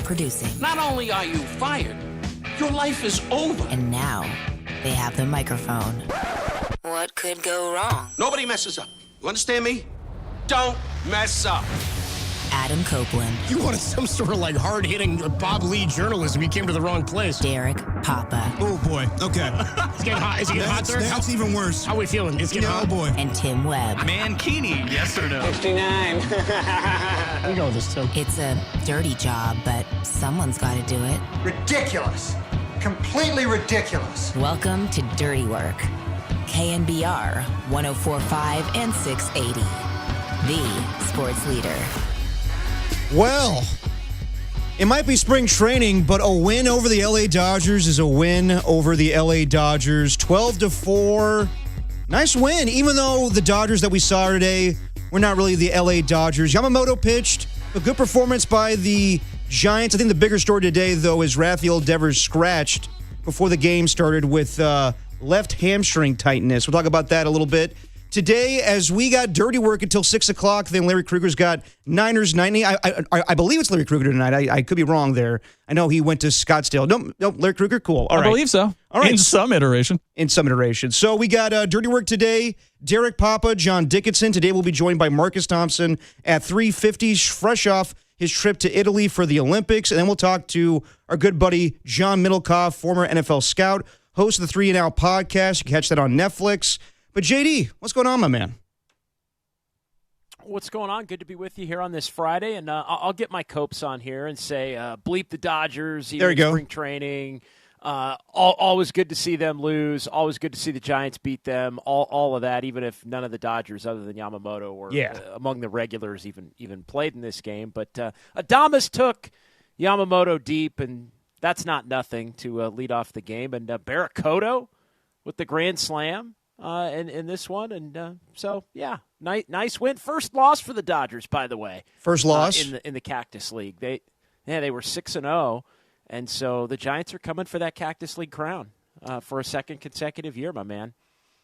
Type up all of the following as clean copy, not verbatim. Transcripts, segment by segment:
producing. Not only are you fired, your life is over. And now they have the microphone. What could go wrong? Nobody messes up. You understand me? Don't mess up. Adam Copeland. You wanted some sort of like hard-hitting Bob Lee journalism. You came to the wrong place. Derek Papa. Oh, boy. Okay. It's getting hot. Is it getting hot, sir? That's even worse. How are we feeling? It's getting hot. Oh, boy. And Tim Webb. Mankini, yes or no? 69. We go with this, Tim. It's a dirty job, but someone's got to do it. Ridiculous. Completely ridiculous. Welcome to Dirty Work. KNBR 104.5 and 680. The sports leader. Well, it might be spring training, but a win over the LA Dodgers is a win over the LA Dodgers. 12-4. Nice win, even though the Dodgers that we saw today were not really the LA Dodgers. Yamamoto pitched. A good performance by the Giants. I think the bigger story today, though, is Rafael Devers scratched before the game started with left hamstring tightness. We'll talk about that a little bit. Today, as we got dirty work until 6 o'clock, then Larry Krueger's got Niners 90. I believe it's Larry Krueger tonight. I could be wrong there. I know he went to Scottsdale. Nope, Larry Krueger, cool. All right. I believe so. All right. In some iteration. So we got dirty work today. Derek Papa, John Dickinson. Today we'll be joined by Marcus Thompson at 3:50, fresh off his trip to Italy for the Olympics. And then we'll talk to our good buddy John Middlekauff, former NFL scout, host of the 3 and Out podcast. You can catch that on Netflix. But JD, what's going on, my man? What's going on? Good to be with you here on this Friday. And I'll get my copes on here and say, bleep the Dodgers, even in spring training. Always good to see them lose. Always good to see the Giants beat them. All of that, even if none of the Dodgers other than Yamamoto were among the regulars even played in this game. But Adames took Yamamoto deep, and that's not nothing to lead off the game. And Barrows with the grand slam. In this one, and so nice win. First loss for the Dodgers, by the way. First loss in the Cactus League. They were 6-0, and so the Giants are coming for that Cactus League crown for a second consecutive year, my man.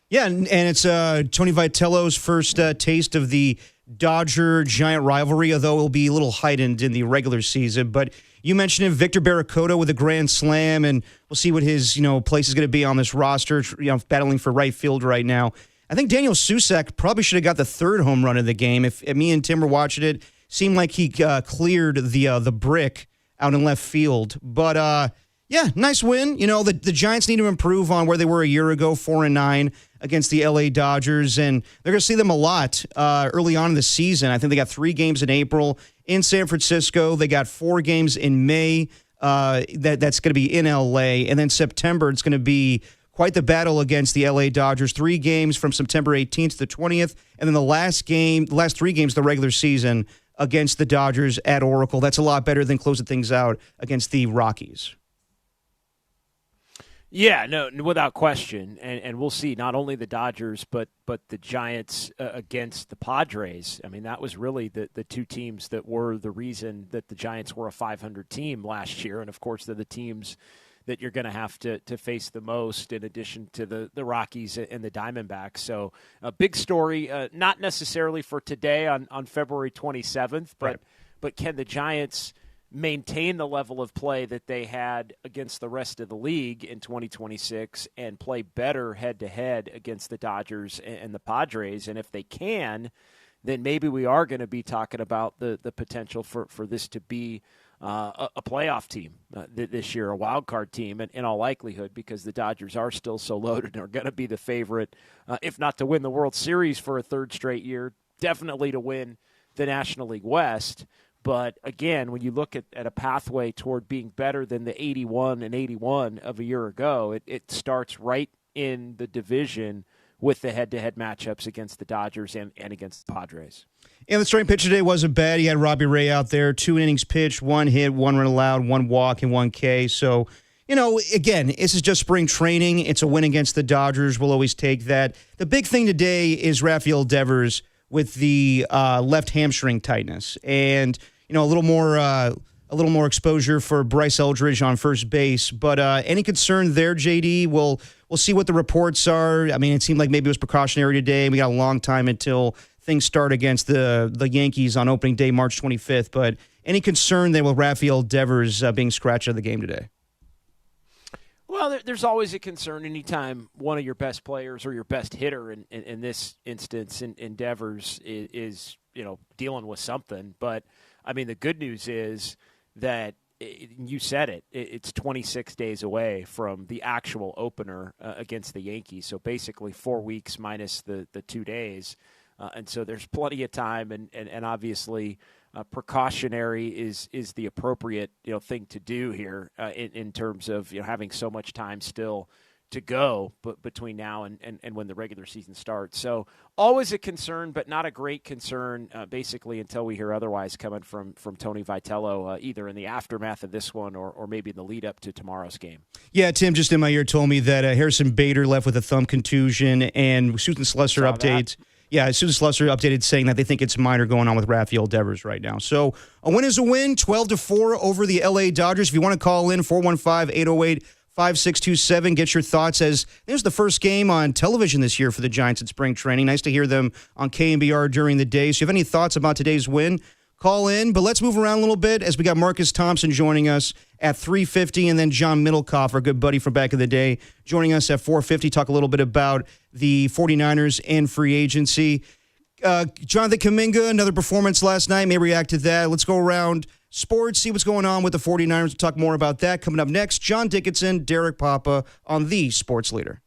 Yeah, and it's Tony Vitello's first taste of the Dodger-Giant rivalry, although it'll be a little heightened in the regular season. But you mentioned him, Victor Barrows with a grand slam, and we'll see what his place is going to be on this roster, battling for right field right now. I think Daniel Susac probably should have got the third home run of the game. If me and Tim were watching it, seemed like he cleared the brick out in left field. But, nice win. The Giants need to improve on where they were a year ago, 4-9 against the LA Dodgers, and they're going to see them a lot early on in the season. I think they got 3 games in April in San Francisco. They got 4 games in May. That's going to be in LA, and then September it's going to be quite the battle against the LA Dodgers. 3 games from September 18th to the 20th, and then the last 3 games of the regular season against the Dodgers at Oracle. That's a lot better than closing things out against the Rockies. Yeah, no, without question, and we'll see not only the Dodgers but the Giants against the Padres. I mean, that was really the 2 teams that were the reason that the Giants were a 500 team last year, and of course they're the teams that you're going to have to face the most, in addition to the Rockies and the Diamondbacks. So a big story, not necessarily for today on February 27th, but can the Giants maintain the level of play that they had against the rest of the league in 2026 and play better head-to-head against the Dodgers and the Padres? And if they can, then maybe we are going to be talking about the potential for this to be a playoff team this year, a wild card team in all likelihood, because the Dodgers are still so loaded and are going to be the favorite, if not to win the World Series for a 3rd straight year, definitely to win the National League West. But again, when you look at a pathway toward being better than the 81 of a year ago, it starts right in the division with the head-to-head matchups against the Dodgers and against the Padres. And the starting pitcher today wasn't bad. He had Robbie Ray out there, 2 innings pitched, 1 hit, 1 run allowed, 1 walk, and 1 K. So, again, this is just spring training. It's a win against the Dodgers. We'll always take that. The big thing today is Rafael Devers with the left hamstring tightness, and a little more exposure for Bryce Eldridge on first base. But any concern there, JD? We'll see what the reports are. I mean, it seemed like maybe it was precautionary today. We got a long time until things start against the Yankees on opening day, March 25th. But any concern there with Rafael Devers being scratched out of the game today? Well, there's always a concern anytime one of your best players or your best hitter in this instance in Devers is dealing with something. But, I mean, the good news is that you said it. It's 26 days away from the actual opener against the Yankees. So basically 4 weeks minus the 2 days. And so there's plenty of time. And obviously precautionary is the appropriate thing to do here in terms of having so much time still to go between now and when the regular season starts. So always a concern, but not a great concern, basically until we hear otherwise coming from Tony Vitello, either in the aftermath of this one or maybe in the lead up to tomorrow's game. Yeah, Tim just in my ear told me that Harrison Bader left with a thumb contusion, and Susan Slusser updated. Yeah, Susan Slusser updated saying that they think it's minor going on with Rafael Devers right now. So a win is a win, 12-4 over the LA Dodgers. If you want to call in, 415-808-5627. Get your thoughts, as this is the first game on television this year for the Giants at spring training. Nice to hear them on KNBR during the day. So if you have any thoughts about today's win, call in. But let's move around a little bit as we got Marcus Thompson joining us at 3:50, and then John Middlekauff, our good buddy from back in the day, joining us at 4:50. Talk a little bit about the 49ers and free agency. Jonathan Kuminga, another performance last night. May react to that. Let's go around sports, see what's going on with the 49ers. We'll talk more about that coming up next. John Dickinson, Derek Papa on the Sports Leader.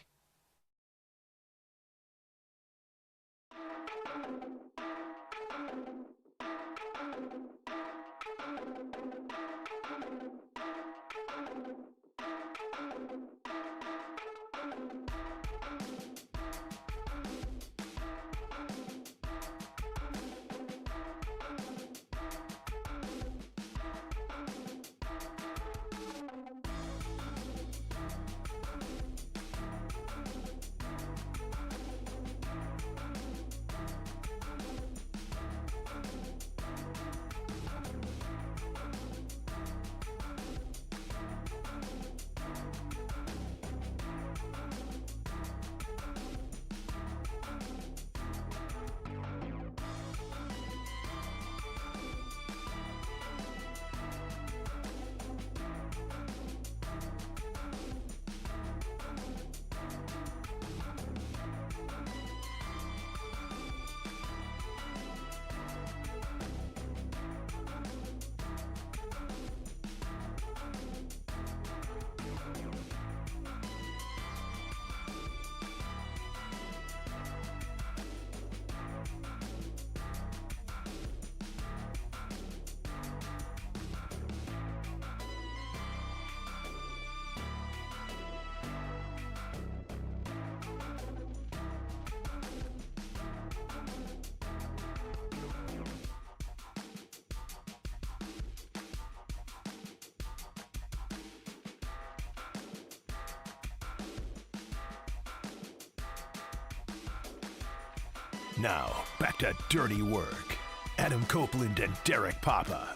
Now, back to Dirty Work. Adam Copeland and Derek Papa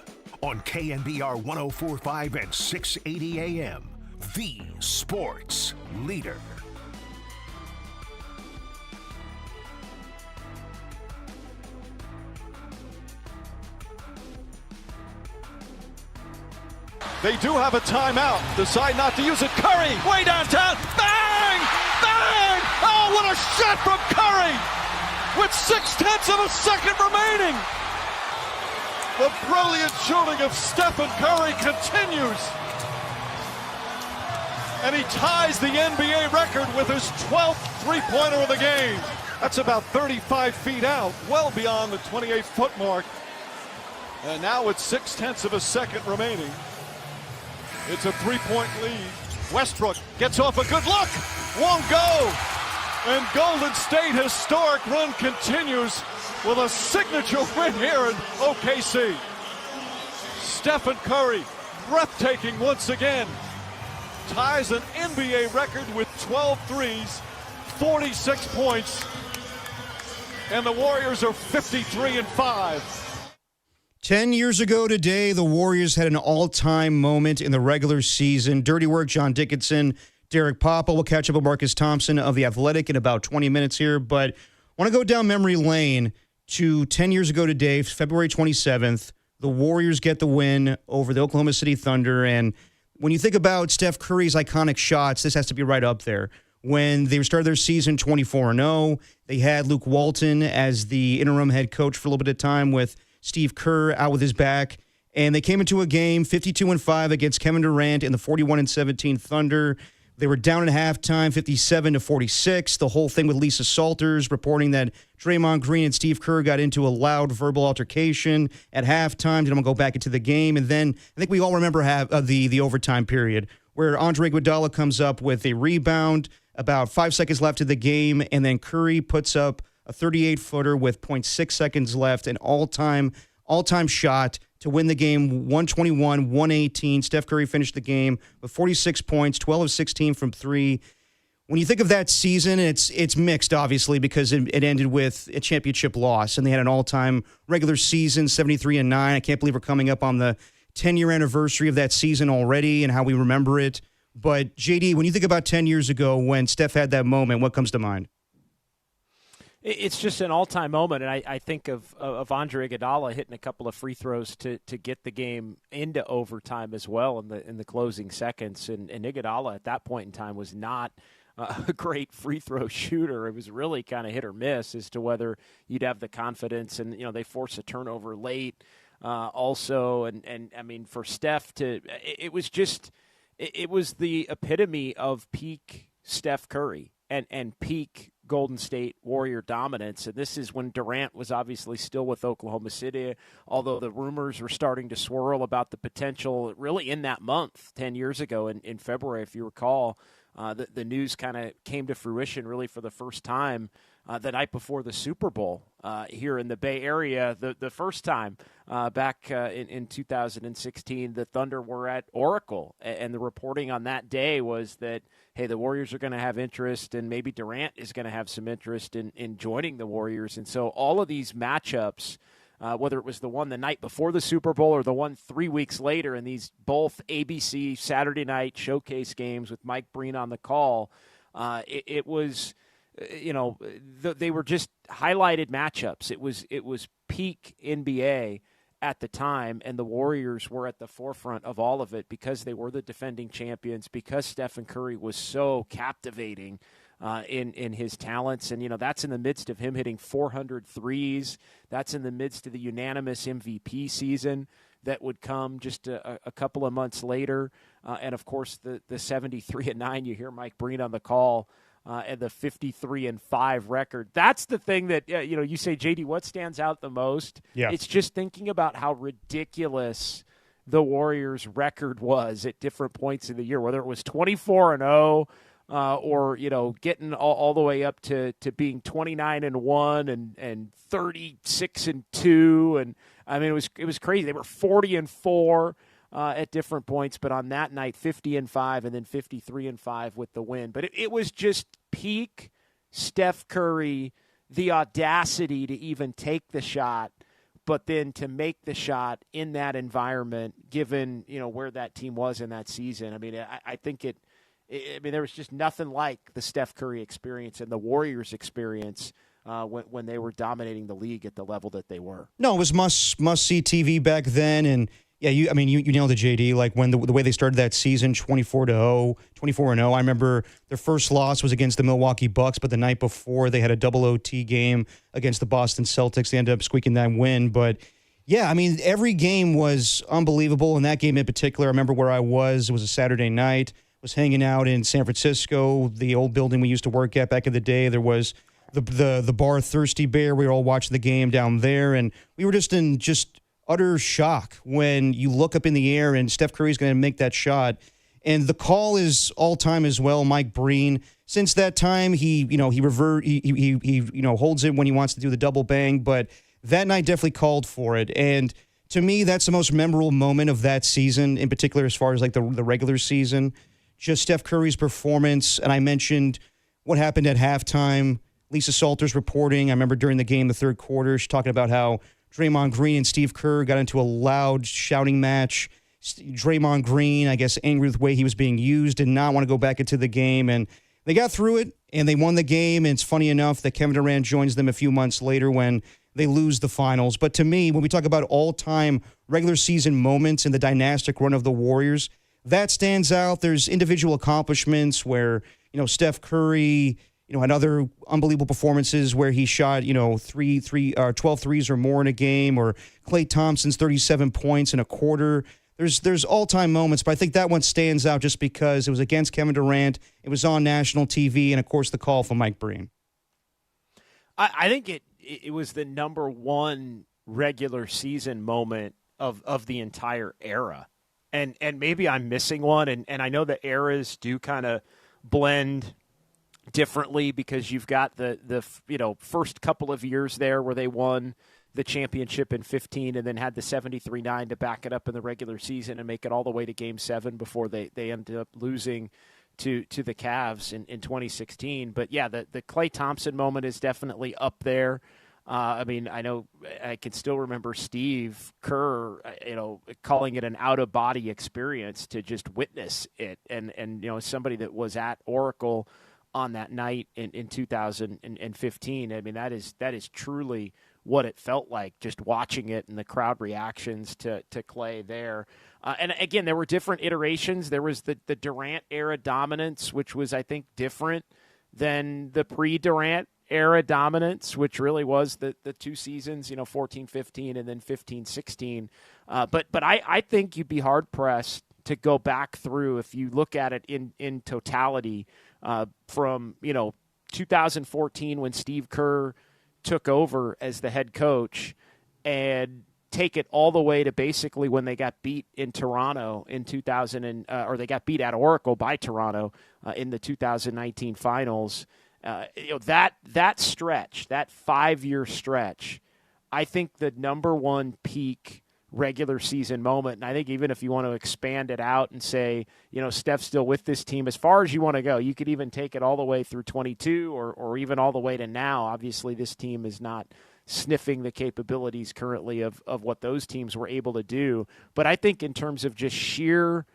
on KNBR 104.5 and 680 AM, the Sports Leader. They do have a timeout. Decide not to use it. Curry, way downtown. Bang! Bang! Oh, what a shot from Curry! With 0.6 of a second remaining. The brilliant shooting of Steph Curry continues. And he ties the NBA record with his 12th three-pointer of the game. That's about 35 feet out, well beyond the 28-foot mark. And now with 0.6 of a second remaining, it's a three-point lead. Westbrook gets off a good look, won't go. And Golden State historic run continues with a signature win here in OKC. Stephen Curry, breathtaking once again, ties an NBA record with 12 threes, 46 points, and the Warriors are 53-5. 10 years ago today, the Warriors had an all-time moment in the regular season. Dirty Work, John Dickinson, Derek Papa. We'll catch up with Marcus Thompson of The Athletic in about 20 minutes here, but I want to go down memory lane to 10 years ago today, February 27th, The Warriors get the win over the Oklahoma City Thunder. And when you think about Steph Curry's iconic shots, this has to be right up there. When they started their season 24-0, they had Luke Walton as the interim head coach for a little bit of time with Steve Kerr out with his back. And they came into a game 52-5 against Kevin Durant and the 41-17 Thunder. They were down at halftime, 57-46. The whole thing with Lisa Salters reporting that Draymond Green and Steve Kerr got into a loud verbal altercation at halftime. Didn't want to go back into the game. And then I think we all remember the overtime period where Andre Iguodala comes up with a rebound, about 5 seconds left of the game, and then Curry puts up a 38-footer with 0.6 seconds left, an all-time shot to win the game, 121-118. Steph Curry finished the game with 46 points, 12 of 16 from three. When you think of that season, it's mixed, obviously, because it ended with a championship loss, and they had an all-time regular season, 73-9. I can't believe we're coming up on the 10-year anniversary of that season already and how we remember it. But, JD, when you think about 10 years ago when Steph had that moment, what comes to mind? It's just an all-time moment, and I think of Andre Iguodala hitting a couple of free throws to get the game into overtime as well in the closing seconds. And Iguodala at that point in time was not a great free throw shooter. It was really kind of hit or miss as to whether you'd have the confidence. And they force a turnover late also. And I mean, for Steph it was the epitome of peak Steph Curry and peak Golden State Warrior dominance. And this is when Durant was obviously still with Oklahoma City, although the rumors were starting to swirl about the potential really in that month 10 years ago in February, if you recall. The news kind of came to fruition really for the first time the night before the Super Bowl here in the Bay Area. The first time back in 2016, the Thunder were at Oracle, and the reporting on that day was that, hey, the Warriors are going to have interest, and maybe Durant is going to have some interest in joining the Warriors. And so all of these matchups, whether it was the one the night before the Super Bowl or the one 3 weeks later, and these both ABC Saturday night showcase games with Mike Breen on the call, it was, they were just highlighted matchups. It was peak NBA at the time, and the Warriors were at the forefront of all of it because they were the defending champions, because Stephen Curry was so captivating in his talents. And, that's in the midst of him hitting 400 threes. That's in the midst of the unanimous MVP season that would come just a couple of months later. And, of course, the 73-9, you hear Mike Breen on the call, and the 53-5 record. That's the thing that, you say, JD, what stands out the most? Yeah. It's just thinking about how ridiculous the Warriors' record was at different points in the year, whether it was 24-0, or getting all the way up to being 29-1 and 36-2, and I mean it was crazy. They were 40-4 at different points, but on that night 50-5 and then 53-5 with the win. But it was just peak Steph Curry, the audacity to even take the shot, but then to make the shot in that environment, given where that team was in that season. I mean, I think there was just nothing like the Steph Curry experience and the Warriors experience when they were dominating the league at the level that they were. No, it was must-see TV back then. And, yeah, you nailed it, JD. Like, when the way they started that season, 24-0. I remember their first loss was against the Milwaukee Bucks, but the night before they had a double OT game against the Boston Celtics. They ended up squeaking that win. But, yeah, I mean, every game was unbelievable. And that game in particular, I remember where I was. It was a Saturday night. Was hanging out in San Francisco, the old building we used to work at back in the day. There was the bar Thirsty Bear. We were all watching the game down there, and we were just in utter shock when you look up in the air and Steph Curry's going to make that shot. And the call is all time as well. Mike Breen. Since that time, he holds it when he wants to do the double bang, but that night definitely called for it. And to me, that's the most memorable moment of that season, in particular as far as like the regular season. Just Steph Curry's performance, and I mentioned what happened at halftime. Lisa Salters reporting, I remember during the game, the third quarter, she's talking about how Draymond Green and Steve Kerr got into a loud shouting match. Draymond Green, I guess, angry with the way he was being used, did not want to go back into the game, and they got through it, and they won the game. And it's funny enough that Kevin Durant joins them a few months later when they lose the finals. But to me, when we talk about all-time regular season moments in the dynastic run of the Warriors, that stands out. There's individual accomplishments where, Steph Curry, had other unbelievable performances where he shot, 12 threes or more in a game, or Klay Thompson's 37 points in a quarter. There's all-time moments, but I think that one stands out just because it was against Kevin Durant, it was on national TV, and, of course, the call from Mike Breen. I think it was the number one regular season moment of the entire era. And maybe I'm missing one, and I know the eras do kind of blend differently because you've got the first couple of years there where they won the championship in 15 and then had the 73-9 to back it up in the regular season and make it all the way to Game 7 before they ended up losing to the Cavs in 2016. But, yeah, the Klay Thompson moment is definitely up there. I know I can still remember Steve Kerr, calling it an out-of-body experience to just witness it. And somebody that was at Oracle on that night in 2015, that is truly what it felt like, just watching it and the crowd reactions to Klay there. And again, there were different iterations. There was the Durant era dominance, which was, I think, different than the pre-Durant era dominance, which really was the two seasons, 14-15 and then 15-16. But I think you'd be hard-pressed to go back through, if you look at it in totality, from 2014 when Steve Kerr took over as the head coach, and take it all the way to basically when they got beat in Toronto in 2000 or they got beat at Oracle by Toronto in the 2019 finals. That stretch, that 5-year stretch, I think the number one peak regular season moment, and I think even if you want to expand it out and say, Steph's still with this team, as far as you want to go, you could even take it all the way through 22 or even all the way to now. Obviously, this team is not sniffing the capabilities currently of what those teams were able to do. But I think in terms of just sheer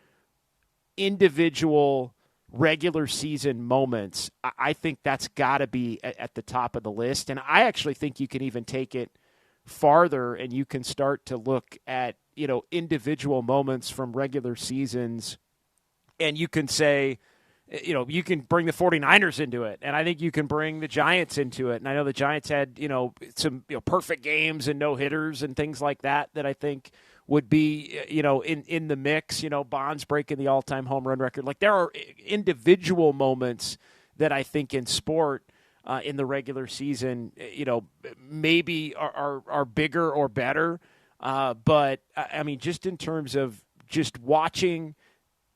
individual regular season moments, I think that's got to be at the top of the list. And I actually think you can even take it farther, and you can start to look at, individual moments from regular seasons, and you can say, you can bring the 49ers into it, and I think you can bring the Giants into it. And I know the Giants had, some perfect games and no-hitters and things like that I think would be, in the mix. Bonds breaking the all-time home run record. Like, there are individual moments that I think in sport in the regular season, maybe are bigger or better. But, just in terms of just watching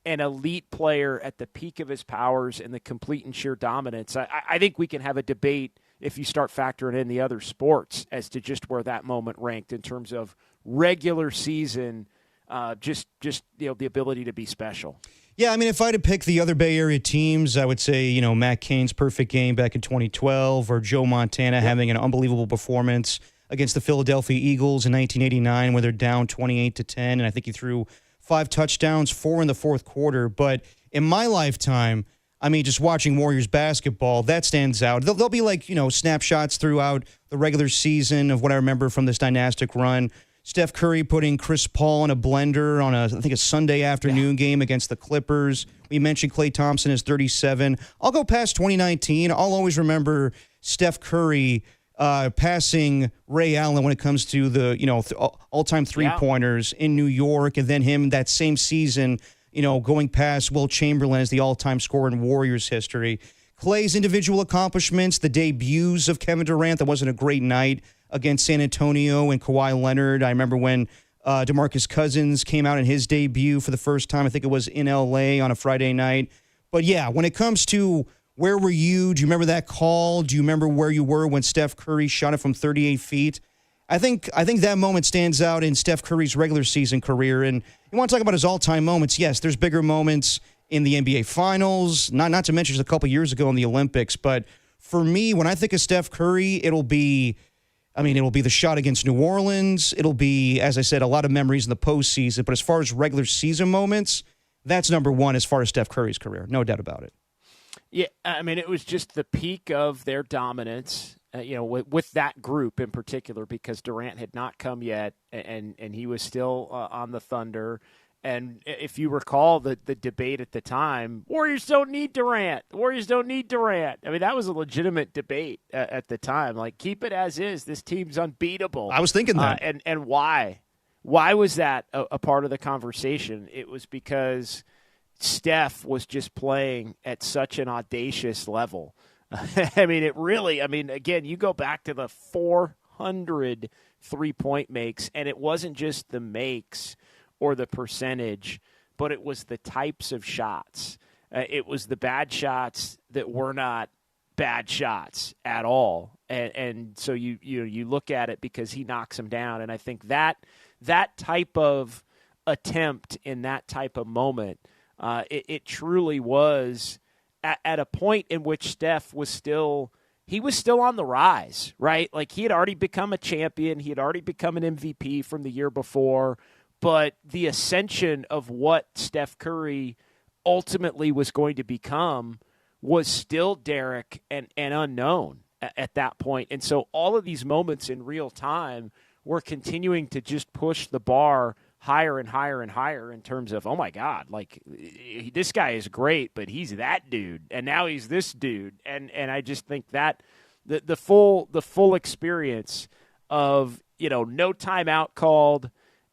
an elite player at the peak of his powers and the complete and sheer dominance, I think we can have a debate if you start factoring in the other sports as to just where that moment ranked in terms of regular season, the ability to be special. Yeah, if I had to pick the other Bay Area teams, I would say, Matt Cain's perfect game back in 2012, or Joe Montana having an unbelievable performance against the Philadelphia Eagles in 1989 where they're down 28-10, and I think he threw 5 touchdowns, 4 in the fourth quarter. But in my lifetime, just watching Warriors basketball, that stands out. There'll be snapshots throughout the regular season of what I remember from this dynastic run. Steph Curry putting Chris Paul in a blender on a Sunday afternoon game against the Clippers. We mentioned Klay Thompson is 37. I'll go past 2019. I'll always remember Steph Curry passing Ray Allen when it comes to the all-time three-pointers in New York, and then him that same season, going past Will Chamberlain as the all-time scorer in Warriors history. Klay's individual accomplishments, the debuts of Kevin Durant, that wasn't a great night against San Antonio and Kawhi Leonard. I remember when DeMarcus Cousins came out in his debut for the first time. I think it was in L.A. on a Friday night. But, yeah, when it comes to where were you, do you remember that call? Do you remember where you were when Steph Curry shot it from 38 feet? I think that moment stands out in Steph Curry's regular season career. And you want to talk about his all-time moments, yes, there's bigger moments in the NBA Finals, not to mention just a couple years ago in the Olympics. But for me, when I think of Steph Curry, it'll be the shot against New Orleans. It'll be, as I said, a lot of memories in the postseason. But as far as regular season moments, that's number one as far as Steph Curry's career. No doubt about it. Yeah, it was just the peak of their dominance. with that group in particular, because Durant had not come yet, and he was still on the Thunder. And if you recall the debate at the time, Warriors don't need Durant. Warriors don't need Durant. I mean, that was a legitimate debate at the time. Like, keep it as is. This team's unbeatable. I was thinking that. And why? Why was that a part of the conversation? It was because Steph was just playing at such an audacious level. I mean, again, you go back to the 400 3-point makes, and it wasn't just the makes or the percentage, but it was the types of shots. It was the bad shots that were not bad shots at all. And so you look at it because he knocks them down. And I think that type of attempt in that type of moment, it truly was at a point in which Steph was still on the rise, right? Like, he had already become a champion. He had already become an MVP from the year before. But the ascension of what Steph Curry ultimately was going to become was still Derek and unknown at that point. And so all of these moments in real time were continuing to just push the bar higher and higher and higher in terms of, oh my God, like, this guy is great, but he's that dude, and now he's this dude. And I just think that the full experience of, no timeout called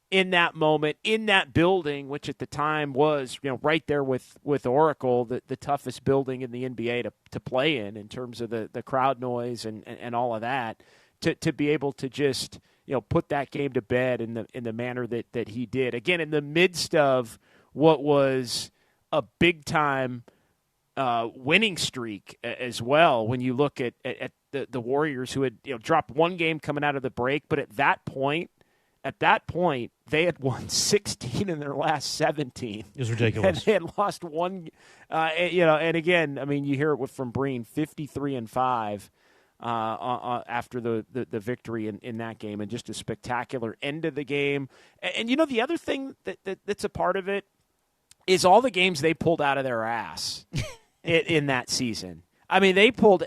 in that moment, in that building, which at the time was, right there with Oracle, the toughest building in the NBA to play in terms of the crowd noise and all of that, to be able to just, put that game to bed in the manner that he did. Again, in the midst of what was a big time winning streak as well. When you look at the Warriors, who had dropped one game coming out of the break, but at that point, they had won 16 in their last 17. It was ridiculous. And they had lost one, and again, I mean, you hear it from Breen, 53-5 after the victory in that game, and just a spectacular end of the game. And the other thing that's a part of it is all the games they pulled out of their ass in that season. I mean, they pulled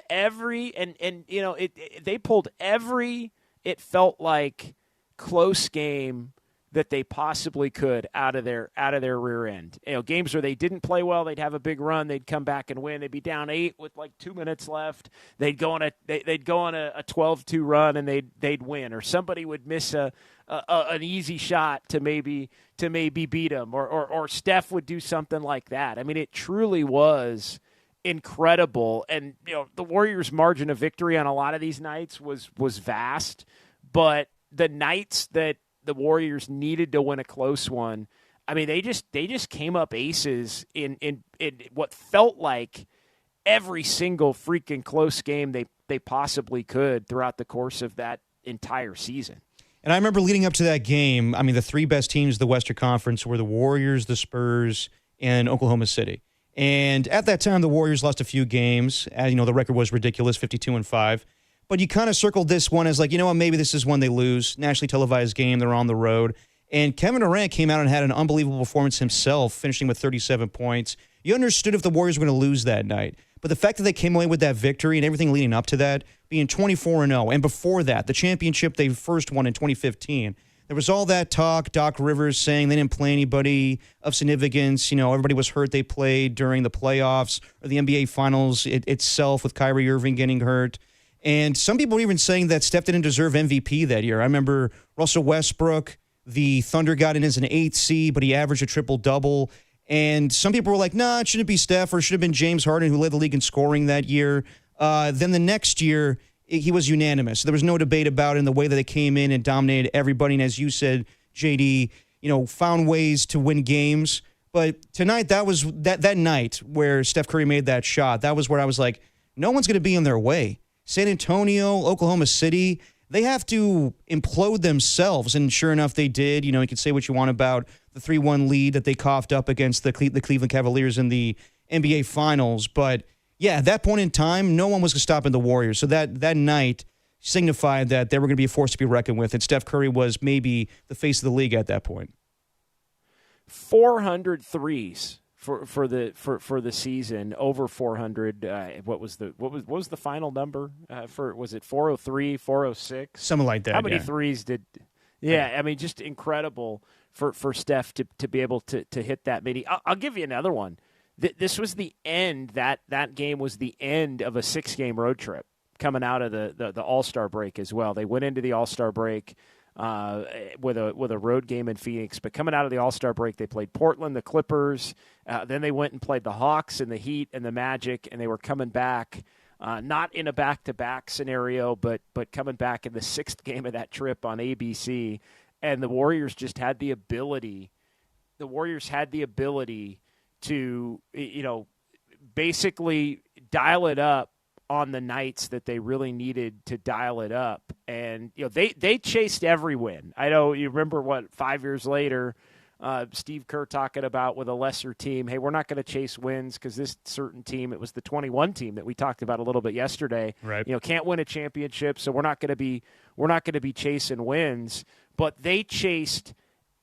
it felt like close game that they possibly could out of their rear end. Games where they didn't play well, they'd have a big run, they'd come back and win. They'd be down 8 with like 2 minutes left. They'd go on a 12-2 run and they'd win, or somebody would miss an easy shot to maybe beat them, or Steph would do something like that. I mean, it truly was incredible. And the Warriors' margin of victory on a lot of these nights was vast, but the nights that the Warriors needed to win a close one, I mean, they just came up aces in what felt like every single freaking close game they possibly could throughout the course of that entire season. And I remember leading up to that game, I mean, the three best teams of the Western Conference were the Warriors, the Spurs, and Oklahoma City. And at that time, the Warriors lost a few games. The record was ridiculous, 52-5. But you kind of circled this one as like, maybe this is one they lose. Nationally televised game, they're on the road. And Kevin Durant came out and had an unbelievable performance himself, finishing with 37 points. You understood if the Warriors were going to lose that night. But the fact that they came away with that victory and everything leading up to that, being 24-0, and before that, the championship they first won in 2015, there was all that talk, Doc Rivers saying they didn't play anybody of significance. Everybody was hurt they played during the playoffs or the NBA Finals itself, with Kyrie Irving getting hurt. And some people were even saying that Steph didn't deserve MVP that year. I remember Russell Westbrook, the Thunder got in as an 8th seed, but he averaged a triple-double. And some people were like, nah, it shouldn't be Steph, or it should have been James Harden, who led the league in scoring that year. Then the next year, he was unanimous. There was no debate about it in the way that they came in and dominated everybody. And as you said, JD, found ways to win games. But tonight, that was that night where Steph Curry made that shot. That was where I was like, no one's going to be in their way. San Antonio, Oklahoma City, they have to implode themselves, and sure enough, they did. You can say what you want about the 3-1 lead that they coughed up against the Cleveland Cavaliers in the NBA Finals, but yeah, at that point in time, no one was stopping the Warriors. So that night signified that they were going to be a force to be reckoned with, and Steph Curry was maybe the face of the league at that point. 400 threes for the season, over 400. What was the final number was it 403, 406? Something like that. How many threes did? Yeah, I mean, just incredible for Steph to be able to hit that many. I'll give you another one. This was the end. That game was the end of a 6-game road trip coming out of the All-Star break as well. They went into the All-Star break with a road game in Phoenix, but coming out of the All-Star break, they played Portland, the Clippers. Then they went and played the Hawks and the Heat and the Magic, and they were coming back. Not in a back-to-back scenario, but coming back in the 6th game of that trip on ABC, and the Warriors just had the ability. The Warriors had the ability to, basically dial it up on the nights that they really needed to dial it up, and they chased every win. I know you remember 5 years later. Steve Kerr talking about with a lesser team, hey, we're not going to chase wins because this certain team, it was the 21 team that we talked about a little bit yesterday, right? Can't win a championship, so we're not going to be chasing wins. But they chased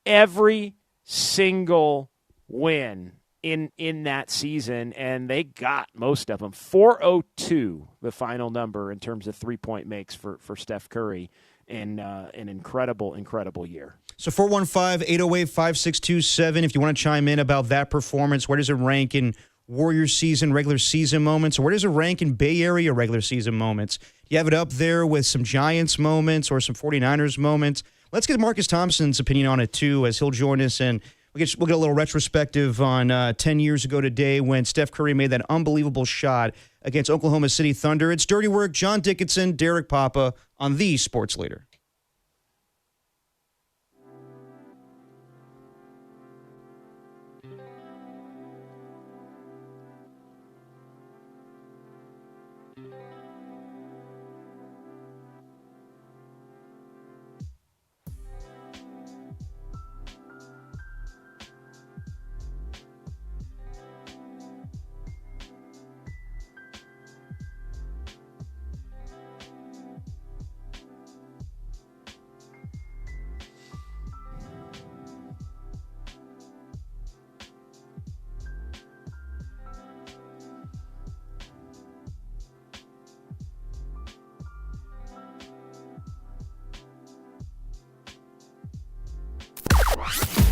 every single win in that season, and they got most of them. 402, the final number in terms of 3-point makes for Steph Curry in an incredible year. So 415-808-5627, if you want to chime in about that performance, where does it rank in Warriors season, regular season moments, or where does it rank in Bay Area regular season moments? Do you have it up there with some Giants moments or some 49ers moments? Let's get Marcus Thompson's opinion on it, too, as he'll join us, and we'll get a little retrospective on 10 years ago today when Steph Curry made that unbelievable shot against Oklahoma City Thunder. It's Dirty Work, John Dickinson, Derek Papa on the Sports Leader.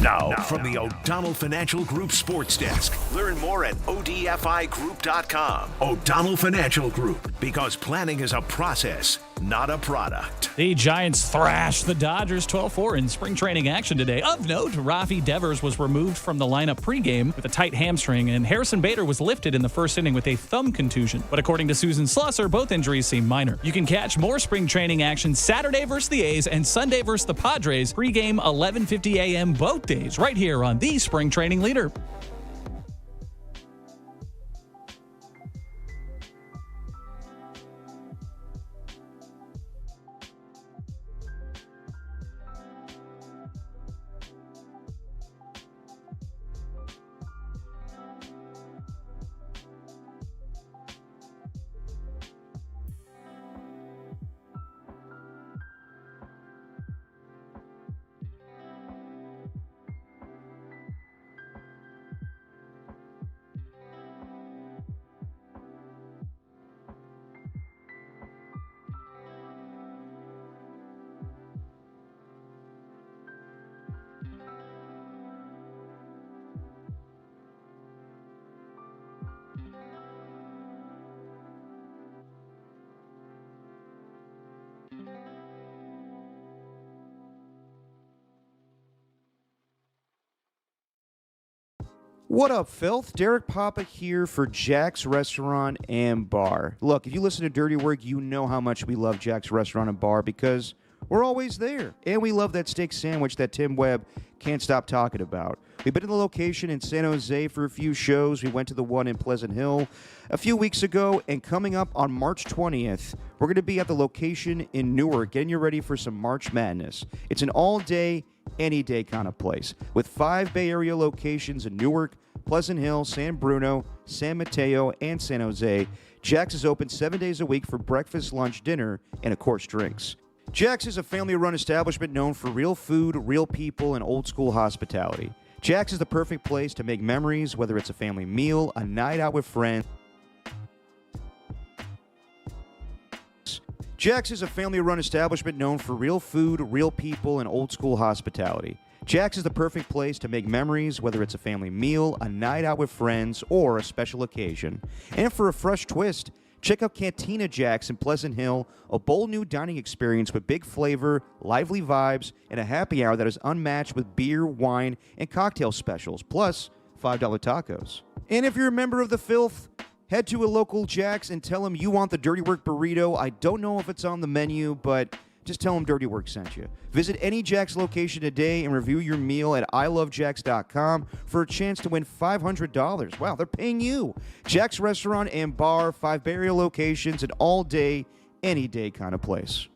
Now, from the O'Donnell Financial Group Sports Desk. Learn more at odfigroup.com. O'Donnell Financial Group, because planning is a process, not a product. The Giants thrashed the Dodgers 12-4 in spring training action today. Of note, Rafi Devers was removed from the lineup pregame with a tight hamstring, and Harrison Bader was lifted in the first inning with a thumb contusion. But according to Susan Slusser, both injuries seem minor. You can catch more spring training action Saturday versus the A's and Sunday versus the Padres. Pregame 11:50 a.m. both days right here on the Spring Training Leader. What up, filth? Derek Papa here for Jack's Restaurant and Bar. Look, if you listen to Dirty Work, you know how much we love Jack's Restaurant and Bar because we're always there. And we love that steak sandwich that Tim Webb can't stop talking about. We've been in the location in San Jose for a few shows. We went to the one in Pleasant Hill a few weeks ago. And coming up on March 20th, we're going to be at the location in Newark, getting you ready for some March Madness. It's an all-day, any-day kind of place with 5 Bay Area locations in Newark, Pleasant Hill, San Bruno, San Mateo, and San Jose. Jack's is open 7 days a week for breakfast, lunch, dinner, and, of course, drinks. Jack's is a family-run establishment known for real food, real people, and old-school hospitality. Jack's is the perfect place to make memories, whether it's a family meal, a night out with friends. Jack's is a family-run establishment known for real food, real people, and old-school hospitality. Jack's is the perfect place to make memories, whether it's a family meal, a night out with friends, or a special occasion. And for a fresh twist, check out Cantina Jack's in Pleasant Hill, a bold new dining experience with big flavor, lively vibes, and a happy hour that is unmatched with beer, wine, and cocktail specials, plus $5 tacos. And if you're a member of the Filth, head to a local Jack's and tell them you want the Dirty Work burrito. I don't know if it's on the menu, but just tell them Dirty Work sent you. Visit any Jack's location today and review your meal at ilovejacks.com for a chance to win $500. Wow, they're paying you. Jack's Restaurant and Bar, 5 Bay Area locations, an all-day, any-day kind of place.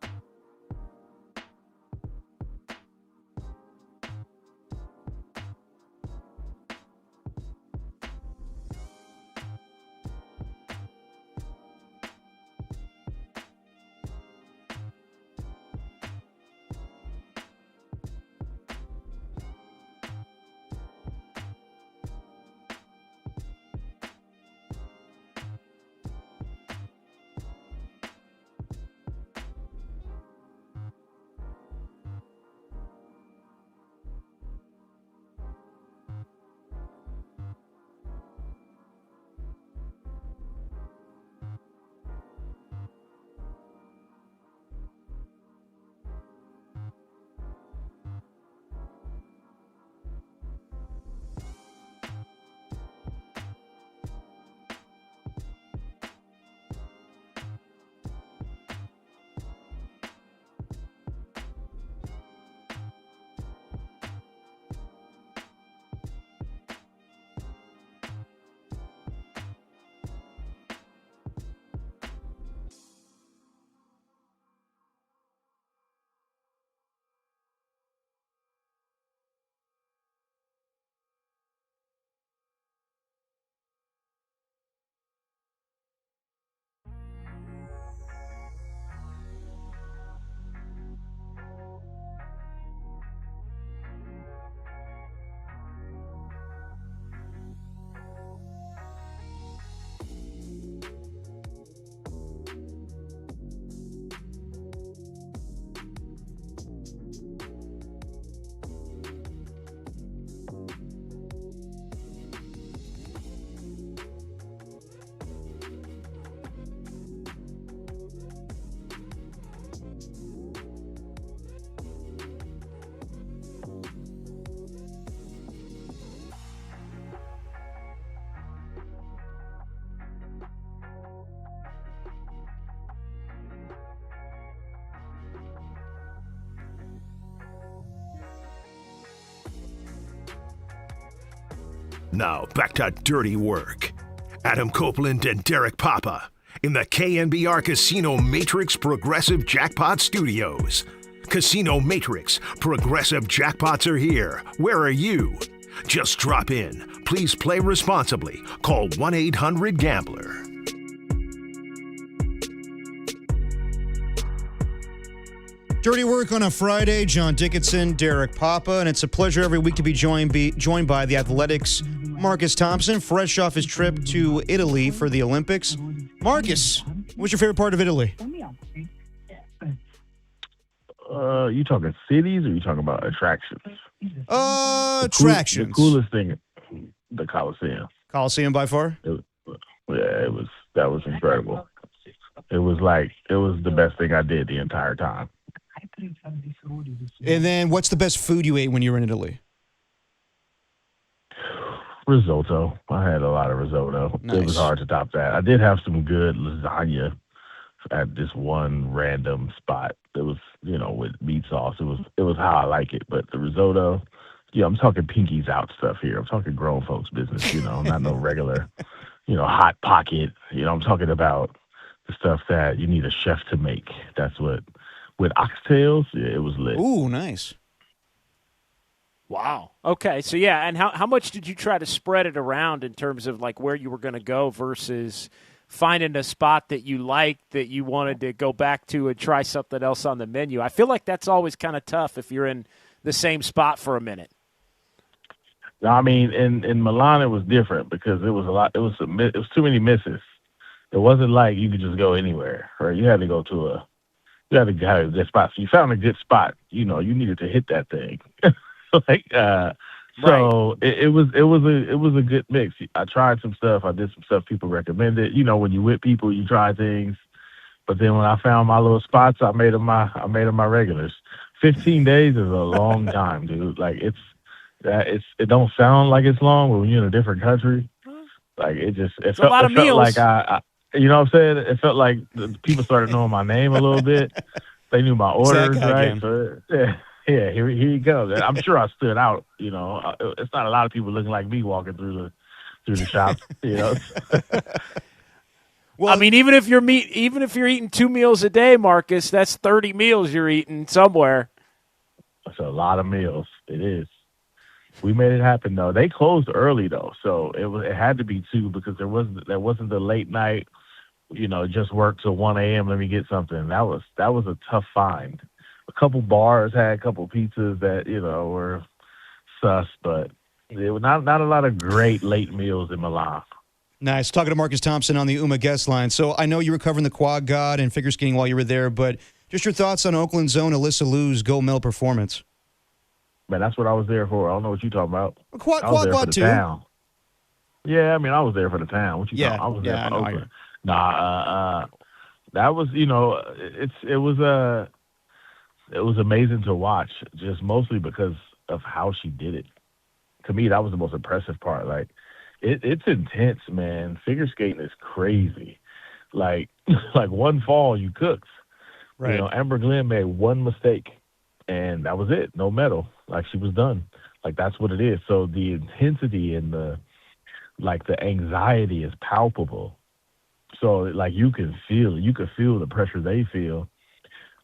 Now back to Dirty Work. Adam Copeland and Derek Papa in the KNBR Casino Matrix Progressive Jackpot Studios. Casino Matrix Progressive Jackpots are here. Where are you? Just drop in. Please play responsibly. Call 1-800-GAMBLER. Dirty Work on a Friday. John Dickinson, Derek Papa, and it's a pleasure every week to be joined by the Athletics' Marcus Thompson, fresh off his trip to Italy for the Olympics. Marcus, what's your favorite part of Italy? You talking cities or you talking about attractions? Attractions. The coolest thing, the Coliseum. Coliseum by far? That was incredible. It was the best thing I did the entire time. And then what's the best food you ate when you were in Italy? Risotto. I had a lot of risotto. Nice. It was hard to top that. I did have some good lasagna at this one random spot. It was, with meat sauce. It was how I like it. But the risotto, I'm talking pinkies out stuff here. I'm talking grown folks business, not no regular, hot pocket. I'm talking about the stuff that you need a chef to make. That's what, with oxtails, it was lit. Ooh, nice. Wow. Okay. So, yeah. And how much did you try to spread it around in terms of like where you were going to go versus finding a spot that you liked that you wanted to go back to and try something else on the menu? I feel like that's always kind of tough if you're in the same spot for a minute. No, I mean, in Milan it was different because it was a lot. It was too many misses. It wasn't like you could just go anywhere, right? You had to go to you had to have a good spot. So you found a good spot. You know, you needed to hit that thing. So it was a good mix. I tried some stuff. I did some stuff people recommended. You know, when you with people, you try things. But then when I found my little spots, I made them my regulars. 15 days is a long time, dude. Like it don't sound like it's long, but when you're in a different country, like it felt a lot of meals. Like I you know what I'm saying? It felt like the people started knowing my name a little bit. They knew my orders, right? So, yeah, here you go. I'm sure I stood out. You know, it's not a lot of people looking like me walking through the shop. You know. Well, I mean, even if you're eating 2 meals a day, Marcus, that's 30 meals you're eating somewhere. That's a lot of meals. It is. We made it happen though. They closed early though, so it had to be 2 because there wasn't the late night. You know, just work till 1 a.m. Let me get something. That was a tough find. A couple bars had a couple pizzas that, you know, were sus, but there were not a lot of great late meals in Milan. Nice. Talking to Marcus Thompson on the UMA guest line. So I know you were covering the quad god and figure skating while you were there, but just your thoughts on Oakland's own Alyssa Liu's gold medal performance. Man, that's what I was there for. I don't know what you're talking about. Quad too. Town. Yeah, I mean, I was there for the town. What you talking? I was there for Oakland. That was, you know, it was amazing to watch, just mostly because of how she did it. To me, that was the most impressive part. Like, it's intense, man. Figure skating is crazy. Like one fall, you cooked. Right. You know, Amber Glenn made one mistake, and that was it. No medal. Like, she was done. Like, that's what it is. So the intensity and the anxiety is palpable. So, like, you can feel it. You can feel the pressure they feel.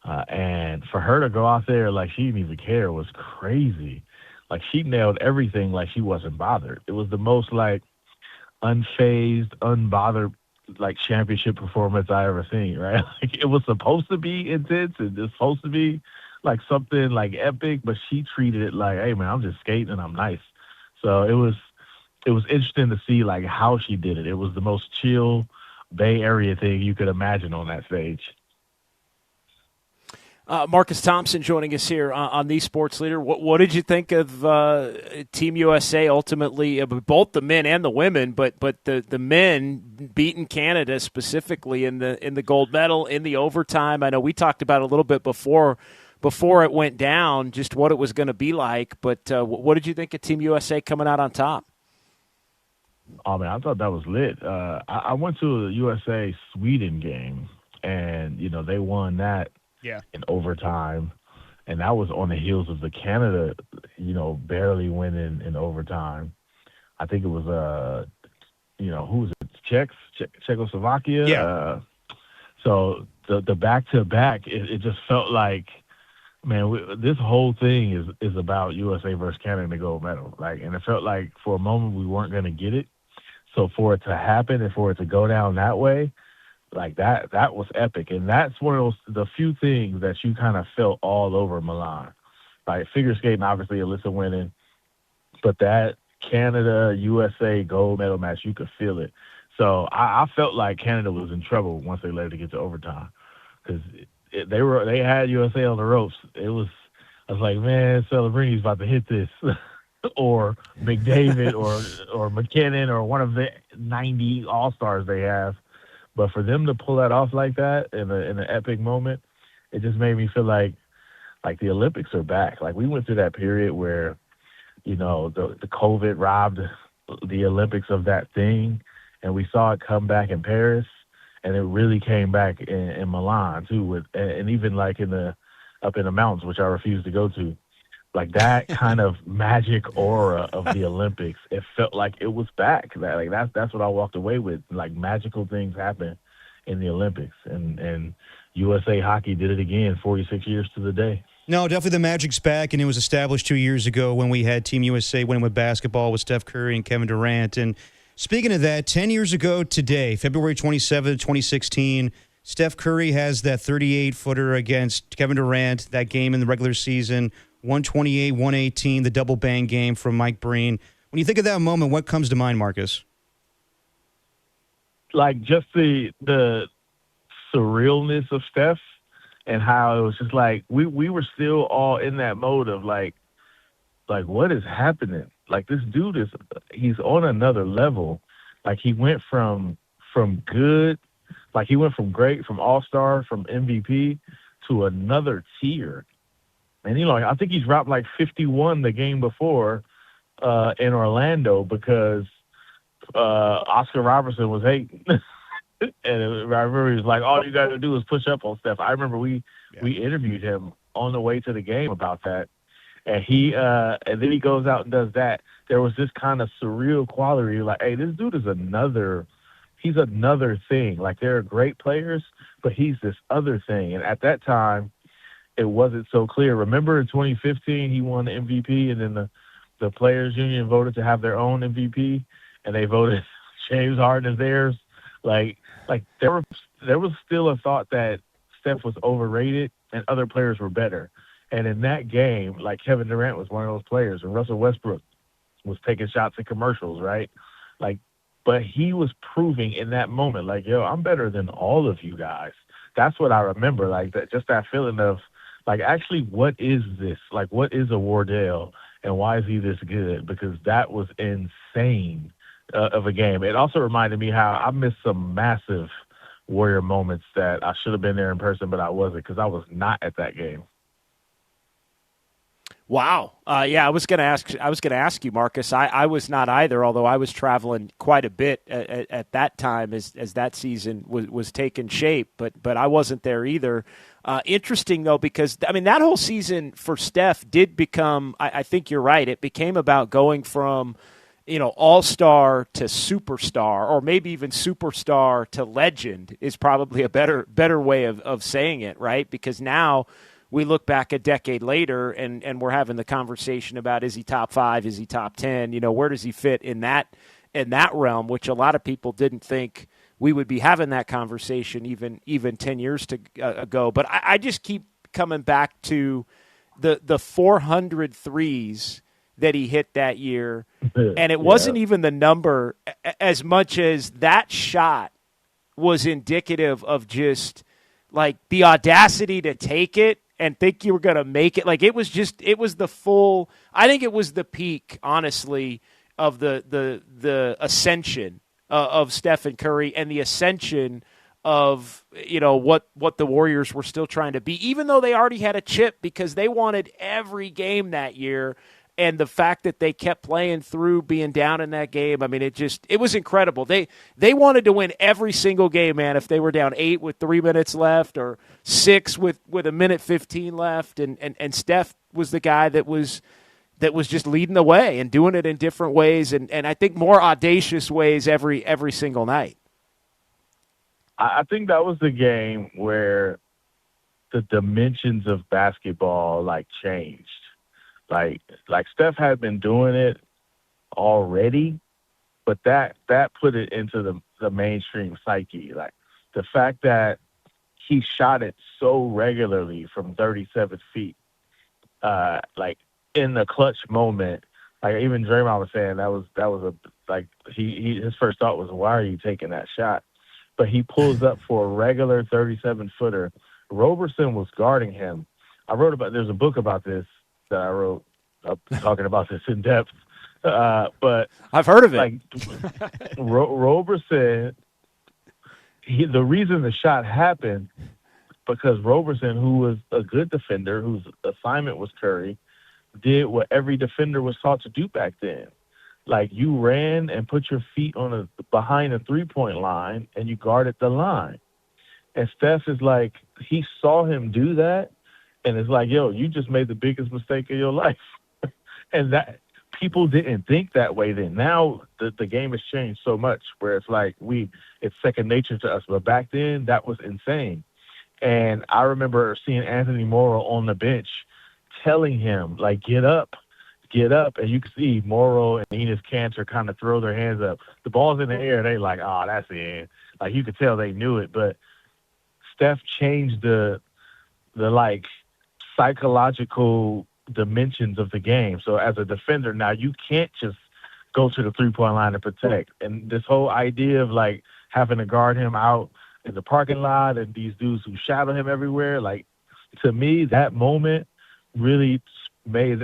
And for her to go out there like she didn't even care was crazy. Like, she nailed everything like she wasn't bothered. It was the most, like, unfazed, unbothered, like, championship performance I ever seen, right? Like, it was supposed to be intense and it's supposed to be, like, something, like, epic, but she treated it like, hey, man, I'm just skating and I'm nice. So it was interesting to see, like, how she did it. It was the most chill Bay Area thing you could imagine on that stage. Marcus Thompson joining us here on The Sports Leader. What did you think of Team USA ultimately, both the men and the women, but the men beating Canada specifically in the gold medal, in the overtime? I know we talked about it a little bit before it went down, just what it was going to be like, but what did you think of Team USA coming out on top? Oh, man, I thought that was lit. I went to a USA-Sweden game, and, you know, they won that. Yeah. In overtime, and that was on the heels of the Canada, you know, barely winning in overtime. I think it was you know, who was it? Czechoslovakia. Yeah. So the back-to-back, it just felt like, man, this whole thing is about USA versus Canada in the gold medal. Like, and it felt like for a moment we weren't going to get it. So for it to happen and for it to go down that way. Like that was epic, and that's one of the few things that you kind of felt all over Milan. Like figure skating, obviously Alyssa winning, but that Canada USA gold medal match, you could feel it. So I felt like Canada was in trouble once they let it get to overtime because they had USA on the ropes. I was like, man, Celebrini about to hit this, or McDavid, or McKinnon, or one of the 90 All-Stars they have. But for them to pull that off like that in an epic moment, it just made me feel like the Olympics are back. Like we went through that period where, you know, the COVID robbed the Olympics of that thing, and we saw it come back in Paris, and it really came back in Milan too, and even like up in the mountains, which I refuse to go to. Like that kind of magic aura of the Olympics, it felt like it was back. That's what I walked away with. Like magical things happen in the Olympics, and USA Hockey did it again, 46 years to the day. No, definitely the magic's back, and it was established 2 years ago when we had Team USA winning with basketball with Steph Curry and Kevin Durant. And speaking of that, 10 years ago today, February 27, 2016, Steph Curry has that 38-footer against Kevin Durant, that game in the regular season. 128, 118, the double bang game from Mike Breen. When you think of that moment, what comes to mind, Marcus? Like just the surrealness of Steph and how it was just like we were still all in that mode of like what is happening? Like this dude he's on another level. Like he went from good, like he went from great, from all-star, from MVP to another tier. And I think he's dropped like 51 the game before in Orlando because Oscar Robertson was hating. And I remember he was like, all you got to do is push up on Steph. I remember we interviewed him on the way to the game about that. And and then he goes out and does that. There was this kind of surreal quality, like, hey, this dude is he's another thing. Like, they're great players, but he's this other thing. And at that time, it wasn't so clear. Remember in 2015, he won the MVP, and then the Players Union voted to have their own MVP, and they voted James Harden as theirs. Like there was still a thought that Steph was overrated and other players were better. And in that game, like Kevin Durant was one of those players, and Russell Westbrook was taking shots in commercials, right? Like, but he was proving in that moment, like, yo, I'm better than all of you guys. That's what I remember, like that feeling of, like, actually, what is this? Like, what is a Wardell, and why is he this good? Because that was insane of a game. It also reminded me how I missed some massive Warrior moments that I should have been there in person, but I wasn't because I was not at that game. Wow. Yeah, I was going to ask you, Marcus. I was not either, although I was traveling quite a bit at that time as that season was taking shape, but I wasn't there either. Interesting, though, because, I mean, that whole season for Steph did become, I think you're right, it became about going from, all-star to superstar, or maybe even superstar to legend is probably a better way of saying it, right? Because now we look back a decade later and we're having the conversation about, is he top 5, is he top 10, where does he fit in that realm, which a lot of people didn't think we would be having that conversation even 10 years ago. But I just keep coming back to the 400 threes that he hit that year, and it wasn't even the number as much as that shot was indicative of just like the audacity to take it and think you were going to make it. Like, it was the full, I think it was the peak, honestly, of the ascension of Stephen Curry and the ascension of, what the Warriors were still trying to be, even though they already had a chip because they wanted every game that year. And the fact that they kept playing through being down in that game, I mean, it was incredible. They wanted to win every single game, man, if they were down 8 with 3 minutes left or 6 with a minute 15 left. And Steph was the guy that was just leading the way and doing it in different ways and I think more audacious ways every single night. I think that was the game where the dimensions of basketball, like, changed. Like Steph had been doing it already, but that put it into the mainstream psyche. Like, the fact that he shot it so regularly from 37 feet, like, in the clutch moment, like, even Draymond was saying that was his first thought was, why are you taking that shot? But he pulls up for a regular 37-footer. Roberson was guarding him. There's a book about this that I wrote talking about this in depth. But I've heard of it. Like, Roberson, the reason the shot happened because Roberson, who was a good defender, whose assignment was Curry, did what every defender was taught to do back then. Like, you ran and put your feet behind a three-point line, and you guarded the line. And Steph is like, he saw him do that, and it's like, yo, you just made the biggest mistake of your life. And that people didn't think that way then. Now the game has changed so much where it's like it's second nature to us. But back then, that was insane. And I remember seeing Anthony Morrow on the bench telling him, like, get up. And you can see Morrow and Enes Kanter kind of throw their hands up. The ball's in the air. They like, oh, that's the end. Like, you could tell they knew it. But Steph changed the like psychological dimensions of the game. So as a defender now, you can't just go to the 3-point line to protect. And this whole idea of like having to guard him out in the parking lot and these dudes who shadow him everywhere, like to me, that moment really made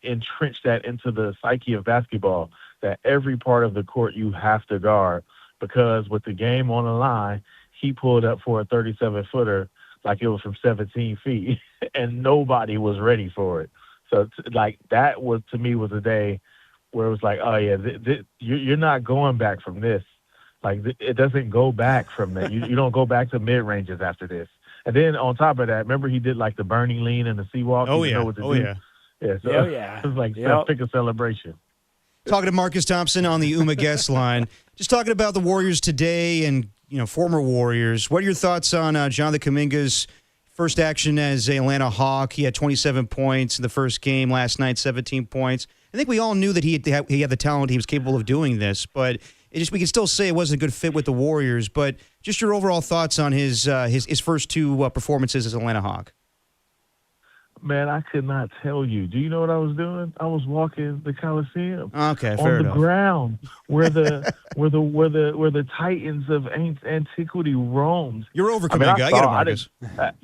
entrench that into the psyche of basketball, that every part of the court you have to guard, because with the game on the line, he pulled up for a 37-footer like it was from 17 feet, and nobody was ready for it. So that was, to me, was a day where it was like, oh yeah, you're not going back from this. Like it doesn't go back from that. You don't go back to mid ranges after this. And then on top of that, remember he did like the burning lean and the sea walk. Oh yeah, yeah, yeah. So it was like pick a celebration. Talking to Marcus Thompson on the UMA guest line, just talking about the Warriors today and former Warriors. What are your thoughts on Jonathan Kuminga's first action as an Atlanta Hawk? He had 27 points in the first game last night, 17 points. I think we all knew that he had the talent, he was capable of doing this, but we can still say it wasn't a good fit with the Warriors. But just your overall thoughts on his first two performances as Atlanta Hawk. Man, I could not tell you. Do you know what I was doing? I was walking the Coliseum. Okay, fair enough. On the ground where the Titans of antiquity roamed. You're over, Kuminga. I get it, Marcus.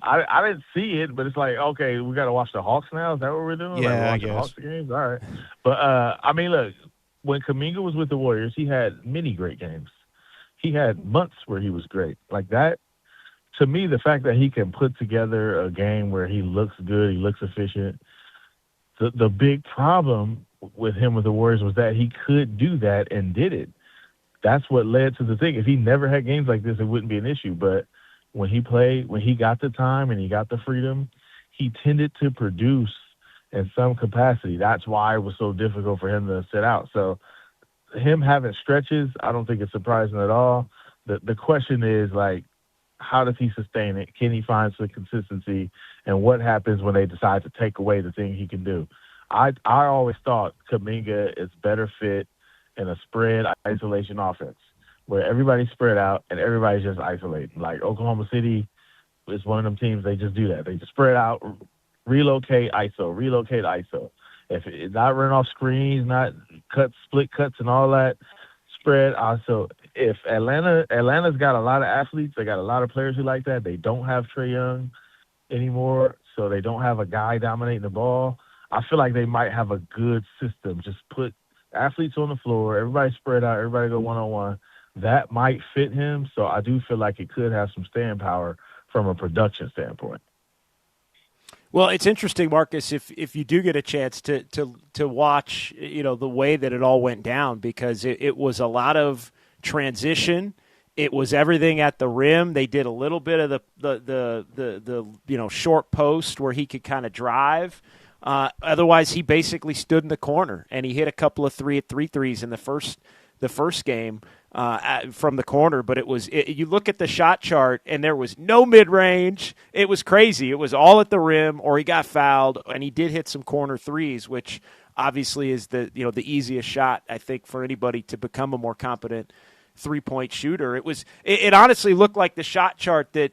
I didn't see it, but it's like, okay, we got to watch the Hawks now. Is that what we're doing? Yeah, watch the Hawks games. All right, but look, when Kuminga was with the Warriors, he had many great games. He had months where he was great, like that. To me, the fact that he can put together a game where he looks good, he looks efficient, the big problem with him with the Warriors was that he could do that and did it. That's what led to the thing. If he never had games like this, it wouldn't be an issue. But when he played, when he got the time and he got the freedom, he tended to produce in some capacity. That's why it was so difficult for him to sit out. So him having stretches, I don't think it's surprising at all. The question is, like, how does he sustain it? Can he find some consistency? And what happens when they decide to take away the thing he can do? I always thought Kuminga is better fit in a spread isolation offense where everybody's spread out and everybody's just isolating. Like Oklahoma City is one of them teams, they just do that. They just spread out, relocate ISO. If it's not running off screens, not split cuts and all that, spread ISO. If Atlanta's got a lot of athletes, they got a lot of players who like that. They don't have Trae Young anymore, so they don't have a guy dominating the ball. I feel like they might have a good system. Just put athletes on the floor, everybody spread out, everybody go one-on-one. That might fit him, so I do feel like it could have some staying power from a production standpoint. Well, it's interesting, Marcus, if you do get a chance to watch, the way that it all went down, because it was a lot of transition. It was everything at the rim. They did a little bit of the short post where he could kind of drive. Otherwise, he basically stood in the corner and he hit a couple of three threes in the first game from the corner. But you look at the shot chart and there was no mid range. It was crazy. It was all at the rim, or he got fouled, and he did hit some corner threes, which obviously is the easiest shot, I think, for anybody to become a more competent 3-point shooter. It honestly looked like the shot chart that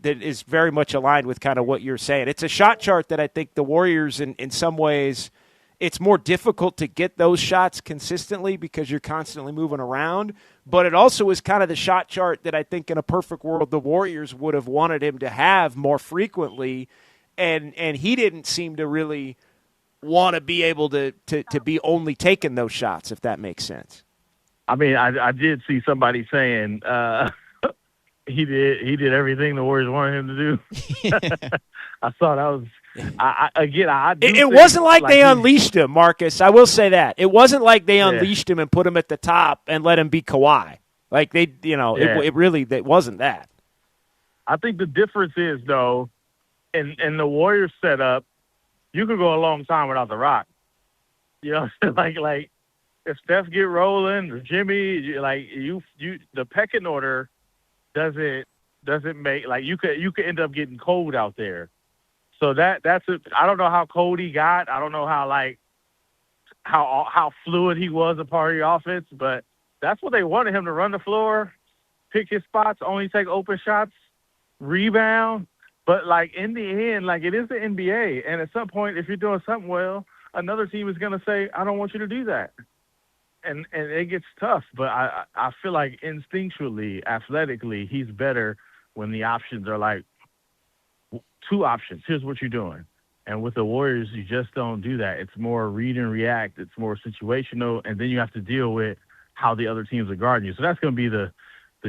is very much aligned with kind of what you're saying. It's a shot chart that I think the Warriors, in some ways, it's more difficult to get those shots consistently because you're constantly moving around. But it also is kind of the shot chart that I think in a perfect world the Warriors would have wanted him to have more frequently, and he didn't seem to really want to be able to be only taking those shots, if that makes sense. I mean, I did see somebody saying he did everything the Warriors wanted him to do. I thought that was it wasn't like they unleashed him, Marcus. I will say that it wasn't like they unleashed him and put him at the top and let him be Kawhi. Like it really wasn't that. I think the difference is, though, in the Warriors setup, you could go a long time without the rock. Like if Steph get rolling or Jimmy, like you the pecking order doesn't make, like, you could end up getting cold out there. So that's it. I don't know how cold he got. I don't know how fluid he was a part of the offense, but that's what they wanted him to run the floor, pick his spots, only take open shots, rebound. But, like, in the end, like, it is the NBA. And at some point, if you're doing something well, another team is going to say, I don't want you to do that. and it gets tough. But I feel like instinctually, athletically, he's better when the options are like two options. Here's what you're doing. And with the Warriors, you just don't do that. It's more read and react. It's more situational, and then you have to deal with how the other teams are guarding you. So that's going to be the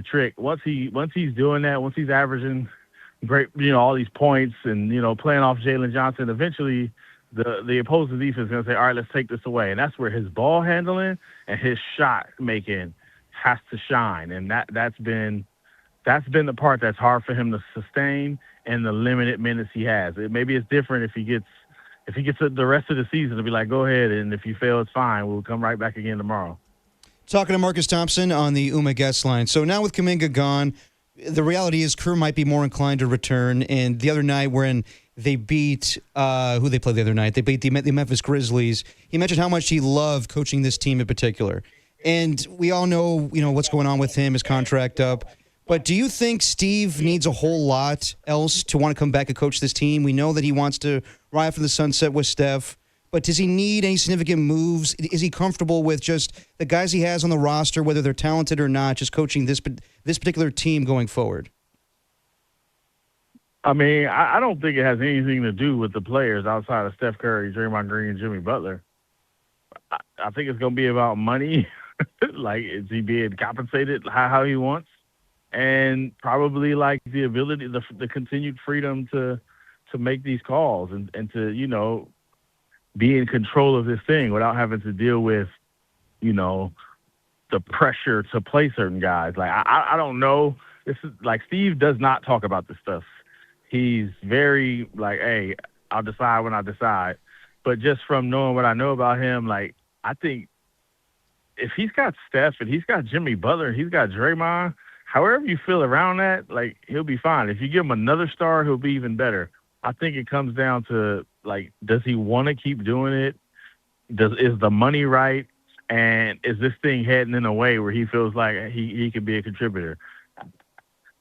trick. Once he's doing that, once he's averaging great, all these points and, playing off Jalen Johnson, eventually the opposing defense is going to say, all right, let's take this away. And that's where his ball handling and his shot making has to shine. And that's been the part that's hard for him to sustain in the limited minutes he has. Maybe it's different if he gets the rest of the season to be like, go ahead, and if you fail, it's fine. We'll come right back again tomorrow. Talking to Marcus Thompson on the UMA guest line. So now with Kuminga gone, the reality is Kerr might be more inclined to return. And the other night when they beat who they played the other night, they beat the Memphis Grizzlies. He mentioned how much he loved coaching this team in particular. And we all know, what's going on with him, his contract up. But do you think Steve needs a whole lot else to want to come back and coach this team? We know that he wants to ride for the sunset with Steph, but does he need any significant moves? Is he comfortable with just the guys he has on the roster, whether they're talented or not, just coaching this particular team going forward? I mean, I don't think it has anything to do with the players outside of Steph Curry, Draymond Green, and Jimmy Butler. I think it's going to be about money. Like, is he being compensated how he wants? And probably like the ability, the continued freedom to make these calls and to, be in control of this thing without having to deal with, the pressure to play certain guys. Like, I don't know. This is like Steve does not talk about this stuff. He's very like, hey, I'll decide when I decide. But just from knowing what I know about him, like, I think if he's got Steph and he's got Jimmy Butler and he's got Draymond, however you feel around that, like, he'll be fine. If you give him another star, he'll be even better. I think it comes down to, like, does he want to keep doing it? Is the money right? And is this thing heading in a way where he feels like he could be a contributor?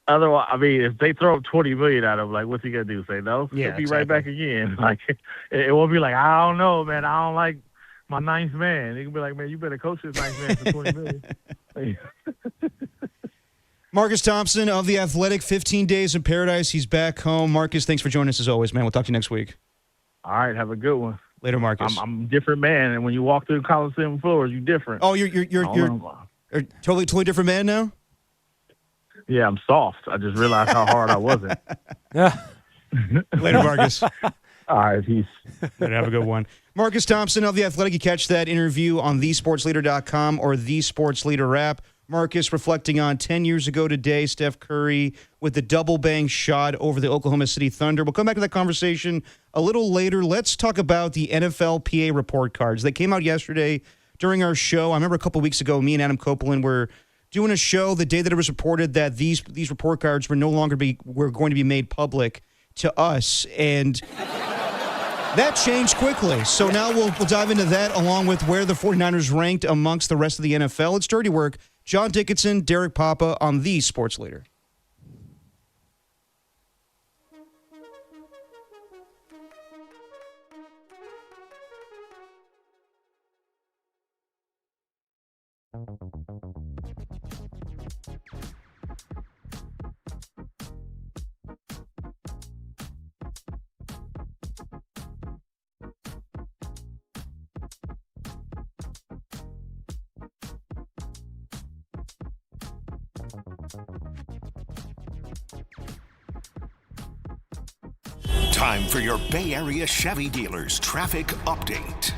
Otherwise, I mean, if they throw up $20 million at him, like, what's he gonna do? Say no? Yeah, he'll be exactly. right back again. Like, it won't be like, I don't know, man. I don't like my ninth man. He can be like, man, you better coach this ninth man for $20 million. Marcus Thompson of The Athletic, 15 Days in Paradise. He's back home. Marcus, thanks for joining us as always, man. We'll talk to you next week. All right, have a good one. Later, Marcus. I'm a different man, and when you walk through the Coliseum floors, you're different. Oh, you're a totally different man now? Yeah, I'm soft. I just realized how hard I wasn't. Yeah. Later, Marcus. All right, peace. Later, have a good one. Marcus Thompson of The Athletic. You catch that interview on thesportsleader.com or the Sports Leader app. Marcus reflecting on 10 years ago today, Steph Curry with the double bang shot over the Oklahoma City Thunder. We'll come back to that conversation a little later. Let's talk about the NFLPA report cards. They came out yesterday during our show. I remember a couple weeks ago, me and Adam Copeland were doing a show the day that it was reported that these report cards were were going to be made public to us, and that changed quickly. So now we'll dive into that along with where the 49ers ranked amongst the rest of the NFL. It's Dirty Work. John Dickinson, Derek Papa on the Sports Leader. Time for your Bay Area Chevy dealers traffic update.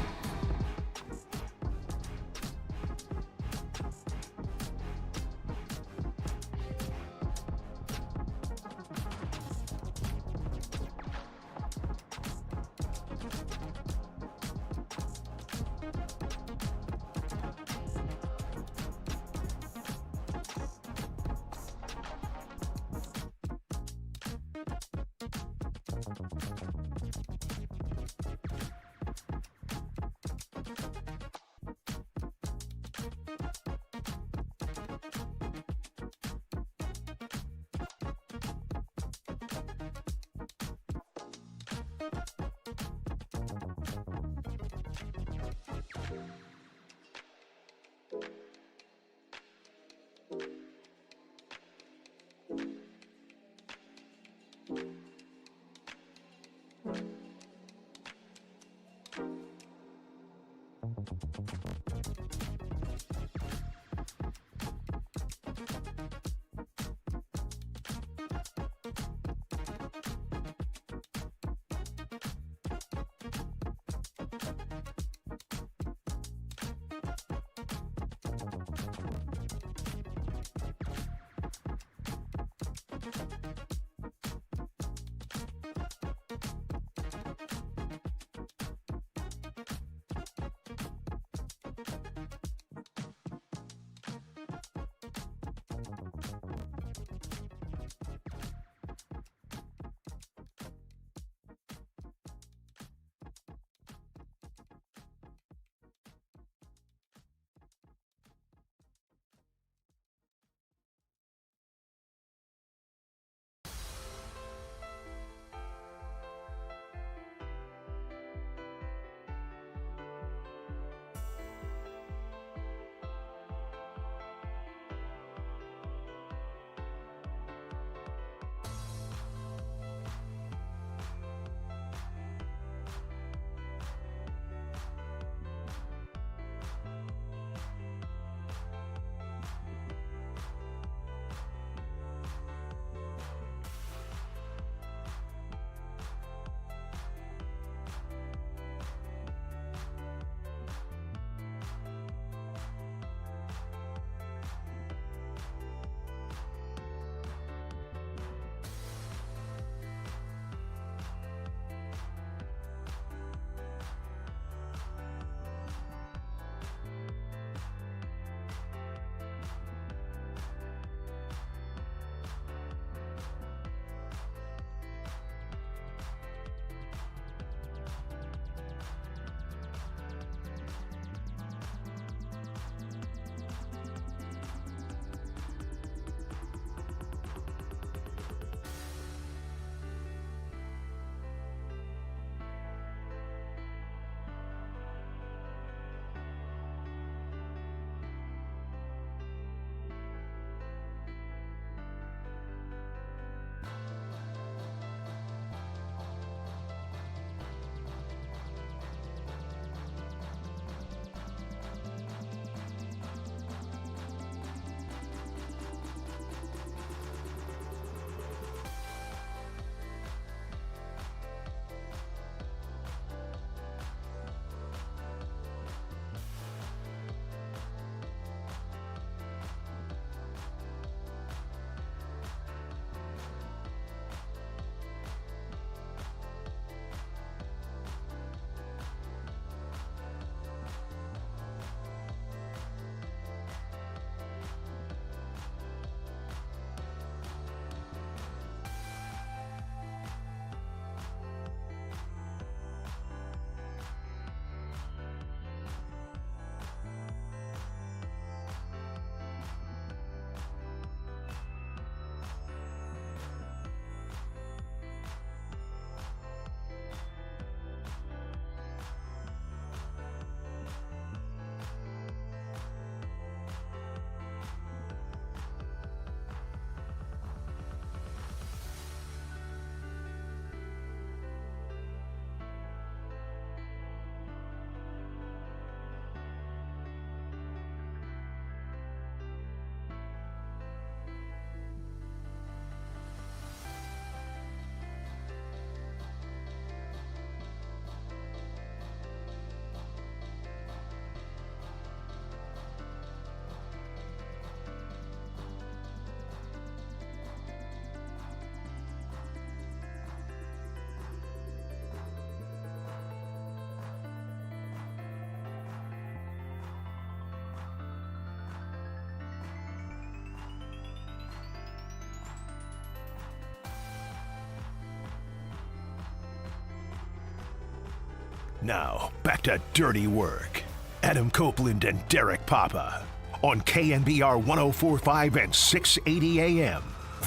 Now, back to Dirty Work. Adam Copeland and Derek Papa on KNBR 104.5 and 680 AM.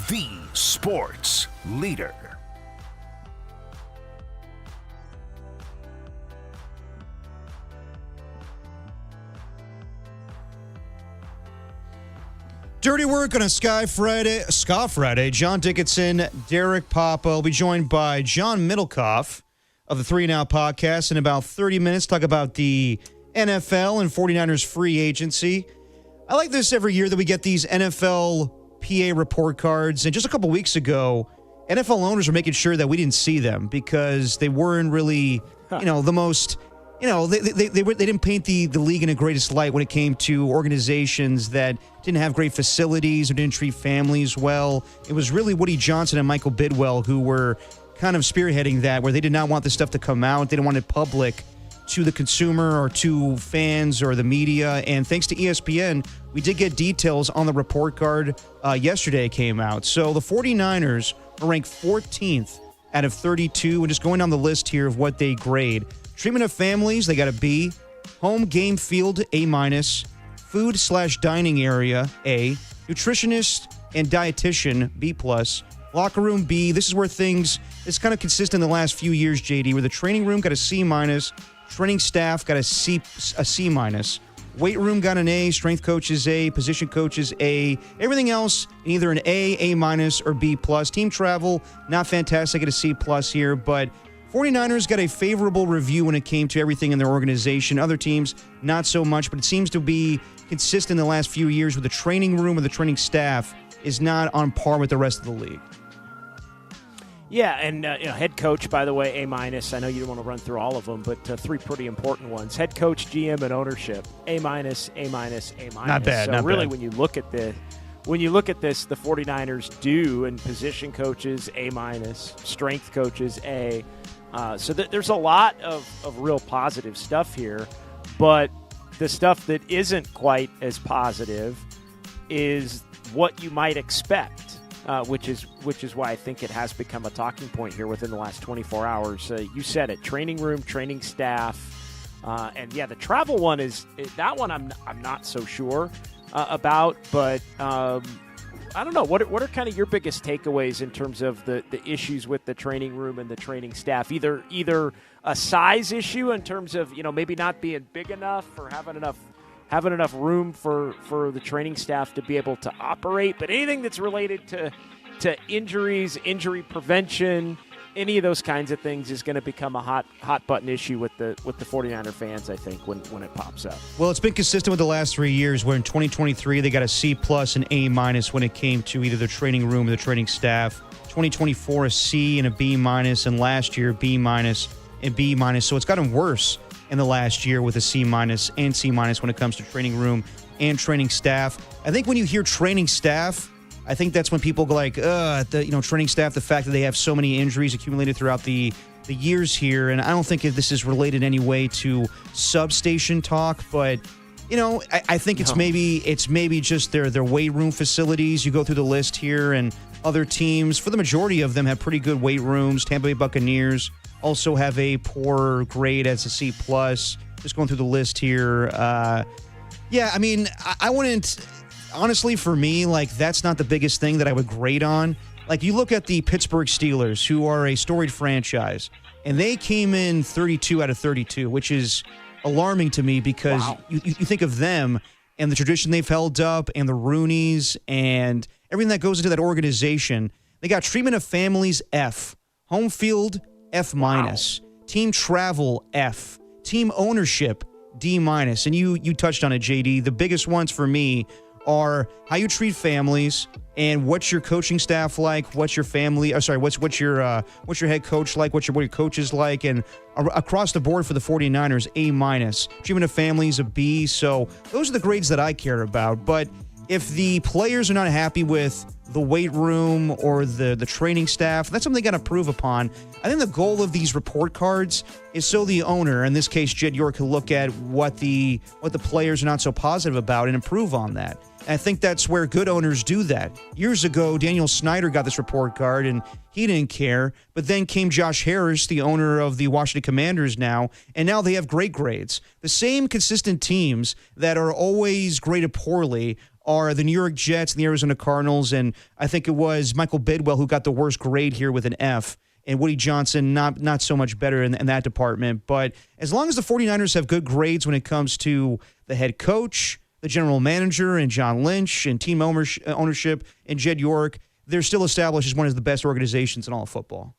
The Sports Leader. Dirty Work on a Ska Friday. John Dickinson, Derek Papa will be joined by John Middlekauff of the 3 and Out podcast in about 30 minutes. Talk about the NFL and 49ers free agency. I like this every year that we get these NFLPA report cards. And just a couple weeks ago, NFL owners were making sure that we didn't see them because they weren't really, the most... they didn't paint the league in the greatest light when it came to organizations that didn't have great facilities or didn't treat families well. It was really Woody Johnson and Michael Bidwell who were kind of spearheading that, where they did not want this stuff to come out. They didn't want it public to the consumer or to fans or the media. And thanks to ESPN, we did get details on the report card yesterday it came out. So the 49ers are ranked 14th out of 32. And just going down the list here of what they grade. Treatment of families, they got a B. Home game field, A-. Food/dining area, A. Nutritionist and dietitian, B+. Locker room, B. This is where it's kind of consistent in the last few years, JD, where the training room got a C-. Training staff got a C-. Weight room got an A. Strength coaches, A. Position coaches, A. Everything else, either an A, A- or B+. Team travel, not fantastic at a C+ here, but 49ers got a favorable review when it came to everything in their organization. Other teams, not so much, but it seems to be consistent in the last few years with the training room or the training staff is not on par with the rest of the league. Yeah, and head coach, by the way, A-. I know you don't want to run through all of them, but 3 pretty important ones. Head coach, GM, and ownership, A-, A-, A-. Not bad, so not really, bad. when you look at this, the 49ers do, and position coaches, A-, strength coaches, A. So there's a lot of real positive stuff here, but the stuff that isn't quite as positive is what you might expect, which is why I think it has become a talking point here within the last 24 hours. You said it: training room, training staff, and yeah, the travel one is that one. I'm not so sure about, but. I don't know. What are kind of your biggest takeaways in terms of the issues with the training room and the training staff? Either a size issue in terms of maybe not being big enough or having enough room for the training staff to be able to operate, but anything that's related to injuries, injury prevention, any of those kinds of things is going to become a hot button issue with the 49er fans, I think, when it pops up. Well, it's been consistent with the last 3 years, where in 2023 they got a C+ and A- when it came to either the training room or the training staff. 2024 a C and a B-, and last year B- and B-. So it's gotten worse in the last year with a C- and C- when it comes to training room and training staff. I think when you hear training staff, I think that's when people go like, training staff, the fact that they have so many injuries accumulated throughout the years here. And I don't think this is related in any way to substation talk, but, I think it's maybe just their weight room facilities. You go through the list here, and other teams, for the majority of them, have pretty good weight rooms. Tampa Bay Buccaneers also have a poor grade as a C+. Just going through the list here. I wouldn't... Honestly, for me, that's not the biggest thing that I would grade on. You look at the Pittsburgh Steelers, who are a storied franchise, and they came in 32 out of 32, which is alarming to me because you think of them and the tradition they've held up and the Rooneys and everything that goes into that organization. They got treatment of families, F. Home field, F-. Team travel, F. Team ownership, D-. And you touched on it, JD. The biggest ones for me are how you treat families and what's your coaching staff like, what's your family, what's your head coach like, what your coaches like, and across the board for the 49ers, A-. Treatment of families, a B. So those are the grades that I care about. But if the players are not happy with the weight room or the training staff, that's something they got to prove upon. I think the goal of these report cards is so the owner, in this case Jed York, can look at what the players are not so positive about and improve on that. And I think that's where good owners do that. Years ago, Daniel Snyder got this report card, and he didn't care. But then came Josh Harris, the owner of the Washington Commanders now, and now they have great grades. The same consistent teams that are always graded poorly are the New York Jets and the Arizona Cardinals, and I think it was Michael Bidwell who got the worst grade here with an F, and Woody Johnson not so much better in that department. But as long as the 49ers have good grades when it comes to the head coach, the general manager, and John Lynch, and team ownership, and Jed York, they're still established as one of the best organizations in all of football.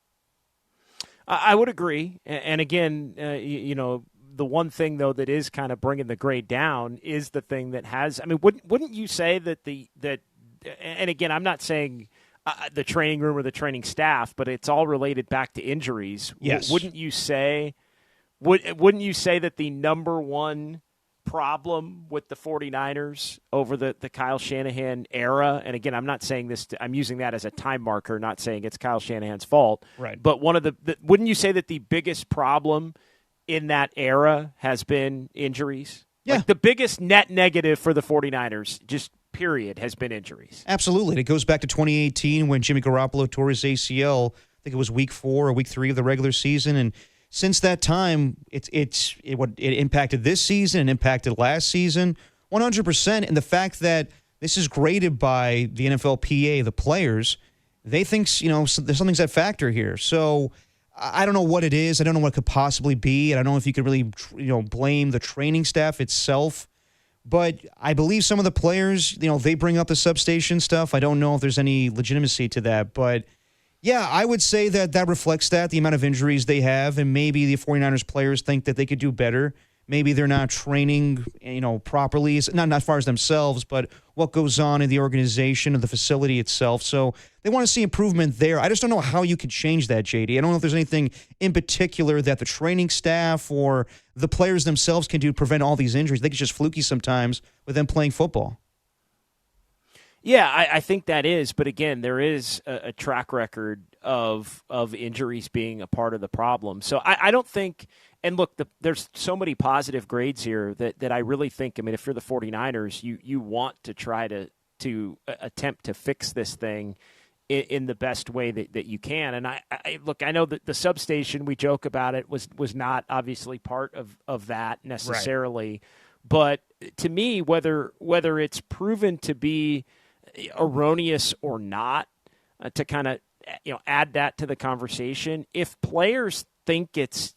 I would agree. And again, the one thing, though, that is kind of bringing the grade down is the thing that has – I mean, wouldn't you say that and again, I'm not saying the training room or the training staff, but it's all related back to injuries. Yes. Wouldn't you say that the number one problem with the 49ers over the Kyle Shanahan era, and again, I'm not saying this – I'm using that as a time marker, not saying it's Kyle Shanahan's fault. Right. But wouldn't you say that the biggest problem – in that era has been injuries? Yeah. Like the biggest net negative for the 49ers, just period, has been injuries. Absolutely. And it goes back to 2018 when Jimmy Garoppolo tore his ACL. I think it was week 4 or week 3 of the regular season. And since that time, it impacted this season and impacted last season 100%. And the fact that this is graded by the NFLPA, the players, they think, there's something's that factor here. So I don't know what it is. I don't know what it could possibly be. And I don't know if you could really, blame the training staff itself. But I believe some of the players, they bring up the substation stuff. I don't know if there's any legitimacy to that. But, yeah, I would say that reflects the amount of injuries they have. And maybe the 49ers players think that they could do better. Maybe they're not training, properly, not as far as themselves, but what goes on in the organization and the facility itself. So they want to see improvement there. I just don't know how you could change that, JD. I don't know if there's anything in particular that the training staff or the players themselves can do to prevent all these injuries. I think it's just fluky sometimes with them playing football. Yeah, I think that is. But again, there is a track record of injuries being a part of the problem. So I don't think – and look, there's so many positive grades here that I really think, if you're the 49ers, you want to try to attempt to fix this thing in the best way that you can. And I know that the substation, we joke about it, was not obviously part of that necessarily. Right. But to me, whether it's proven to be erroneous or not, to kind of add that to the conversation, if players think it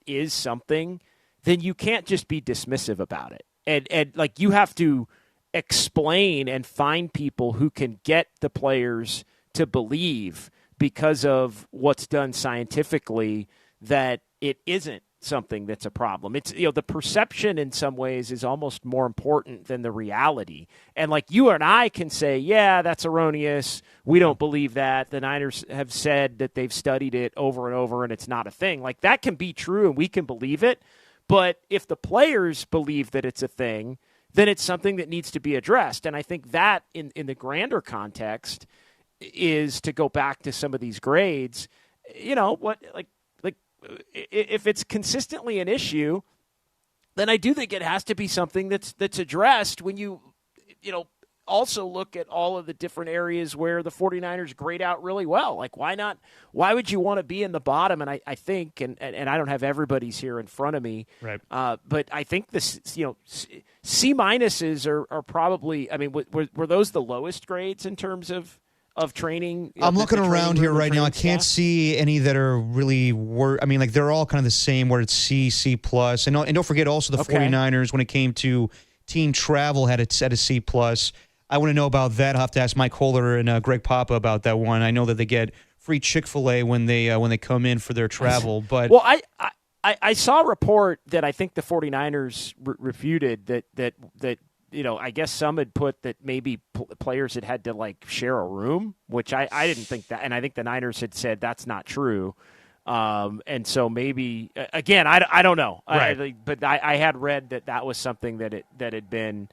is something, then you can't just be dismissive about it. And like you have to explain and find people who can get the players to believe, because of what's done scientifically, that it isn't something that's a problem. It's, the perception in some ways is almost more important than the reality. And like you and I can say, yeah, that's erroneous. We don't believe that. The Niners have said that they've studied it over and over and it's not a thing. Like that can be true and we can believe it. But if the players believe that it's a thing, then it's something that needs to be addressed. And I think that in the grander context is to go back to some of these grades, if it's consistently an issue, then I do think it has to be something that's addressed when you also look at all of the different areas where the 49ers grade out really well. Like, why not? Why would you want to be in the bottom? And I think, and I don't have everybody's here in front of me, right? But I think this, C minuses are probably, were those the lowest grades in terms of training? I'm looking around here right now. I can't see any that are really they're all kind of the same, where it's C+. And don't forget also the 49ers, when it came to team travel, had it at a C+. I want to know about that. I'll have to ask Mike Kohler and Greg Papa about that one. I know that they get free Chick-fil-A when they come in for their travel. But well, I saw a report that I think the 49ers refuted that I guess some had put that maybe players had to share a room, which I didn't think that. And I think the Niners had said that's not true. And so maybe, again, I don't know. Right. But I had read that was something that had been,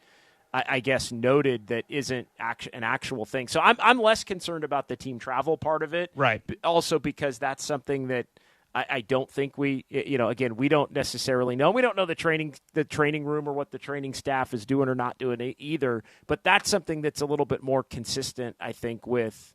I guess, noted that isn't an actual thing. So I'm less concerned about the team travel part of it. Right. Also because that's something that I don't think again, we don't necessarily know. We don't know the training room or what the training staff is doing or not doing either. But that's something that's a little bit more consistent, I think, with,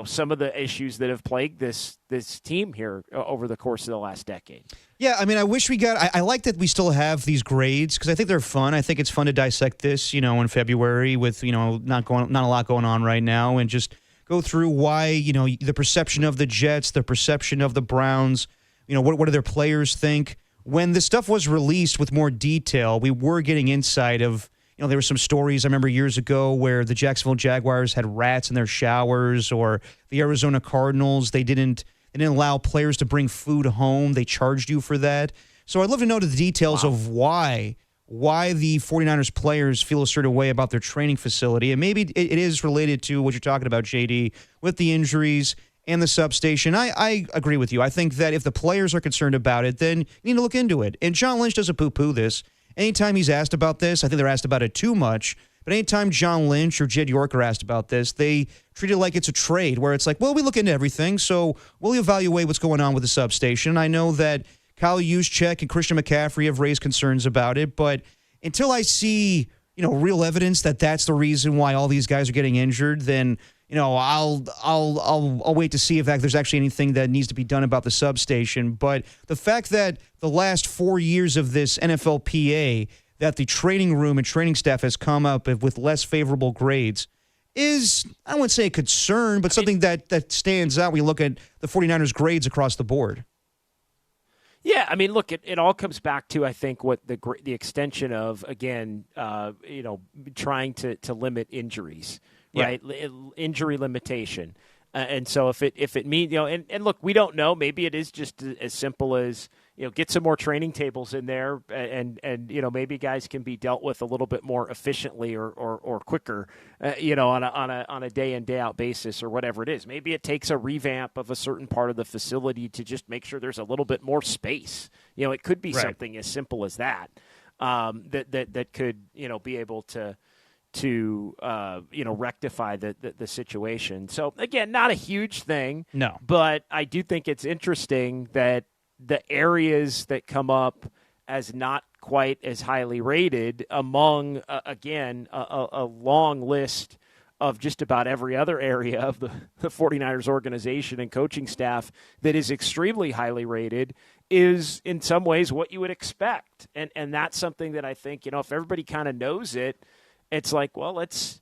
some of the issues that have plagued this team here over the course of the last decade. Yeah, I mean, I wish we got. I like that we still have these grades because I think they're fun. I think it's fun to dissect this, in February with not a lot going on right now, and just go through why the perception of the Jets, the perception of the Browns. What do their players think? When this stuff was released with more detail, we were getting insight of. There were some stories I remember years ago where the Jacksonville Jaguars had rats in their showers, or the Arizona Cardinals, they didn't allow players to bring food home. They charged you for that. So I'd love to know the details of why the 49ers players feel a certain way about their training facility. And maybe it is related to what you're talking about, JD, with the injuries and the substation. I agree with you. I think that if the players are concerned about it, then you need to look into it. And John Lynch doesn't poo-poo this. Anytime he's asked about this, I think they're asked about it too much. But anytime John Lynch or Jed York are asked about this, they treat it like it's a trade where it's like, well, we look into everything, so we'll evaluate what's going on with the substation. I know that Kyle Juszczyk and Christian McCaffrey have raised concerns about it, but until I see, real evidence that that's the reason why all these guys are getting injured, then I'll wait to see if there's actually anything that needs to be done about the substation. But the fact that the last 4 years of this NFLPA, that the training room and training staff has come up with less favorable grades is, I wouldn't say a concern, but something that stands out when you look at the 49ers grades across the board. Yeah, I mean, look, it all comes back to, I think, what the extension of, again, trying to limit injuries. Right, injury limitation, and so if it means and look, we don't know. Maybe it is just as simple as get some more training tables in there, and maybe guys can be dealt with a little bit more efficiently or quicker, on a day in day out basis or whatever it is. Maybe it takes a revamp of a certain part of the facility to just make sure there's a little bit more space. It could be something as simple as that. That could be able to rectify the situation. So again, not a huge thing. No. But I do think it's interesting that the areas that come up as not quite as highly rated among a long list of just about every other area of the 49ers organization and coaching staff that is extremely highly rated is in some ways what you would expect. And that's something that I think, if everybody kind of knows it, it's like, well, let's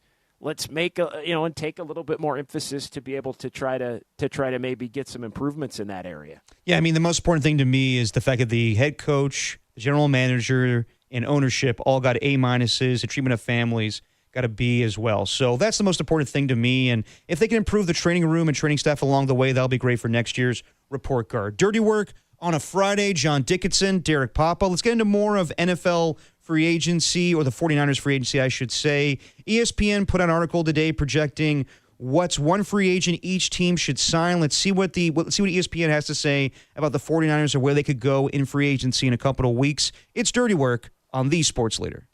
make and take a little bit more emphasis to be able to try to maybe get some improvements in that area. Yeah, I mean, the most important thing to me is the fact that the head coach, the general manager, and ownership all got A-minuses. The treatment of families got a B as well. So that's the most important thing to me. And if they can improve the training room and training staff along the way, that'll be great for next year's report card. Dirty Work on a Friday. John Dickinson, Derek Papa. Let's get into more of NFL free agency, or the 49ers free agency, I should say. ESPN put out an article today projecting what's one free agent each team should sign. Let's see what ESPN has to say about the 49ers or where they could go in free agency in a couple of weeks. It's Dirty Work on the Sports Leader.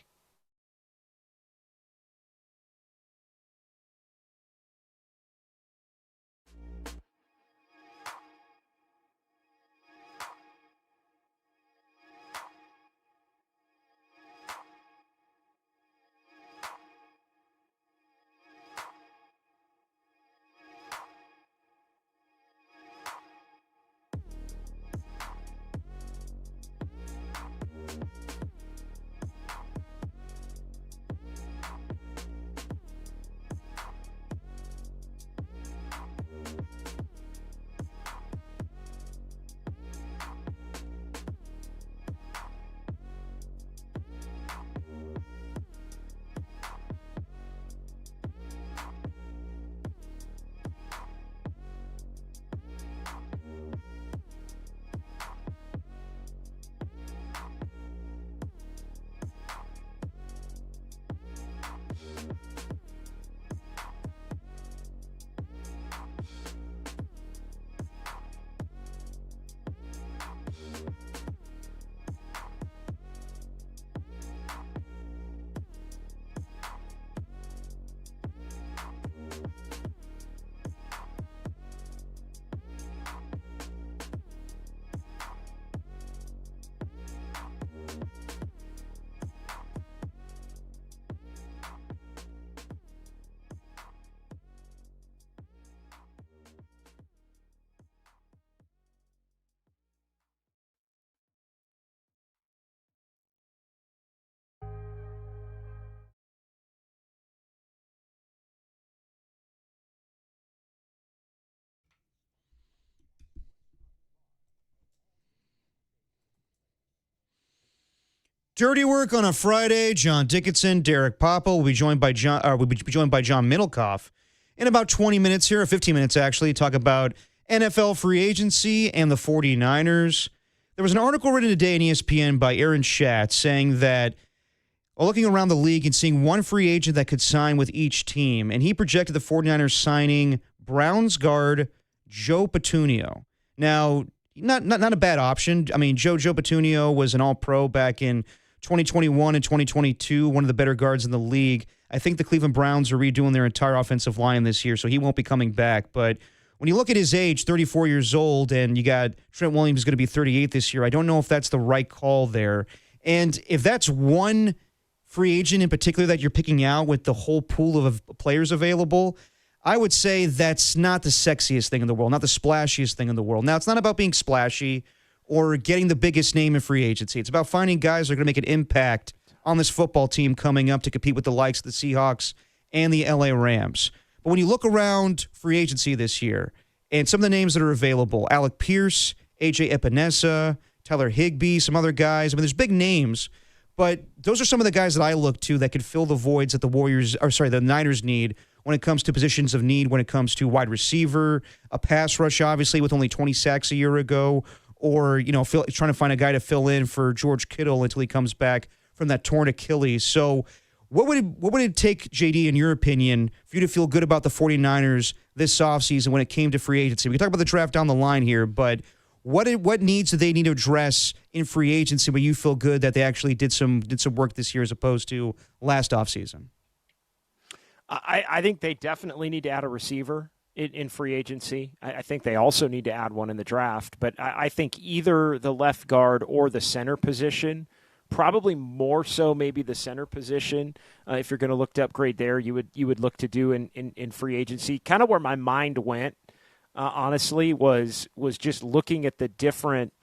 Dirty Work on a Friday. John Dickinson, Derek Papa will be joined by John Middlekauff in about 20 minutes here, or 15 minutes actually, talk about NFL free agency and the 49ers. There was an article written today in ESPN by Aaron Schatz saying that looking around the league and seeing one free agent that could sign with each team, and he projected the 49ers signing Browns guard Joe Petunio. Now, not a bad option. I mean, Joe Petunio was an all-pro back in 2021 and 2022, one of the better guards in the league. I think the Cleveland Browns are redoing their entire offensive line this year, so he won't be coming back. But when you look at his age, 34 years old, and you got Trent Williams going to be 38 this year, I don't know if that's the right call there. And if that's one free agent in particular that you're picking out with the whole pool of players available, I would say that's not the sexiest thing in the world, not the splashiest thing in the world. Now, it's not about being splashy or getting the biggest name in free agency. It's about finding guys that are going to make an impact on this football team coming up to compete with the likes of the Seahawks and the LA Rams. But when you look around free agency this year, and some of the names that are available, Alec Pierce, AJ Epinesa, Tyler Higbee, some other guys. I mean, there's big names, but those are some of the guys that I look to that could fill the voids that the Niners need when it comes to positions of need, when it comes to wide receiver, a pass rush, obviously, with only 20 sacks a year ago, or, trying to find a guy to fill in for George Kittle until he comes back from that torn Achilles. So what would it take, JD, in your opinion, for you to feel good about the 49ers this offseason when it came to free agency? We can talk about the draft down the line here, but what needs do they need to address in free agency where you feel good that they actually did some work this year as opposed to last offseason? I think they definitely need to add a receiver in free agency. I think they also need to add one in the draft, but I think either the left guard or the center position, probably more so maybe the center position, if you're going to look to upgrade there, you would look to do in free agency. Kind of where my mind went, honestly, was just looking at the different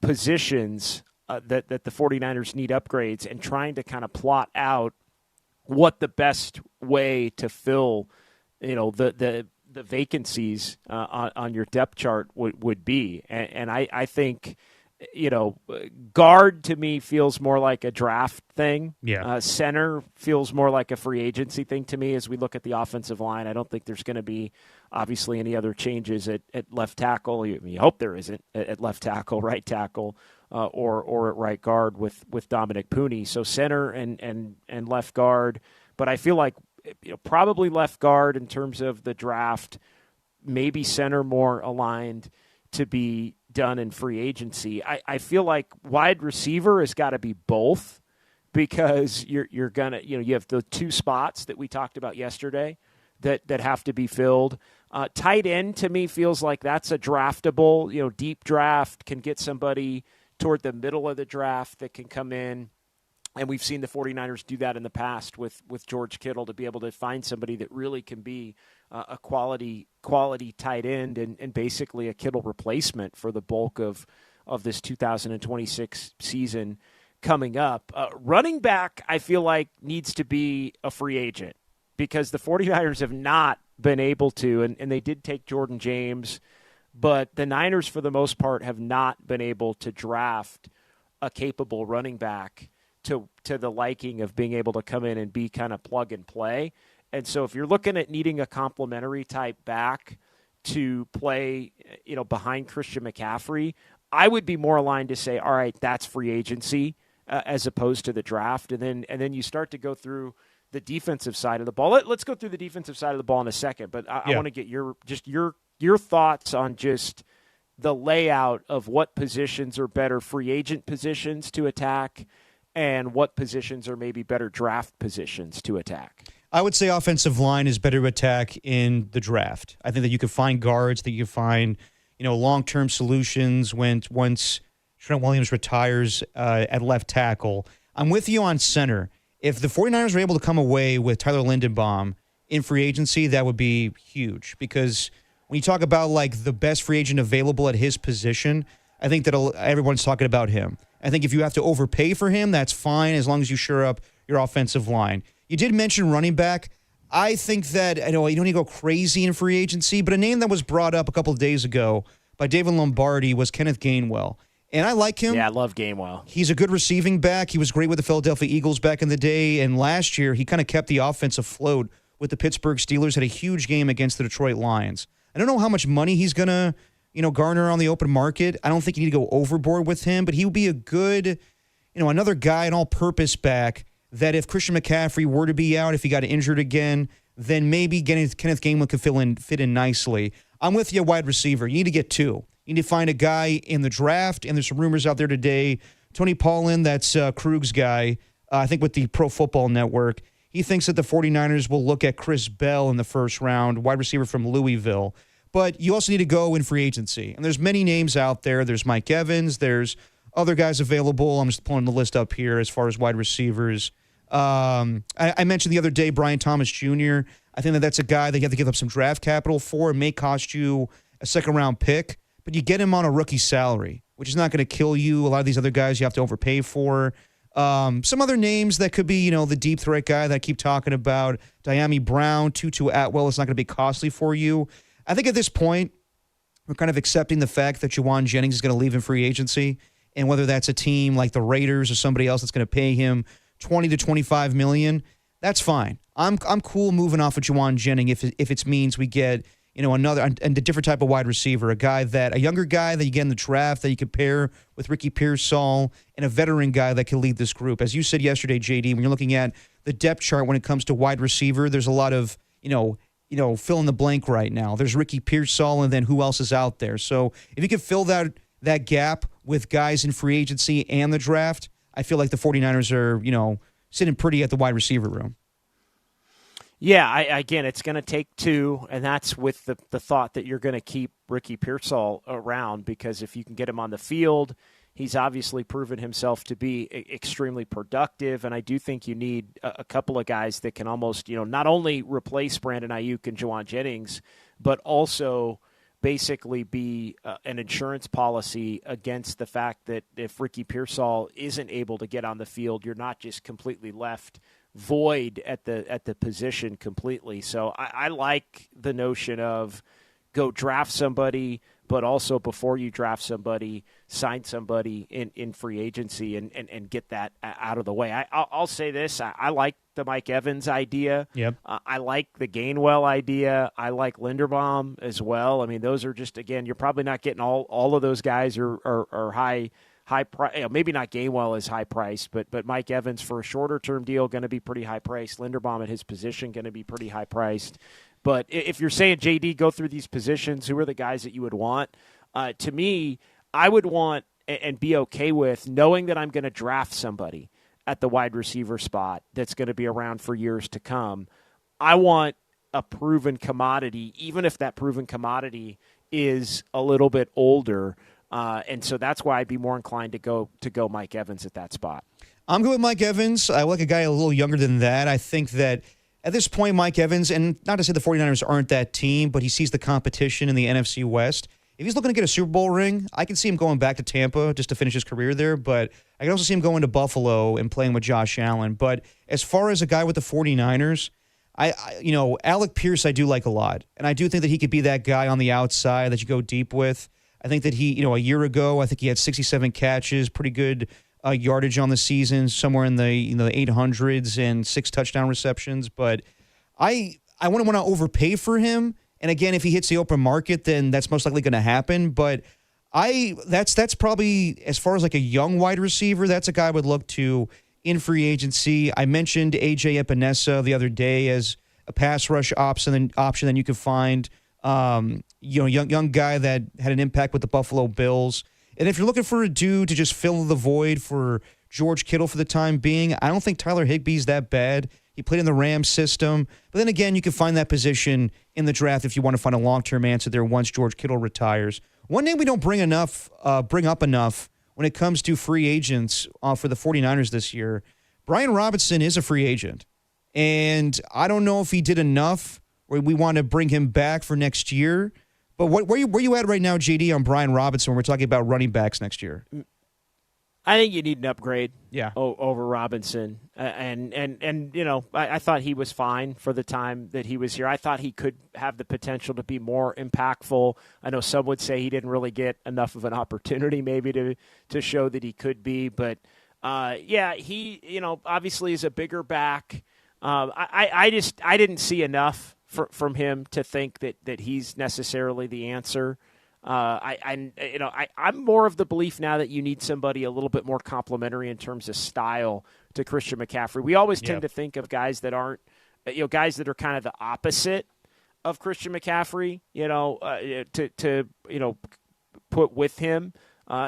positions that the 49ers need upgrades and trying to kind of plot out what the best way to fill, the vacancies on your depth chart would be. And I think, guard to me feels more like a draft thing. Yeah. Center feels more like a free agency thing to me as we look at the offensive line. I don't think there's going to be obviously any other changes at left tackle. You hope there isn't at left tackle, right tackle, or at right guard with Dominic Pooney. So center and left guard. But I feel like probably left guard in terms of the draft, maybe center more aligned to be done in free agency. I feel like wide receiver has got to be both, because you're gonna you have the two spots that we talked about yesterday that have to be filled. Tight end to me feels like that's a draftable, deep draft, can get somebody toward the middle of the draft that can come in. And we've seen the 49ers do that in the past with George Kittle, to be able to find somebody that really can be a quality tight end and basically a Kittle replacement for the bulk of this 2026 season coming up. Running back, I feel like, needs to be a free agent, because the 49ers have not been able to, and they did take Jordan James, but the Niners, for the most part, have not been able to draft a capable running back to the liking of being able to come in and be kind of plug and play. And so if you're looking at needing a complementary type back to play, behind Christian McCaffrey, I would be more aligned to say, all right, that's free agency as opposed to the draft. And then you start to go through the defensive side of the ball. Let's go through the defensive side of the ball in a second, but I want to get your thoughts on just the layout of what positions are better free agent positions to attack and what positions are maybe better draft positions to attack. I would say offensive line is better to attack in the draft. I think that you can find guards, that you can find, long-term solutions once Trent Williams retires at left tackle. I'm with you on center. If the 49ers are able to come away with Tyler Lindenbaum in free agency, that would be huge, because when you talk about like the best free agent available at his position, I think that everyone's talking about him. I think if you have to overpay for him, that's fine, as long as you shore up your offensive line. You did mention running back. I think that, you don't need to go crazy in free agency, but a name that was brought up a couple of days ago by David Lombardi was Kenneth Gainwell. And I like him. Yeah, I love Gainwell. He's a good receiving back. He was great with the Philadelphia Eagles back in the day. And last year, he kind of kept the offense afloat with the Pittsburgh Steelers, had a huge game against the Detroit Lions. I don't know how much money he's going to, garner on the open market. I don't think you need to go overboard with him, but he would be a good, another guy, an all-purpose back that if Christian McCaffrey were to be out, if he got injured again, then maybe Kenneth Gainwell could fit in nicely. I'm with you, wide receiver. You need to get two. You need to find a guy in the draft, and there's some rumors out there today. Tony Pollin, that's Krug's guy, I think with the Pro Football Network, he thinks that the 49ers will look at Chris Bell in the first round, wide receiver from Louisville. But you also need to go in free agency. And there's many names out there. There's Mike Evans. There's other guys available. I'm just pulling the list up here as far as wide receivers. I mentioned the other day Brian Thomas Jr. I think that's a guy that you have to give up some draft capital for. It may cost you a second-round pick, but you get him on a rookie salary, which is not going to kill you. A lot of these other guys you have to overpay for. Some other names that could be, the deep threat guy that I keep talking about, Diami Brown, Tutu Atwell, is not going to be costly for you. I think at this point, we're kind of accepting the fact that Juwan Jennings is going to leave in free agency, and whether that's a team like the Raiders or somebody else that's going to pay him $20 to $25 million, that's fine. I'm cool moving off of Juwan Jennings if it means we get another and a different type of wide receiver, a younger guy that you get in the draft that you could pair with Ricky Pearsall, and a veteran guy that can lead this group. As you said yesterday, JD, when you're looking at the depth chart when it comes to wide receiver, there's a lot of fill in the blank right now. There's Ricky Pearsall, and then who else is out there? So if you could fill that gap with guys in free agency and the draft, I feel like the 49ers are sitting pretty at the wide receiver room. Yeah, again, it's going to take two, and that's with the thought that you're going to keep Ricky Pearsall around, because if you can get him on the field, he's obviously proven himself to be extremely productive, and I do think you need a couple of guys that can almost, not only replace Brandon Ayuk and Juwan Jennings, but also basically be an insurance policy against the fact that if Ricky Pearsall isn't able to get on the field, you're not just completely left void at the position completely. So I like the notion of go draft somebody, but also before you draft somebody, sign somebody in free agency and get that out of the way. I'll say this. I like the Mike Evans idea. Yep. I like the Gainwell idea. I like Linderbaum as well. I mean, those are just, again, you're probably not getting all of those guys are high price. Maybe not Gainwell is high priced, but Mike Evans for a shorter term deal going to be pretty high priced. Linderbaum at his position going to be pretty high priced. But if you're saying, JD, go through these positions, who are the guys that you would want? To me, I would want and be okay with knowing that I'm going to draft somebody at the wide receiver spot that's going to be around for years to come. I want a proven commodity, even if that proven commodity is a little bit older. And so that's why I'd be more inclined to go Mike Evans at that spot. I'm good with Mike Evans. I like a guy a little younger than that. I think that at this point, Mike Evans, and not to say the 49ers aren't that team, but he sees the competition in the NFC West. If he's looking to get a Super Bowl ring, I can see him going back to Tampa just to finish his career there, but I can also see him going to Buffalo and playing with Josh Allen. But as far as a guy with the 49ers, Alec Pierce I do like a lot, and I do think that he could be that guy on the outside that you go deep with. I think that he, a year ago, I think he had 67 catches, pretty good yardage on the season, somewhere in the 800s and 6 touchdown receptions. But I wouldn't want to overpay for him. And again, if he hits the open market, then that's most likely going to happen. But that's probably, as far as like a young wide receiver, that's a guy I would look to in free agency. I mentioned AJ Epinesa the other day as a pass rush option that you could find. Young guy that had an impact with the Buffalo Bills. And if you're looking for a dude to just fill the void for George Kittle for the time being, I don't think Tyler Higbee's that bad. He played in the Rams system. But then again, you can find that position in the draft if you want to find a long-term answer there once George Kittle retires. One name we don't bring up enough when it comes to free agents for the 49ers this year, Brian Robinson is a free agent. And I don't know if he did enough where we want to bring him back for next year. But where you at right now, JD, on Brian Robinson when we're talking about running backs next year? I think you need an upgrade. Yeah. Over Robinson, and I thought he was fine for the time that he was here. I thought he could have the potential to be more impactful. I know some would say he didn't really get enough of an opportunity, maybe to show that he could be. But he obviously is a bigger back. I didn't see enough from him to think that he's necessarily the answer. I'm more of the belief now that you need somebody a little bit more complimentary in terms of style to Christian McCaffrey. We always tend to think of guys that aren't, guys that are kind of the opposite of Christian McCaffrey, to put with him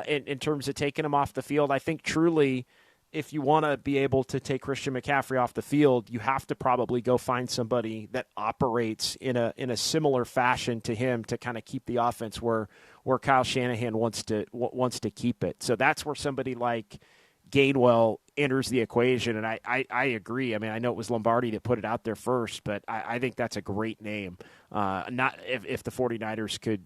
in terms of taking him off the field. I think truly, if you want to be able to take Christian McCaffrey off the field, you have to probably go find somebody that operates in a similar fashion to him to kind of keep the offense where Kyle Shanahan wants to keep it. So that's where somebody like Gainwell enters the equation, and I agree. I mean, I know it was Lombardi that put it out there first, but I think that's a great name. Not if the 49ers could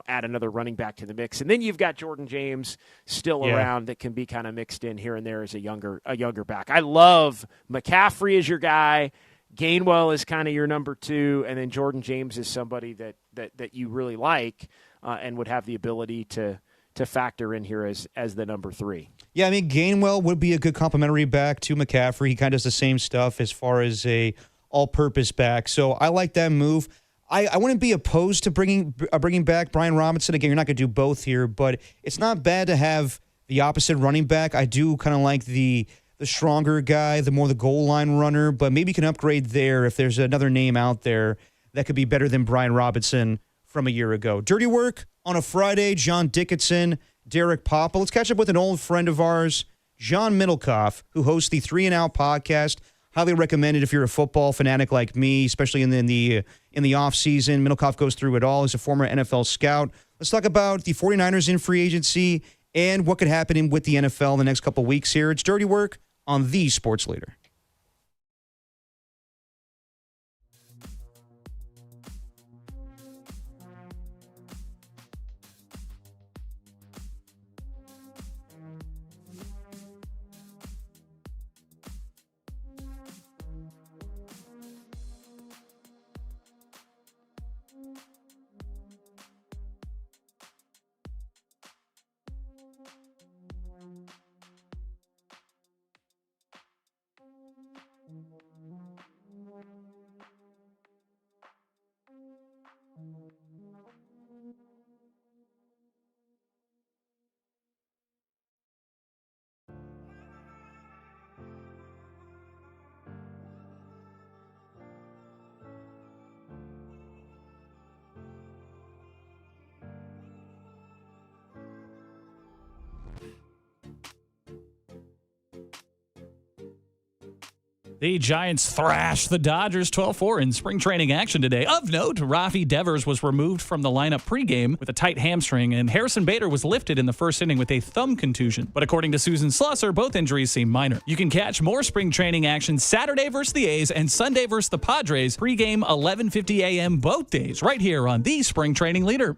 add another running back to the mix. And then you've got Jordan James still around that can be kind of mixed in here and there as a younger back. I love McCaffrey as your guy. Gainwell is kind of your number two, and then Jordan James is somebody that you really like and would have the ability to factor in here as the number three. Yeah, I mean, Gainwell would be a good complimentary back to McCaffrey. He kind of does the same stuff as far as a all-purpose back. So I like that move. I wouldn't be opposed to bringing back Brian Robinson. Again, you're not going to do both here, but it's not bad to have the opposite running back. I do kind of like the stronger guy, the more the goal line runner, but maybe you can upgrade there if there's another name out there that could be better than Brian Robinson from a year ago. Dirty Work on a Friday. John Dickinson, Derek Papa. Let's catch up with an old friend of ours, John Middlekauff, who hosts the 3 and Out podcast. Highly recommended if you're a football fanatic like me, especially in the offseason. Middlekauff goes through it all as a former NFL scout. Let's talk about the 49ers in free agency and what could happen with the NFL in the next couple of weeks here. It's Dirty Work on the Sports Leader. The Giants thrashed the Dodgers 12-4 in spring training action today. Of note, Rafi Devers was removed from the lineup pregame with a tight hamstring, and Harrison Bader was lifted in the first inning with a thumb contusion. But according to Susan Slusser, both injuries seem minor. You can catch more spring training action Saturday versus the A's and Sunday versus the Padres pregame 11:50 a.m. both days right here on the Spring Training Leader.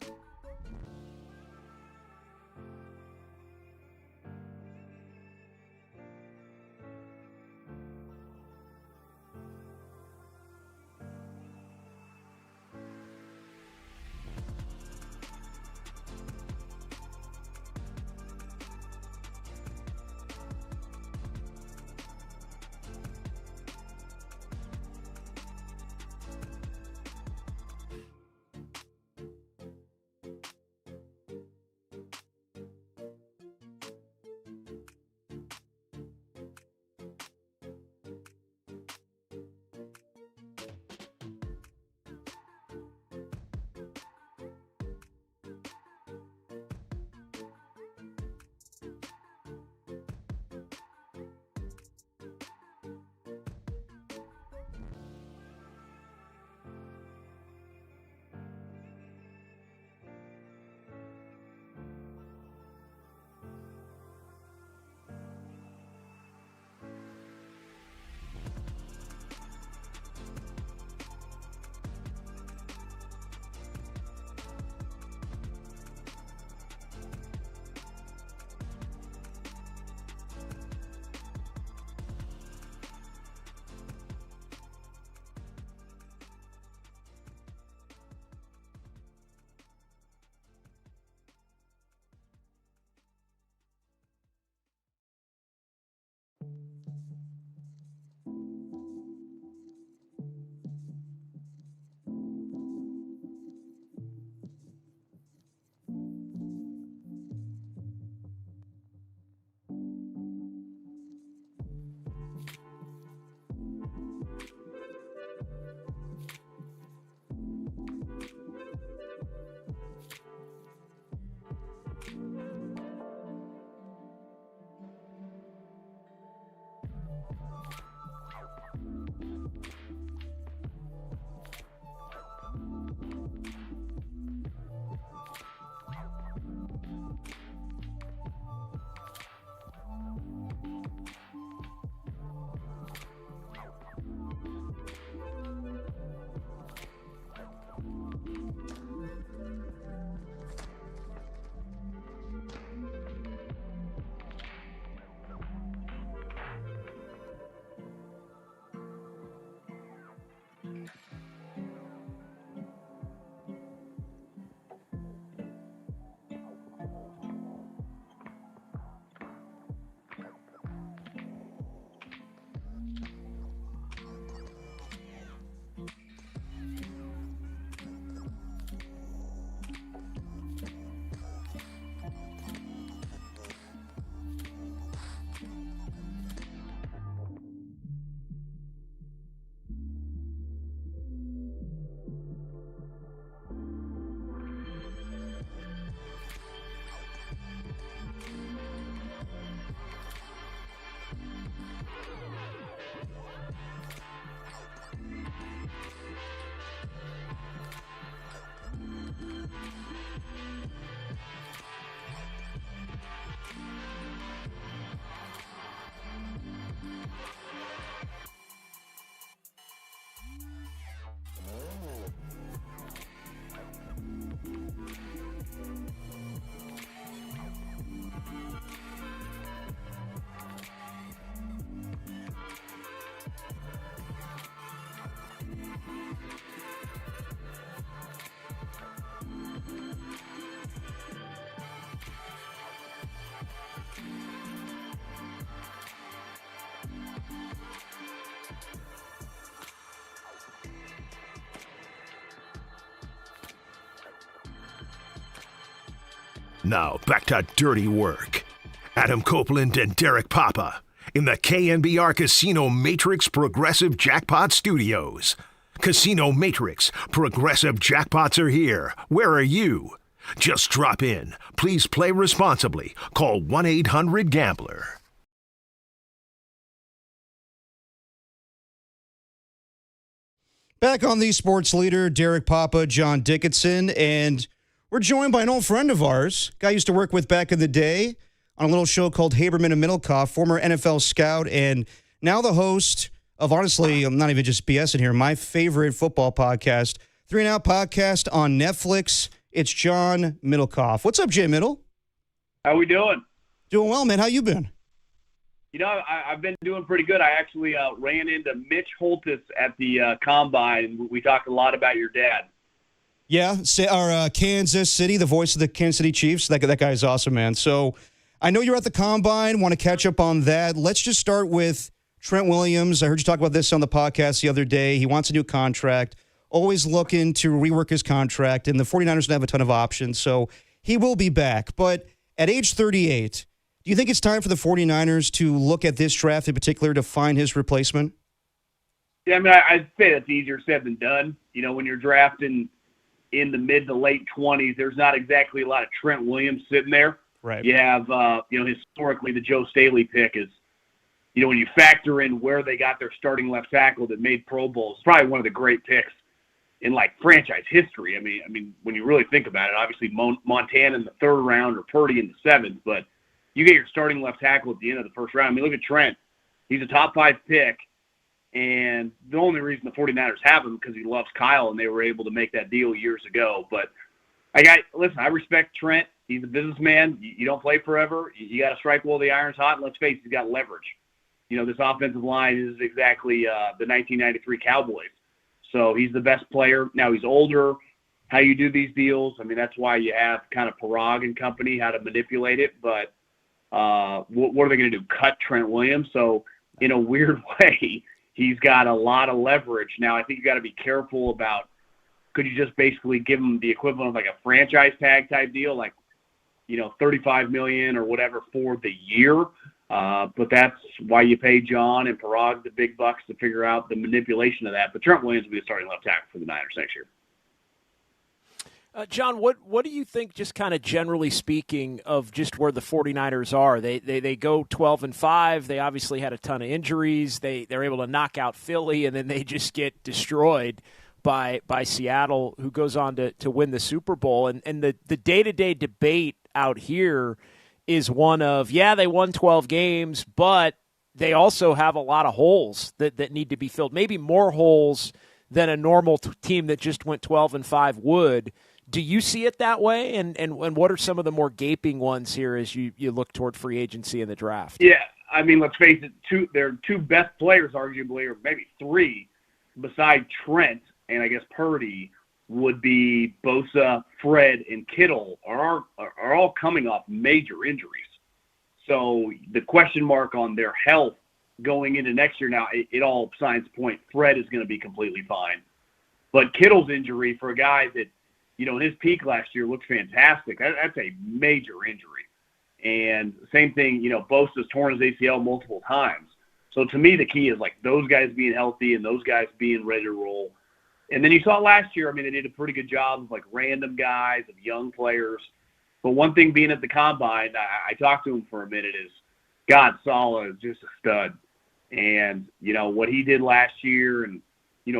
Now back to dirty work. Adam Copeland and Derek Papa in the KNBR Casino Matrix Progressive Jackpot Studios. Casino Matrix Progressive Jackpots are here. Where are you? Just drop in. Please play responsibly. Call 1-800-GAMBLER. Back on the sports leader, Derek Papa, John Dickinson, and we're joined by an old friend of ours, guy I used to work with back in the day on a little show called Haberman and Middlekauff, former NFL scout, and now the host of, honestly, I'm not even just BSing here, my favorite football podcast, 3 and Out podcast on Netflix. It's John Middlekauff. What's up, Jay Middle? How we doing? Doing well, man. How you been? You know, I've been doing pretty good. I actually ran into Mitch Holtis at the Combine. We talked a lot about your dad. Yeah, our Kansas City, the voice of the Kansas City Chiefs. That guy is awesome, man. So I know you're at the Combine. Want to catch up on that. Let's just start with Trent Williams. I heard you talk about this on the podcast the other day. He wants a new contract, always looking to rework his contract, and the 49ers don't have a ton of options, so he will be back. But at age 38, do you think it's time for the 49ers to look at this draft in particular to find his replacement? Yeah, I mean, I'd say that's easier said than done. You know, when you're drafting in the mid to late 20s, there's not exactly a lot of Trent Williams sitting there. Right. You have, historically, the Joe Staley pick is, when you factor in where they got their starting left tackle that made Pro Bowls, it's probably one of the great picks in, franchise history. I mean, when you really think about it, obviously Montana in the 3rd round or Purdy in the 7th, but you get your starting left tackle at the end of the 1st round. I mean, look at Trent. He's a top 5 pick, and the only reason the 49ers have him because he loves Kyle, and they were able to make that deal years ago. But, I respect Trent. He's a businessman. You don't play forever. You got to strike while the iron's hot, and let's face it, he's got leverage. This offensive line is exactly the 1993 Cowboys. So he's the best player. Now he's older. How you do these deals, I mean, that's why you have kind of Parag and company, how to manipulate it. But what are they going to do, cut Trent Williams? So in a weird way, he's got a lot of leverage. Now I think you got to be careful about, could you just basically give him the equivalent of like a franchise tag type deal, like, $35 million or whatever for the year? But that's why you pay John and Parag the big bucks to figure out the manipulation of that. But Trent Williams will be the starting left tackle for the Niners next year. John, what do you think, just kind of generally speaking, of just where the 49ers are? They go 12-5. They obviously had a ton of injuries. They're able to knock out Philly, and then they just get destroyed by Seattle, who goes on to win the Super Bowl. And the day-to-day debate out here is one of, they won 12 games, but they also have a lot of holes that need to be filled, maybe more holes than a normal team that just went 12-5 would. Do you see it that way? And what are some of the more gaping ones here as you look toward free agency and the draft? Yeah, I mean, let's face it, their 2 best players, arguably, or maybe 3, beside Trent and I guess Purdy, would be Bosa, Fred, and Kittle are all coming off major injuries. So the question mark on their health going into next year, now it all signs point Fred is going to be completely fine. But Kittle's injury, for a guy that, in his peak last year looked fantastic, that's a major injury. And same thing, Bosa's torn his ACL multiple times. So to me, the key is those guys being healthy and those guys being ready to roll. And then you saw last year, I mean, they did a pretty good job of random guys, of young players. But one thing being at the Combine, I talked to him for a minute, is God, Saleh is just a stud. And, what he did last year and,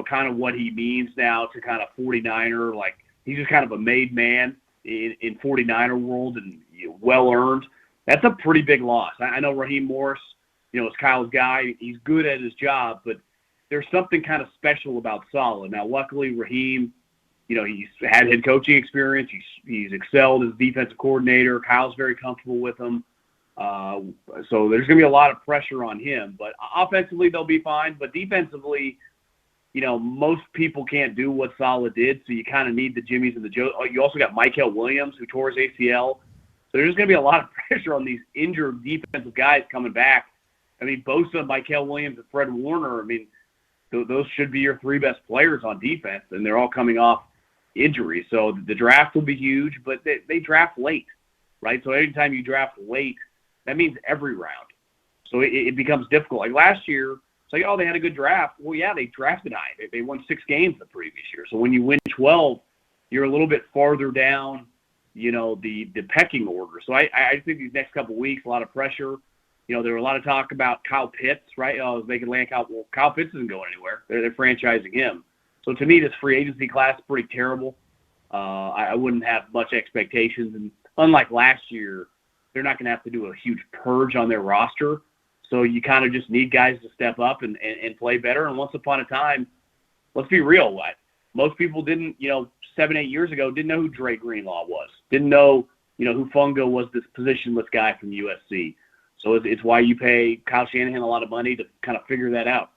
kind of what he means now to kind of 49er, he's just kind of a made man in 49er world and well-earned. That's a pretty big loss. I know Raheem Morris, is Kyle's guy. He's good at his job, but there's something kind of special about Saleh. Now, luckily, Raheem, he's had head coaching experience. He's excelled as defensive coordinator. Kyle's very comfortable with him. So there's going to be a lot of pressure on him. But offensively, they'll be fine. But defensively, most people can't do what Saleh did, so you kind of need the Jimmies and the Joes. You also got Michael Williams, who tore his ACL. So there's going to be a lot of pressure on these injured defensive guys coming back. I mean, Bosa, Michael Williams, and Fred Warner, I mean, those should be your 3 best players on defense, and they're all coming off injuries. So the draft will be huge, but they draft late. right? So anytime you draft late, that means every round. So it becomes difficult. Like last year, it's like, oh, they had a good draft. Well, yeah, they drafted high. They won 6 games the previous year. So when you win 12, you're a little bit farther down, the pecking order. So I think these next couple of weeks, a lot of pressure. There were a lot of talk about Kyle Pitts, right? Oh, they could land Kyle. Well, Kyle Pitts isn't going anywhere. They're franchising him. So to me, this free agency class is pretty terrible. I wouldn't have much expectations. And unlike last year, they're not going to have to do a huge purge on their roster. So you kind of just need guys to step up and play better. And once upon a time, let's be real, most people didn't, 7-8 years ago, didn't know who Dre Greenlaw was. Didn't know, who Fungo was, this positionless guy from USC. So it's why you pay Kyle Shanahan a lot of money to kind of figure that out.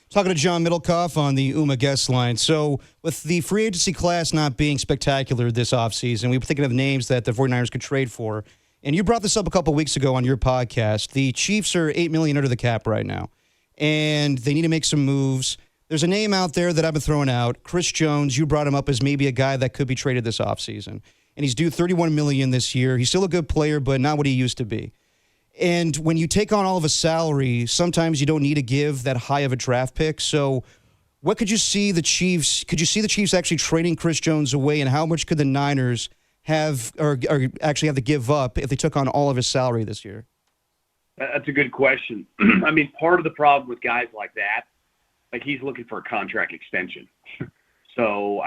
Talking to John Middlekauff on the UMA guest line. So with the free agency class not being spectacular this offseason, we were thinking of names that the 49ers could trade for. And you brought this up a couple weeks ago on your podcast. The Chiefs are $8 million under the cap right now, and they need to make some moves. There's a name out there that I've been throwing out, Chris Jones. You brought him up as maybe a guy that could be traded this offseason. And he's due $31 million this year. He's still a good player, but not what he used to be. And when you take on all of a salary, sometimes you don't need to give that high of a draft pick. So what could you see the Chiefs actually trading Chris Jones away, and how much could the Niners have or actually have to give up if they took on all of his salary this year? That's a good question. I mean, part of the problem with guys like that, like he's looking for a contract extension. So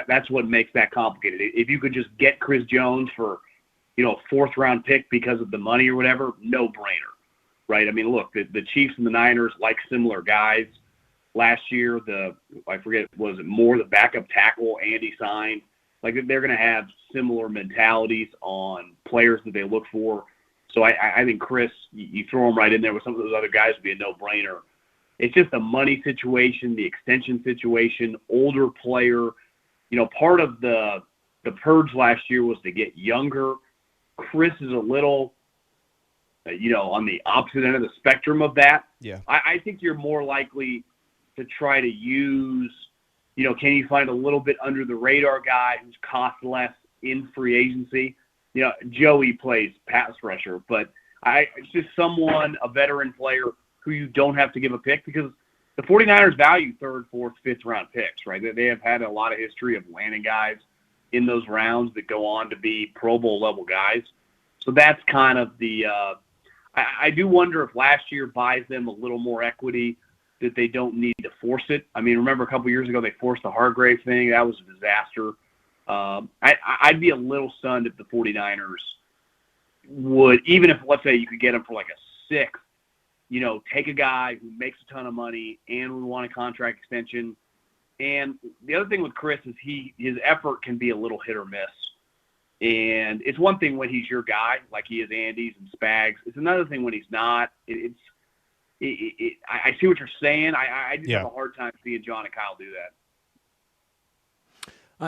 that's what makes that complicated. If you could just get Chris Jones for, a 4th-round pick because of the money or whatever, no-brainer, right? I mean, look, the Chiefs and the Niners like similar guys. Last year, was it Moore, the backup tackle, Andy signed. Like, they're going to have similar mentalities on players that they look for. So I think Chris, you throw him right in there with some of those other guys would be a no-brainer. It's just the money situation, the extension situation, older player. Part of the purge last year was to get younger. Chris is a little, on the opposite end of the spectrum of that. Yeah. I think you're more likely to try to use, can you find a little bit under the radar guy who's cost less in free agency? Joey plays pass rusher, but it's just someone, a veteran player who you don't have to give a pick, because the 49ers value 3rd, 4th, 5th round picks, right? They have had a lot of history of landing guys in those rounds that go on to be Pro Bowl level guys. So that's kind of the I do wonder if last year buys them a little more equity, that they don't need to force it. I mean, remember a couple years ago they forced the Hargrave thing. That was a disaster. I'd be a little stunned if the 49ers would, even if, let's say, you could get them for like a 6th, take a guy who makes a ton of money and would want a contract extension. And the other thing with Chris is his effort can be a little hit or miss. And it's one thing when he's your guy, like he is Andy's and Spags. It's another thing when he's not. I see what you're saying. I just have a hard time seeing John and Kyle do that.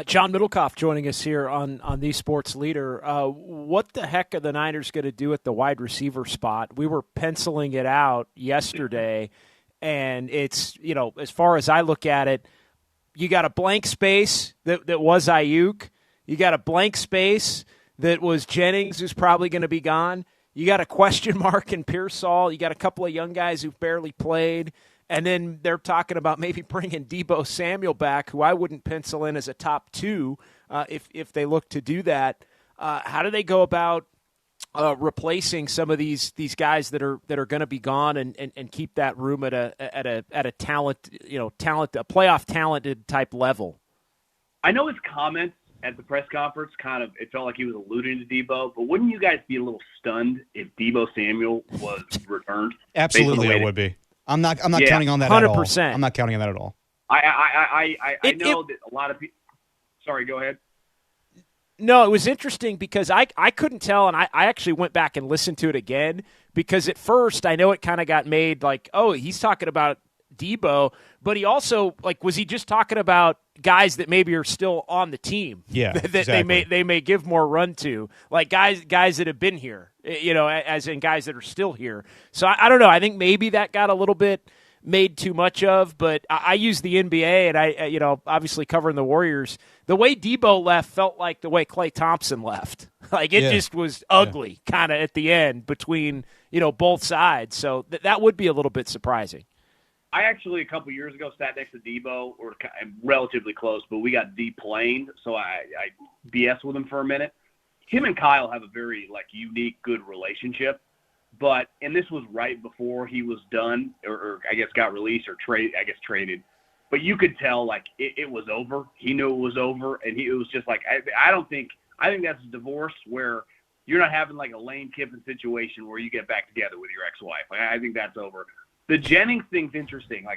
John Middlekauff joining us here on the Sports Leader. What the heck are the Niners going to do at the wide receiver spot? We were penciling it out yesterday, and it's, as far as I look at it, you got a blank space that was Ayuk. You got a blank space that was Jennings, who's probably going to be gone. You got a question mark in Pearsall. You got a couple of young guys who've barely played. And then they're talking about maybe bringing Deebo Samuel back, who I wouldn't pencil in as a top 2 if they look to do that. How do they go about replacing some of these guys that are going to be gone and keep that room at a talent, a playoff talented type level? I know his comments at the press conference it felt like he was alluding to Deebo, but wouldn't you guys be a little stunned if Deebo Samuel was returned? Absolutely, I would be. I'm not counting on that 100%. At all. I'm not counting on that at all. I know that a lot of people. Sorry, go ahead. No, it was interesting because I couldn't tell, and I actually went back and listened to it again, because at first I know it kind of got made like, oh, he's talking about Deebo, but he also, was he just talking about guys that maybe are still on the team? Yeah, that exactly. they may give more run to, like guys that have been here, as in guys that are still here. So I don't know. I think maybe that got a little bit made too much of. But I use the NBA, and obviously covering the Warriors, the way Debo left felt like the way Klay Thompson left. Like it just was ugly kind of at the end between, both sides. So that would be a little bit surprising. I actually, a couple years ago, sat next to Debo, or relatively close, but we got deplaned, so I BS with him for a minute. Him and Kyle have a very, unique, good relationship, and this was right before he was done, or I guess got released or traded. But you could tell, it was over. He knew it was over, and it was just I think that's a divorce where you're not having, a Lane Kiffin situation where you get back together with your ex-wife. I think that's over. The Jennings thing's interesting.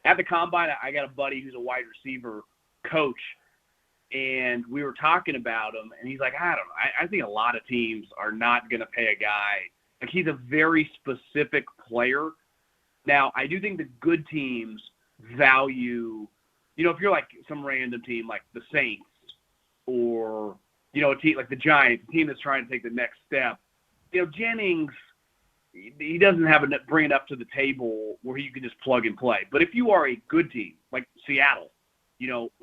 At the combine, I got a buddy who's a wide receiver coach, and we were talking about him, and he's like, I don't know. I think a lot of teams are not going to pay a guy. He's a very specific player. Now, I do think the good teams value, if you're some random team like the Saints or, a team like the Giants, a team that's trying to take the next step, Jennings – he doesn't have bring enough to the table where you can just plug and play. But if you are a good team, like Seattle,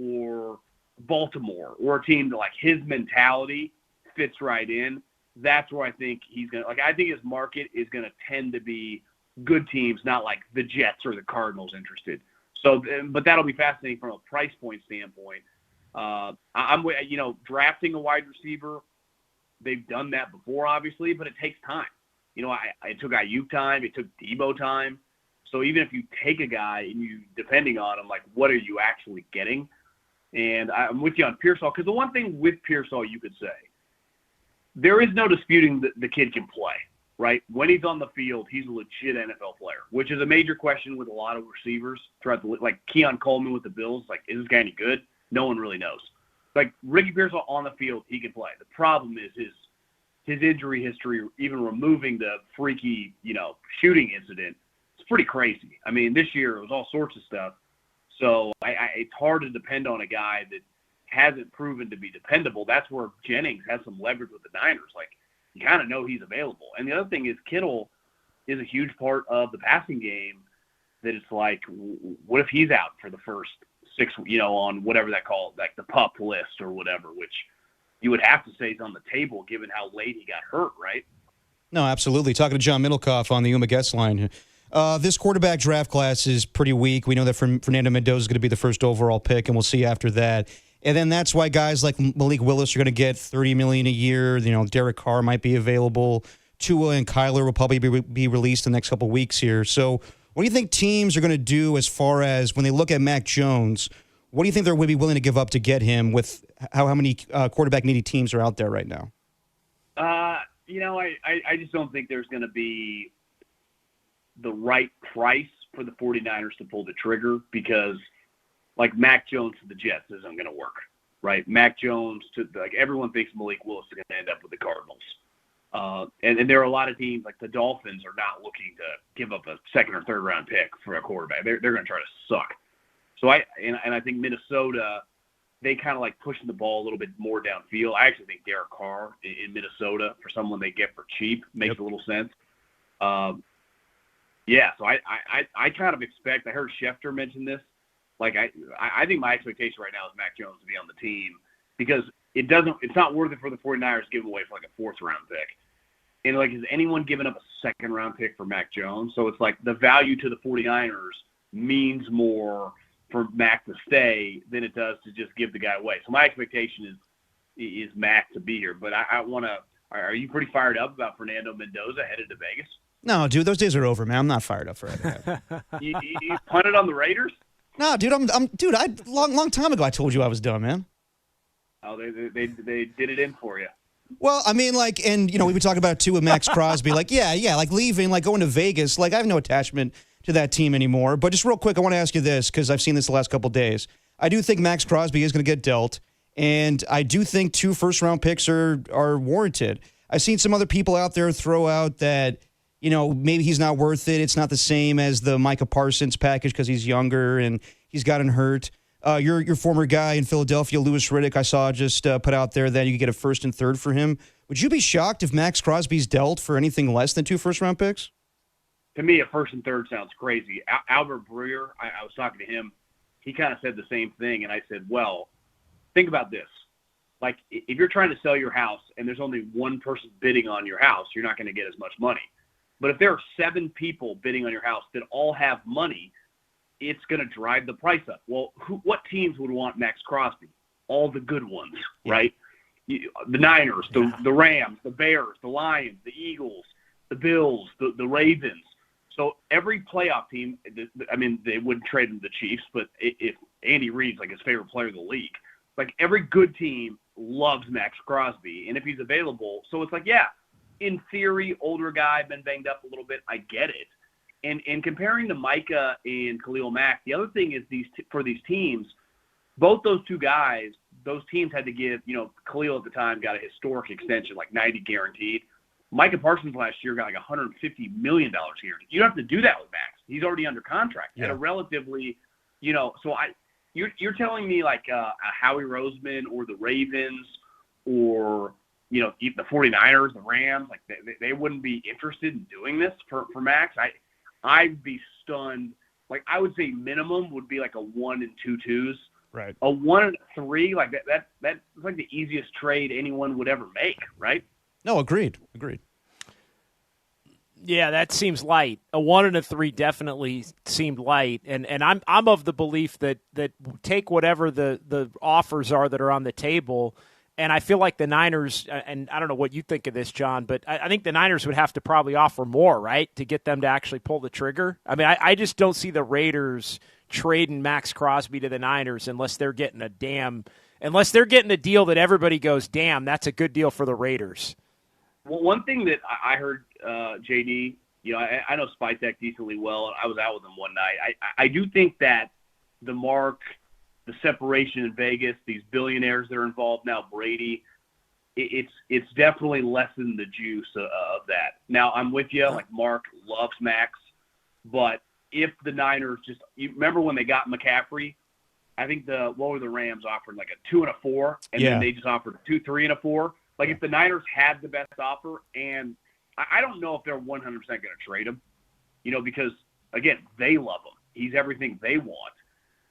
or Baltimore, or a team that his mentality fits right in, that's where I think he's going to, I think his market is going to tend to be good teams, not like the Jets or the Cardinals interested. So, but that'll be fascinating from a price point standpoint. I'm drafting a wide receiver. They've done that before, obviously, but it takes time. It took Ayuk time. It took Debo time. So even if you take a guy and you, depending on him, what are you actually getting? And I'm with you on Pearsall, because the one thing with Pearsall you could say, there is no disputing that the kid can play, right? When he's on the field, he's a legit NFL player, which is a major question with a lot of receivers throughout the Keon Coleman with the Bills. Is this guy any good? No one really knows. Ricky Pearsall on the field, he can play. The problem is his injury history, even removing the freaky, shooting incident, it's pretty crazy. I mean, this year it was all sorts of stuff. So it's hard to depend on a guy that hasn't proven to be dependable. That's where Jennings has some leverage with the Niners. You kind of know he's available. And the other thing is Kittle is a huge part of the passing game that it's what if he's out for the first 6, on whatever that called, the PUP list or whatever, which you would have to say he's on the table given how late he got hurt, right? No, absolutely. Talking to John Middlekauff on the Uma guest line. This quarterback draft class is pretty weak. We know that Fernando Mendoza is going to be the first overall pick, and we'll see after that. And then that's why guys like Malik Willis are going to get $30 million a year. Derek Carr might be available. Tua and Kyler will probably be released in the next couple of weeks here. So what do you think teams are going to do as far as when they look at Mac Jones? What do you think they would be willing to give up to get him with how many quarterback-needy teams are out there right now? I just don't think there's going to be the right price for the 49ers to pull the trigger because, Mac Jones to the Jets isn't going to work, right? Mac Jones to everyone thinks Malik Willis is going to end up with the Cardinals. And there are a lot of teams, the Dolphins, are not looking to give up a second or third round pick for a quarterback. They're going to try to suck. So I think Minnesota, they kind of pushing the ball a little bit more downfield. I actually think Derek Carr in Minnesota for someone they get for cheap makes a little sense. So I kind of expect. I heard Schefter mention this. I think my expectation right now is Mac Jones to be on the team because it's not worth it for the 49ers to give him away for a fourth round pick. And has anyone given up a second round pick for Mac Jones? So it's the value to the 49ers means more for Mac to stay than it does to just give the guy away. So my expectation is Mac to be here. But I want to – are you pretty fired up about Fernando Mendoza headed to Vegas? No, dude, those days are over, man. I'm not fired up for it. you punted on the Raiders? No, dude, long time ago I told you I was done, man. Oh, they did it in for you. Well, I mean, and we would talk about it too with Max Crosby, leaving, going to Vegas. I have no attachment to that team anymore. But just real quick, I want to ask you this because I've seen this the last couple of days. I do think Max Crosby is going to get dealt, and I do think 2 first-round picks are warranted. I've seen some other people out there throw out that, maybe he's not worth it. It's not the same as the Micah Parsons package because he's younger and he's gotten hurt. Your former guy in Philadelphia, Louis Riddick, I saw just put out there that you could get a first and third for him. Would you be shocked if Max Crosby's dealt for anything less than 2 first-round picks? to me, a first and third sounds crazy. Albert Breer, I was talking to him. He kind of said the same thing, and I said, well, think about this. Like, if you're trying to sell your house and there's only one person bidding on your house, you're not going to get as much money. But if there are 7 people bidding on your house that all have money, it's going to drive the price up. Well, what teams would want Max Crosby? All the good ones, right? The Niners, the Rams, the Bears, the Lions, the Eagles, the Bills, the Ravens. So every playoff team, I mean, they wouldn't trade him to the Chiefs, but if Andy Reid's like his favorite player in the league, like every good team loves Max Crosby, and if he's available, so it's like, yeah, in theory, older guy, been banged up a little bit, I get it. And comparing to Micah and Khalil Mack, the other thing is for these teams, both those two guys, those teams had to give, Khalil at the time got a historic extension, like 90 guaranteed. Micah Parsons last year got like $150 million guaranteed. You don't have to do that with Max. He's already under contract at a relatively, so you're telling me like a Howie Roseman or the Ravens or, the 49ers, the Rams, like they wouldn't be interested in doing this for Max. I'd be stunned. Like, I would say minimum would be like a 1 and 2 twos. Right. A 1 and 3, like that's like the easiest trade anyone would ever make, right? No, agreed. Yeah, that seems light. A 1 and a 3 definitely seemed light, and I'm of the belief that take whatever the offers are that are on the table. And I feel like the Niners, and I don't know what you think of this, John, but I think the Niners would have to probably offer more, right, to get them to actually pull the trigger. I mean, I just don't see the Raiders trading Max Crosby to the Niners unless they're getting a deal that everybody goes, damn, that's a good deal for the Raiders. Well, one thing that I heard, JD, I know Spytek decently well. I was out with him one night. I do think that the separation in Vegas, these billionaires that are involved now, Brady, it's definitely lessened the juice of that. Now, I'm with you. Like, Mark loves Max, but if the Niners you remember when they got McCaffrey, I think what were the Rams offering, like a 2 and a 4, and then they just offered 2, 3, and a 4. Like, if the Niners had the best offer, and I don't know if they're 100% going to trade him, because, again, they love him. He's everything they want.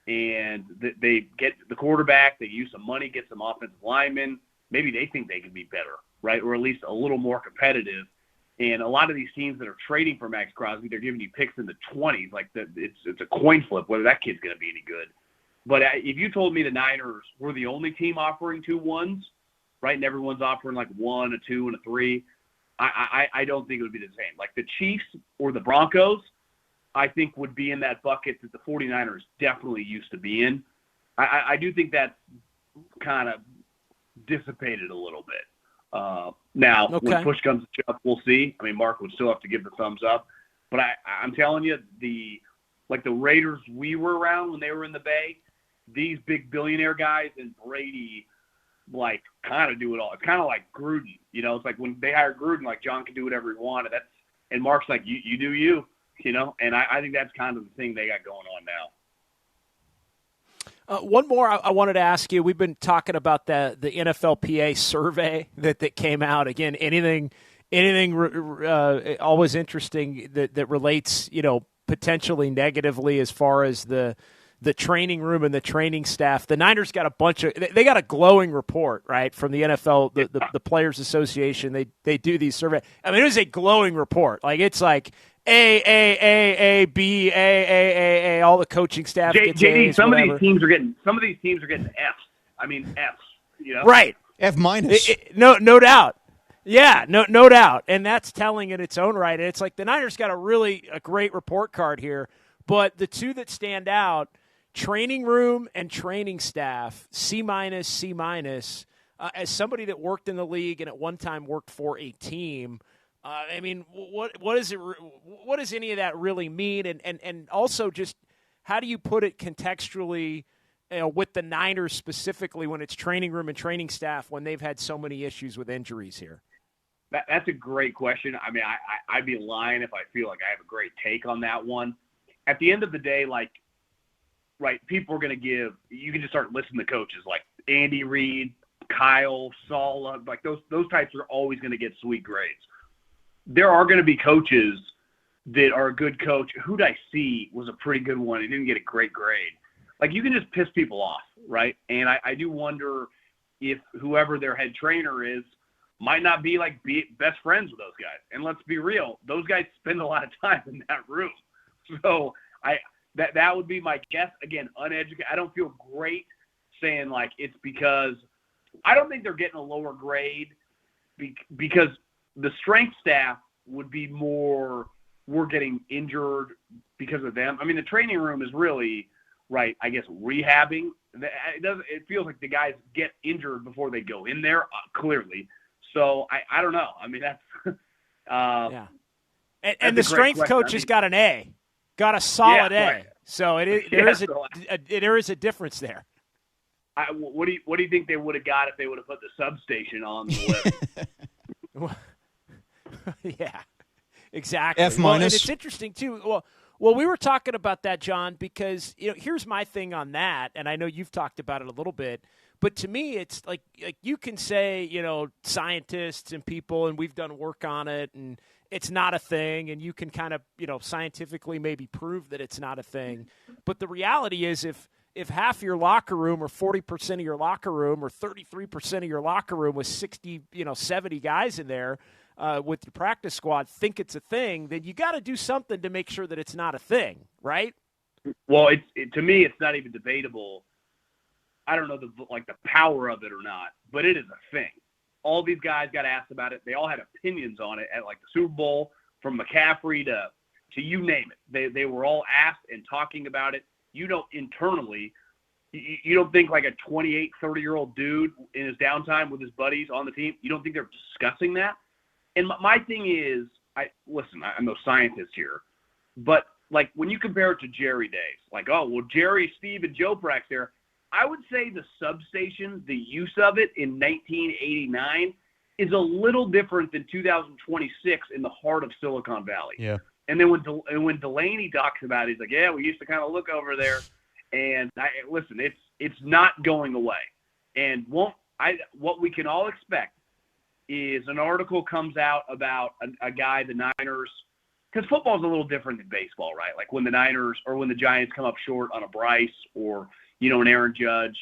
And they get the quarterback, they use some money, get some offensive linemen. Maybe they think they can be better, right, or at least a little more competitive. And a lot of these teams that are trading for Max Crosby, they're giving you picks in the 20s. Like, it's a coin flip whether that kid's going to be any good. But if you told me the Niners were the only team offering 2 1s, right, and everyone's offering like 1, a 2, and a 3, I don't think it would be the same. Like the Chiefs or the Broncos, I think would be in that bucket that the 49ers definitely used to be in. I do think that's kind of dissipated a little bit. Now, when push comes to shove, we'll see. I mean, Mark would still have to give the thumbs up. But I'm telling you, the Raiders we were around when they were in the Bay, these big billionaire guys and Brady, like, kind of do it all. It's kind of like Gruden. It's like when they hired Gruden, like, John can do whatever he wanted. And Mark's like, you do you. And I think that's kind of the thing they got going on now. One more I wanted to ask you. We've been talking about the NFLPA survey that came out. Again, anything always interesting that relates, potentially negatively as far as the training room and the training staff. The Niners got they got a glowing report, right, from the NFL, the Players Association. They do these surveys. I mean, it was a glowing report. Like, it's like A, B, A, all the coaching staff gets JD, A's, some whatever. of these teams are getting Fs. I mean, Fs, Right. F minus. No doubt. Yeah, no doubt. And that's telling in its own right. And it's like the Niners got a great report card here. But the two that stand out, training room and training staff, C-, C-. As somebody that worked in the league and at one time worked for a team, I mean, what does any of that really mean? And also just how do you put it contextually, with the Niners specifically when it's training room and training staff when they've had so many issues with injuries here? That's a great question. I mean, I'd be lying if I feel like I have a great take on that one. At the end of the day, like, right, people are going to you can just start listening to coaches like Andy Reid, Kyle, Saleh, like those types are always going to get sweet grades. There are going to be coaches that are a good coach. Who'd I see was a pretty good one? He didn't get a great grade. Like, you can just piss people off, right? And I do wonder if whoever their head trainer is might not be best friends with those guys. And let's be real, those guys spend a lot of time in that room. So that would be my guess. Again, uneducated. I don't feel great saying it's because I don't think they're getting a lower grade because the strength staff would be more, we're getting injured because of them. I mean, the training room is really, right, I guess, rehabbing. It feels like the guys get injured before they go in there, clearly. So I don't know. I mean, that's yeah. And the strength coach has got an A, got a solid A. Right. So there is a difference there. What do you think they would have got if they would have put the substation on the list? Yeah, exactly. F-. Well, and it's interesting too. Well, we were talking about that, John, because here's my thing on that, and I know you've talked about it a little bit. But to me, it's like you can say, scientists and people, and we've done work on it, and it's not a thing, and you can kind of, scientifically maybe prove that it's not a thing. But the reality is if half your locker room or 40% of your locker room or 33% of your locker room with 60, 70 guys in there with your practice squad think it's a thing, then you got to do something to make sure that it's not a thing, right? Well, to me, it's not even debatable. I don't know the power of it or not, but it is a thing. All these guys got asked about it. They all had opinions on it at the Super Bowl, from McCaffrey to you name it. They were all asked and talking about it. Internally, you don't think like a 28, 30-year-old dude in his downtime with his buddies on the team, you don't think they're discussing that? And my thing is, I'm no scientist here, but when you compare it to Jerry days, Jerry, Steve, and Joe Prax there, I would say the substation, the use of it in 1989 is a little different than 2026 in the heart of Silicon Valley. Yeah. And then when Delaney talks about it, he's like, yeah, we used to kind of look over there. And listen, it's not going away. And what we can all expect is an article comes out about a guy, the Niners, because football is a little different than baseball, right? Like when the Niners or when the Giants come up short on a Bryce or an Aaron Judge,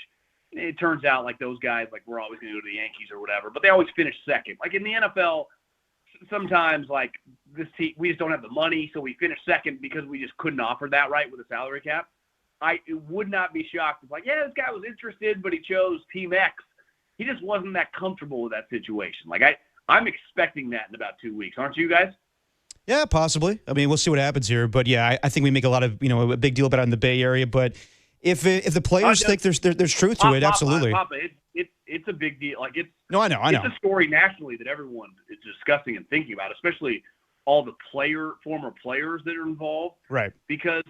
it turns out those guys, we're always going to go to the Yankees or whatever, but they always finish second. Like in the NFL, sometimes this team, we just don't have the money, so we finish second because we just couldn't offer that, right, with a salary cap. I would not be shocked if this guy was interested, but he chose Team X. He just wasn't that comfortable with that situation. I'm expecting that in about 2 weeks. Aren't you guys? Yeah, possibly. I mean, we'll see what happens here. But yeah, I think we make a lot of, a big deal about it in the Bay Area. But if the players think there's truth to it, absolutely. Papa, it's a big deal. No, I know. It's a story nationally that everyone is discussing and thinking about, especially all the former players that are involved. Right. Because,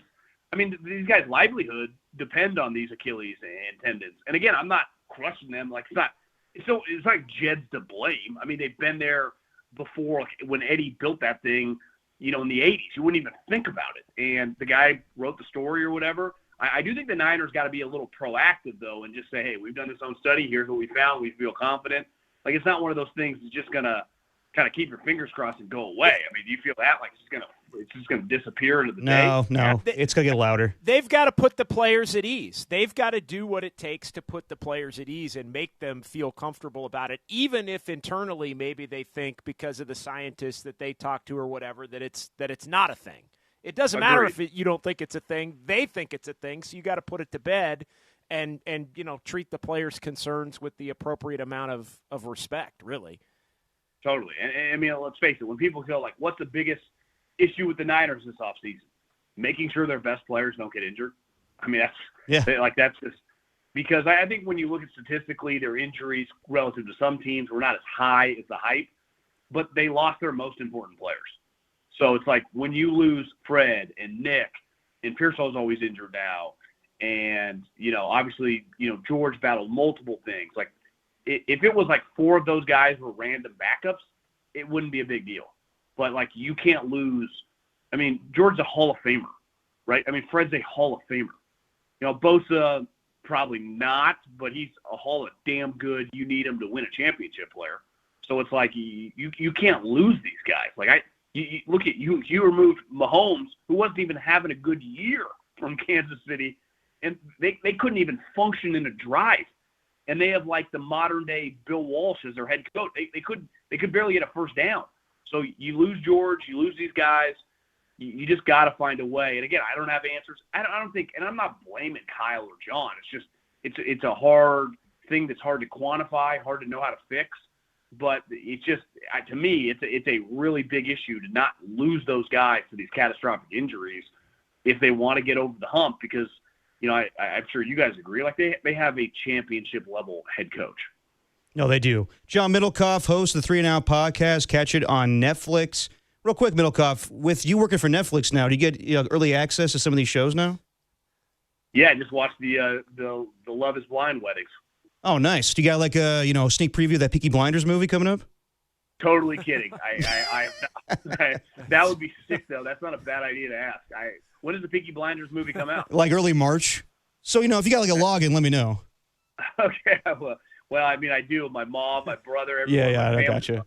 these guys' livelihood depend on these Achilles and tendons. And again, I'm not crushing them. It's like Jed's to blame. They've been there before, when Eddie built that thing, in the 80s. You wouldn't even think about it. And the guy wrote the story or whatever. I do think the Niners got to be a little proactive, though, and just say, hey, we've done this own study. Here's what we found. We feel confident. It's not one of those things that's just going to kind of keep your fingers crossed and go away. Do you feel that it's just going to disappear into the day? No. It's going to get louder. They've got to put the players at ease. They've got to do what it takes to put the players at ease and make them feel comfortable about it, even if internally maybe they think because of the scientists that they talk to or whatever that it's not a thing. It doesn't matter if you don't think it's a thing. They think it's a thing, so you got to put it to bed and treat the players' concerns with the appropriate amount of respect, really. Totally. And let's face it, when people go what's the biggest issue with the Niners this offseason? Making sure their best players don't get injured. That's just because I think when you look at statistically, their injuries relative to some teams were not as high as the hype, but they lost their most important players. So it's when you lose Fred and Nick, and Pearsall's always injured now, and, obviously, George battled multiple things. If it was 4 of those guys were random backups, it wouldn't be a big deal. But, you can't lose. George's a Hall of Famer, right? Fred's a Hall of Famer. Bosa, probably not, but he's a Hall of damn good. You need him to win a championship player. So it's you can't lose these guys. You look at you removed Mahomes, who wasn't even having a good year, from Kansas City, and they couldn't even function in a drive. And they have like the modern day Bill Walsh as their head coach. They could barely get a first down. So you lose George, you lose these guys. You just got to find a way. And again, I don't have answers. I don't think, and I'm not blaming Kyle or John. It's just it's a hard thing that's hard to quantify, hard to know how to fix. But it's just, to me, it's a really big issue to not lose those guys to these catastrophic injuries if they want to get over the hump, because, you know, I'm sure you guys agree, like they have a championship level head coach. No, they do. John Middlekauff, host of the 3 and Out podcast. Catch it on Netflix. Real quick, Middlekauff, with you working for Netflix now, do you get early access to some of these shows now? Yeah, I just watched the Love is Blind weddings. Oh, nice. Do you got like a sneak preview of that Peaky Blinders movie coming up? Totally kidding. That would be sick, though. That's not a bad idea to ask. When does the Peaky Blinders movie come out? Like early March. So, if you got like a login, let me know. Okay. Well, I mean, I do. My mom, my brother, everyone. Yeah, I gotcha.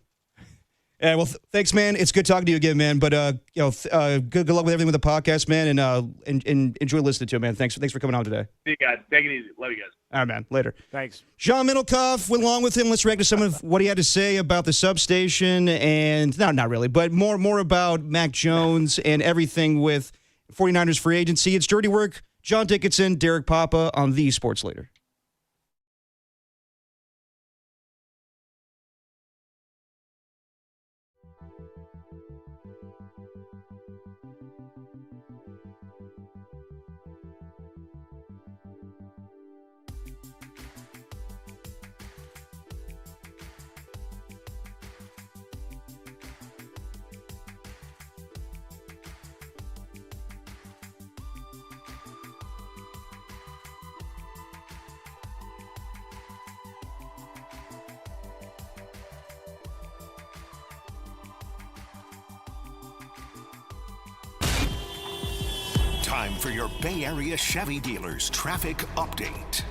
Yeah, well, thanks, man. It's good talking to you again, man. But good luck with everything with the podcast, man, and enjoy listening to it, man. Thanks for coming on today. See you guys. Take it easy. Love you guys. All right, man. Later. Thanks. John Middlekauff went along with him. Let's react to some of what he had to say about the substation, and not really, but more about Mac Jones and everything with 49ers free agency. It's Dirty Work. John Dickinson, Derek Papa on the Sports Leader. Time for your Bay Area Chevy dealers traffic update.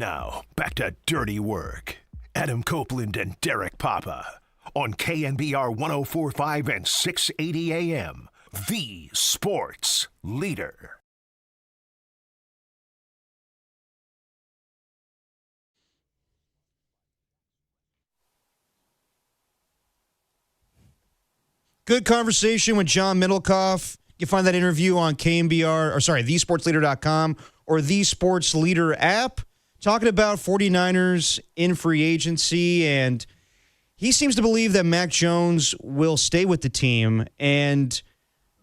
Now, back to Dirty Work. Adam Copeland and Derek Papa on KNBR 104.5 and 680 AM, the sports leader. Good conversation with John Middlekauff. You can find that interview on thesportsleader.com or the Sports Leader app, talking about 49ers in free agency, and he seems to believe that Mac Jones will stay with the team, and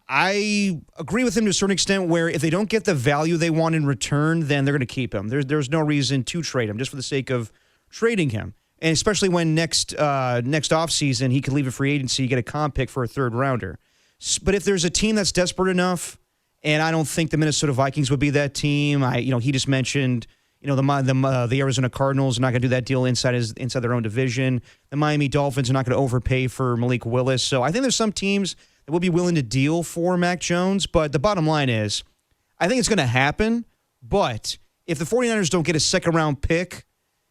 I agree with him to a certain extent where if they don't get the value they want in return, then they're going to keep him. There's no reason to trade him just for the sake of trading him. And especially when next offseason he could leave a free agency, get a comp pick for a third rounder. But if there's a team that's desperate enough, and I don't think the Minnesota Vikings would be that team. He just mentioned the Arizona Cardinals are not going to do that deal inside their own division. The Miami Dolphins are not going to overpay for Malik Willis. So I think there's some teams that will be willing to deal for Mac Jones. But the bottom line is, I think it's going to happen. But if the 49ers don't get a second-round pick,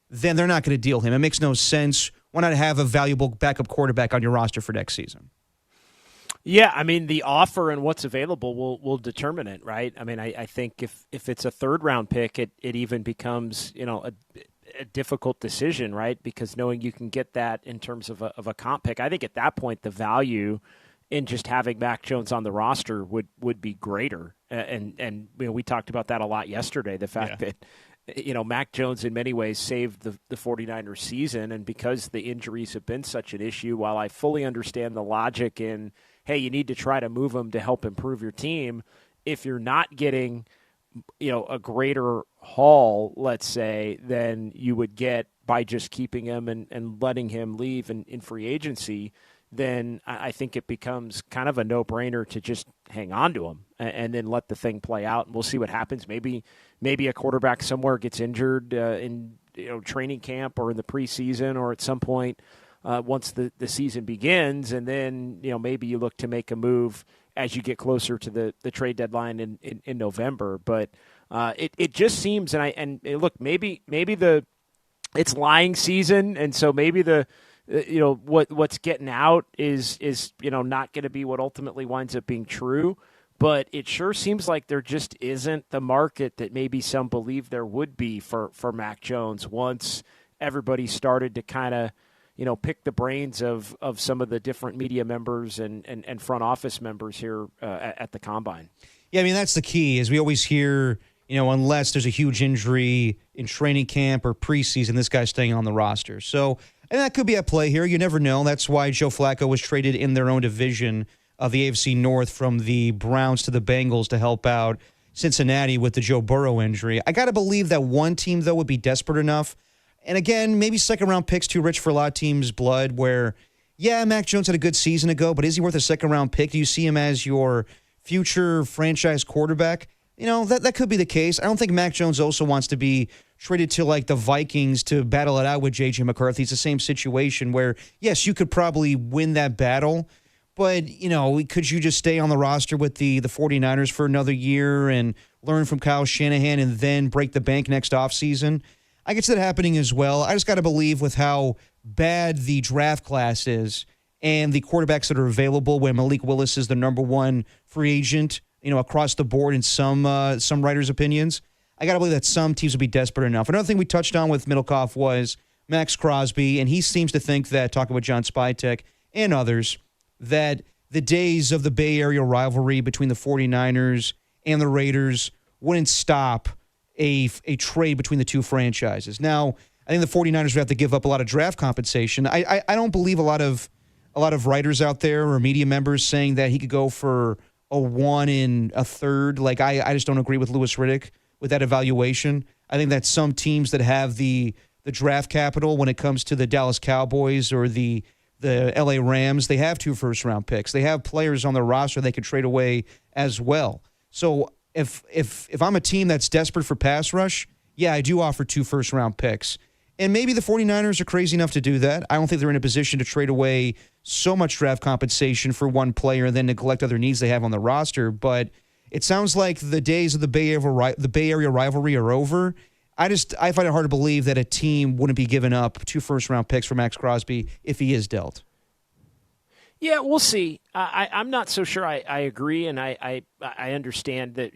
then they're not going to deal him. It makes no sense. Why not have a valuable backup quarterback on your roster for next season? Yeah, I mean, the offer and what's available will determine it, right? I mean, I think if it's a third-round pick, it even becomes, a difficult decision, right? Because knowing you can get that in terms of a comp pick, I think at that point the value in just having Mac Jones on the roster would be greater. And we talked about that a lot yesterday, the fact that Mac Jones in many ways saved the 49ers season, and because the injuries have been such an issue, while I fully understand the logic in, hey, you need to try to move him to help improve your team, if you're not getting, a greater haul, let's say, than you would get by just keeping him and letting him leave in free agency, then I think it becomes kind of a no-brainer to just hang on to him and then let the thing play out, and we'll see what happens. Maybe a quarterback somewhere gets injured in training camp or in the preseason or at some point once the season begins, and then maybe you look to make a move as you get closer to the trade deadline in November. But it just seems, and look, maybe it's lying season, and so maybe what's getting out is not going to be what ultimately winds up being true. But it sure seems like there just isn't the market that maybe some believe there would be for Mac Jones once everybody started to kind of, pick the brains of some of the different media members and front office members here at the Combine. Yeah, I mean, that's the key, is we always hear, unless there's a huge injury in training camp or preseason, this guy's staying on the roster. So, and that could be at play here. You never know. That's why Joe Flacco was traded in their own division of the AFC North from the Browns to the Bengals to help out Cincinnati with the Joe Burrow injury. I got to believe that one team, though, would be desperate enough. And again, maybe second-round picks too rich for a lot of teams' blood where, yeah, Mac Jones had a good season ago, but is he worth a second-round pick? Do you see him as your future franchise quarterback? That could be the case. I don't think Mac Jones also wants to be traded to, like, the Vikings to battle it out with J.J. McCarthy. It's the same situation where, yes, you could probably win that battle, but, could you just stay on the roster with the 49ers for another year and learn from Kyle Shanahan and then break the bank next offseason? I could see that happening as well. I just got to believe with how bad the draft class is and the quarterbacks that are available when Malik Willis is the number one free agent, across the board in some writers' opinions, I got to believe that some teams will be desperate enough. Another thing we touched on with Middlekauff was Max Crosby, and he seems to think that, talking with John Spytek and others, that the days of the Bay Area rivalry between the 49ers and the Raiders wouldn't stop a trade between the two franchises. Now, I think the 49ers would have to give up a lot of draft compensation. I don't believe a lot of writers out there or media members saying that he could go for a 1 and a third. Like, I just don't agree with Louis Riddick with that evaluation. I think that some teams that have the draft capital when it comes to the Dallas Cowboys or the LA Rams, they have 2 first-round picks. They have players on their roster they could trade away as well. So if I'm a team that's desperate for pass rush, yeah, I do offer 2 first-round picks. And maybe the 49ers are crazy enough to do that. I don't think they're in a position to trade away so much draft compensation for one player and then neglect other needs they have on the roster. But it sounds like the days of the Bay Area rivalry are over. I find it hard to believe that a team wouldn't be giving up 2 first-round picks for Max Crosby if he is dealt. Yeah, we'll see. I'm not so sure. I agree, and I understand that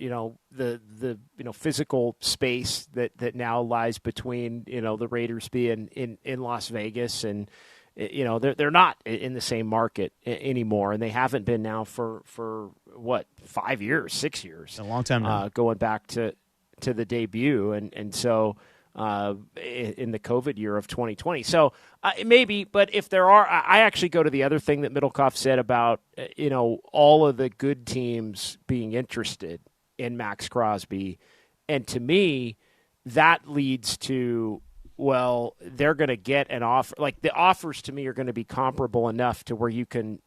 the physical space that now lies between the Raiders being in Las Vegas, and they're not in the same market anymore, and they haven't been now for what, 5 years, 6 years, a long time now, going back to the debut, and so. In the COVID year of 2020. So maybe, but if there are, I actually go to the other thing that Middlekauff said about, all of the good teams being interested in Max Crosby. And to me, that leads to, well, they're going to get an offer. Like, the offers to me are going to be comparable enough to where you can,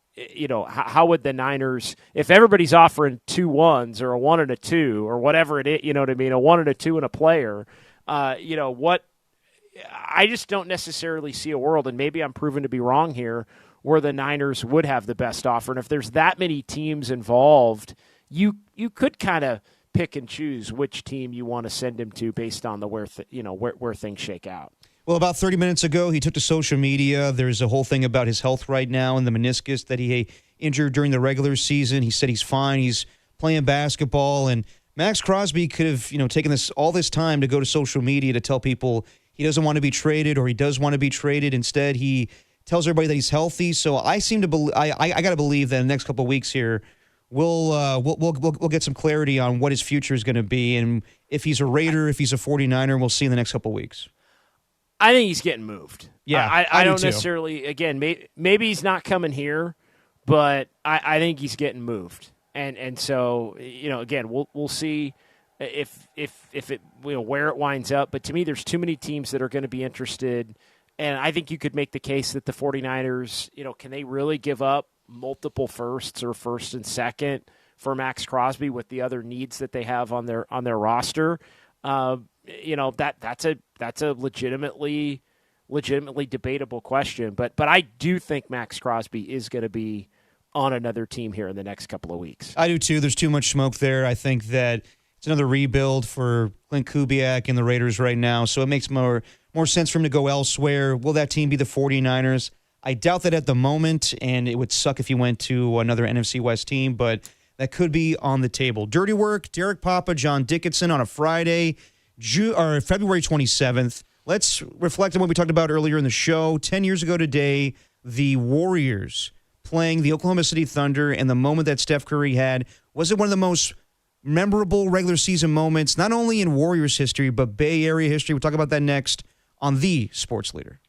how would the Niners, if everybody's offering 2 1s or a 1 and a 2 or whatever it is, you know what I mean, a 1 and a 2 and a player, what I just don't necessarily see a world, and maybe I'm proven to be wrong here, where the Niners would have the best offer. And if there's that many teams involved, you could kind of pick and choose which team you want to send him to based on the where things shake out. Well, about 30 minutes ago, he took to social media. There's a whole thing about his health right now and the meniscus that he injured during the regular season. He said he's fine. He's playing basketball, and Max Crosby could have, taken all this time to go to social media to tell people he doesn't want to be traded or he does want to be traded. Instead, he tells everybody that he's healthy. So I seem to believe I got to believe that in the next couple of weeks here, we'll get some clarity on what his future is going to be, and if he's a Raider, if he's a 49er, we'll see in the next couple of weeks. I think he's getting moved. Yeah, I don't necessarily. Again, maybe he's not coming here, but I think he's getting moved. And so, again, we'll see if it where it winds up. But to me, there's too many teams that are going to be interested. And I think you could make the case that the 49ers, can they really give up multiple firsts or first and second for Max Crosby with the other needs that they have on their roster? That's a legitimately debatable question. But I do think Max Crosby is going to be on another team here in the next couple of weeks. I do too. There's too much smoke there. I think that it's another rebuild for Clint Kubiak and the Raiders right now, so it makes more sense for him to go elsewhere. Will that team be the 49ers? I doubt that at the moment, and it would suck if he went to another NFC West team, but that could be on the table. Dirty Work, Derek Papa, John Dickinson on a Friday, February 27th. Let's reflect on what we talked about earlier in the show. 10 years ago today, the Warriors playing the Oklahoma City Thunder, and the moment that Steph Curry had, was it one of the most memorable regular season moments, not only in Warriors history, but Bay Area history? We'll talk about that next on The Sports Leader.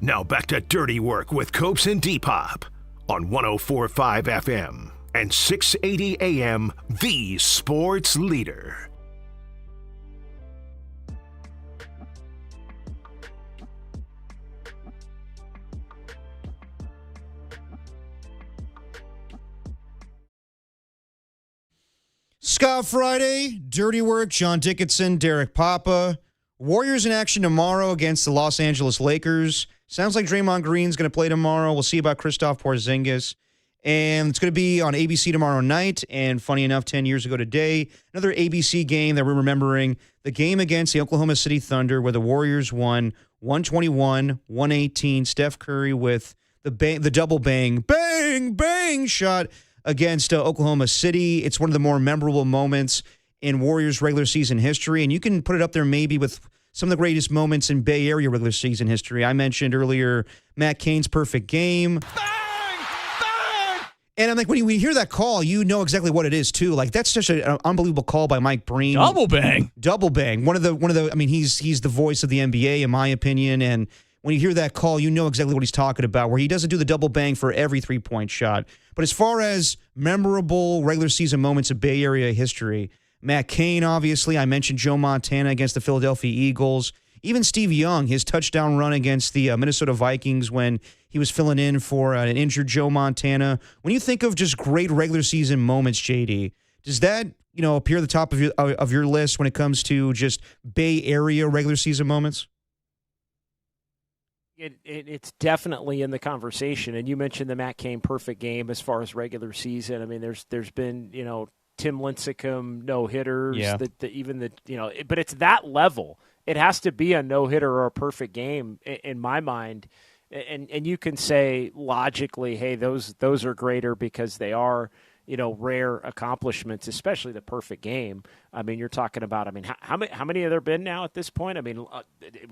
Now back to Dirty Work with Copes and Depop on 104.5 FM and 680 AM, the sports leader. Scott Friday, Dirty Work, John Dickinson, Derek Papa. Warriors in action tomorrow against the Los Angeles Lakers. Sounds like Draymond Green's going to play tomorrow. We'll see about Kristaps Porzingis. And it's going to be on ABC tomorrow night. And funny enough, 10 years ago today, another ABC game that we're remembering, the game against the Oklahoma City Thunder where the Warriors won 121-118. Steph Curry with the double bang shot against Oklahoma City. It's one of the more memorable moments in Warriors regular season history, and you can put it up there maybe with some of the greatest moments in Bay Area regular season history. I mentioned earlier Matt Cain's perfect game. And I'm like, when you hear that call, you know exactly what it is too. Like that's such an unbelievable call by Mike Breen. Double bang. One of the. I mean, he's the voice of the NBA in my opinion, and when you hear that call, you know exactly what he's talking about, where he doesn't do the double bang for every three-point shot. But as far as memorable regular season moments of Bay Area history, Matt Cain, obviously. I mentioned Joe Montana against the Philadelphia Eagles. Even Steve Young, his touchdown run against the Minnesota Vikings when he was filling in for an injured Joe Montana. When you think of just great regular season moments, JD, does that appear at the top of your list when it comes to just Bay Area regular season moments? It's definitely in the conversation, and you mentioned the Matt Cain perfect game as far as regular season. I mean, there's been Tim Lincecum no hitters, yeah. But it's that level. It has to be a no hitter or a perfect game in my mind, and you can say logically, hey, those are greater because they are rare accomplishments, especially the perfect game. I mean, you're talking about, how many have there been now at this point? I mean,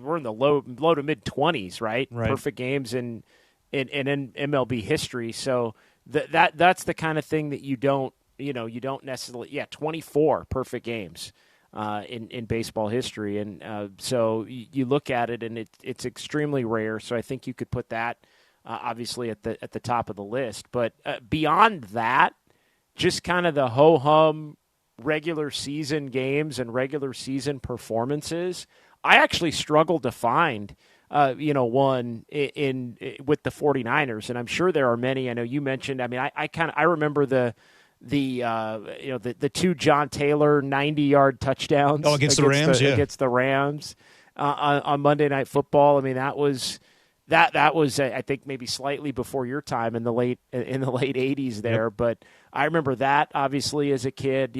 we're in the low to mid 20s, right? Perfect games in MLB history. So that's the kind of thing that you don't necessarily, 24 perfect games in baseball history. And so you look at it and it's extremely rare. So I think you could put that obviously at the top of the list, but beyond that, just kind of the ho-hum regular season games and regular season performances, I actually struggled to find, one in with the 49ers, and I'm sure there are many. I know you mentioned. I mean, I remember the two John Taylor 90-yard touchdowns against the Rams, against the Rams on Monday Night Football. I mean, that was. That was, I think, maybe slightly before your time in the late 80s there. Yep. But I remember that, obviously, as a kid.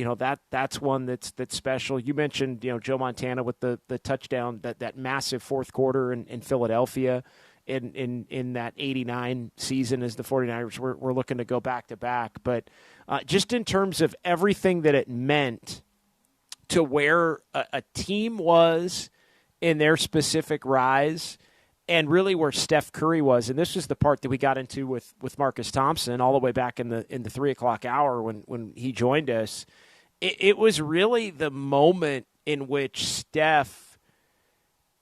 That's one that's special. You mentioned, Joe Montana with the touchdown, that massive fourth quarter in Philadelphia in that 89 season as the 49ers were looking to go back-to-back. But just in terms of everything that it meant to where a team was in their specific rise, and really where Steph Curry was, and this was the part that we got into with Marcus Thompson all the way back in the 3 o'clock hour when he joined us. It was really the moment in which Steph,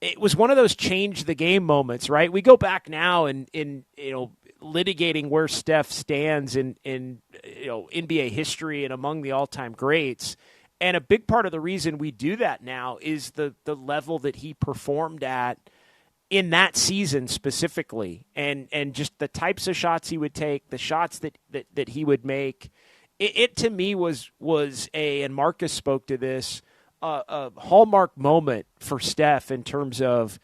it was one of those change the game moments, right? We go back now and litigating where Steph stands in NBA history and among the all-time greats. And a big part of the reason we do that now is the level that he performed at in that season specifically, and just the types of shots he would take, the shots that he would make, it to me was and Marcus spoke to this, a hallmark moment for Steph in terms of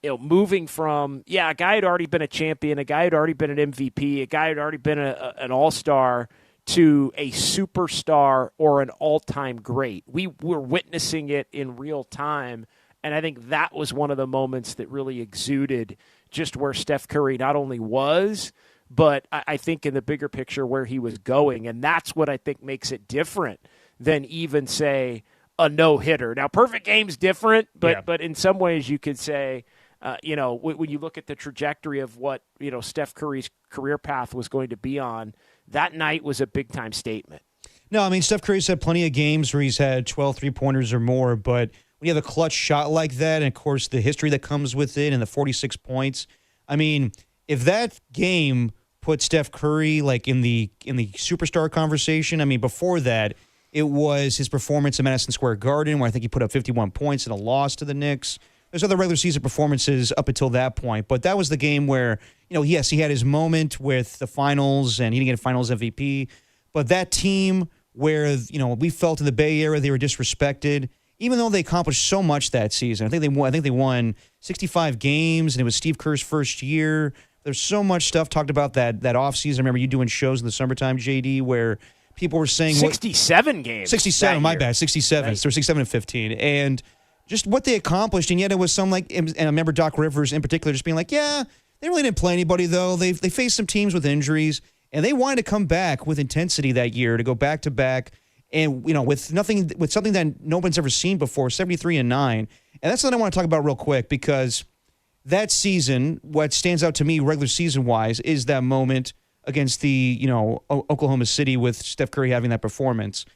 moving from a guy had already been a champion, a guy had already been an MVP, a guy had already been an all-star, to a superstar or an all-time great. We were witnessing it in real time. And I think that was one of the moments that really exuded just where Steph Curry not only was, but I think in the bigger picture where he was going. And that's what I think makes it different than even, say, a no-hitter. Now, perfect game's different, but in some ways you could say, when you look at the trajectory of what, Steph Curry's career path was going to be on, that night was a big-time statement. No, I mean, Steph Curry's had plenty of games where he's had 12 three-pointers or more, but when you have a clutch shot like that, and, of course, the history that comes with it and the 46 points, I mean, if that game put Steph Curry like in the superstar conversation, I mean, before that, it was his performance in Madison Square Garden, where I think he put up 51 points in a loss to the Knicks. There's other regular season performances up until that point, but that was the game where, yes, he had his moment with the finals, and he didn't get a finals MVP. But that team where, we felt in the Bay Area they were disrespected, even though they accomplished so much that season. I think they won 65 games, and it was Steve Kerr's first year. There's so much stuff talked about that offseason. I remember you doing shows in the summertime, JD, where people were saying 67 games. 67, my bad, 67. Right. So 67 and 15. And just what they accomplished, and yet it was some and I remember Doc Rivers in particular just being like, yeah, they really didn't play anybody, though. They faced some teams with injuries, and they wanted to come back with intensity that year, to go back-to-back, and, with something that no one's ever seen before, 73-9. And that's what I want to talk about real quick, because that season, what stands out to me regular season-wise is that moment against the, Oklahoma City with Steph Curry having that performance.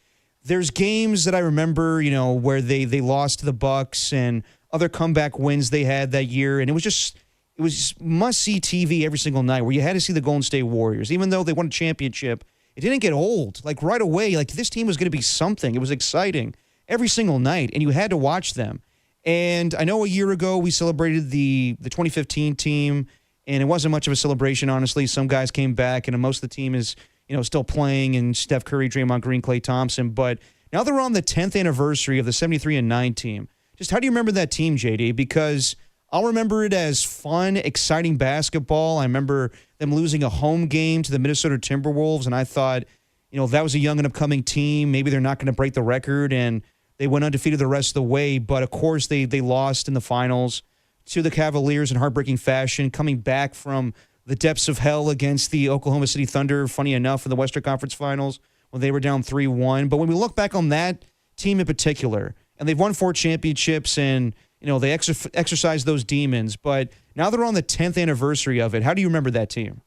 There's games that I remember, where they lost to the Bucks and other comeback wins they had that year, and it was must-see TV every single night, where you had to see the Golden State Warriors. Even though they won a championship, it didn't get old. Like, right away, this team was going to be something. It was exciting every single night, and you had to watch them. And I know a year ago we celebrated the 2015 team, and it wasn't much of a celebration, honestly. Some guys came back, and most of the team is still playing, and Steph Curry, Draymond Green, Klay Thompson. But now they're on the 10th anniversary of the 73-9 team. Just how do you remember that team, JD? Because I'll remember it as fun, exciting basketball. I remember them losing a home game to the Minnesota Timberwolves, and I thought, that was a young and upcoming team. Maybe they're not going to break the record, and they went undefeated the rest of the way. But, of course, they lost in the finals to the Cavaliers in heartbreaking fashion, coming back from the depths of hell against the Oklahoma City Thunder, funny enough, in the Western Conference Finals when they were down 3-1. But when we look back on that team in particular, and they've won 4 championships, and they exercised those demons, but now they're on the 10th anniversary of it. How do you remember that team?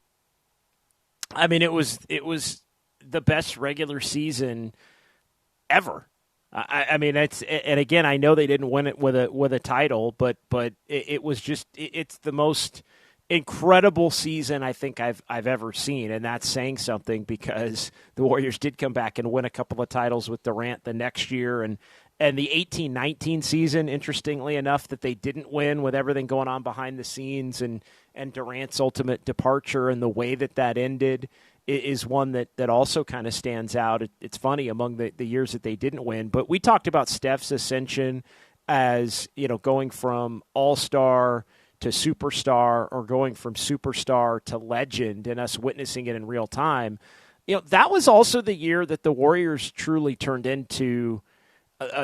I mean, it was the best regular season ever. I mean, and again, I know they didn't win it with a title, but it was just it's the most incredible season I think I've ever seen, and that's saying something, because the Warriors did come back and win a couple of titles with Durant the next year, and the 18-19 season, interestingly enough, that they didn't win with everything going on behind the scenes and Durant's ultimate departure and the way that ended is one that also kind of stands out. It's funny among the years that they didn't win, but we talked about Steph's ascension as, going from all-star to superstar, or going from superstar to legend, and us witnessing it in real time. That was also the year that the Warriors truly turned into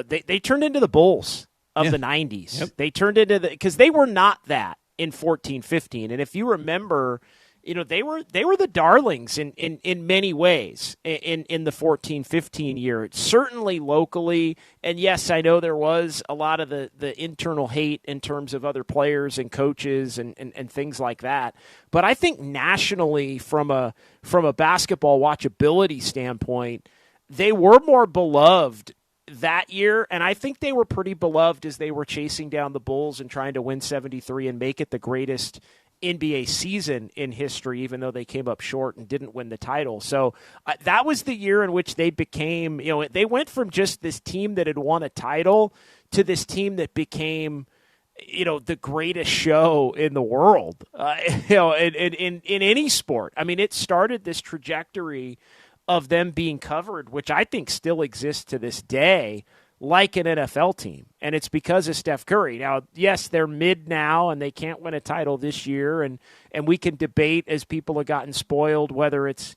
they turned into the Bulls of the 90s. Yep. They turned into because they were not that in 14-15. And if you remember, they were the darlings in many ways in the 14-15 year, certainly locally. And yes, I know there was a lot of the internal hate in terms of other players and coaches and things like that. But I think nationally, from a basketball watchability standpoint, they were more beloved that year, and I think they were pretty beloved as they were chasing down the Bulls and trying to win 73 and make it the greatest NBA season in history, even though they came up short and didn't win the title. So that was the year in which they became, they went from just this team that had won a title to this team that became, the greatest show in the world, in any sport. I mean, it started this trajectory of them being covered, which I think still exists to this day, like an NFL team. And it's because of Steph Curry. Now, yes, they're mid now, and they can't win a title this year, and we can debate, as people have gotten spoiled, whether it's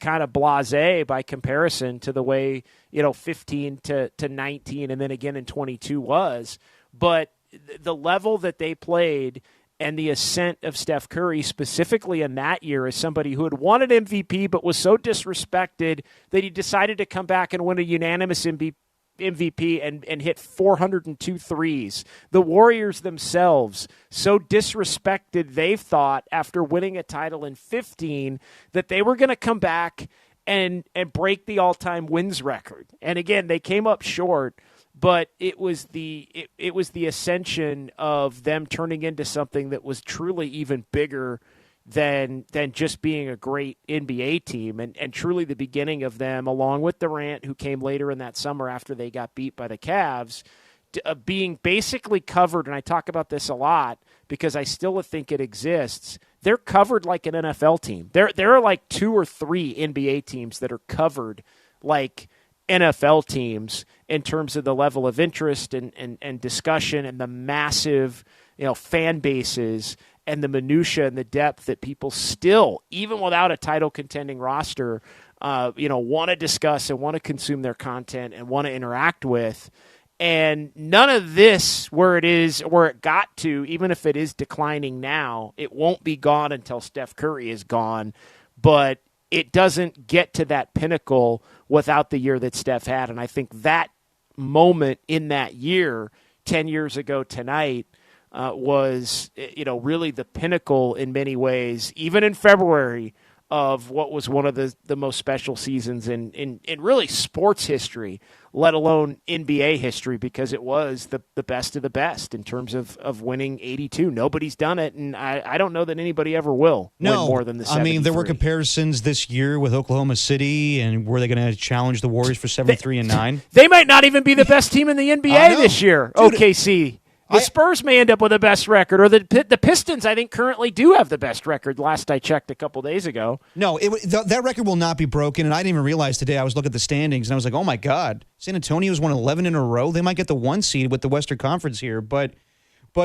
kind of blasé by comparison to the way, 15 to 19 and then again in 22 was. But the level that they played and the ascent of Steph Curry specifically in that year as somebody who had won an MVP but was so disrespected that he decided to come back and win a unanimous MVP and hit 402 threes. The Warriors themselves so disrespected, they thought, after winning a title in 15, that they were going to come back and break the all-time wins record. And again, they came up short, but it was the ascension of them turning into something that was truly even bigger than just being a great NBA team, and truly the beginning of them, along with Durant, who came later in that summer after they got beat by the Cavs, being basically covered. And I talk about this a lot because I still think it exists. They're covered like an NFL team. There are like 2 or 3 NBA teams that are covered like NFL teams in terms of the level of interest and discussion and the massive, fan bases and the minutia and the depth that people still, even without a title contending roster, want to discuss and want to consume their content and want to interact with. And none of this, where it got to, even if it is declining now, it won't be gone until Steph Curry is gone. But it doesn't get to that pinnacle without the year that Steph had. And I think that moment in that year, 10 years ago tonight, was, really the pinnacle in many ways, even in February, of what was one of the most special seasons in really sports history, let alone NBA history, because it was the best of the best in terms of winning 82. Nobody's done it, and I don't know that anybody ever will win more than the 73. I mean, there were comparisons this year with Oklahoma City, and were they going to challenge the Warriors for 73-9? They might not even be the best team in the NBA this year, dude, OKC. The Spurs may end up with the best record, or the Pistons, I think, currently do have the best record, last I checked a couple days ago. No, that record will not be broken, and I didn't even realize today. I was looking at the standings, and I was like, oh, my God. San Antonio's won 11 in a row. They might get the 1 seed with the Western Conference here. But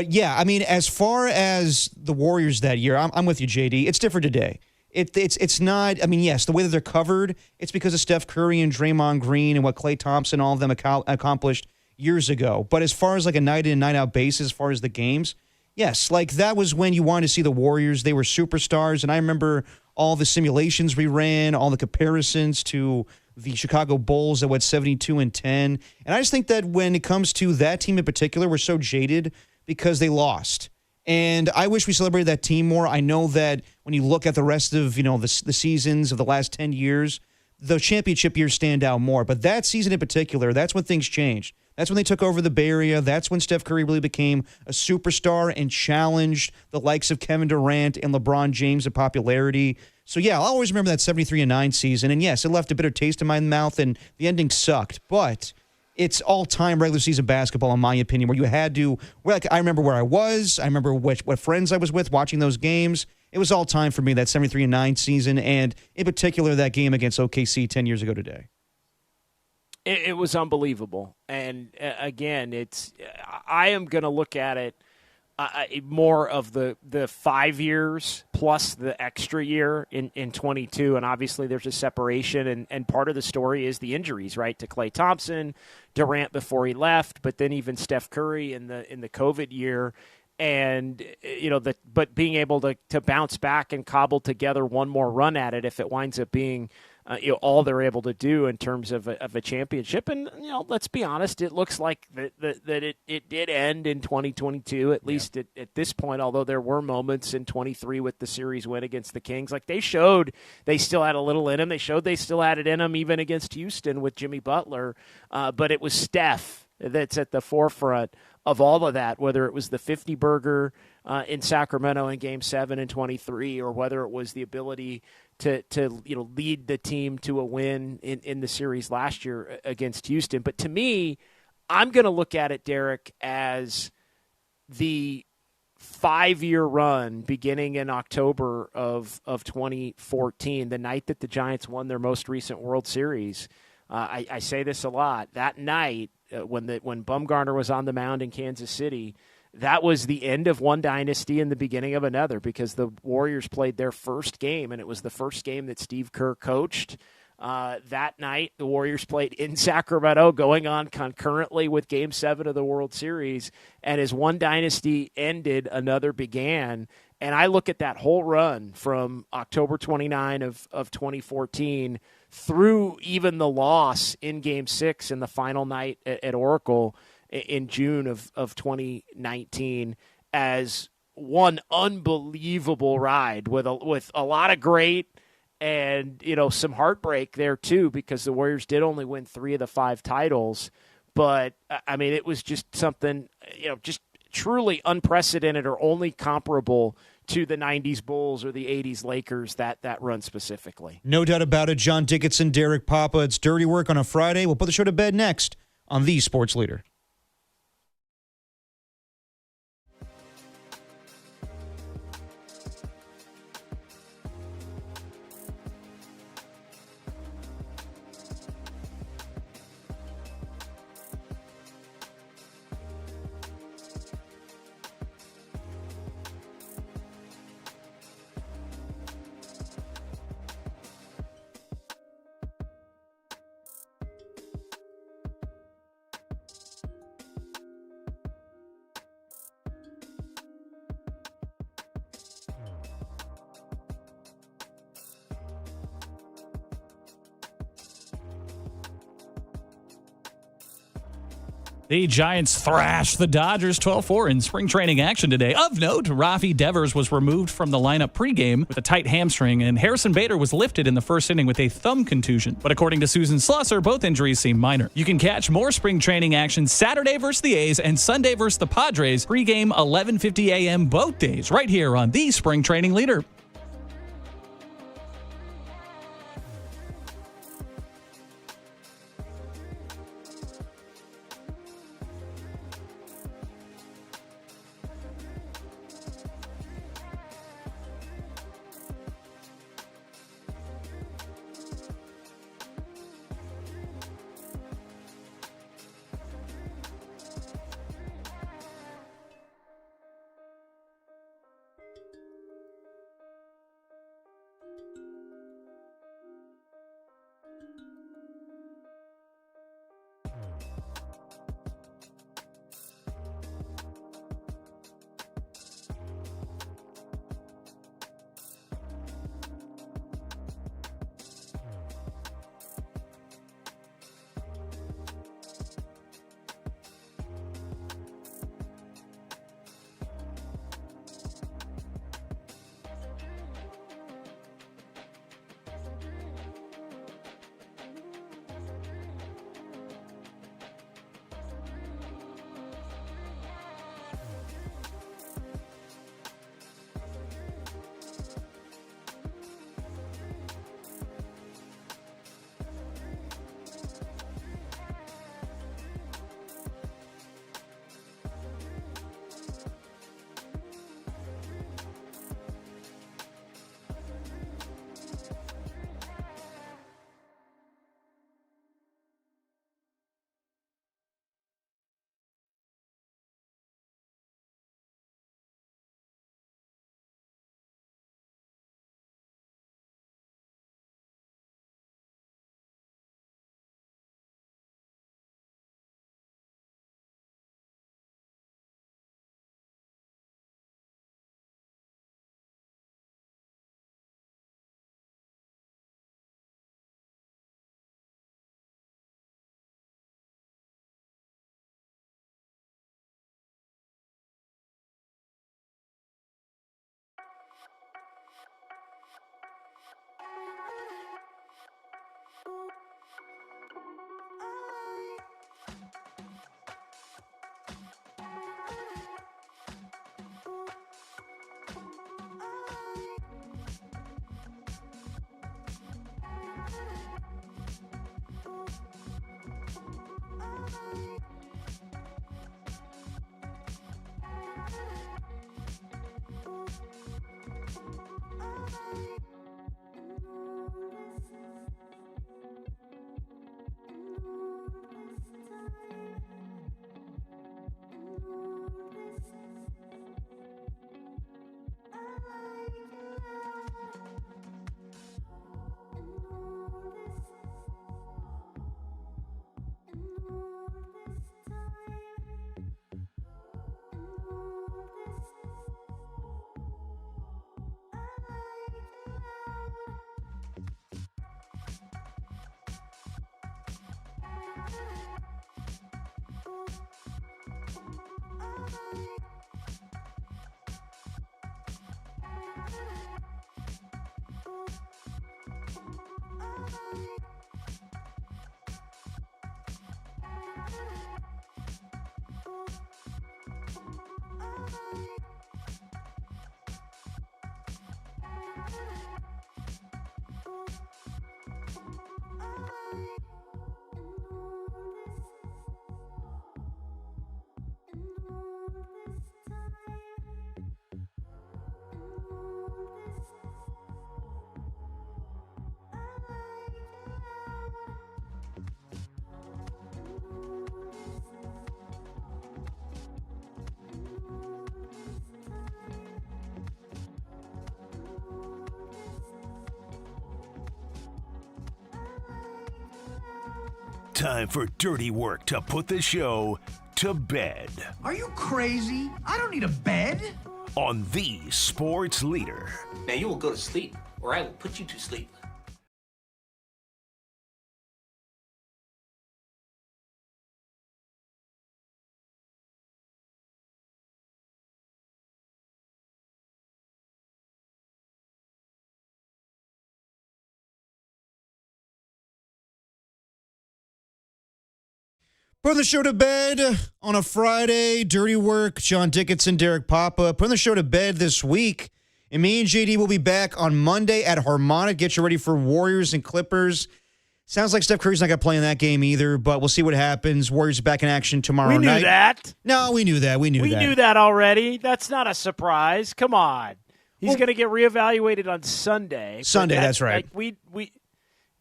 yeah, I mean, as far as the Warriors that year, I'm with you, JD. It's different today. It's not, I mean, yes, the way that they're covered, it's because of Steph Curry and Draymond Green and what Klay Thompson, all of them accomplished years ago. But as far as like a night in, night out basis, as far as the games, yes, like that was when you wanted to see the Warriors. They were superstars. And I remember all the simulations we ran, all the comparisons to the Chicago Bulls that went 72-10. And I just think that when it comes to that team in particular, we're so jaded because they lost. And I wish we celebrated that team more. I know that when you look at the rest of, the seasons of the last 10 years, the championship years stand out more. But that season in particular, that's when things changed. That's when they took over the Bay Area. That's when Steph Curry really became a superstar and challenged the likes of Kevin Durant and LeBron James in popularity. So, yeah, I'll always remember that 73-9 season. And, yes, it left a bitter taste in my mouth, and the ending sucked. But it's all-time regular season basketball, in my opinion, where you had to – I remember where I was. I remember what friends I was with watching those games. It was all-time for me, that 73-9 season, and in particular that game against OKC 10 years ago today. It was unbelievable. And, again, I am going to look at it more of the 5 years plus the extra year in 22. And obviously there's a separation. And part of the story is the injuries, right, to Klay Thompson, Durant before he left, but then even Steph Curry in the COVID year. And, but being able to bounce back and cobble together one more run at it if it winds up being all they're able to do in terms of a championship. And, let's be honest, it looks like that it did end in 2022, at least at this point, although there were moments in 23 with the series win against the Kings. Like, they showed they still had a little in them. They showed they still had it in them even against Houston with Jimmy Butler. But it was Steph that's at the forefront of all of that, whether it was the 50-burger in Sacramento in Game 7 and 23, or whether it was the ability to lead the team to a win in the series last year against Houston. But to me, I'm going to look at it, Derek, as the 5-year run beginning in October of 2014, the night that the Giants won their most recent World Series. I say this a lot. That night, when Bumgarner was on the mound in Kansas City, that was the end of one dynasty and the beginning of another, because the Warriors played their first game, and it was the first game that Steve Kerr coached. That night, the Warriors played in Sacramento, going on concurrently with Game 7 of the World Series. And as one dynasty ended, another began. And I look at that whole run from October 29 of 2014 through even the loss in Game 6 in the final night at Oracle in June of 2019 as one unbelievable ride with a lot of great and some heartbreak there too, because the Warriors did only win 3 of the 5 titles. But, I mean, it was just something, just truly unprecedented or only comparable to the 90s Bulls or the 80s Lakers, that run specifically. No doubt about it. John Dickinson, Derek Papa. It's Dirty Work on a Friday. We'll put the show to bed next on the Sports Leader. The Giants thrashed the Dodgers 12-4 in spring training action today. Of note, Rafi Devers was removed from the lineup pregame with a tight hamstring, and Harrison Bader was lifted in the first inning with a thumb contusion. But according to Susan Slusser, both injuries seem minor. You can catch more spring training action Saturday versus the A's and Sunday versus the Padres, pregame 11:50 a.m. both days, right here on the Spring Training Leader. Time for dirty work to put the show to bed. Are you crazy? I don't need a bed. On the sports leader. Now you will go to sleep, or I will put you to sleep. Putting the show to bed on a Friday. Dirty work. John Dickinson, Derek Papa. Putting the show to bed this week. And me and JD will be back on Monday at Harmonic. Get you ready for Warriors and Clippers. Sounds like Steph Curry's not going to play in that game either, but we'll see what happens. Warriors are back in action tomorrow night. We knew that. No, we knew that. We knew that already. That's not a surprise. Come on. He's going to get reevaluated on Sunday. Sunday, that's right.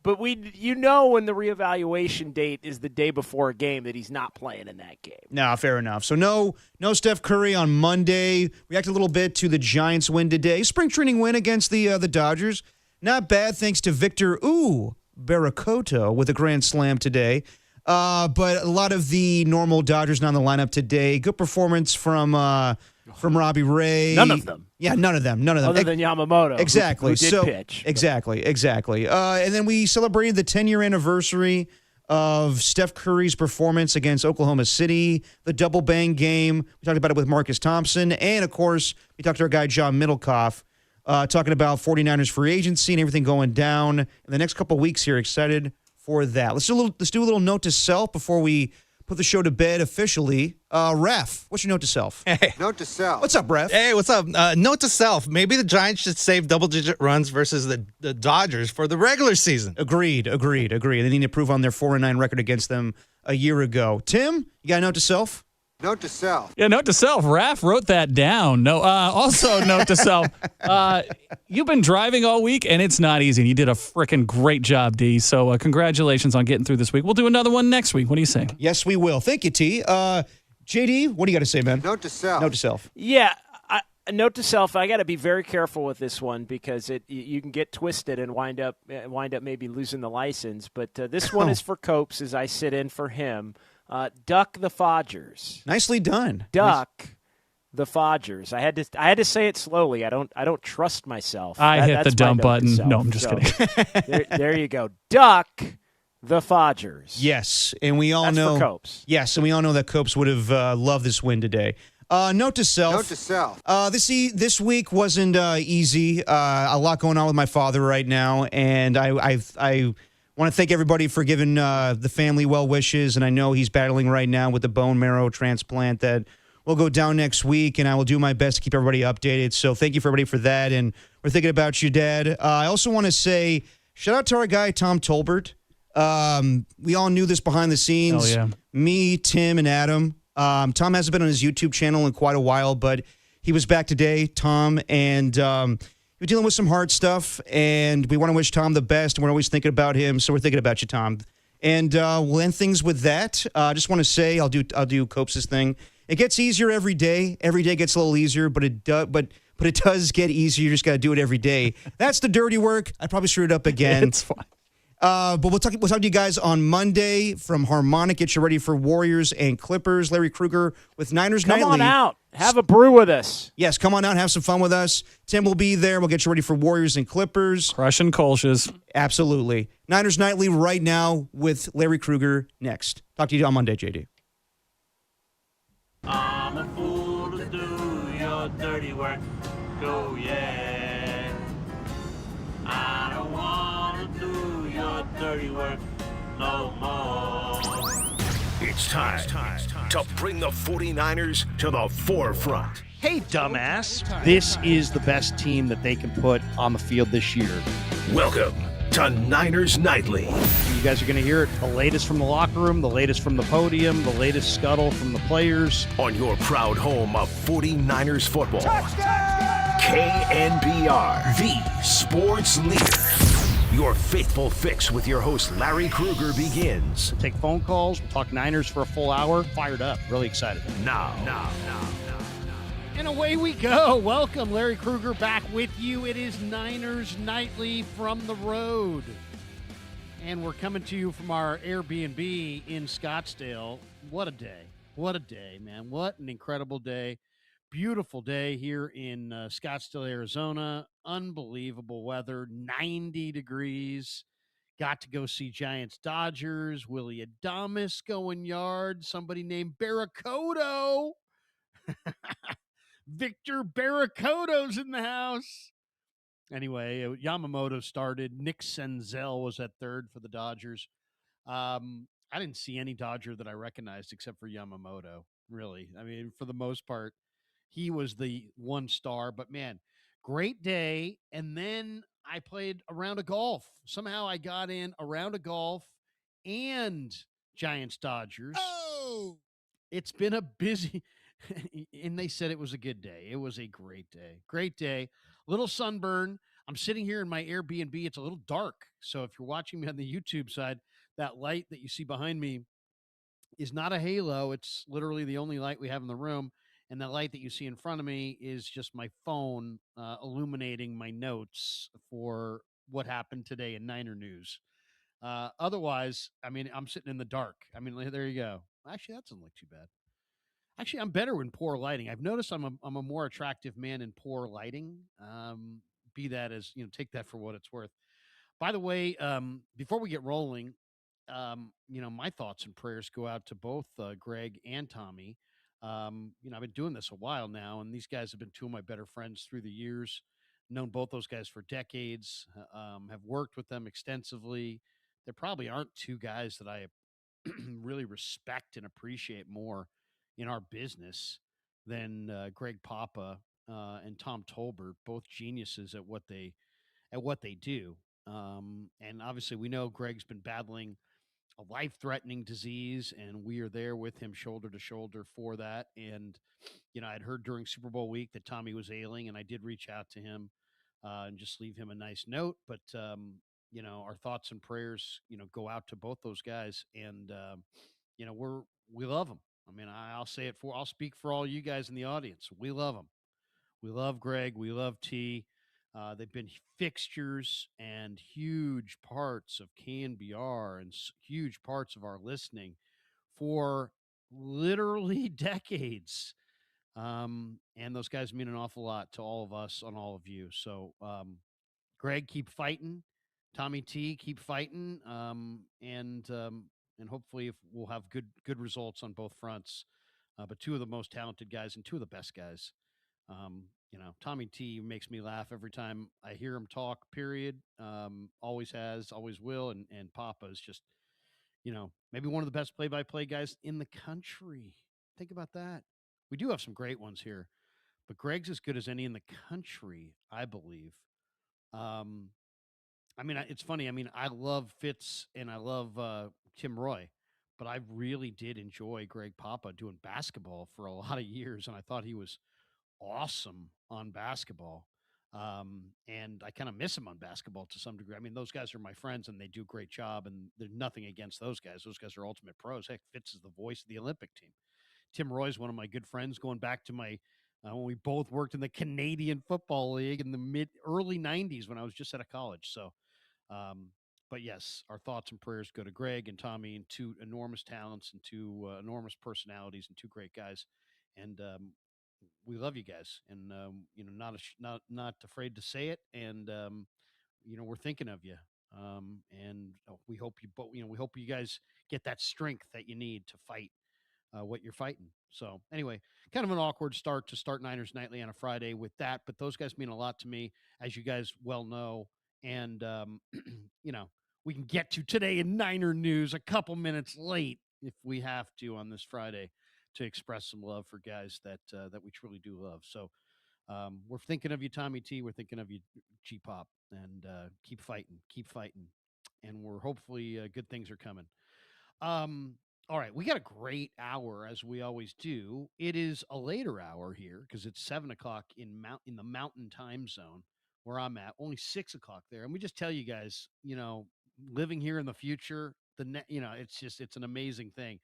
But you know when the reevaluation date is the day before a game that he's not playing in that game. No, fair enough. So no Steph Curry on Monday. React a little bit to the Giants win today. Spring training win against the Dodgers. Not bad thanks to Victor Barrows with a grand slam today. But a lot of the normal Dodgers not in the lineup today. Good performance from Robbie Ray. None of them. Yeah, none of them. Other than Yamamoto, exactly. who did pitch. Exactly. And then we celebrated the 10-year anniversary of Steph Curry's performance against Oklahoma City, the double bang game. We talked about it with Marcus Thompson. And, of course, we talked to our guy John Middlekauff, talking about 49ers free agency and everything going down in the next couple weeks here. Excited for that. Let's do a little note to self before we put the show to bed officially. Ref, what's your note to self? Hey. Note to self. What's up, Ref? Hey, what's up? Note to self. Maybe the Giants should save double-digit runs versus the Dodgers for the regular season. Agreed. They need to improve on their 4-9 record against them a year ago. Tim, you got a note to self? Note to self. Yeah, note to self. Raph wrote that down. No, also note to self. You've been driving all week, and it's not easy. And you did a freaking great job, D. So congratulations on getting through this week. We'll do another one next week. What do you say? Yes, we will. Thank you, T. JD, what do you got to say, man? Note to self. Note to self. Yeah, note to self. I got to be very careful with this one because you can get twisted and wind up maybe losing the license. But this one is for Copes as I sit in for him. Duck the Fodgers. Nicely done. Duck the Fodgers. I had to say it slowly. I don't trust myself. I hit the dumb button. No, I'm just kidding. there you go. Duck the Fodgers. Yes, and we all That's know. for Copes. Yes, and we all know that Copes would have loved this win today. Note to self. Note to self. This week wasn't easy. A lot going on with my father right now, and I want to thank everybody for giving the family well wishes, and I know he's battling right now with the bone marrow transplant that will go down next week, and I will do my best to keep everybody updated. So thank you for everybody for that, and we're thinking about you, Dad. I also want to say shout out to our guy, Tom Tolbert. We all knew this behind the scenes. Oh, yeah. Me, Tim, and Adam. Tom hasn't been on his YouTube channel in quite a while, but he was back today, Tom, and we're dealing with some hard stuff, and we want to wish Tom the best, and we're always thinking about him, so we're thinking about you, Tom. And we'll end things with that. I just want to say I'll do Copes' thing. It gets easier every day. Every day gets a little easier, but it does get easier. You just got to do it every day. That's the dirty work. I probably screwed it up again. It's fine. But we'll talk to you guys on Monday from Harmonic. Get you ready for Warriors and Clippers. Larry Krueger with Niners Nightly. Come on out. Have a brew with us. Yes, come on out. Have some fun with us. Tim will be there. We'll get you ready for Warriors and Clippers. Crushing Kolsch's. Absolutely. Niners Nightly right now with Larry Krueger next. Talk to you on Monday, JD. I'm a fool to do your dirty work. Go, yeah. I don't want to do your dirty work no more. It's time to bring the 49ers to the forefront. Hey, dumbass. This is the best team that they can put on the field this year. Welcome to Niners Nightly. You guys are going to hear it. The latest from the locker room, the latest from the podium, the latest scuttle from the players. On your proud home of 49ers football. Touchdown! KNBR, the sports leader. Your faithful fix with your host, Larry Krueger, begins. We'll take phone calls. We'll talk Niners for a full hour. Fired up. Really excited. Now. And away we go. Welcome, Larry Krueger, back with you. It is Niners Nightly from the road. And we're coming to you from our Airbnb in Scottsdale. What a day. What a day, man. What an incredible day. Beautiful day here in Scottsdale, Arizona. Unbelievable weather, 90 degrees. Got to go see Giants Dodgers. Willie Adames going yard. Somebody named Barracoto. Victor Barracoto's in the house. Anyway, Yamamoto started. Nick Senzel was at third for the Dodgers. I didn't see any Dodger that I recognized except for Yamamoto, really. I mean, for the most part, he was the one star. But, man, great day. And then I played a round of golf. Somehow I got in a round of golf and Giants Dodgers. Oh! It's been a busy, and they said it was a good day. It was a great day. Great day. Little sunburn. I'm sitting here in my Airbnb. It's a little dark. So if you're watching me on the YouTube side, that light that you see behind me is not a halo. It's literally the only light we have in the room. And the light that you see in front of me is just my phone illuminating my notes for what happened today in Niner news. Otherwise, I mean, I'm sitting in the dark. I mean, there you go. Actually, that doesn't look too bad. Actually, I'm better in poor lighting. I've noticed I'm a more attractive man in poor lighting. Be that as, take that for what it's worth. By the way, before we get rolling, my thoughts and prayers go out to both Greg and Tommy. I've been doing this a while now, and these guys have been two of my better friends through the years. Known both those guys for decades, have worked with them extensively. There probably aren't two guys that I really respect and appreciate more in our business than Greg Papa and Tom Tolbert, both geniuses at what they do. And obviously, we know Greg's been battling a life-threatening disease, and we are there with him shoulder to shoulder for that. And I'd heard during Super Bowl week that Tommy was ailing, and I did reach out to him and just leave him a nice note. But our thoughts and prayers, go out to both those guys, and we love them. I mean, I'll speak for all you guys in the audience. We love them. We love Greg. We love T. They've been fixtures and huge parts of KNBR and huge parts of our listening for literally decades. And those guys mean an awful lot to all of us and all of you. So, Greg, keep fighting. Tommy T, keep fighting. And hopefully we'll have good results on both fronts. But two of the most talented guys and two of the best guys. Tommy T makes me laugh every time I hear him talk, period. Always has, always will. And Papa is just, maybe one of the best play-by-play guys in the country. Think about that. We do have some great ones here, but Greg's as good as any in the country, I believe. It's funny. I mean, I love Fitz and I love Tim Roy, but I really did enjoy Greg Papa doing basketball for a lot of years, and I thought he was awesome on basketball. And I kind of miss him on basketball to some degree. I mean, those guys are my friends and they do a great job, and there's nothing against those guys. Those guys are ultimate pros. Heck, Fitz is the voice of the Olympic team. Tim Roy is one of my good friends going back to my when we both worked in the Canadian Football League in the early 90s when I was just out of college. So, but yes, our thoughts and prayers go to Greg and Tommy, and two enormous talents and two enormous personalities and two great guys. And we love you guys, and not afraid to say it. And we're thinking of you. And we hope we hope you guys get that strength that you need to fight what you're fighting. So anyway, kind of an awkward start to start Niners Nightly on a Friday with that, but those guys mean a lot to me, as you guys well know. And we can get to today in Niner news a couple minutes late if we have to on this Friday, to express some love for guys that we truly do love. So we're thinking of you, Tommy T. We're thinking of you, G-Pop. And keep fighting. And we're hopefully good things are coming. All right, we got a great hour, as we always do. It is a later hour here because it's 7 o'clock in the Mountain Time Zone where I'm at. Only 6 o'clock there. And we just tell you guys, living here in the future, it's an amazing thing.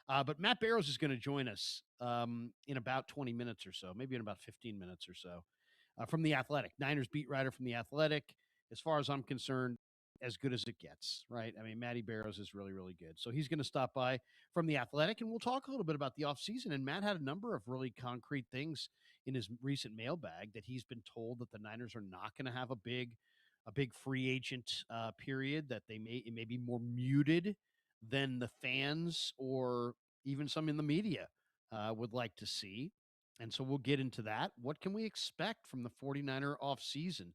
But Matt Barrows is going to join us in about 20 minutes or so, maybe in about 15 minutes or so, from The Athletic. Niners beat writer from The Athletic. As far as I'm concerned, as good as it gets, right? I mean, Matty Barrows is really, really good. So he's going to stop by from The Athletic, and we'll talk a little bit about the offseason. And Matt had a number of really concrete things in his recent mailbag that he's been told that the Niners are not going to have a big free agent period, that it may be more muted than the fans or even some in the media would like to see. And so we'll get into that. What can we expect from the 49er offseason?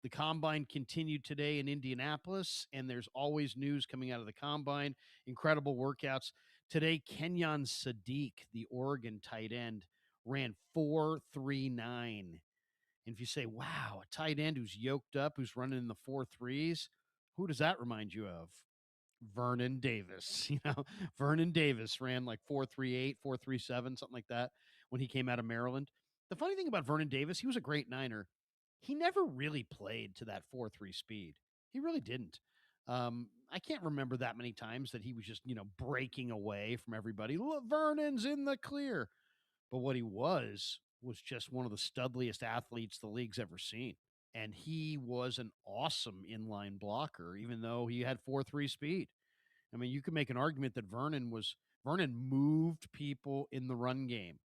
The Combine continued today in Indianapolis, and there's always news coming out of the Combine. Incredible workouts. Today, Kenyon Sadiq, the Oregon tight end, ran 4.39. And if you say, wow, a tight end who's yoked up, who's running in the 4.3s, who does that remind you of? Vernon Davis. Vernon Davis ran like 4.38, 4.37, something like that when he came out of Maryland. The funny thing about Vernon Davis, he was a great Niner. He never really played to that 4.3 speed. He really didn't. I can't remember that many times that he was just, breaking away from everybody. Look, Vernon's in the clear. But what he was just one of the studliest athletes the league's ever seen. And he was an awesome inline blocker, even though he had 4.3 speed. I mean, you could make an argument that Vernon moved people in the run game.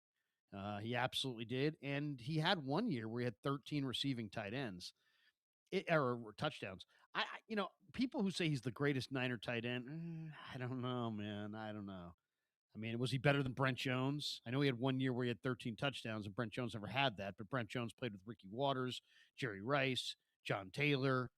He absolutely did. And he had one year where he had 13 receiving tight ends or touchdowns. People who say he's the greatest Niner tight end, I don't know, man. I don't know. I mean, was he better than Brent Jones? I know he had one year where he had 13 touchdowns, and Brent Jones never had that. But Brent Jones played with Ricky Waters, Jerry Rice, John Taylor,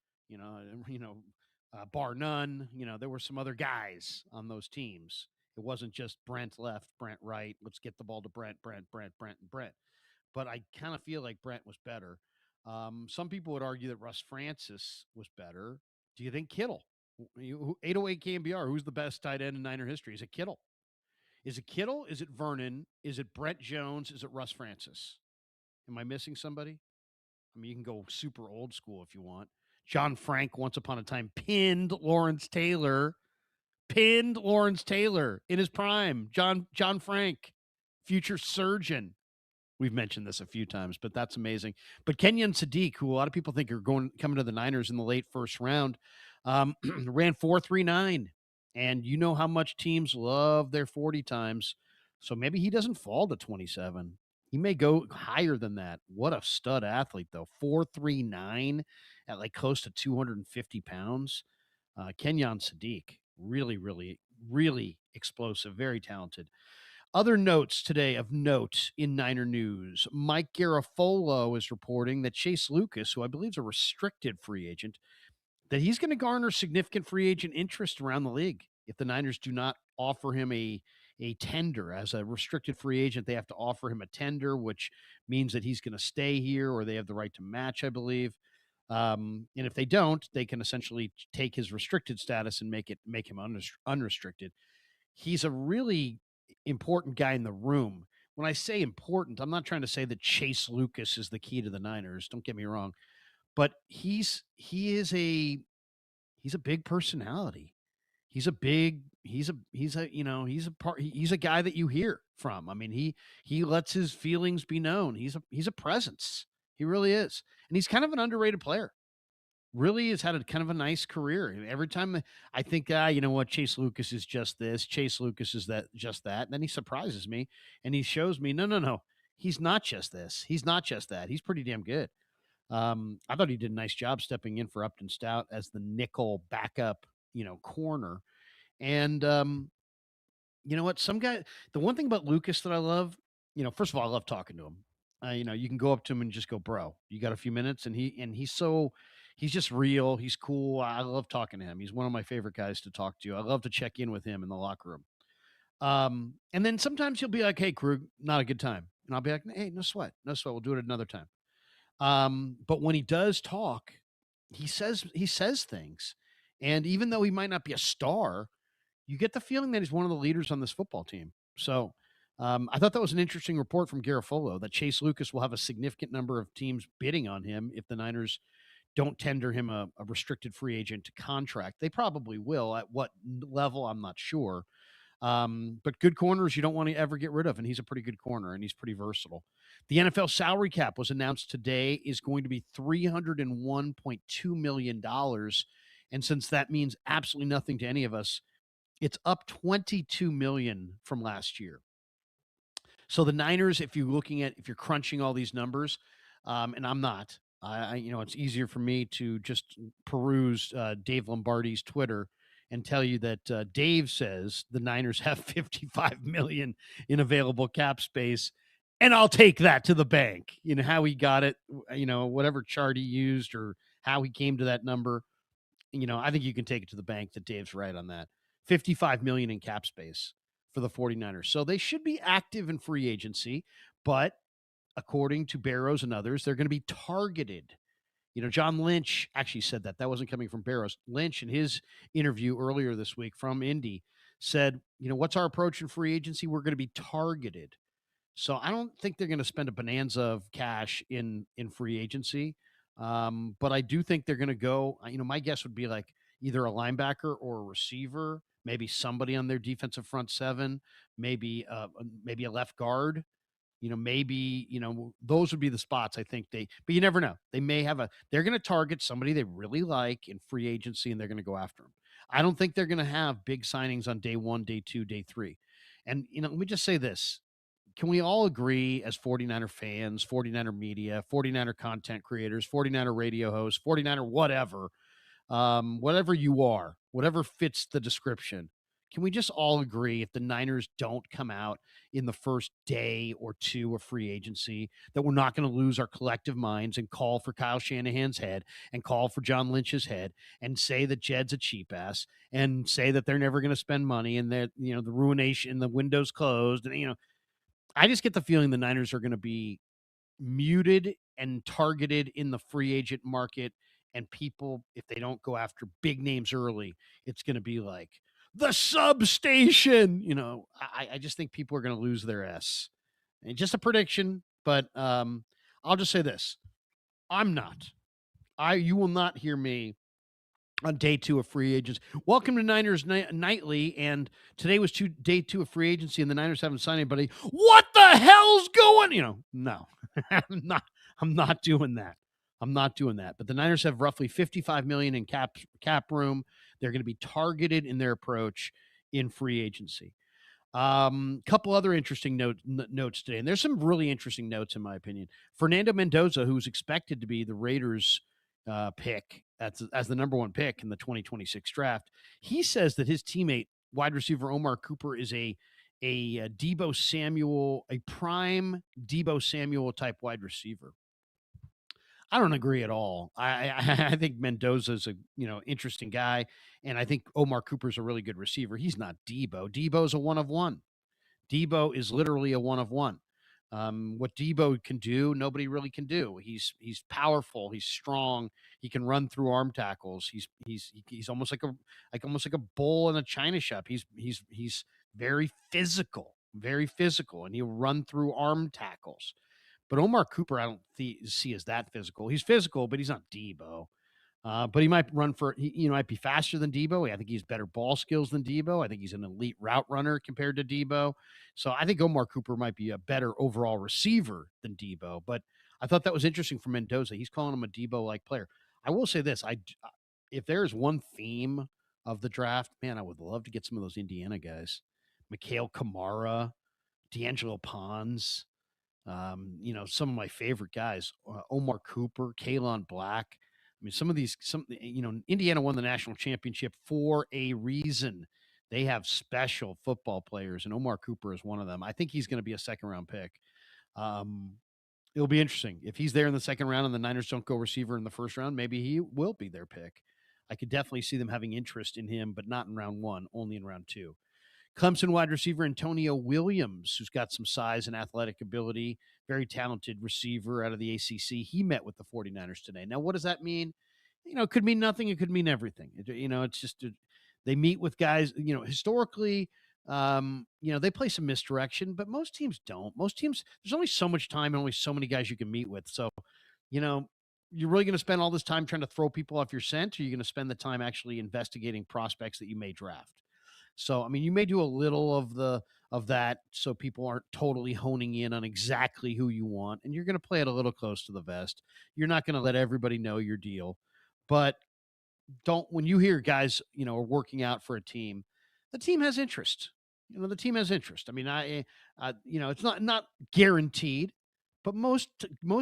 bar none. There were some other guys on those teams. It wasn't just Brent left, Brent right. Let's get the ball to Brent. But I kind of feel like Brent was better. Some people would argue that Russ Francis was better. Do you think Kittle? 808 KNBR, who's the best tight end in Niner history? Is it Kittle? Is it Kittle? Is it Vernon? Is it Brett Jones? Is it Russ Francis? Am I missing somebody? I mean, you can go super old school if you want. John Frank, once upon a time, pinned Lawrence Taylor in his prime. John Frank, future surgeon. We've mentioned this a few times, but that's amazing. But Kenyon Sadiq, who a lot of people think are coming to the Niners in the late first round, ran 4.39. And you know how much teams love their 40 times. So maybe he doesn't fall to 27. He may go higher than that. What a stud athlete, though. 4.39 at like close to 250 pounds. Kenyon Sadiq, really, really, really explosive, very talented. Other notes today of note in Niner news. Mike Garafolo is reporting that Chase Lucas, who I believe is a restricted free agent, that he's going to garner significant free agent interest around the league. If the Niners do not offer him a tender as a restricted free agent, they have to offer him a tender, which means that he's going to stay here, or they have the right to match, I believe. And if they don't, they can essentially take his restricted status and make him unrestricted. He's a really important guy in the room. When I say important, I'm not trying to say that Chase Lucas is the key to the Niners. Don't get me wrong. But he's a big personality. He's a guy that you hear from. I mean, he lets his feelings be known. He's a presence. He really is. And he's kind of an underrated player. Really has had a kind of a nice career. And every time I think, you know what, Chase Lucas is just this, Chase Lucas is just that. And then he surprises me and he shows me, no, he's not just this. He's not just that. He's pretty damn good. I thought he did a nice job stepping in for Upton Stout as the nickel backup, corner. And, you know what, the one thing about Lucas that I love, first of all, I love talking to him. You can go up to him and just go, bro, you got a few minutes? And he's just real. He's cool. I love talking to him. He's one of my favorite guys to talk to. I love to check in with him in the locker room. And then sometimes he'll be like, hey, Krug, not a good time. And I'll be like, hey, no sweat. We'll do it another time. But when he does talk, he says things. And even though he might not be a star, you get the feeling that he's one of the leaders on this football team. So I thought that was an interesting report from Garafolo that Chase Lucas will have a significant number of teams bidding on him if the Niners don't tender him a restricted free agent contract. They probably will. At what level, I'm not sure. But good corners you don't want to ever get rid of, and he's a pretty good corner, and he's pretty versatile. The NFL salary cap was announced today is going to be $301.2 million. And since that means absolutely nothing to any of us, it's up 22 million from last year. So the Niners, if you're crunching all these numbers, and I'm not, it's easier for me to just peruse Dave Lombardi's Twitter and tell you that Dave says the Niners have 55 million in available cap space, and I'll take that to the bank. How he got it, whatever chart he used or how he came to that number. I think you can take it to the bank that Dave's right on that. 55 million in cap space for the 49ers. So they should be active in free agency, but according to Barrows and others, they're going to be targeted. John Lynch actually said that. That wasn't coming from Barrows. Lynch, in his interview earlier this week from Indy, said, what's our approach in free agency? We're going to be targeted. So I don't think they're going to spend a bonanza of cash in free agency. But I do think they're going to go, my guess would be like either a linebacker or a receiver, maybe somebody on their defensive front seven, maybe a left guard, those would be the spots I think but you never know. They're going to target somebody they really like in free agency and they're going to go after them. I don't think they're going to have big signings on day 1, day 2, day 3. And, let me just say this. Can we all agree as 49er fans, 49er media, 49er content creators, 49er radio hosts, 49er whatever, whatever you are, whatever fits the description, can we just all agree if the Niners don't come out in the first day or two of free agency that we're not going to lose our collective minds and call for Kyle Shanahan's head and call for John Lynch's head and say that Jed's a cheap ass and say that they're never going to spend money and that, the ruination, the window's closed and, I just get the feeling the Niners are going to be muted and targeted in the free agent market. And people, if they don't go after big names early, it's going to be like the substation. I just think people are going to lose their S. And just a prediction, but I'll just say this. You will not hear me on day 2 of free agents. Welcome to Niners Nightly, and today was day 2 of free agency, and the Niners haven't signed anybody. What the hell's going? No, I'm not doing that. I'm not doing that. But the Niners have roughly $55 million in cap room. They're going to be targeted in their approach in free agency. Couple other interesting notes today, and there's some really interesting notes in my opinion. Fernando Mendoza, who's expected to be the Raiders' pick as the number 1 pick in the 2026 draft, he says that his teammate, wide receiver Omar Cooper, is a Deebo Samuel, a prime Deebo Samuel type wide receiver. I don't agree at all. I think Mendoza's a interesting guy, and I think Omar Cooper's a really good receiver. He's not Deebo. Deebo's a one of one. Deebo is literally a one of one. What Deebo can do, nobody really can do. He's powerful. He's strong. He can run through arm tackles. He's almost like a bull in a china shop. He's very physical, and he'll run through arm tackles. But Omar Cooper, I don't see as that physical. He's physical, but he's not Deebo. But he might run might be faster than Deebo. I think he's better ball skills than Deebo. I think he's an elite route runner compared to Deebo. So I think Omar Cooper might be a better overall receiver than Deebo. But I thought that was interesting for Mendoza. He's calling him a Deebo-like player. I will say this. If there's one theme of the draft, man, I would love to get some of those Indiana guys. Mikhail Kamara, D'Angelo Pons, some of my favorite guys, Omar Cooper, Kalen Black. I mean, Indiana won the national championship for a reason. They have special football players, and Omar Cooper is one of them. I think he's going to be a second-round pick. It'll be interesting. If he's there in the second round and the Niners don't go receiver in the first round, maybe he will be their pick. I could definitely see them having interest in him, but not in round 1, only in round 2. Clemson wide receiver Antonio Williams, who's got some size and athletic ability, very talented receiver out of the ACC. He met with the 49ers today. Now, what does that mean? It could mean nothing. It could mean everything. It's just they meet with guys, historically, they play some misdirection, but most teams don't. Most teams, there's only so much time and only so many guys you can meet with. So, you're really going to spend all this time trying to throw people off your scent, or you're going to spend the time actually investigating prospects that you may draft? So, you may do a little of that so people aren't totally honing in on exactly who you want, and you're going to play it a little close to the vest. You're not going to let everybody know your deal. But when you hear guys, are working out for a team, the team has interest. The team has interest. I mean, it's not guaranteed, but most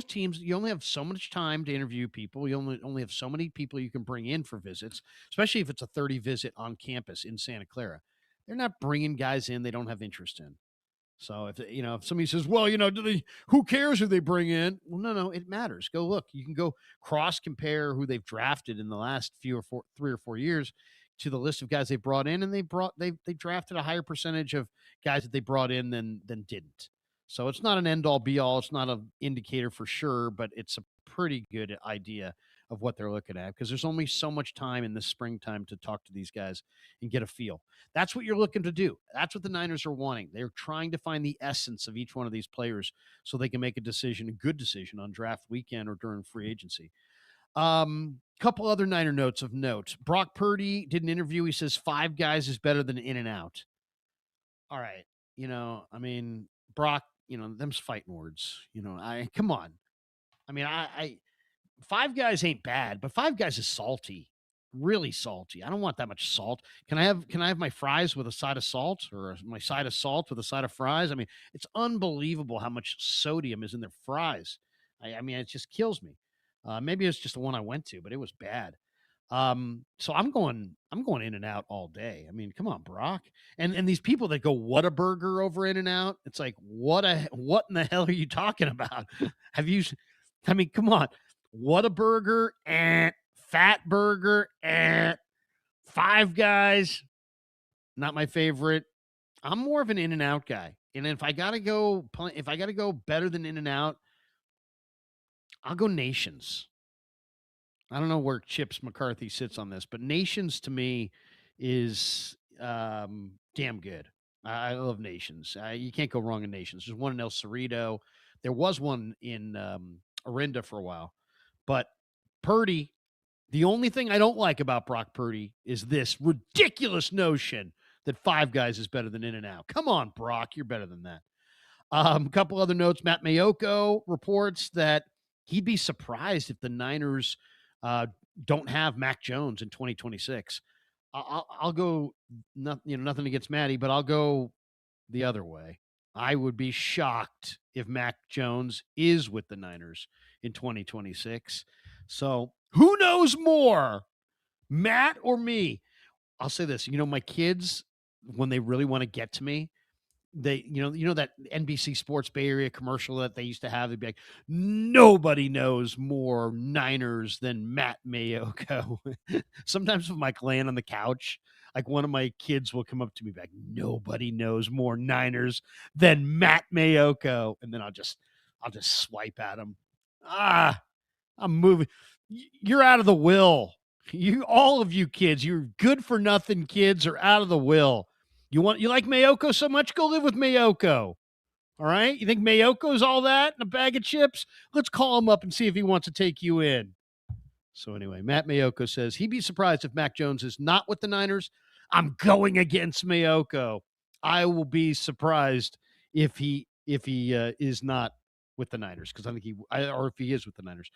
teams, you only have so much time to interview people. You only have so many people you can bring in for visits, especially if it's a 30 visit on campus in Santa Clara. They're not bringing guys in they don't have interest in. So if somebody says, well, who cares who they bring in? Well, no, it matters. Go look. You can go cross compare who they've drafted in the last 3 or 4 years to the list of guys they brought in, and they drafted a higher percentage of guys that they brought in than didn't. So it's not an end all be all. It's not an indicator for sure, but it's a pretty good idea of what they're looking at, because there's only so much time in the springtime to talk to these guys and get a feel. That's what you're looking to do. That's what the Niners are wanting. They're trying to find the essence of each one of these players so they can make a good decision on draft weekend or during free agency. Couple other Niner notes of note. Brock Purdy did an interview. He says 5 guys is better than in and out. All right. Brock, them's fighting words. Come on. I 5 guys ain't bad, but 5 guys is salty, really salty. I don't want that much salt. Can I have my fries with a side of salt, or my side of salt with a side of fries? I mean, it's unbelievable how much sodium is in their fries. It just kills me. Maybe it's just the one I went to, but it was bad. So I'm going in and out all day. Come on, Brock. And these people that go Whataburger over In and Out, it's like, what in the hell are you talking about? Come on. Whataburger, Fat Burger, 5 Guys, not my favorite. I'm more of an In and Out guy. And if I gotta go better than In and Out, I'll go Nations. I don't know where Chips McCarthy sits on this, but Nations to me is damn good. I love Nations. You can't go wrong in Nations. There's one in El Cerrito. There was one in Orinda for a while. But Purdy, the only thing I don't like about Brock Purdy is this ridiculous notion that 5 Guys is better than In and Out. Come on, Brock, you're better than that. A couple other notes. Matt Mayoko reports that he'd be surprised if the Niners don't have Mac Jones in 2026. I'll go, nothing against Matty, but I'll go the other way. I would be shocked if Mac Jones is with the Niners in 2026. So who knows more, Matt or me? I'll say this, my kids, when they really want to get to me, they, that NBC Sports Bay Area commercial that they used to have, they'd be like, nobody knows more Niners than Matt Mayoko. Sometimes with Mike laying on the couch, like one of my kids will come up to me like, nobody knows more Niners than Matt Mayoko. And then I'll just swipe at him. I'm moving. You're out of the will. All of you kids, you're good for nothing kids are out of the will. You like Mayoko so much? Go live with Mayoko. All right? You think Mayoko's all that in a bag of chips? Let's call him up and see if he wants to take you in. So anyway, Matt Mayoko says he'd be surprised if Mac Jones is not with the Niners. I'm going against Mayoko. I will be surprised if he is not with the Niners, because I think if he is with the Niners.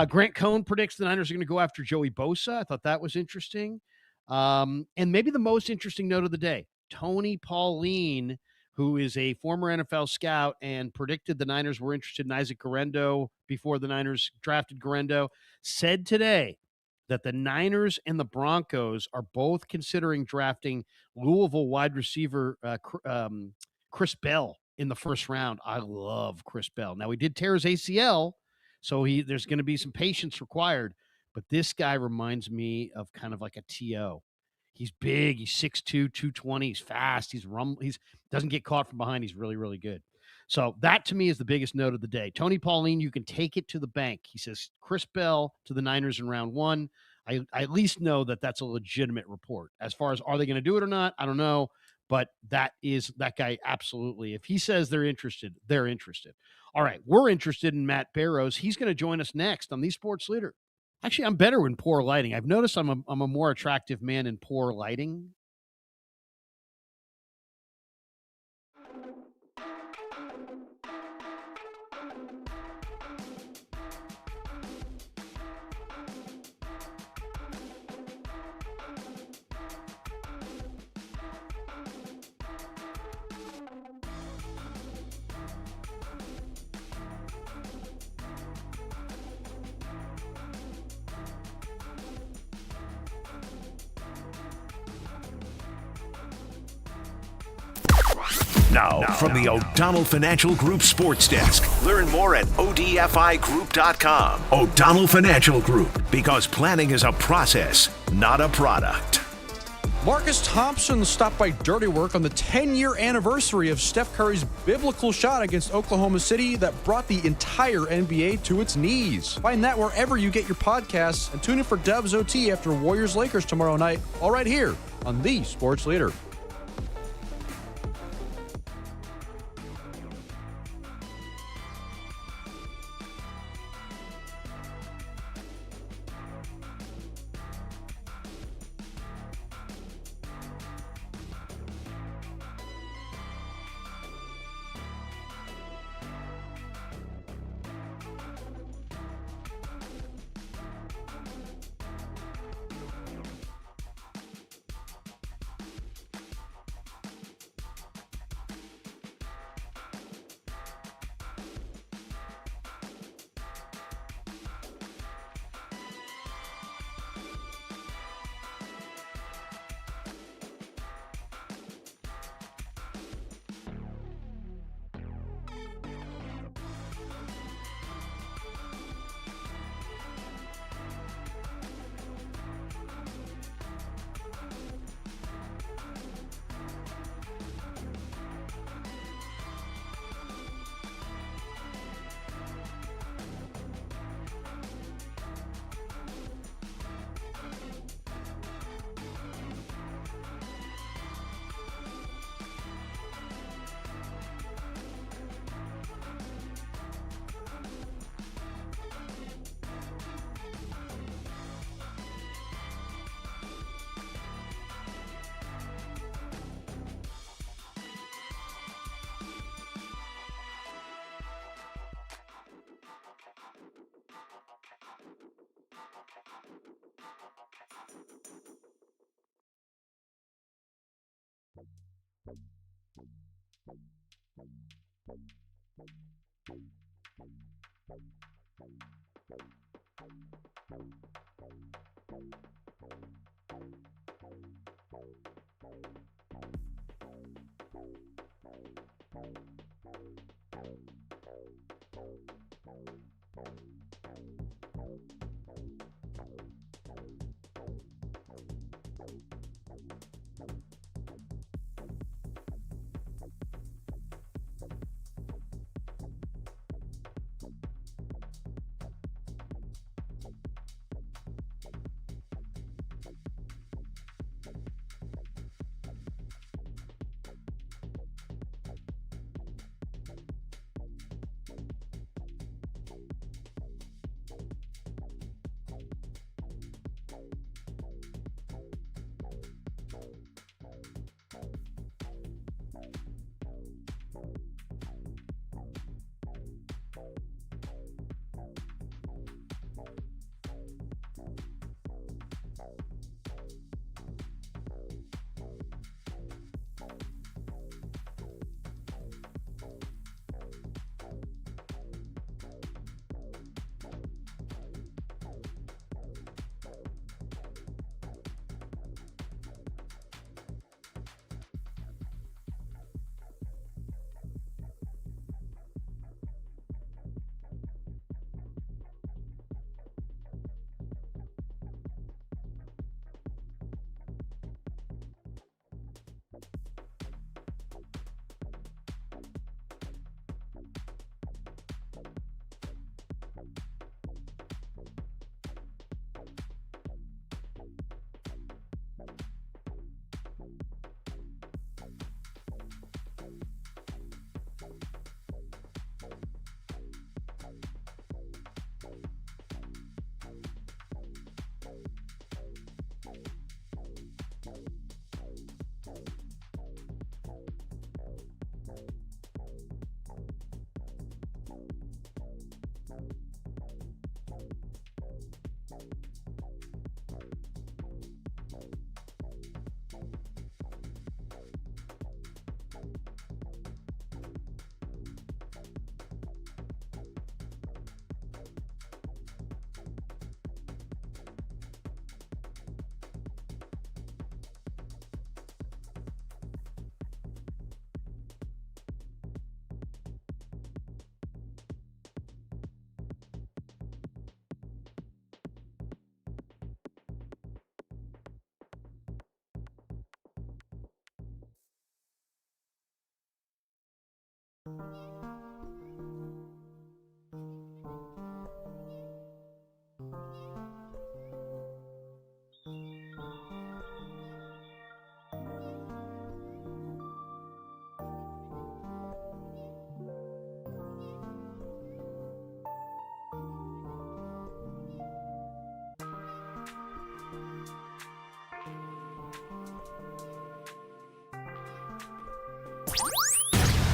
Grant Cohn predicts the Niners are going to go after Joey Bosa. I thought that was interesting. And maybe the most interesting note of the day, Tony Pauline, who is a former NFL scout and predicted the Niners were interested in Isaac Guerendo before the Niners drafted Guerendo, said today that the Niners and the Broncos are both considering drafting Louisville wide receiver Chris Bell in the first round. I love Chris Bell. Now, he did tear his ACL, so there's going to be some patience required, but this guy reminds me of kind of like a T.O. He's big. He's 6'2", 220. He's fast. He doesn't get caught from behind. He's really, really good. So that, to me, is the biggest note of the day. Tony Pauline, you can take it to the bank. He says Chris Bell to the Niners in round 1. I at least know that that's a legitimate report. As far as are they going to do it or not, I don't know. But that guy, absolutely. If he says they're interested, they're interested. All right, we're interested in Matt Barrows. He's going to join us next on The Sports Leader. Actually, I'm better in poor lighting. I've noticed I'm a more attractive man in poor lighting. Now, from the O'Donnell Financial Group Sports Desk. Learn more at odfigroup.com. O'Donnell Financial Group, because planning is a process, not a product. Marcus Thompson stopped by Dirty Work on the 10-year anniversary of Steph Curry's biblical shot against Oklahoma City that brought the entire NBA to its knees. Find that wherever you get your podcasts, and tune in for Dubs OT after Warriors-Lakers tomorrow night, all right here on The Sports Leader.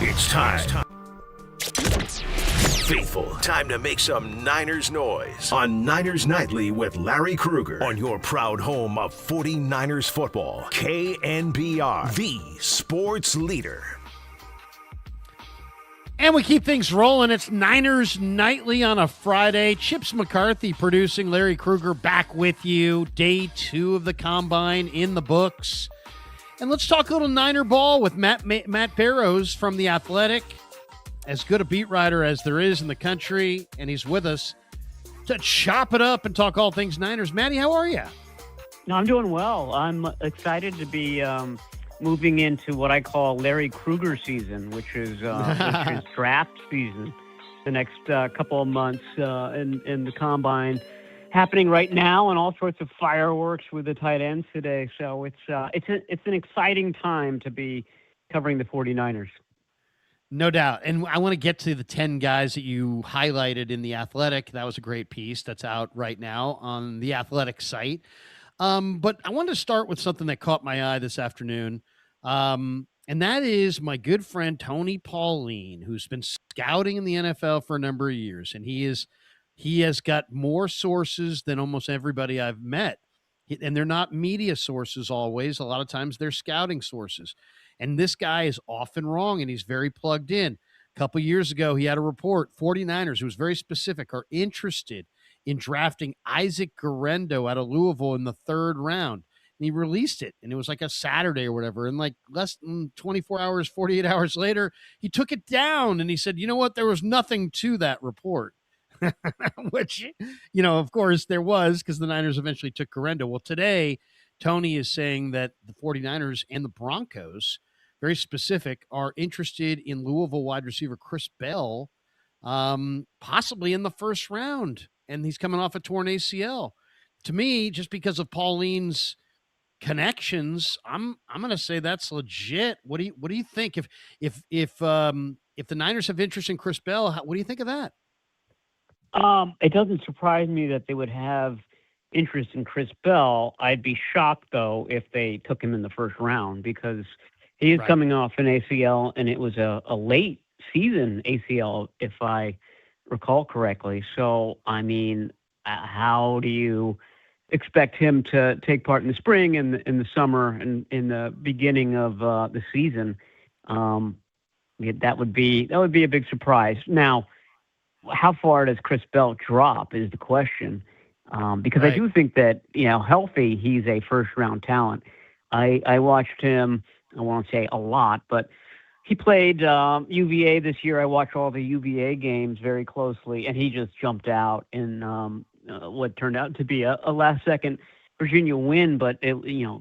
It's time. Faithful, time to make some Niners noise on Niners Nightly with Larry Krueger on your proud home of 49ers football. KNBR, the sports leader. And we keep things rolling. It's Niners Nightly on a Friday. Chips McCarthy producing, Larry Krueger back with you. Day 2 of the Combine in the books. And let's talk a little Niner ball with Matt Barrows from The Athletic. As good a beat writer as there is in the country, and he's with us to chop it up and talk all things Niners. Matty, how are you? No, I'm doing well. I'm excited to be moving into what I call Larry Krueger season, which is draft season. The next couple of months in the Combine happening right now, and all sorts of fireworks with the tight ends today. So it's an exciting time to be covering the 49ers. No doubt. And I want to get to the 10 guys that you highlighted in The Athletic. That was a great piece that's out right now on the Athletic site. But I wanted to start with something that caught my eye this afternoon. And that is my good friend Tony Pauline, who's been scouting in the NFL for a number of years. And he has got more sources than almost everybody I've met. And they're not media sources always. A lot of times they're scouting sources. And this guy is often wrong, and he's very plugged in. A couple years ago, he had a report, 49ers, who was very specific, are interested in drafting Isaac Guerendo out of Louisville in the 3rd round. And he released it, and it was like a Saturday or whatever. And like less than 24 hours, 48 hours later, he took it down, and he said, you know what, there was nothing to that report. Which, of course, there was, because the Niners eventually took Guerendo. Well, today, Tony is saying that the 49ers and the Broncos, very specific, are interested in Louisville wide receiver Chris Bell, possibly in the 1st round. And he's coming off a torn ACL. To me, just because of Pauline's connections, I'm going to say that's legit. What do you think? If the Niners have interest in Chris Bell, what do you think of that? It doesn't surprise me that they would have interest in Chris Bell. I'd be shocked, though, if they took him in the 1st round, because he is coming off an ACL, and it was a late season ACL, if I recall correctly. So, I mean, how do you expect him to take part in the spring and in the summer and in the beginning of the season? That would be a big surprise. Now, how far does Chris Bell drop is the question. Because I do think that, healthy, he's a 1st-round talent. I watched him, I won't say a lot, but he played UVA this year. I watched all the UVA games very closely, and he just jumped out in what turned out to be a last-second Virginia win. But,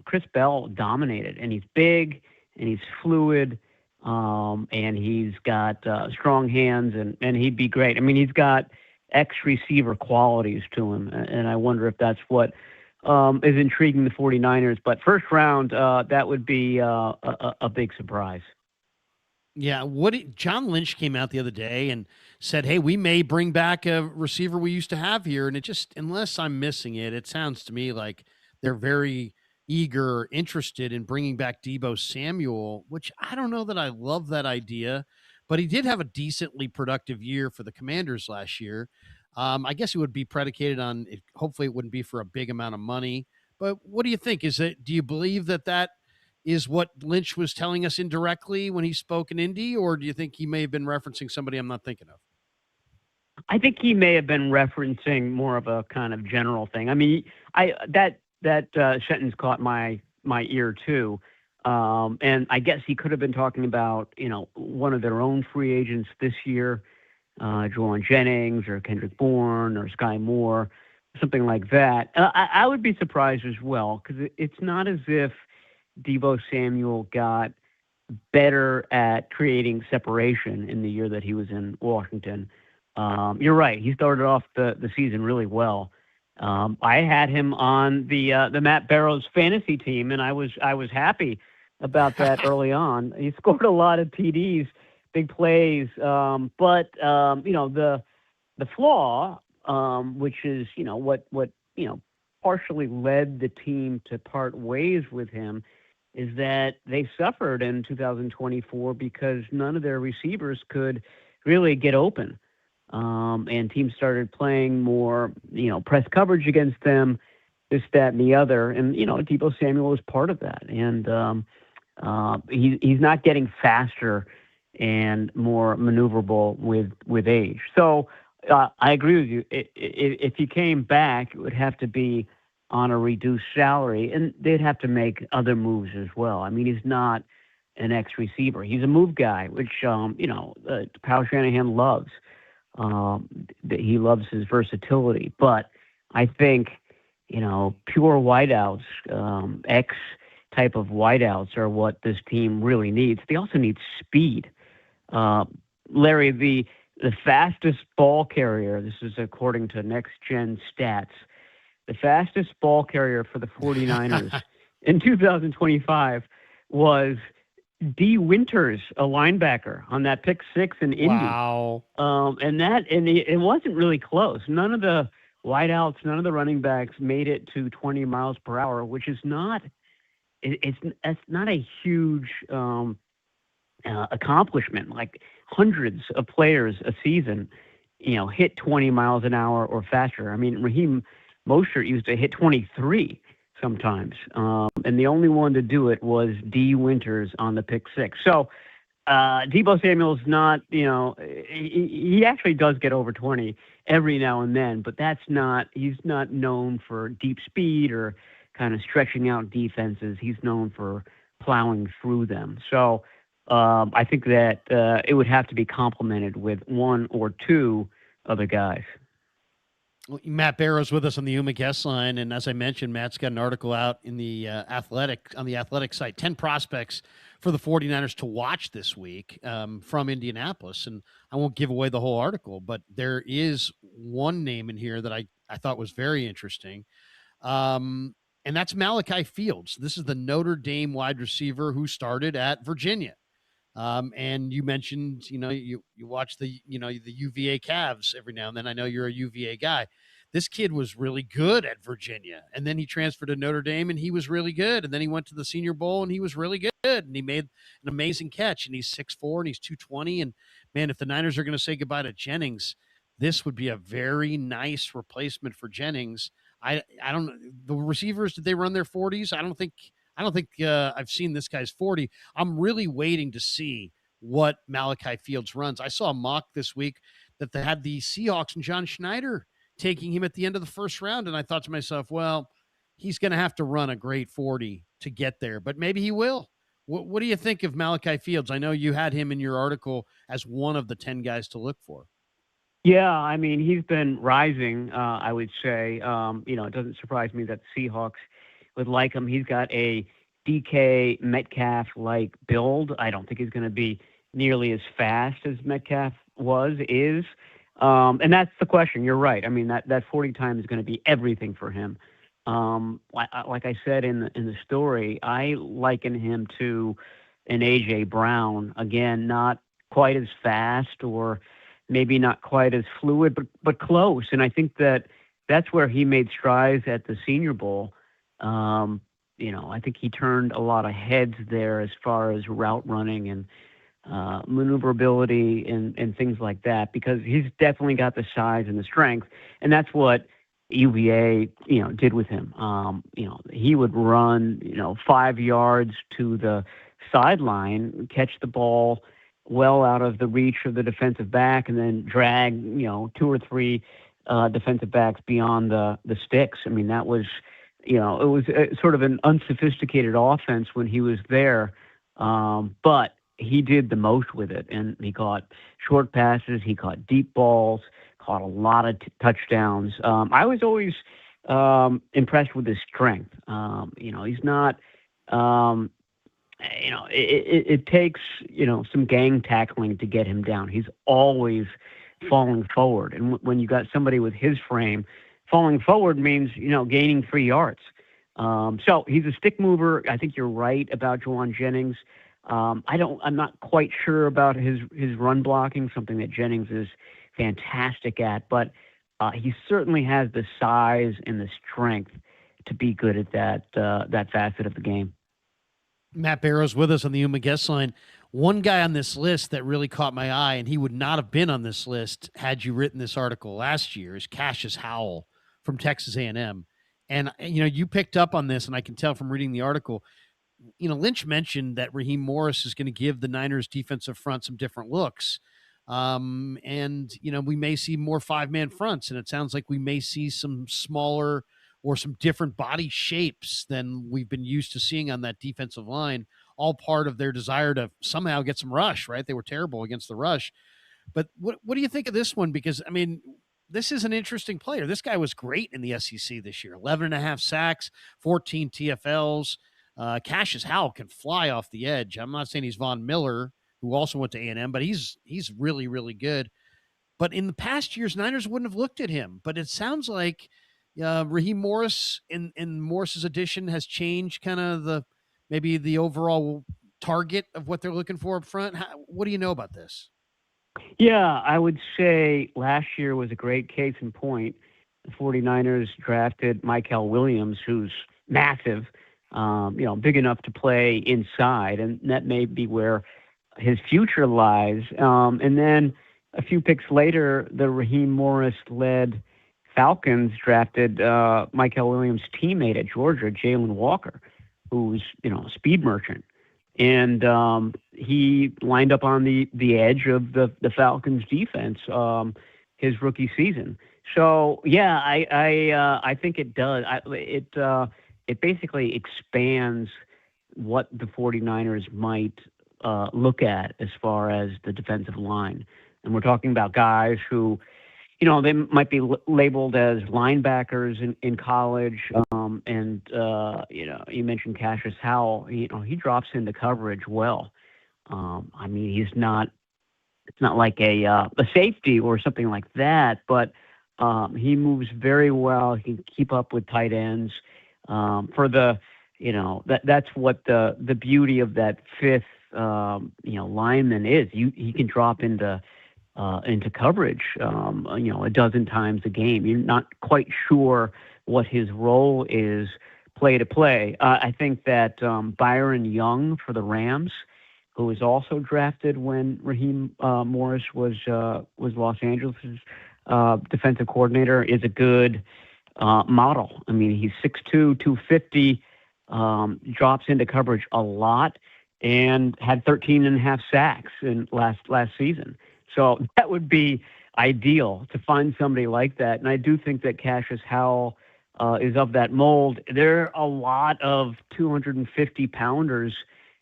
Chris Bell dominated, and he's big, and he's fluid, and he's got strong hands, and he'd be great. I mean, he's got ex-receiver qualities to him, and I wonder if that's what is intriguing the 49ers. But 1st round, that would be a big surprise. Yeah, John Lynch came out the other day and said, hey, we may bring back a receiver we used to have here. And it just, unless I'm missing it, it sounds to me like they're very eager, interested in bringing back Deebo Samuel, which I don't know that I love that idea. But he did have a decently productive year for the Commanders last year. I guess it would be predicated on, hopefully it wouldn't be for a big amount of money. But what do you think? Do you believe that is what Lynch was telling us indirectly when he spoke in Indy, or do you think he may have been referencing somebody I'm not thinking of? I think he may have been referencing more of a kind of general thing. I mean, that sentence caught my ear too. And I guess he could have been talking about, one of their own free agents this year, Juwan Jennings or Kendrick Bourne or Sky Moore, something like that. I would be surprised as well, because it's not as if Deebo Samuel got better at creating separation in the year that he was in Washington. You're right. He started off the season really well. I had him on the Matt Barrows fantasy team, and I was happy about that early on. He scored a lot of TDs, big plays, but the flaw, which is what partially led the team to part ways with him, is that they suffered in 2024 because none of their receivers could really get open. And teams started playing more, press coverage against them, this, that, and the other. And, Deebo Samuel is part of that. And he's not getting faster and more maneuverable with age. So I agree with you. If he came back, it would have to be on a reduced salary, and they'd have to make other moves as well. I mean, he's not an ex-receiver. He's a move guy, which, Kyle Shanahan loves. He loves his versatility. But I think, pure wideouts, X type of wideouts are what this team really needs. They also need speed. Larry, the fastest ball carrier, this is according to Next Gen Stats, the fastest ball carrier for the 49ers in 2025 was D. Winters, a linebacker, on that pick six in Indy. Wow. And it wasn't really close. None of the wideouts, none of the running backs made it to 20 miles per hour, which is not it's not a huge accomplishment. Like hundreds of players a season, hit 20 miles an hour or faster. I mean, Raheem Mostert used to hit 23 sometimes. And the only one to do it was D. Winters on the pick six. So Deebo Samuel's not, he actually does get over 20 every now and then, but he's not known for deep speed or kind of stretching out defenses. He's known for plowing through them. So I think that it would have to be complemented with one or two other guys. Matt Barrows with us on the Uma guest line, and as I mentioned, Matt's got an article out in the athletic site, 10 prospects for the 49ers to watch this week from Indianapolis. And I won't give away the whole article, but there is one name in here that I thought was very interesting, and that's Malachi Fields. This is the Notre Dame wide receiver who started at Virginia. And you mentioned, you watch the UVA Cavs every now and then. I know you're a UVA guy. This kid was really good at Virginia, and then he transferred to Notre Dame, and he was really good. And then he went to the Senior Bowl, and he was really good, and he made an amazing catch. And he's 6'4", and he's 220. And man, if the Niners are going to say goodbye to Jennings, this would be a very nice replacement for Jennings. I don't. The receivers, did they run their 40s? I don't think I've seen this guy's 40. I'm really waiting to see what Malachi Fields runs. I saw a mock this week that they had the Seahawks and John Schneider taking him at the end of the first round. And I thought to myself, well, he's going to have to run a great 40 to get there, but maybe he will. What do you think of Malachi Fields? I know you had him in your article as one of the 10 guys to look for. Yeah, I mean, he's been rising, I would say. It doesn't surprise me that the Seahawks would like him. He's got a DK Metcalf-like build. I don't think he's going to be nearly as fast as Metcalf is. And that's the question. You're right. I mean, that 40 time is going to be everything for him. Like I said in the story, I liken him to an A.J. Brown. Again, not quite as fast or maybe not quite as fluid, but close. And I think that's where he made strides at the Senior Bowl. I think he turned a lot of heads there as far as route running and maneuverability and things like that, because he's definitely got the size and the strength, and that's what UVA did with him. He would run 5 yards to the sideline, catch the ball well out of the reach of the defensive back, and then drag 2 or 3 defensive backs beyond the sticks. I mean, that was it was sort of an unsophisticated offense when he was there, but he did the most with it, and he caught short passes, he caught deep balls, caught a lot of touchdowns. I was always impressed with his strength. He's not, it takes, some gang tackling to get him down. He's always falling forward. And when you got somebody with his frame, falling forward means, gaining 3 yards. So he's a stick mover. I think you're right about Juwan Jennings. I'm not quite sure about his run blocking, something that Jennings is fantastic at, but he certainly has the size and the strength to be good at that facet of the game. Matt Barrows with us on the Yuma guest line. One guy on this list that really caught my eye, and he would not have been on this list had you written this article last year, is Cassius Howell from Texas A&M. And, you picked up on this, and I can tell from reading the article, Lynch mentioned that Raheem Morris is going to give the Niners defensive front some different looks. And we may see more 5-man fronts, and it sounds like we may see some smaller or some different body shapes than we've been used to seeing on that defensive line, all part of their desire to somehow get some rush, right? They were terrible against the rush. But what do you think of this one? Because, this is an interesting player. This guy was great in the SEC this year. 11.5 sacks, 14 TFLs. Cassius Howell can fly off the edge. I'm not saying he's Von Miller, who also went to A&M, but he's really, really good. But in the past years, Niners wouldn't have looked at him. But it sounds like Raheem Morris in Morris's addition has changed kind of maybe the overall target of what they're looking for up front. What do you know about this? Yeah, I would say last year was a great case in point. The 49ers drafted Michael Williams, who's massive, big enough to play inside, and that may be where his future lies. And then a few picks later, the Raheem Morris-led Falcons drafted Michael Williams' teammate at Georgia, Jalen Walker, who's, a speed merchant. And he lined up on the edge of the Falcons' defense his rookie season. So, yeah, I think it does. It basically expands what the 49ers might look at as far as the defensive line. And we're talking about guys who, they might be labeled as linebackers in college. You mentioned Cassius Howell. He drops into coverage well. It's not like a safety or something like that, but he moves very well. He can keep up with tight ends. That's what the beauty of that fifth, lineman is. He can drop into coverage, a dozen times a game. You're not quite sure what his role is play to play. I think that Byron Young for the Rams, who was also drafted when Raheem Morris was Los Angeles' defensive coordinator, is a good model. He's 6'2", 250, drops into coverage a lot, and had 13.5 sacks in last season. So that would be ideal to find somebody like that. And I do think that Cassius Howell is of that mold. There are a lot of 250-pounders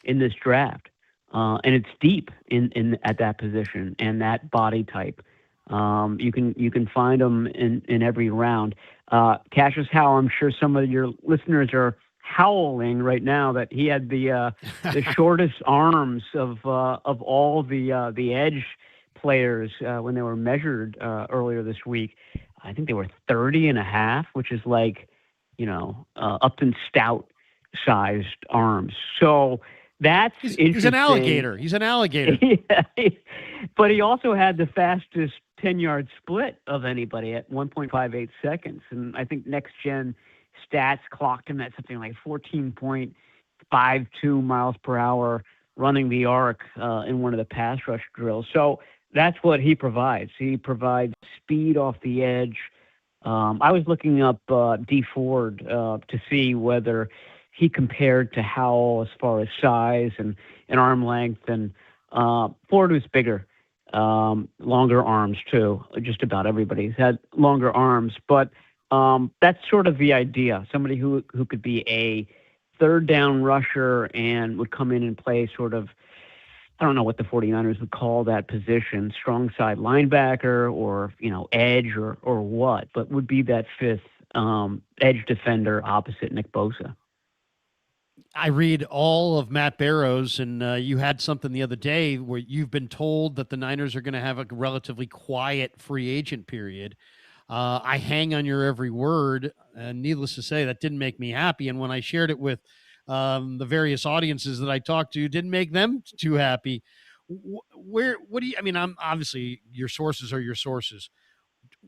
in this draft, and it's deep in at that position and that body type. You can find them in every round. Cassius Howell, I'm sure some of your listeners are howling right now that he had the shortest arms of all the edge players when they were measured earlier this week. I think they were 30.5, which is like, Upton Stout sized arms. So that's interesting. He's an alligator. He's an alligator. Yeah. But he also had the fastest 10-yard split of anybody at 1.58 seconds. And I think Next Gen Stats clocked him at something like 14.52 miles per hour running the arc in one of the pass rush drills. So that's what he provides. He provides speed off the edge. I was looking up D Ford to see whether he compared to Howell as far as size and arm length. And Ford was bigger, longer arms too. Just about everybody's had longer arms. But that's sort of the idea. Somebody who could be a third down rusher and would come in and play sort of, I don't know what the 49ers would call that position, strong side linebacker or, edge or what, but would be that fifth edge defender opposite Nick Bosa. I read all of Matt Barrows, and you had something the other day where you've been told that the Niners are going to have a relatively quiet free agent period. I hang on your every word, and needless to say, that didn't make me happy. And when I shared it with the various audiences that I talked to, didn't make them too happy. What do you, I'm obviously your sources are your sources.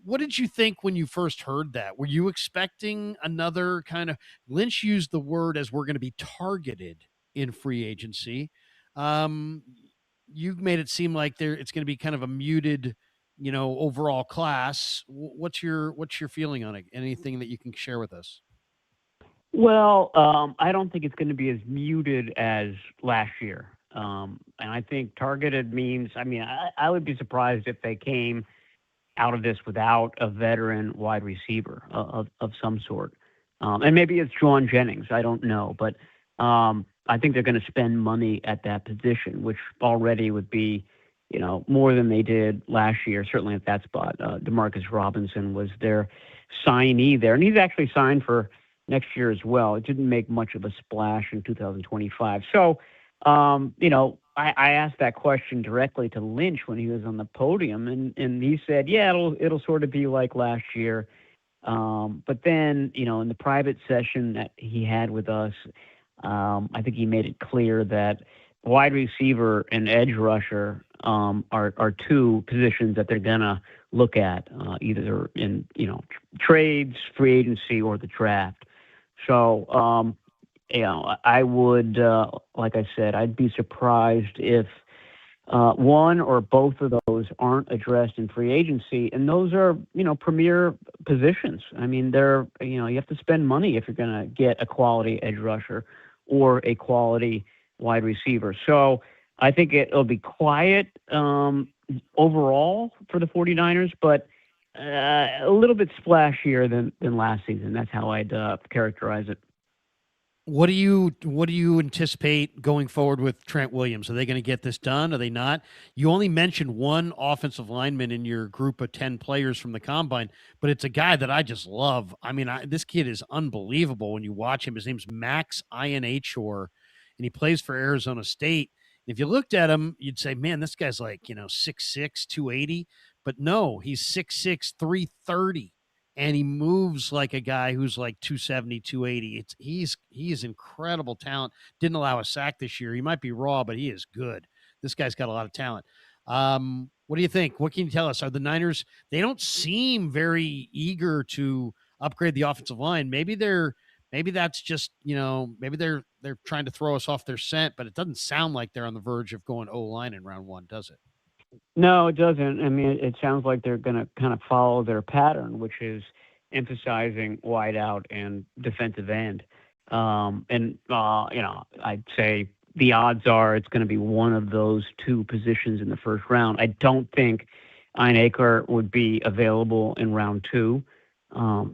What did you think when you first heard that? Were you expecting another kind of, Lynch used the word as we're going to be targeted in free agency. You made it seem like it's going to be kind of a muted, overall class. What's your feeling on it? Anything that you can share with us? Well, I don't think it's going to be as muted as last year. And I think targeted means, I would be surprised if they came out of this without a veteran wide receiver of some sort. And maybe it's Juwan Jennings. I don't know. But I think they're going to spend money at that position, which already would be, more than they did last year, certainly at that spot. Demarcus Robinson was their signee there. And he's actually signed for next year as well. It didn't make much of a splash in 2025. So, I asked that question directly to Lynch when he was on the podium, and he said, yeah, it'll sort of be like last year. But then, in the private session that he had with us, I think he made it clear that wide receiver and edge rusher are two positions that they're going to look at, either in, trades, free agency, or the draft. So, I would, like I said, I'd be surprised if one or both of those aren't addressed in free agency. And those are, premier positions. They're, you have to spend money if you're going to get a quality edge rusher or a quality wide receiver. So I think it'll be quiet overall for the 49ers, but a little bit splashier than last season. That's how I'd characterize it. What do you anticipate going forward with Trent Williams? Are they going to get this done? Are they not? You only mentioned one offensive lineman in your group of 10 players from the Combine, but it's a guy that I just love. This kid is unbelievable when you watch him. His name's Max Ianachor, and he plays for Arizona State. If you looked at him, you'd say, man, this guy's like, 6'6", 280. But no, he's 6'6", 330. And he moves like a guy who's like 270, 280. He's incredible talent. Didn't allow a sack this year. He might be raw, but he is good. This guy's got a lot of talent. What do you think? What can you tell us? Are the Niners, they don't seem very eager to upgrade the offensive line. Maybe that's just, maybe they're trying to throw us off their scent, but it doesn't sound like they're on the verge of going O-line in round one, does it? No, it doesn't. It sounds like they're going to kind of follow their pattern, which is emphasizing wide out and defensive end. I'd say the odds are it's going to be one of those two positions in the first round. I don't think Ianachor would be available in round two.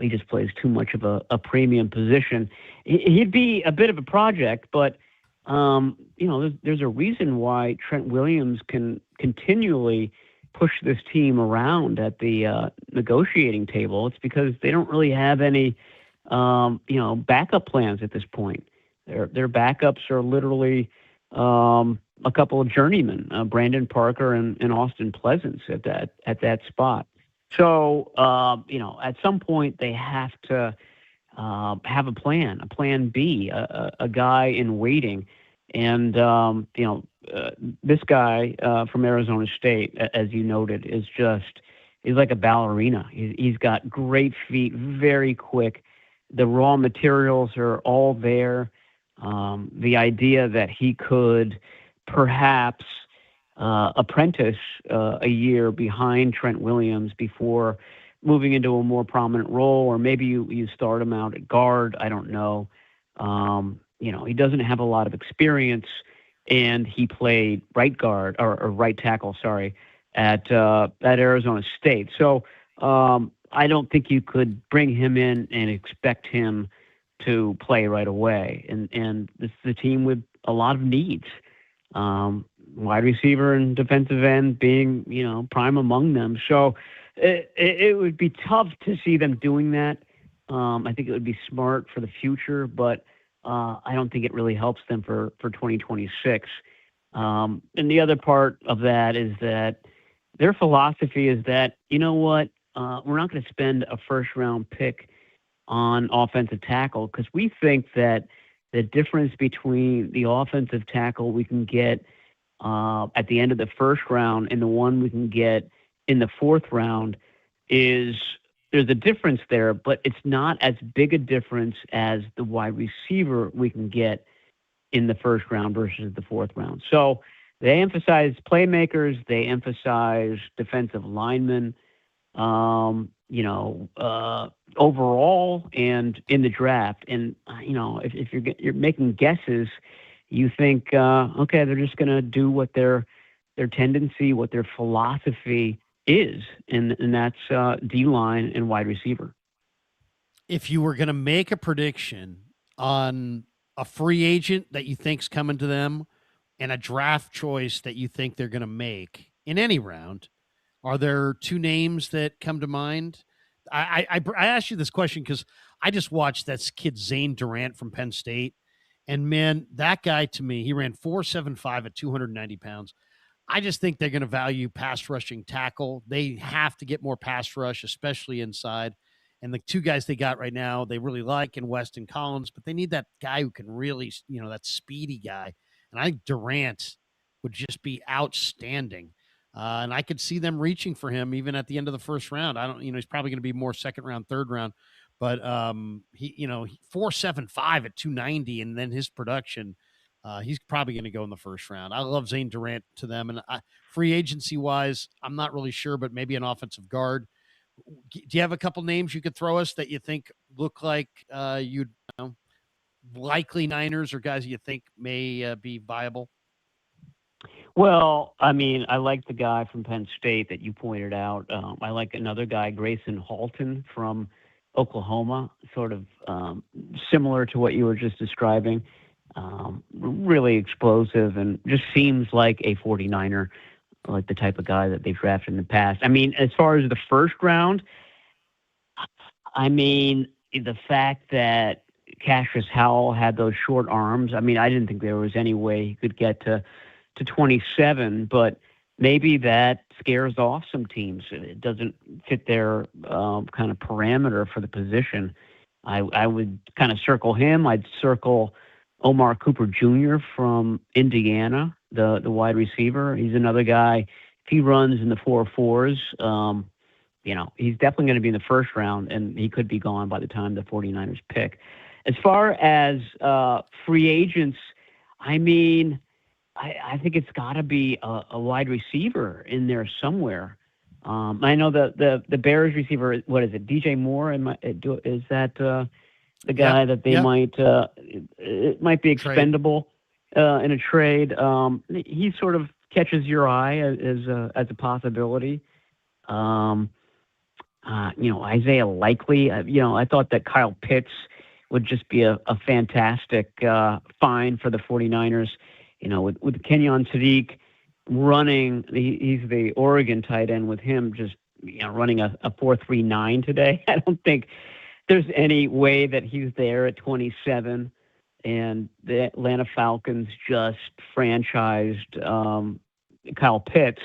He just plays too much of a premium position. He'd be a bit of a project, but there's a reason why Trent Williams can continually push this team around at the negotiating table. It's because they don't really have any, backup plans at this point. Their backups are literally a couple of journeymen, Brandon Parker and Austin Pleasance at that spot. So, at some point they have to have a plan B, a guy in waiting. And, this guy from Arizona State, as you noted, he's like a ballerina. He's got great feet, very quick. The raw materials are all there. The idea that he could perhaps apprentice a year behind Trent Williams before moving into a more prominent role, or maybe you start him out at guard. I don't know. He doesn't have a lot of experience, and he played right guard or right tackle, at Arizona State. So I don't think you could bring him in and expect him to play right away. And this is a team with a lot of needs. Wide receiver and defensive end being, prime among them. So it would be tough to see them doing that. I think it would be smart for the future, but I don't think it really helps them for 2026. And the other part of that is that their philosophy is that, we're not going to spend a first-round pick on offensive tackle because we think that the difference between the offensive tackle we can get at the end of the first round and the one we can get in the fourth round there's a difference there, but it's not as big a difference as the wide receiver we can get in the first round versus the fourth round. So they emphasize playmakers. They emphasize defensive linemen, overall and in the draft. And, if you're making guesses, you think, okay, they're just going to do what their tendency, what their philosophy is, and that's D-line and wide receiver. If you were going to make a prediction on a free agent that you think's coming to them and a draft choice that you think they're going to make in any round, are there two names that come to mind? I asked you this question because I just watched that kid Zane Durant from Penn State, and man, that guy to me, he ran 4.75 at 290 pounds. I just think they're going to value pass rushing tackle. They have to get more pass rush, especially inside. And the two guys they got right now, they really like in Weston Collins, but they need that guy who can really, that speedy guy. And I think Durant would just be outstanding. And I could see them reaching for him even at the end of the first round. I don't, he's probably going to be more second round, third round, but he 4.75 at 290, and then his production, he's probably going to go in the first round. I love Zane Durant to them, and free agency wise, I'm not really sure, but maybe an offensive guard. Do you have a couple names you could throw us that you think look like likely Niners or guys you think may be viable? Well, I mean, I like the guy from Penn State that you pointed out. I like another guy, Grayson Halton from Oklahoma, sort of similar to what you were just describing. Really explosive and just seems like a 49er, like the type of guy that they've drafted in the past. I mean, as far as the first round, I mean, the fact that Cassius Howell had those short arms, I mean, I didn't think there was any way he could get to 27, but maybe that scares off some teams. It doesn't fit their kind of parameter for the position. I would kind of circle him. I'd circle Omar Cooper Jr. from Indiana, the wide receiver. He's another guy. If he runs in the 4.4s, he's definitely going to be in the first round, and he could be gone by the time the 49ers pick. As far as free agents, I mean, I think it's got to be a wide receiver in there somewhere. I know the Bears receiver, what is it, DJ Moore? Is that the guy that they might it might be expendable in a trade? He sort of catches your eye as a possibility. Isaiah Likely. I thought that Kyle Pitts would just be a fantastic find for the 49ers. With Kenyon Sadiq running, he's the Oregon tight end, with him just running a 4.39 today. I don't think there's any way that he's there at 27. And the Atlanta Falcons just franchised Kyle Pitts.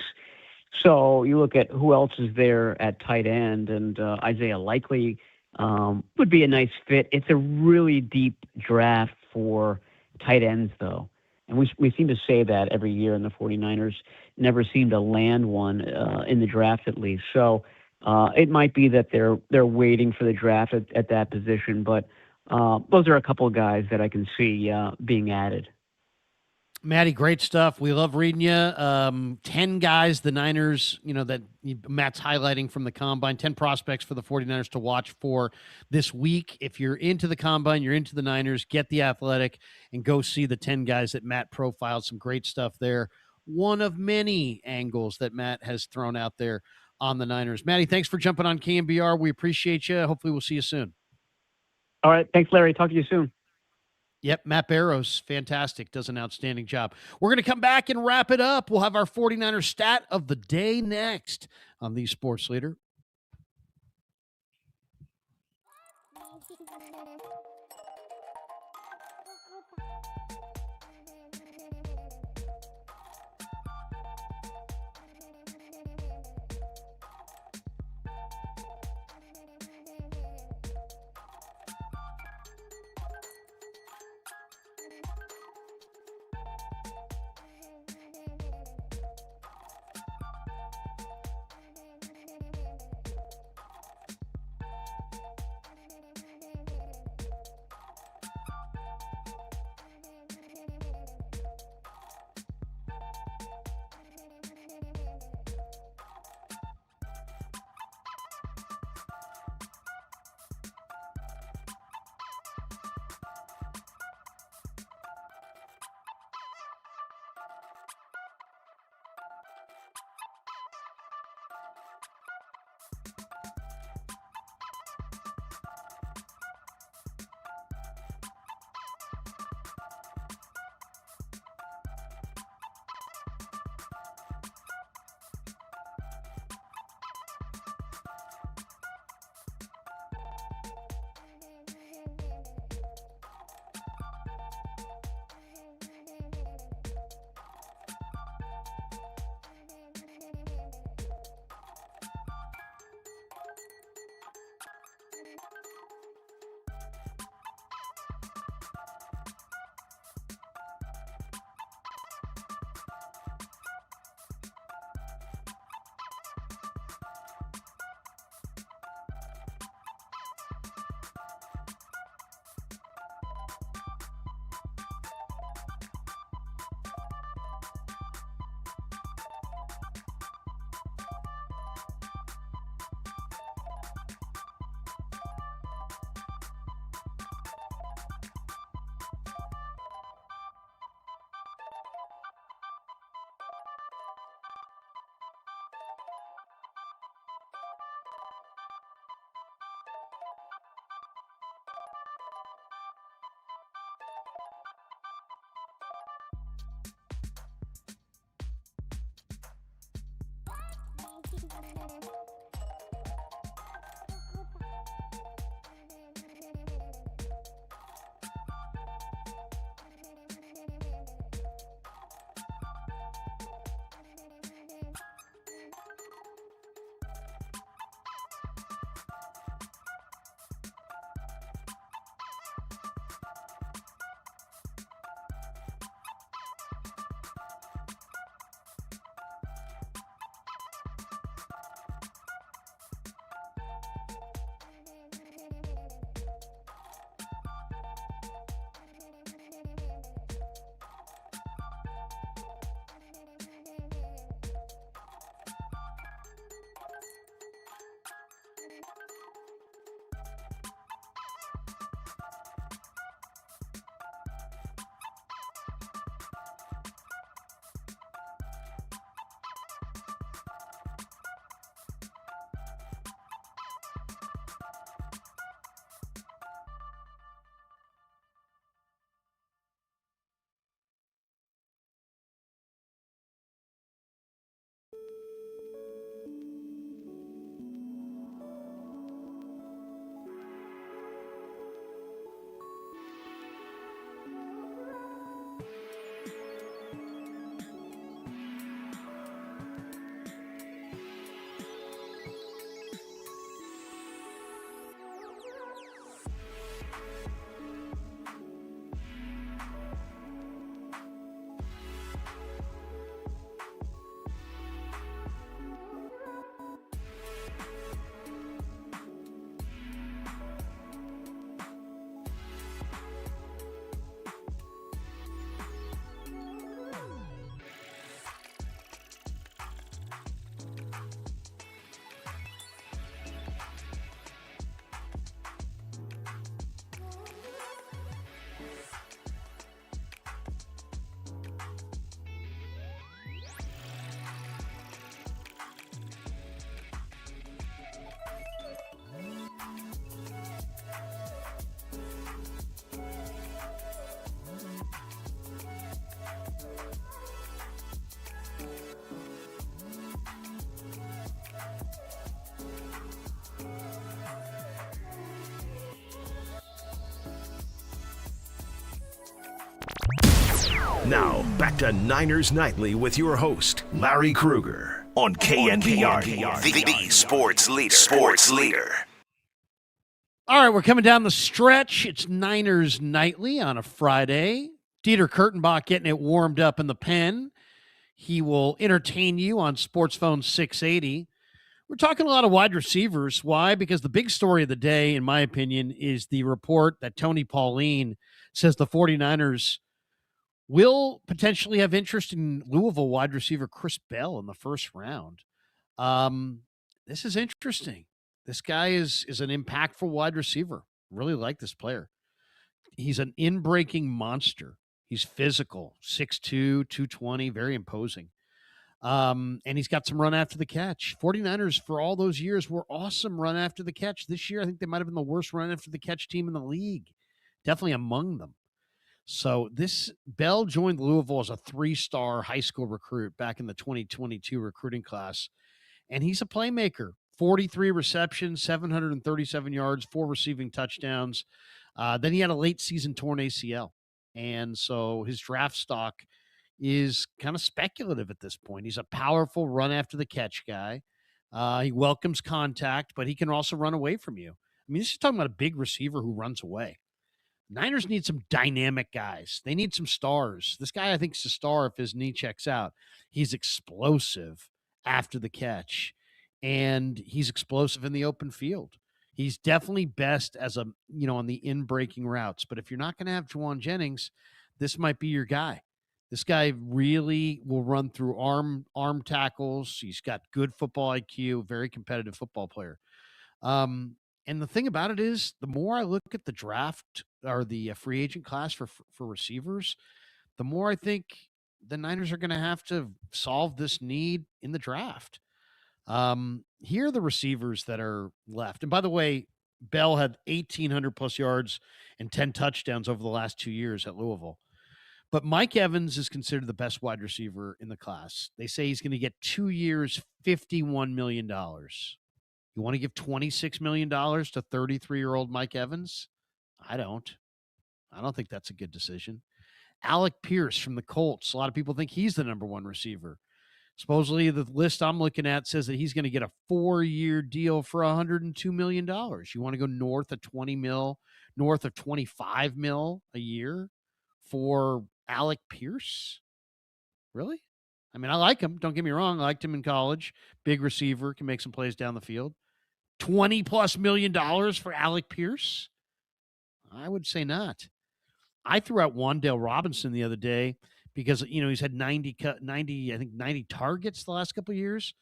So you look at who else is there at tight end, and Isaiah Likely would be a nice fit. It's a really deep draft for tight ends, though. And we seem to say that every year, and the 49ers never seem to land one in the draft, at least. So it might be that they're waiting for the draft at that position. But those are a couple of guys that I can see being added. Matty, great stuff. We love reading you. 10 guys, the Niners, that Matt's highlighting from the Combine, 10 prospects for the 49ers to watch for this week. If you're into the Combine, you're into the Niners, get The Athletic and go see the 10 guys that Matt profiled. Some great stuff there. One of many angles that Matt has thrown out there on the Niners. Matty, thanks for jumping on KNBR. We appreciate you. Hopefully we'll see you soon. All right. Thanks, Larry. Talk to you soon. Yep, Matt Barrows, fantastic, does an outstanding job. We're going to come back and wrap it up. We'll have our 49ers stat of the day next on the Sports Leader. Now, back to Niners Nightly with your host, Larry Krueger, on KNBR, the sports leader. Sports leader. All right, we're coming down the stretch. It's Niners Nightly on a Friday. Dieter Kurtenbach getting it warmed up in the pen. He will entertain you on SportsPhone 680. We're talking a lot of wide receivers. Why? Because the big story of the day, in my opinion, is the report that Tony Pauline says the 49ers will potentially have interest in Louisville wide receiver Chris Bell in the first round. This is interesting. This guy is an impactful wide receiver. Really like this player. He's an in-breaking monster. He's physical, 6'2", 220, very imposing. And he's got some run after the catch. 49ers, for all those years, were awesome run after the catch. This year, I think they might have been the worst run after the catch team in the league. Definitely among them. So this Bell joined Louisville as a 3-star high school recruit back in the 2022 recruiting class. And he's a playmaker. 43 receptions, 737 yards, 4 receiving touchdowns. Then he had a late season torn ACL. And so his draft stock is kind of speculative at this point. He's a powerful run after the catch guy. He welcomes contact, but he can also run away from you. I mean, this is talking about a big receiver who runs away. Niners need some dynamic guys. They need some stars. This guy, I think, is a star if his knee checks out. He's explosive after the catch. And he's explosive in the open field. He's definitely best as on the in-breaking routes. But if you're not going to have Juwan Jennings, this might be your guy. This guy really will run through arm tackles. He's got good football IQ, very competitive football player. And the thing about it is, the more I look at the draft or the free agent class for receivers, the more I think the Niners are going to have to solve this need in the draft. Here are the receivers that are left. And by the way, Bell had 1,800 plus yards and 10 touchdowns over the last 2 years at Louisville. But Mike Evans is considered the best wide receiver in the class. They say he's going to get 2 years, $51 million. You want to give $26 million to 33-year-old Mike Evans? I don't think that's a good decision. Alec Pierce from the Colts. A lot of people think he's the number 1 receiver. Supposedly, the list I'm looking at says that he's going to get a 4-year deal for $102 million. You want to go north of 20 mil, north of 25 mil a year for Alec Pierce? Really? I mean, I like him. Don't get me wrong. I liked him in college. Big receiver, can make some plays down the field. $20+ million for Alec Pierce? I would say not. I threw out Wan'Dale Robinson the other day because, he's had 90 targets the last couple of years.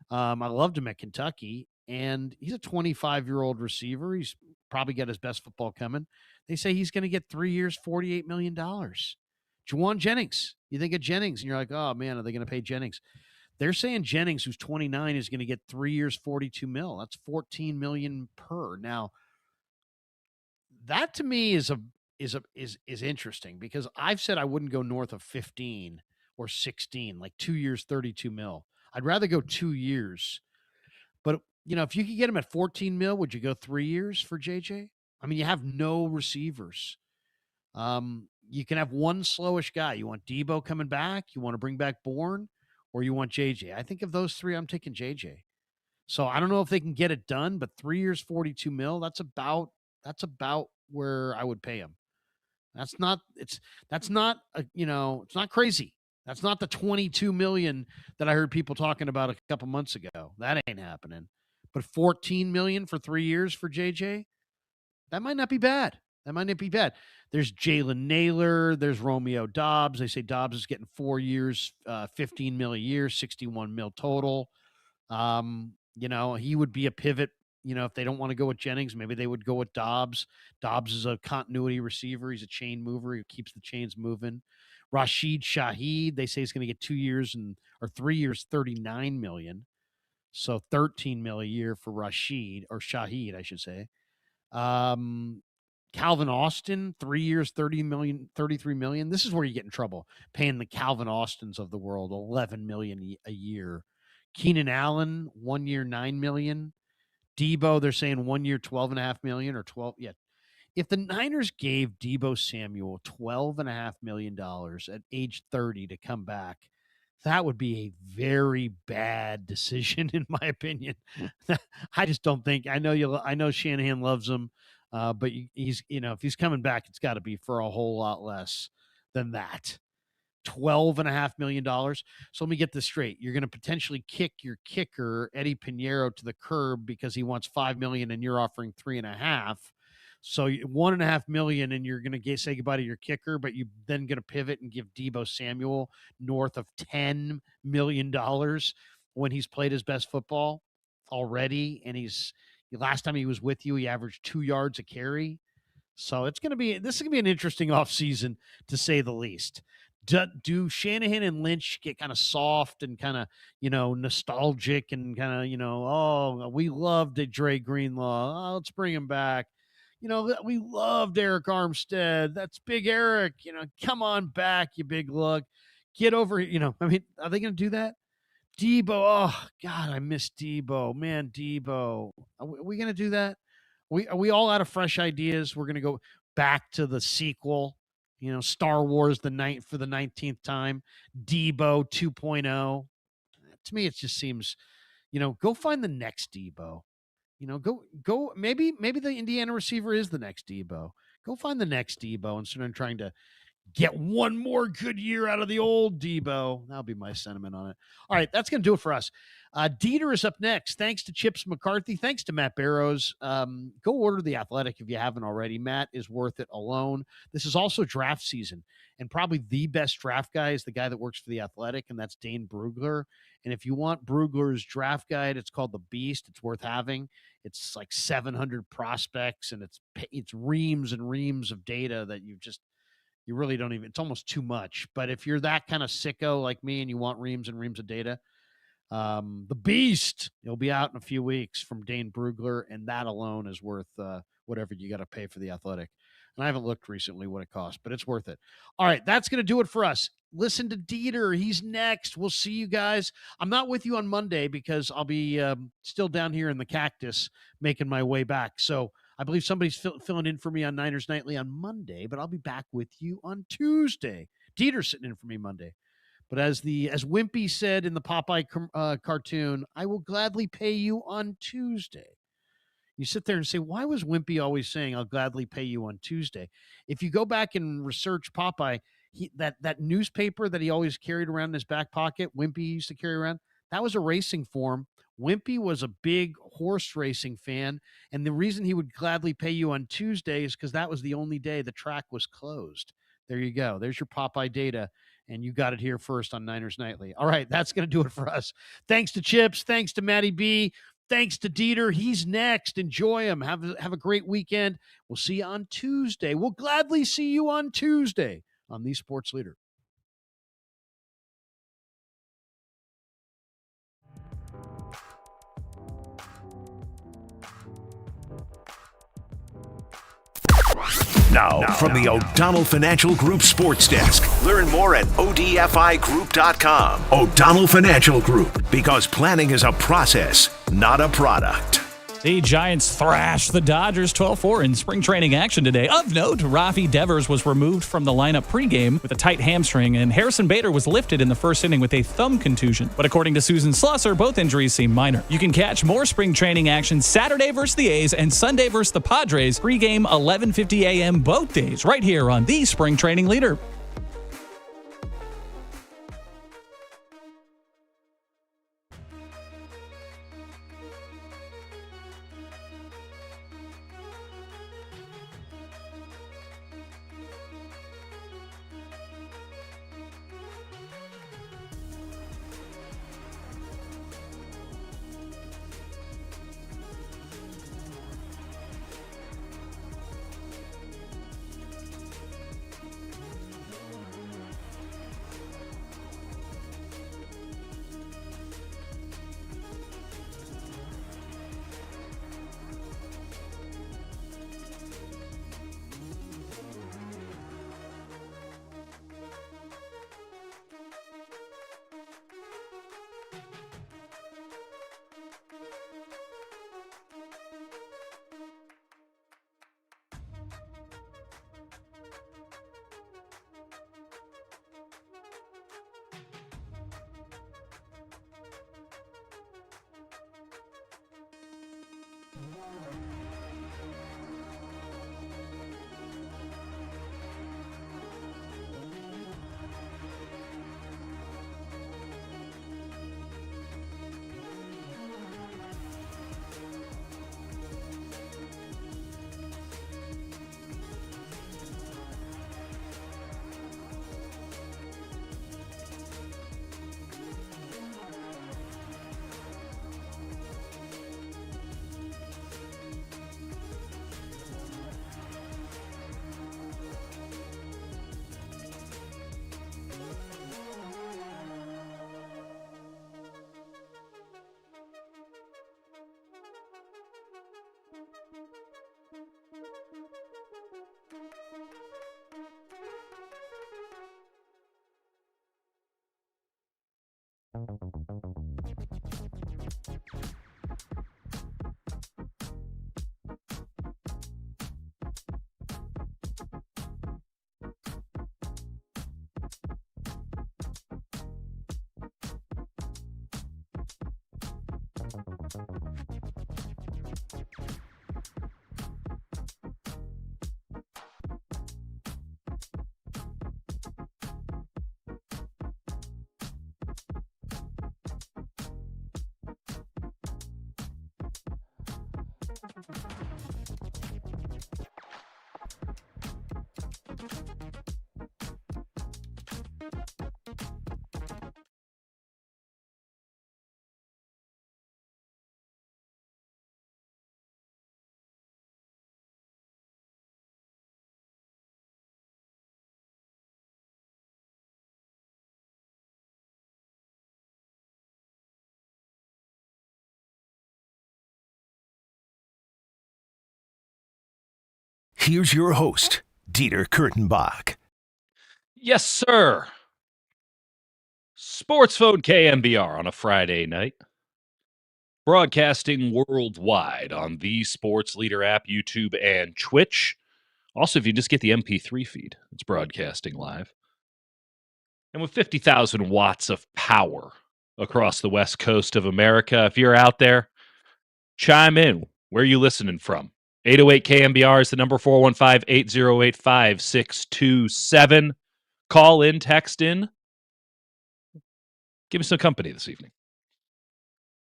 I loved him at Kentucky, and he's a 25-year-old receiver. He's probably got his best football coming. They say he's going to get 3 years, $48 million. Juwan Jennings. You think of Jennings, and you're like, oh, man, are they going to pay Jennings? They're saying Jennings, who's 29, is going to get 3 years, $42 million. That's $14 million per. Now, that to me is interesting because I've said I wouldn't go north of 15 or 16, like 2 years, $32 million. I'd rather go 2 years. But, if you could get him at 14 million, would you go 3 years for JJ? I mean, you have no receivers. You can have one slowish guy. You want Debo coming back? You want to bring back Bourne? Or you want JJ? I think of those three, I'm taking JJ. So I don't know if they can get it done, but 3 years, $42 million, that's about where I would pay him. It's not crazy. That's not the $22 million that I heard people talking about a couple months ago. That ain't happening. But $14 million for 3 years for JJ, that might not be bad. There's Jalen Naylor. There's Romeo Dobbs. They say Dobbs is getting 4 years, $15 million a year, $61 million total. He would be a pivot. If they don't want to go with Jennings, maybe they would go with Dobbs. Dobbs is a continuity receiver. He's a chain mover. He keeps the chains moving. Rashid Shaheed, they say he's going to get 2 years or 3 years, $39 million. So $13 million a year for Shaheed, I should say. Calvin Austin, 3 years, $33 million. This is where you get in trouble, paying the Calvin Austins of the world $11 million a year. Keenan Allen, 1 year, $9 million. Debo, they're saying 1 year, $12.5 million or 12. Yeah. If the Niners gave Deebo Samuel $12.5 million at age 30 to come back, that would be a very bad decision, in my opinion. I just don't think. I know Shanahan loves him, but he's if he's coming back, it's got to be for a whole lot less than that. $12.5 million. So let me get this straight. You're going to potentially kick your kicker Eddie Pinheiro to the curb because he wants $5 million and you're offering $3.5 million. So $1.5 million, and you're going to say goodbye to your kicker, but you then going to pivot and give Deebo Samuel north of $10 million when he's played his best football already. And last time he was with you, he averaged 2 yards a carry. So this is going to be an interesting offseason, to say the least. Do Shanahan and Lynch get kind of soft and kind of, nostalgic and kind of, oh, we loved Dre Greenlaw. Oh, let's bring him back. We loved Eric Armstead. That's Big Eric. Come on back, you big lug. Get over here. Are they going to do that? Deebo. Oh, God, I miss Deebo. Man, Deebo. Are we going to do that? Are we all out of fresh ideas? We're going to go back to the sequel, Star Wars for the 19th time, Deebo 2.0. To me, it just seems, go find the next Deebo. Go. Maybe the Indiana receiver is the next Deebo. Go find the next Deebo instead of trying to get one more good year out of the old Deebo. That'll be my sentiment on it. All right, that's going to do it for us. Dieter is up next. Thanks to Chips McCarthy. Thanks to Matt Barrows. Go order The Athletic if you haven't already. Matt is worth it alone. This is also draft season, and probably the best draft guy is the guy that works for The Athletic, and that's Dane Brugler. And if you want Brugler's draft guide, it's called The Beast. It's worth having. It's like 700 prospects, and it's reams and reams of data that you really don't even, it's almost too much. But if you're that kind of sicko like me and you want reams and reams of data, The Beast, it'll be out in a few weeks from Dane Brugler, and that alone is worth whatever you got to pay for The Athletic. And I haven't looked recently what it costs, but it's worth it. All right, that's going to do it for us. Listen to Dieter. He's next. We'll see you guys. I'm not with you on Monday because I'll be still down here in the cactus making my way back. So I believe somebody's filling in for me on Niners Nightly on Monday, but I'll be back with you on Tuesday. Dieter's sitting in for me Monday. But as Wimpy said in the Popeye cartoon, I will gladly pay you on Tuesday. You sit there and say, why was Wimpy always saying, I'll gladly pay you on Tuesday? If you go back and research Popeye, that newspaper that he always carried around in his back pocket, Wimpy used to carry around, that was a racing form. Wimpy was a big horse racing fan, and the reason he would gladly pay you on Tuesday is because that was the only day the track was closed. There you go. There's your Popeye data, and you got it here first on Niners Nightly. All right, that's going to do it for us. Thanks to Chips. Thanks to Matty B. Thanks to Dieter. He's next. Enjoy him. Have a great weekend. We'll see you on Tuesday. We'll gladly see you on Tuesday on The Sports Leader. Now, from the O'Donnell Financial Group Sports Desk. Learn more at odfigroup.com. O'Donnell Financial Group, because planning is a process, not a product. The Giants thrashed the Dodgers 12-4 in spring training action today. Of note, Rafi Devers was removed from the lineup pregame with a tight hamstring, and Harrison Bader was lifted in the first inning with a thumb contusion. But according to Susan Slusser, both injuries seem minor. You can catch more spring training action Saturday versus the A's and Sunday versus the Padres, pregame 11:50 a.m. both days, right here on the Spring Training Leader. Here's your host, Dieter Kurtenbach. Yes, sir. SportsPhone KNBR on a Friday night. Broadcasting worldwide on the Sports Leader app, YouTube, and Twitch. Also, if you just get the MP3 feed, it's broadcasting live. And with 50,000 watts of power across the west coast of America, if you're out there, chime in. Where are you listening from? 808 KNBR is the number, 415-808-5627. Call in, text in. Give me some company this evening.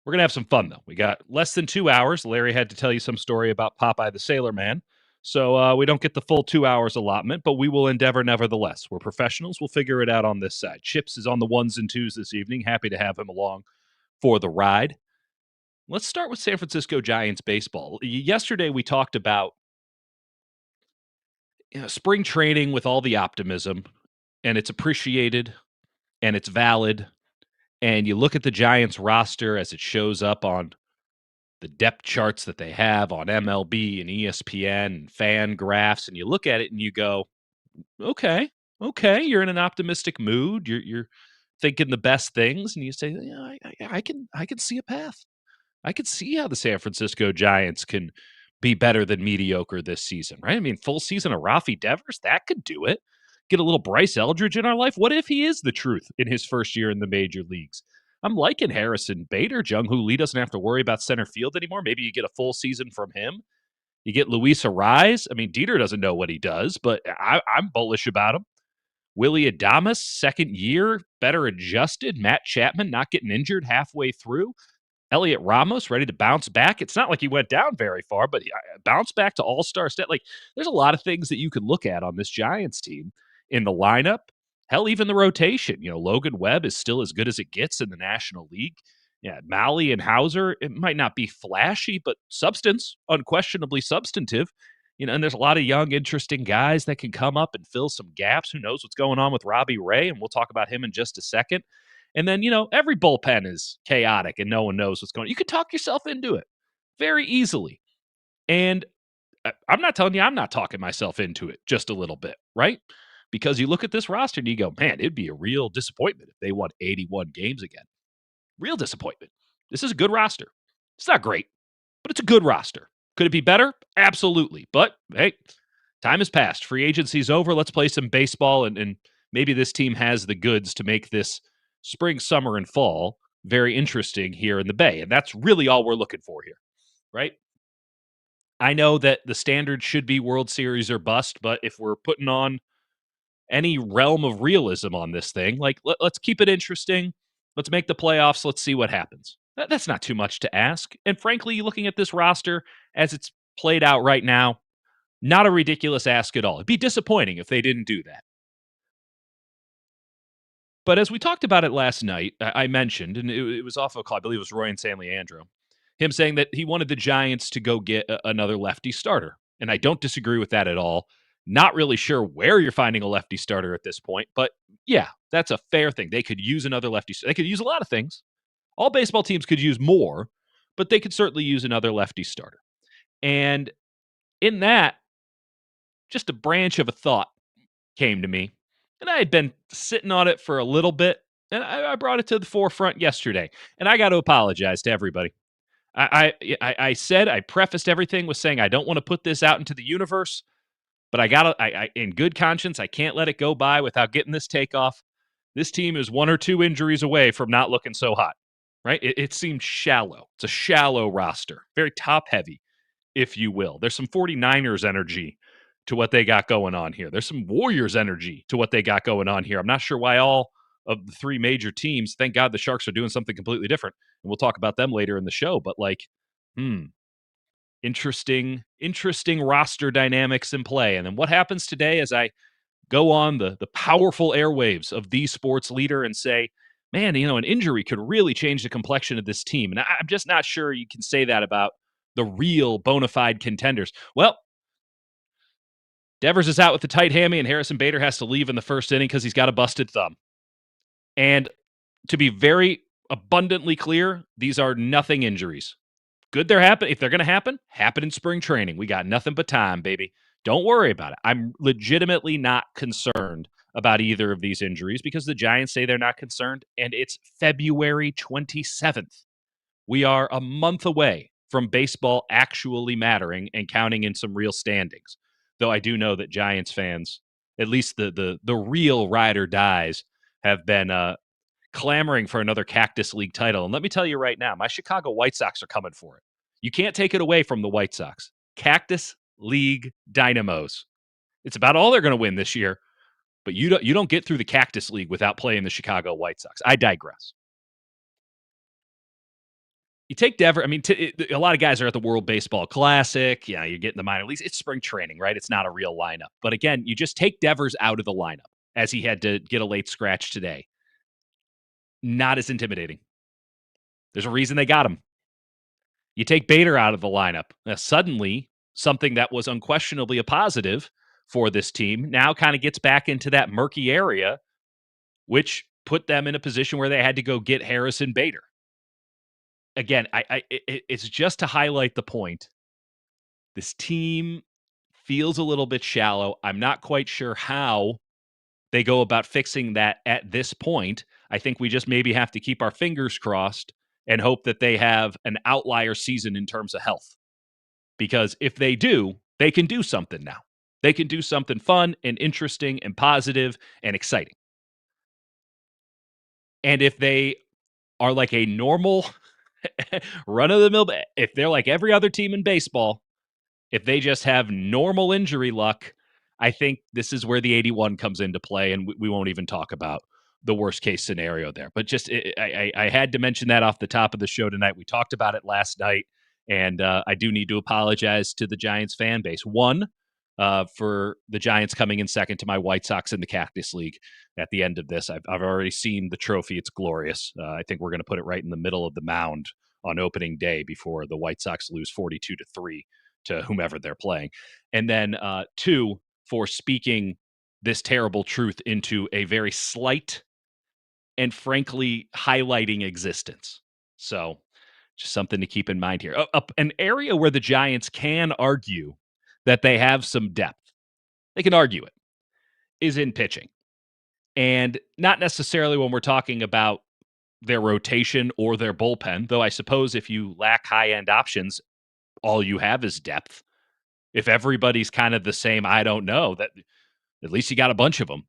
We're going to have some fun, though. We got less than 2 hours. Larry had to tell you some story about Popeye the Sailor Man. So we don't get the full 2 hours allotment, but we will endeavor nevertheless. We're professionals. We'll figure it out on this side. Chips is on the ones and twos this evening. Happy to have him along for the ride. Let's start with San Francisco Giants baseball. Yesterday we talked about spring training with all the optimism, and it's appreciated, and it's valid. And you look at the Giants roster as it shows up on the depth charts that they have on MLB and ESPN and fan graphs, and you look at it and you go, okay, you're in an optimistic mood. You're thinking the best things, and you say, yeah, I can see a path. I could see how the San Francisco Giants can be better than mediocre this season, right? I mean, full season of Rafi Devers, that could do it. Get a little Bryce Eldridge in our life. What if he is the truth in his first year in the major leagues? I'm liking Harrison Bader. Jung-Hoo Lee doesn't have to worry about center field anymore. Maybe you get a full season from him. You get Luis Ariz. I mean, Dieter doesn't know what he does, but I'm bullish about him. Willie Adames, second year, better adjusted. Matt Chapman not getting injured halfway through. Elliot Ramos ready to bounce back. It's not like he went down very far, but he bounced back to all-star stat. Like, there's a lot of things that you could look at on this Giants team in the lineup. Hell, even the rotation. Logan Webb is still as good as it gets in the National League. Yeah, Malley and Hauser, it might not be flashy, but substance, unquestionably substantive. And there's a lot of young, interesting guys that can come up and fill some gaps. Who knows what's going on with Robbie Ray, and we'll talk about him in just a second. And then, every bullpen is chaotic and no one knows what's going on. You could talk yourself into it very easily. And I'm not telling you I'm not talking myself into it just a little bit, right? Because you look at this roster and you go, man, it'd be a real disappointment if they won 81 games again. Real disappointment. This is a good roster. It's not great, but it's a good roster. Could it be better? Absolutely. But, hey, time has passed. Free agency's over. Let's play some baseball, and maybe this team has the goods to make this spring, summer, and fall very interesting here in the Bay. And that's really all we're looking for here, right? I know that the standard should be World Series or bust, but if we're putting on any realm of realism on this thing, like let's keep it interesting. Let's make the playoffs. Let's see what happens. That's not too much to ask. And frankly, looking at this roster as it's played out right now, not a ridiculous ask at all. It'd be disappointing if they didn't do that. But as we talked about it last night, I mentioned, and it was off a call, I believe it was Roy and San Leandro, him saying that he wanted the Giants to go get another lefty starter. And I don't disagree with that at all. Not really sure where you're finding a lefty starter at this point, but yeah, that's a fair thing. They could use another lefty. They could use a lot of things. All baseball teams could use more, but they could certainly use another lefty starter. And in that, just a branch of a thought came to me, and I had been sitting on it for a little bit, and I brought it to the forefront yesterday. And I got to apologize to everybody. I said, I prefaced everything with saying I don't want to put this out into the universe, but I in good conscience, I can't let it go by without getting this takeoff. This team is 1 or 2 injuries away from not looking so hot, right? It seems shallow. It's a shallow roster, very top heavy, if you will. There's some 49ers energy to what they got going on here. There's some Warriors energy to what they got going on here. I'm not sure why all of the 3 major teams, thank God the Sharks are doing something completely different. And we'll talk about them later in the show, but interesting roster dynamics in play. And then what happens today as I go on the powerful airwaves of the sports leader and say, man, an injury could really change the complexion of this team. And I'm just not sure you can say that about the real bona fide contenders. Well, Devers is out with a tight hammy, and Harrison Bader has to leave in the first inning because he's got a busted thumb. And to be very abundantly clear, these are nothing injuries. Good they're happen. If they're going to happen in spring training. We got nothing but time, baby. Don't worry about it. I'm legitimately not concerned about either of these injuries because the Giants say they're not concerned, and it's February 27th. We are a month away from baseball actually mattering and counting in some real standings. Though I do know that Giants fans, at least the real ride or dies, have been clamoring for another Cactus League title. And let me tell you right now, my Chicago White Sox are coming for it. You can't take it away from the White Sox. Cactus League Dynamos. It's about all they're going to win this year. But you don't get through the Cactus League without playing the Chicago White Sox. I digress. You take Devers. I mean, a lot of guys are at the World Baseball Classic. Yeah, you're getting the minor leagues. It's spring training, right? It's not a real lineup. But again, you just take Devers out of the lineup as he had to get a late scratch today. Not as intimidating. There's a reason they got him. You take Bader out of the lineup. Now, suddenly, something that was unquestionably a positive for this team now kind of gets back into that murky area, which put them in a position where they had to go get Harrison Bader. Again, it's just to highlight the point. This team feels a little bit shallow. I'm not quite sure how they go about fixing that at this point. I think we just maybe have to keep our fingers crossed and hope that they have an outlier season in terms of health. Because if they do, they can do something now. They can do something fun and interesting and positive and exciting. And if they are like a normal run-of-the-mill, if they're like every other team in baseball, if they just have normal injury luck, I think this is where the 81 comes into play, and we won't even talk about the worst-case scenario there. But just I had to mention that off the top of the show tonight. We talked about it last night, and I do need to apologize to the Giants fan base. One, for the Giants coming in second to my White Sox in the Cactus League at the end of this. I've already seen the trophy. It's glorious. I think we're going to put it right in the middle of the mound on opening day before the White Sox lose 42-3 to whomever they're playing. And then 2, for speaking this terrible truth into a very slight and frankly highlighting existence. So just something to keep in mind here. An area where the Giants can argue that they have some depth, they can argue it, is in pitching. And not necessarily when we're talking about their rotation or their bullpen, though I suppose if you lack high-end options, all you have is depth. If everybody's kind of the same, I don't know, that at least you got a bunch of them.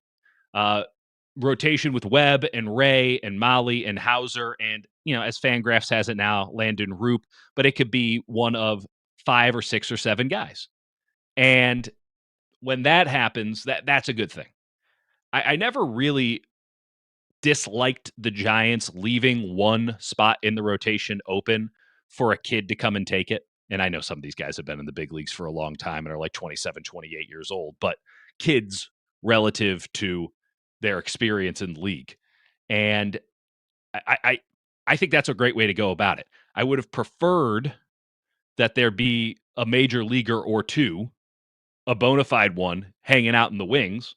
Rotation with Webb and Ray and Molly and Hauser and, as Fangraphs has it now, Landon Roop, but it could be one of 5 or 6 or 7 guys. And when that happens, that's a good thing. I never really disliked the Giants leaving one spot in the rotation open for a kid to come and take it. And I know some of these guys have been in the big leagues for a long time and are like 27, 28 years old, but kids relative to their experience in the league. And I think that's a great way to go about it. I would have preferred that there be a major leaguer or two, a bona fide one, hanging out in the wings.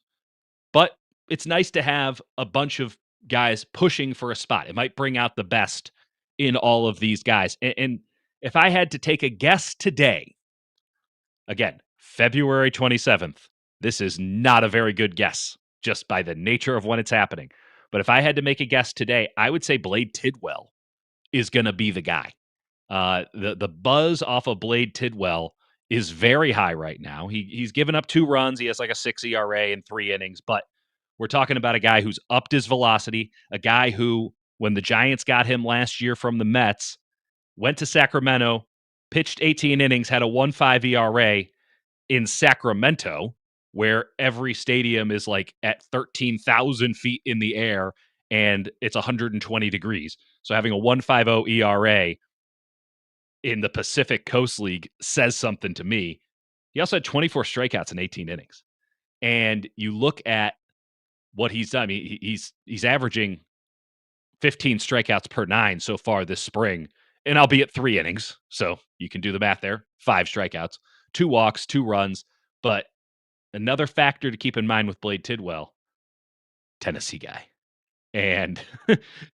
But it's nice to have a bunch of guys pushing for a spot. It might bring out the best in all of these guys. And if I had to take a guess today, again, February 27th, this is not a very good guess just by the nature of when it's happening. But if I had to make a guess today, I would say Blade Tidwell is going to be the guy. The buzz off of Blade Tidwell is very high right now. He's given up 2 runs. He has like a 6 ERA in 3 innings, but we're talking about a guy who's upped his velocity, a guy who, when the Giants got him last year from the Mets, went to Sacramento, pitched 18 innings, had a 1.5 ERA in Sacramento, where every stadium is like at 13,000 feet in the air and it's 120 degrees. So having a 1.50 ERA in the Pacific Coast League says something to me. He also had 24 strikeouts in 18 innings. And you look at what he's done. I mean, he's averaging 15 strikeouts per 9 so far this spring, and I'll be at 3 innings. So you can do the math there. 5 strikeouts, 2 walks, 2 runs. But another factor to keep in mind with Blade Tidwell, Tennessee guy. And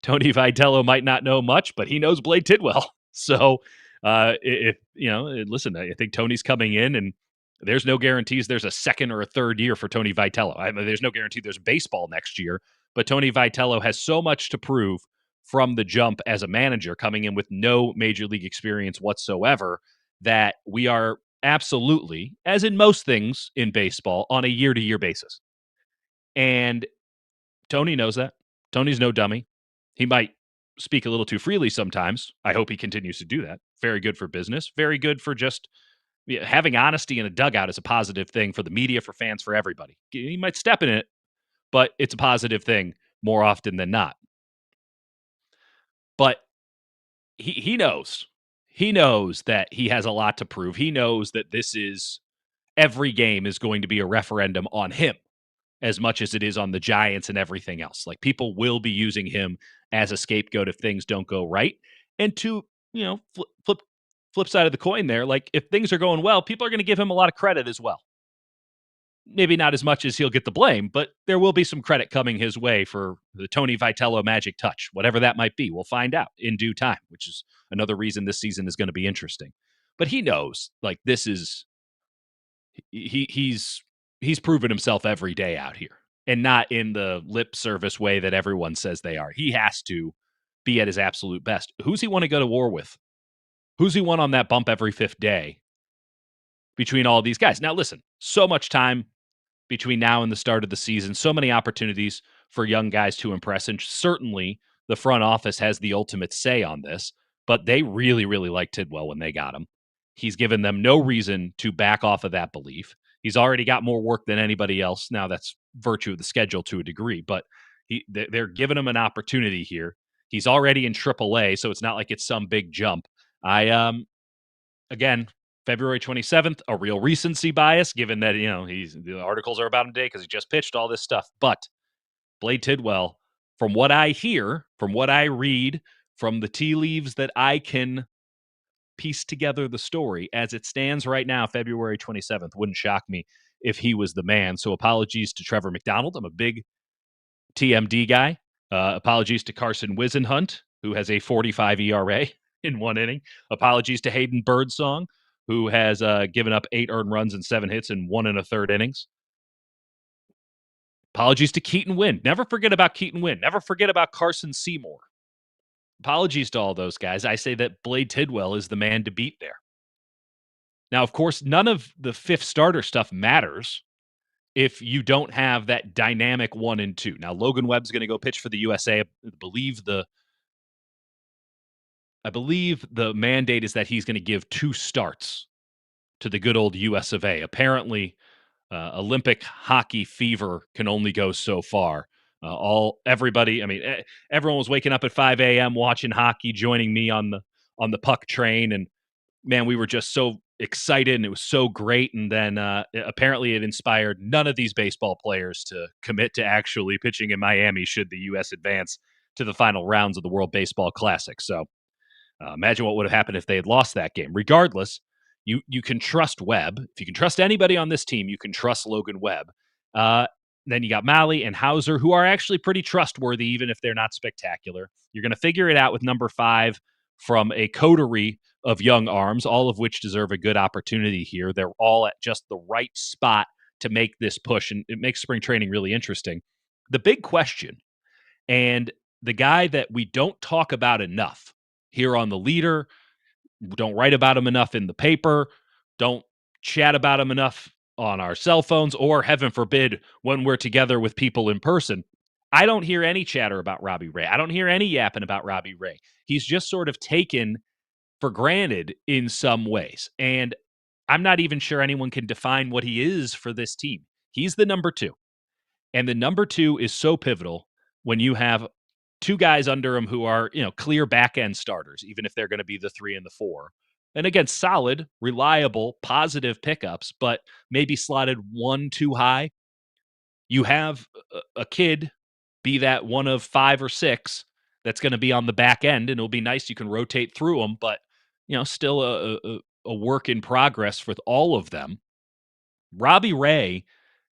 Tony Vitello might not know much, but he knows Blade Tidwell. So listen, I think Tony's coming in, and there's no guarantees there's a second or a third year for Tony Vitello. I mean, there's no guarantee there's baseball next year, but Tony Vitello has so much to prove from the jump as a manager, coming in with no major league experience whatsoever, that we are absolutely, as in most things in baseball, on a year-to-year basis. And Tony knows that. Tony's no dummy. He might speak a little too freely sometimes. I hope he continues to do that. Very good for business. Very good for just having honesty in a dugout is a positive thing for the media, for fans, for everybody. He might step in it, but it's a positive thing more often than not. But he knows. He knows that he has a lot to prove. He knows that every game is going to be a referendum on him as much as it is on the Giants and everything else. Like, people will be using him as a scapegoat if things don't go right. And to, flip side of the coin there, like, if things are going well, people are going to give him a lot of credit as well. Maybe not as much as he'll get the blame, but there will be some credit coming his way for the Tony Vitello magic touch, whatever that might be. We'll find out in due time, which is another reason this season is going to be interesting. But he knows, like, this is he's proven himself every day out here, and not in the lip service way that everyone says they are. He has to be at his absolute best. Who's he want to go to war with? Who's he want on that bump every 5th day between all these guys? Now, listen, so much time between now and the start of the season, so many opportunities for young guys to impress, and certainly the front office has the ultimate say on this, but they really, really liked Tidwell when they got him. He's given them no reason to back off of that belief. He's already got more work than anybody else. Now, that's virtue of the schedule to a degree, but they're giving him an opportunity here. He's already in AAA, so it's not like it's some big jump. Again, February 27th, a real recency bias, given that, the articles are about him today because he just pitched all this stuff. But Blade Tidwell, from what I hear, from what I read, from the tea leaves that I can piece together the story as it stands right now, February 27th, wouldn't shock me if he was the man. So apologies to Trevor McDonald. I'm a big TMD guy. Apologies to Carson Wisenhunt, who has a 45 ERA in 1 inning. Apologies to Hayden Birdsong, who has given up 8 earned runs and 7 hits in 1 1/3 innings. Apologies to Keaton Winn. Never forget about Keaton Winn. Never forget about Carson Seymour. Apologies to all those guys. I say that Blade Tidwell is the man to beat there. Now, of course, none of the 5th starter stuff matters if you don't have that dynamic 1 and 2. Now, Logan Webb's going to go pitch for the USA. I believe the mandate is that he's going to give 2 starts to the good old US of A. Apparently, Olympic hockey fever can only go so far. Everybody, everyone was waking up at 5 a.m. watching hockey, joining me on the puck train, and man, we were just so excited, and it was so great. And then apparently, it inspired none of these baseball players to commit to actually pitching in Miami should the U.S. advance to the final rounds of the World Baseball Classic. So imagine what would have happened if they had lost that game. Regardless, you can trust Webb. If you can trust anybody on this team, you can trust Logan Webb. Then you got Malley and Hauser, who are actually pretty trustworthy, even if they're not spectacular. You're going to figure it out with number 5 from a coterie of young arms, all of which deserve a good opportunity here. They're all at just the right spot to make this push, and it makes spring training really interesting. The big question, and the guy that we don't talk about enough here on the Leader, don't write about him enough in the paper, don't chat about him enough on our cell phones, or heaven forbid, when we're together with people in person. I don't hear any chatter about Robbie Ray. I don't hear any yapping about Robbie Ray. He's just sort of taken for granted in some ways. And I'm not even sure anyone can define what he is for this team. He's the number 2. And the number 2 is so pivotal when you have 2 guys under him who are, clear back-end starters, even if they're going to be the 3 and the 4. And again, solid, reliable, positive pickups, but maybe slotted 1 too high. You have a kid, be that one of 5 or 6, that's going to be on the back end, and it'll be nice. You can rotate through them, but still a work in progress with all of them. Robbie Ray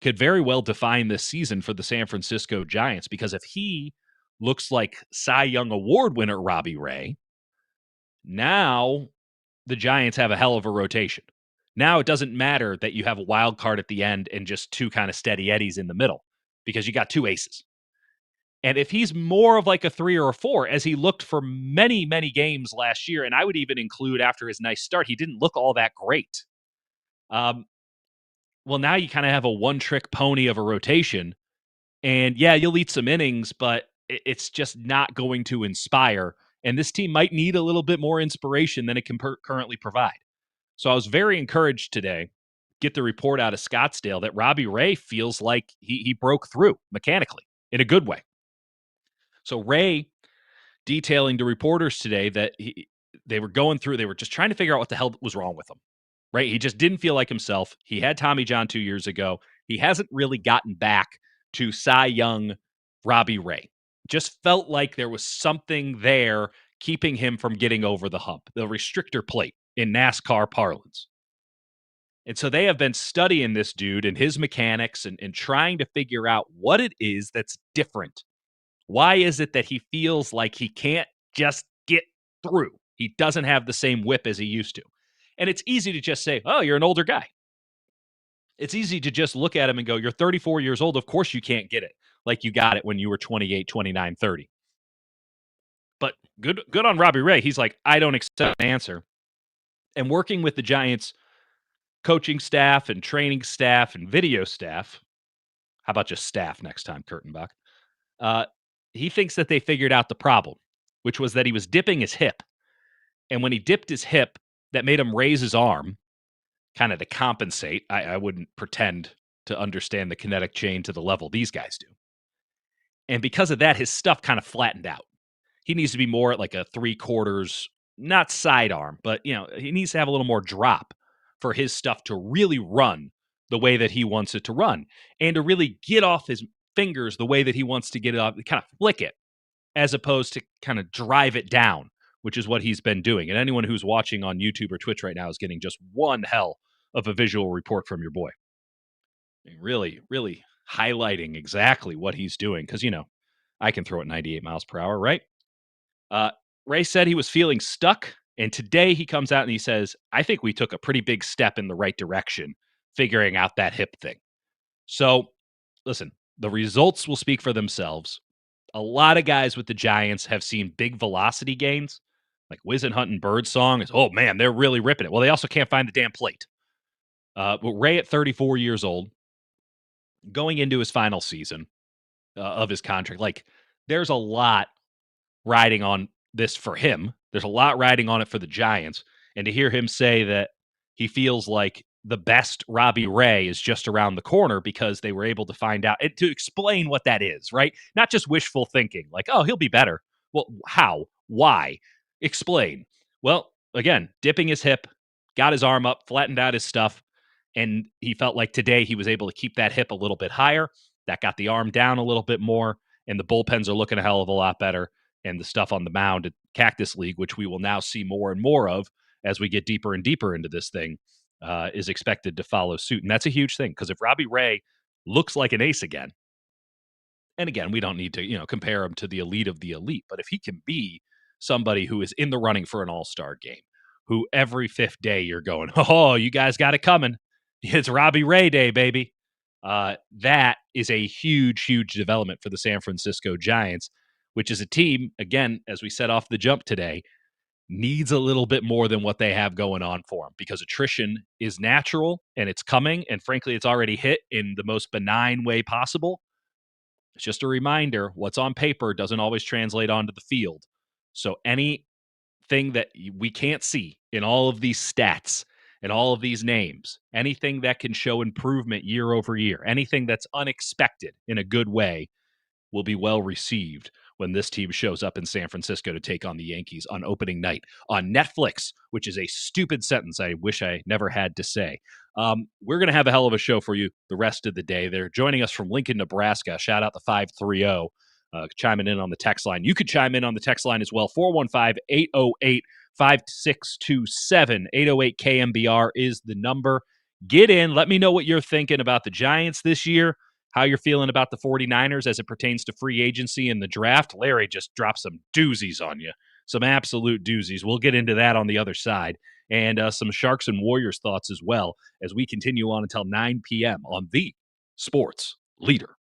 could very well define this season for the San Francisco Giants, because if he looks like Cy Young Award winner Robbie Ray, now the Giants have a hell of a rotation. Now it doesn't matter that you have a wild card at the end and just 2 kind of steady eddies in the middle, because you got 2 aces. And if he's more of like a 3 or a 4, as he looked for many, many games last year, and I would even include after his nice start, he didn't look all that great. Well, now you kind of have a one-trick pony of a rotation. And yeah, you'll eat some innings, but it's just not going to inspire. And this team might need a little bit more inspiration than it can currently provide. So I was very encouraged today, get the report out of Scottsdale, that Robbie Ray feels like he broke through mechanically in a good way. So Ray detailing to reporters today that they were just trying to figure out what the hell was wrong with him, right? He just didn't feel like himself. He had Tommy John 2 years ago. He hasn't really gotten back to Cy Young Robbie Ray. Just felt like there was something there keeping him from getting over the hump, the restrictor plate in NASCAR parlance. And so they have been studying this dude and his mechanics and trying to figure out what it is that's different. Why is it that he feels like he can't just get through? He doesn't have the same whip as he used to. And it's easy to just say, oh, you're an older guy. It's easy to just look at him and go, you're 34 years old. Of course you can't get it like you got it when you were 28, 29, 30. But good on Robbie Ray. He's like, I don't accept an answer. And working with the Giants coaching staff and training staff and video staff, how about just staff next time, Kurtenbach? He thinks that they figured out the problem, which was that he was dipping his hip. And when he dipped his hip, that made him raise his arm, kind of to compensate. I wouldn't pretend to understand the kinetic chain to the level these guys do. And because of that, his stuff kind of flattened out. He needs to be more at like a 3/4, not sidearm, but he needs to have a little more drop for his stuff to really run the way that he wants it to run, and to really get off his fingers the way that he wants to get it off, kind of flick it, as opposed to kind of drive it down, which is what he's been doing. And anyone who's watching on YouTube or Twitch right now is getting just one hell of a visual report from your boy. Really, really highlighting exactly what he's doing, because, I can throw it 98 miles per hour, right? Ray said he was feeling stuck, and today he comes out and he says, I think we took a pretty big step in the right direction, figuring out that hip thing. So, listen, the results will speak for themselves. A lot of guys with the Giants have seen big velocity gains, like Whizzin' Huntin' Birdsong is, oh man, they're really ripping it. Well, they also can't find the damn plate. But Ray at 34 years old, going into his final season of his contract, like there's a lot riding on this for him. There's a lot riding on it for the Giants. And to hear him say that he feels like the best Robbie Ray is just around the corner because they were able to find out and to explain what that is, right? Not just wishful thinking, like, oh, he'll be better. Well, how? Why? Explain. Well, again, dipping his hip, got his arm up, flattened out his stuff, and he felt like today he was able to keep that hip a little bit higher. That got the arm down a little bit more, and the bullpens are looking a hell of a lot better. And the stuff on the mound at Cactus League, which we will now see more and more of as we get deeper and deeper into this thing, is expected to follow suit. And that's a huge thing, because if Robbie Ray looks like an ace again, and again, we don't need to, compare him to the elite of the elite, but if he can be somebody who is in the running for an all-star game, who every fifth day you're going, oh, you guys got it coming. It's Robbie Ray Day, baby. That is a huge, huge development for the San Francisco Giants, which is a team, again, as we set off the jump today, needs a little bit more than what they have going on for them, because attrition is natural and it's coming. And frankly, it's already hit in the most benign way possible. It's just a reminder, what's on paper doesn't always translate onto the field. So anything that we can't see in all of these stats and all of these names, anything that can show improvement year over year, anything that's unexpected in a good way, will be well received when this team shows up in San Francisco to take on the Yankees on opening night on Netflix, which is a stupid sentence I wish I never had to say. We're going to have a hell of a show for you the rest of the day. They're joining us from Lincoln, Nebraska. Shout out the 530, chiming in on the text line. You could chime in on the text line as well. 415-808-5627. 808 KNBR is the number. Get in. Let me know what you're thinking about the Giants this year, how you're feeling about the 49ers as it pertains to free agency and the draft. Larry just dropped some doozies on you, some absolute doozies. We'll get into that on the other side, and some Sharks and Warriors thoughts as well as we continue on until 9 p.m. on the Sports Leader.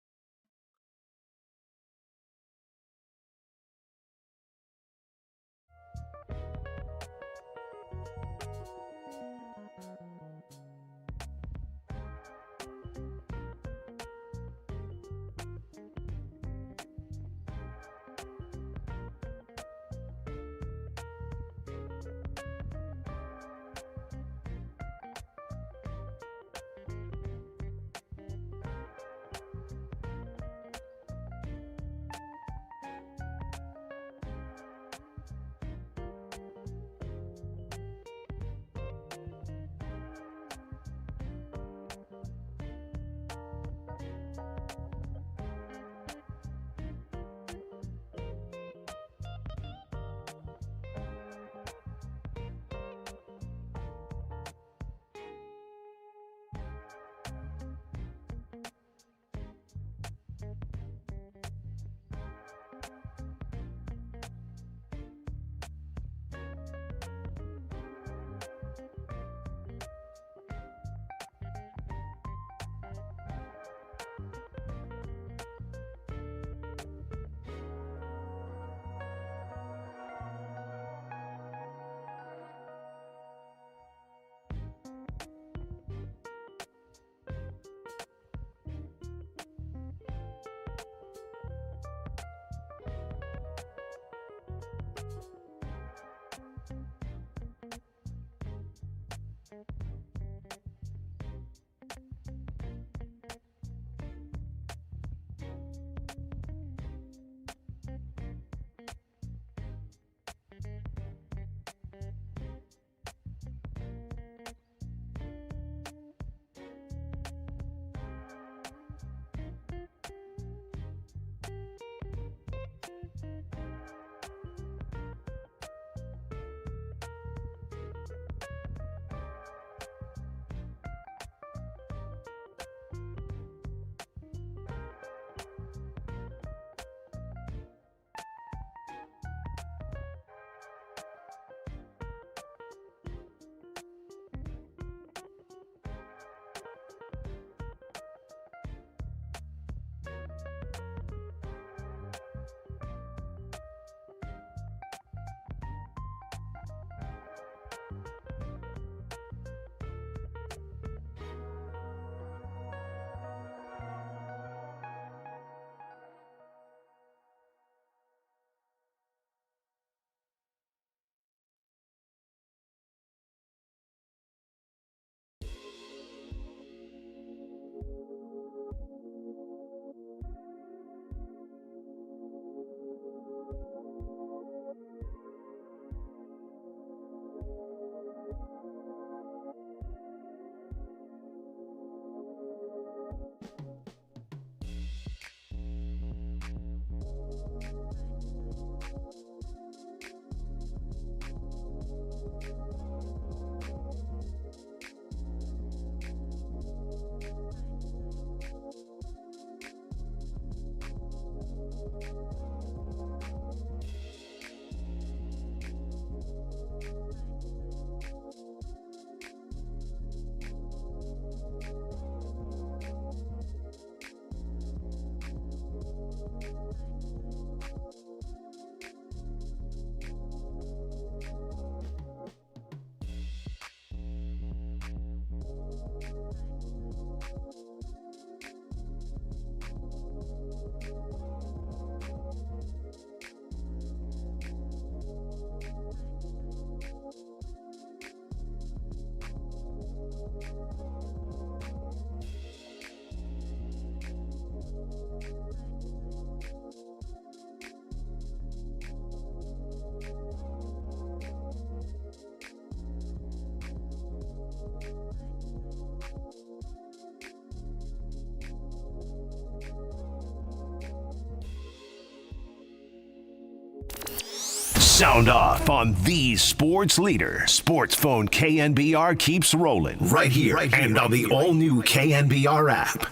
Sound off on the sports leader. SportsPhone KNBR keeps rolling right here and on the all-new KNBR app.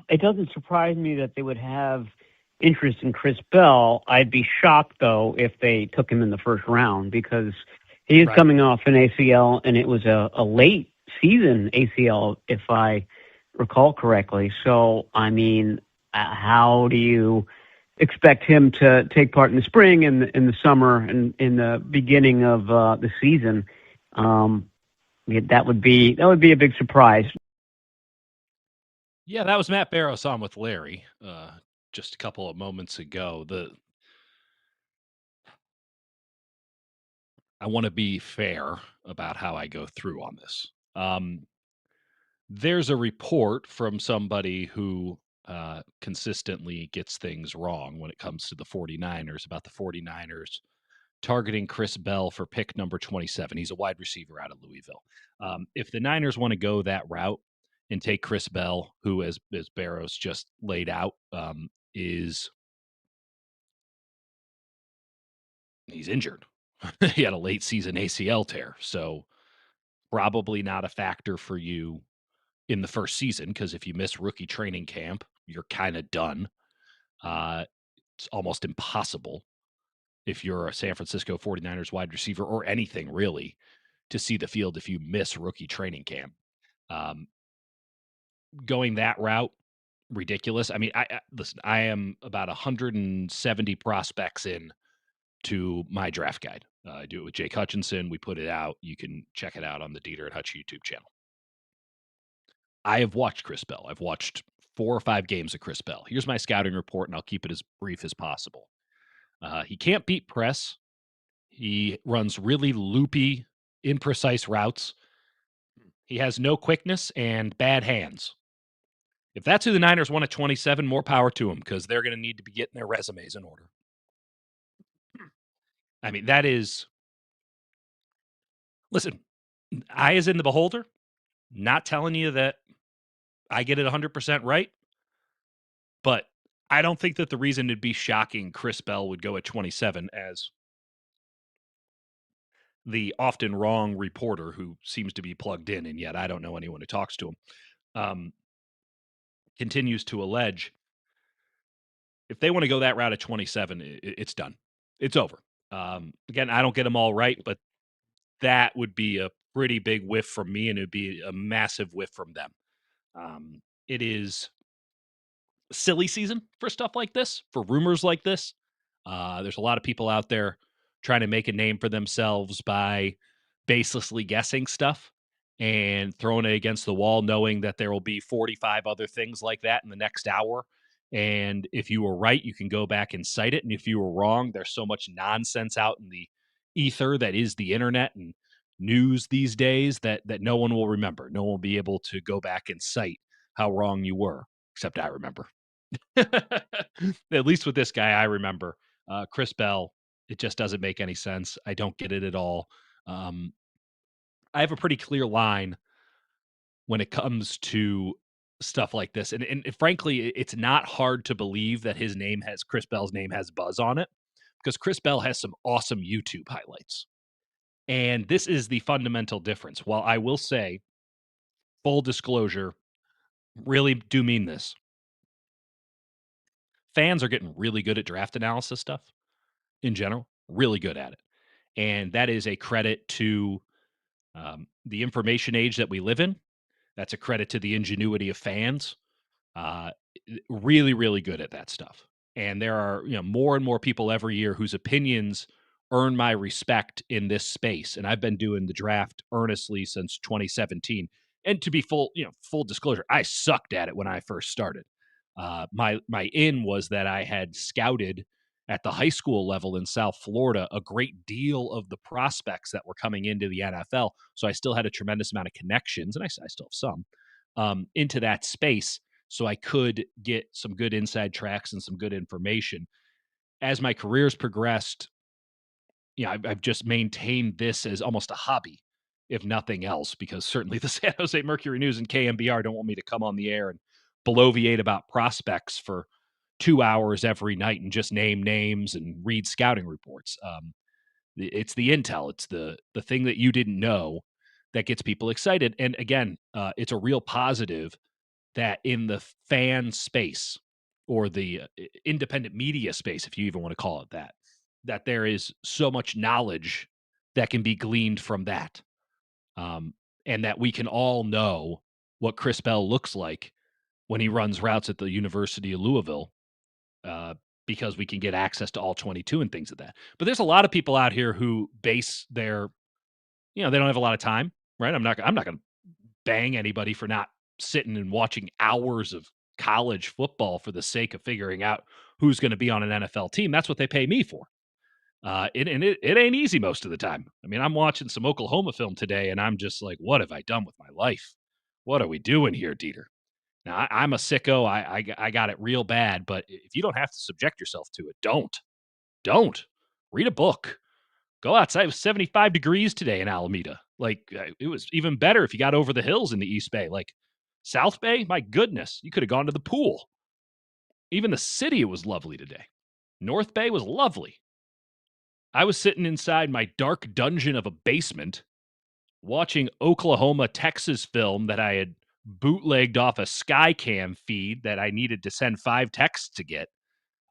It doesn't surprise me that they would have interest in Chris Bell. I'd be shocked, though, if they took him in the first round because he is coming off an ACL, and it was a late season ACL, if I recall correctly. So, I mean, how do you expect him to take part in the spring and in the summer and in the beginning of the season? That would be a big surprise. Yeah, that was Matt Barrows on with Larry just a couple of moments ago. I want to be fair about how I go through on this. There's a report from somebody who consistently gets things wrong when it comes to the 49ers about the 49ers targeting Chris Bell for pick number 27. He's a wide receiver out of Louisville. If the Niners want to go that route and take Chris Bell, who, as Barrows just laid out, he's injured. He had a late season ACL tear, so probably not a factor for you in the first season, because if you miss rookie training camp, you're kind of done. It's almost impossible if you're a San Francisco 49ers wide receiver or anything really to see the field if you miss rookie training camp. Going that route, ridiculous. I mean, listen, I am about 170 prospects in to my draft guide. I do it with Jake Hutchinson. We put it out. You can check it out on the Dieter and Hutch YouTube channel. I have watched Chris Bell. I've watched 4 or 5 games of Chris Bell. Here's my scouting report, and I'll keep it as brief as possible. He can't beat press. He runs really loopy, imprecise routes. He has no quickness and bad hands. If that's who the Niners want at 27, more power to them, because they're going to need to be getting their resumes in order. I mean, that is... Listen, eye is in the beholder. Not telling you that I get it 100% right, but I don't think that the reason it'd be shocking Chris Bell would go at 27 as the often wrong reporter who seems to be plugged in, and yet I don't know anyone who talks to him, continues to allege. If they want to go that route at 27, it's done. It's over. Again, I don't get them all right, but that would be a pretty big whiff from me, and it would be a massive whiff from them. It is silly season for stuff like this, for rumors like this. There's a lot of people out there trying to make a name for themselves by baselessly guessing stuff and throwing it against the wall, knowing that there will be 45 other things like that in the next hour. And if you were right, you can go back and cite it. And if you were wrong, there's so much nonsense out in the ether that is the internet and news these days that no one will remember. No one will be able to go back and cite how wrong you were, except I remember. At least with this guy, I remember. Chris Bell, it just doesn't make any sense. I don't get it at all. I have a pretty clear line when it comes to stuff like this. And frankly, it's not hard to believe that Chris Bell's name has buzz on it, because Chris Bell has some awesome YouTube highlights. And this is the fundamental difference. While I will say, full disclosure, really do mean this. Fans are getting really good at draft analysis stuff in general, really good at it. And that is a credit to the information age that we live in. That's a credit to the ingenuity of fans. Really, really good at that stuff. And there are more and more people every year whose opinions earn my respect in this space. And I've been doing the draft earnestly since 2017. And to be full disclosure, I sucked at it when I first started. My in was that I had scouted at the high school level in South Florida a great deal of the prospects that were coming into the NFL. So I still had a tremendous amount of connections, and I still have some, into that space, so I could get some good inside tracks and some good information. As my career's progressed, I've just maintained this as almost a hobby, if nothing else, because certainly the San Jose Mercury News and KNBR don't want me to come on the air and bloviate about prospects for 2 hours every night and just name names and read scouting reports. It's the intel. It's the thing that you didn't know that gets people excited. And again, it's a real positive that in the fan space or the independent media space, if you even want to call it that, that there is so much knowledge that can be gleaned from that. And that we can all know what Chris Bell looks like when he runs routes at the University of Louisville, because we can get access to all 22 and things of that. But there's a lot of people out here who base their, they don't have a lot of time, right? I'm not going to bang anybody for not sitting and watching hours of college football for the sake of figuring out who's going to be on an NFL team. That's what they pay me for. It ain't easy most of the time. I mean, I'm watching some Oklahoma film today, and I'm just like, what have I done with my life? What are we doing here, Dieter? Now, I'm a sicko. I got it real bad, but if you don't have to subject yourself to it, don't. Read a book. Go outside. It was 75 degrees today in Alameda. Like, it was even better if you got over the hills in the East Bay. Like, South Bay, my goodness, you could have gone to the pool. Even the city was lovely today. North Bay was lovely. I was sitting inside my dark dungeon of a basement watching Oklahoma, Texas film that I had bootlegged off a Skycam feed that I needed to send 5 texts to get.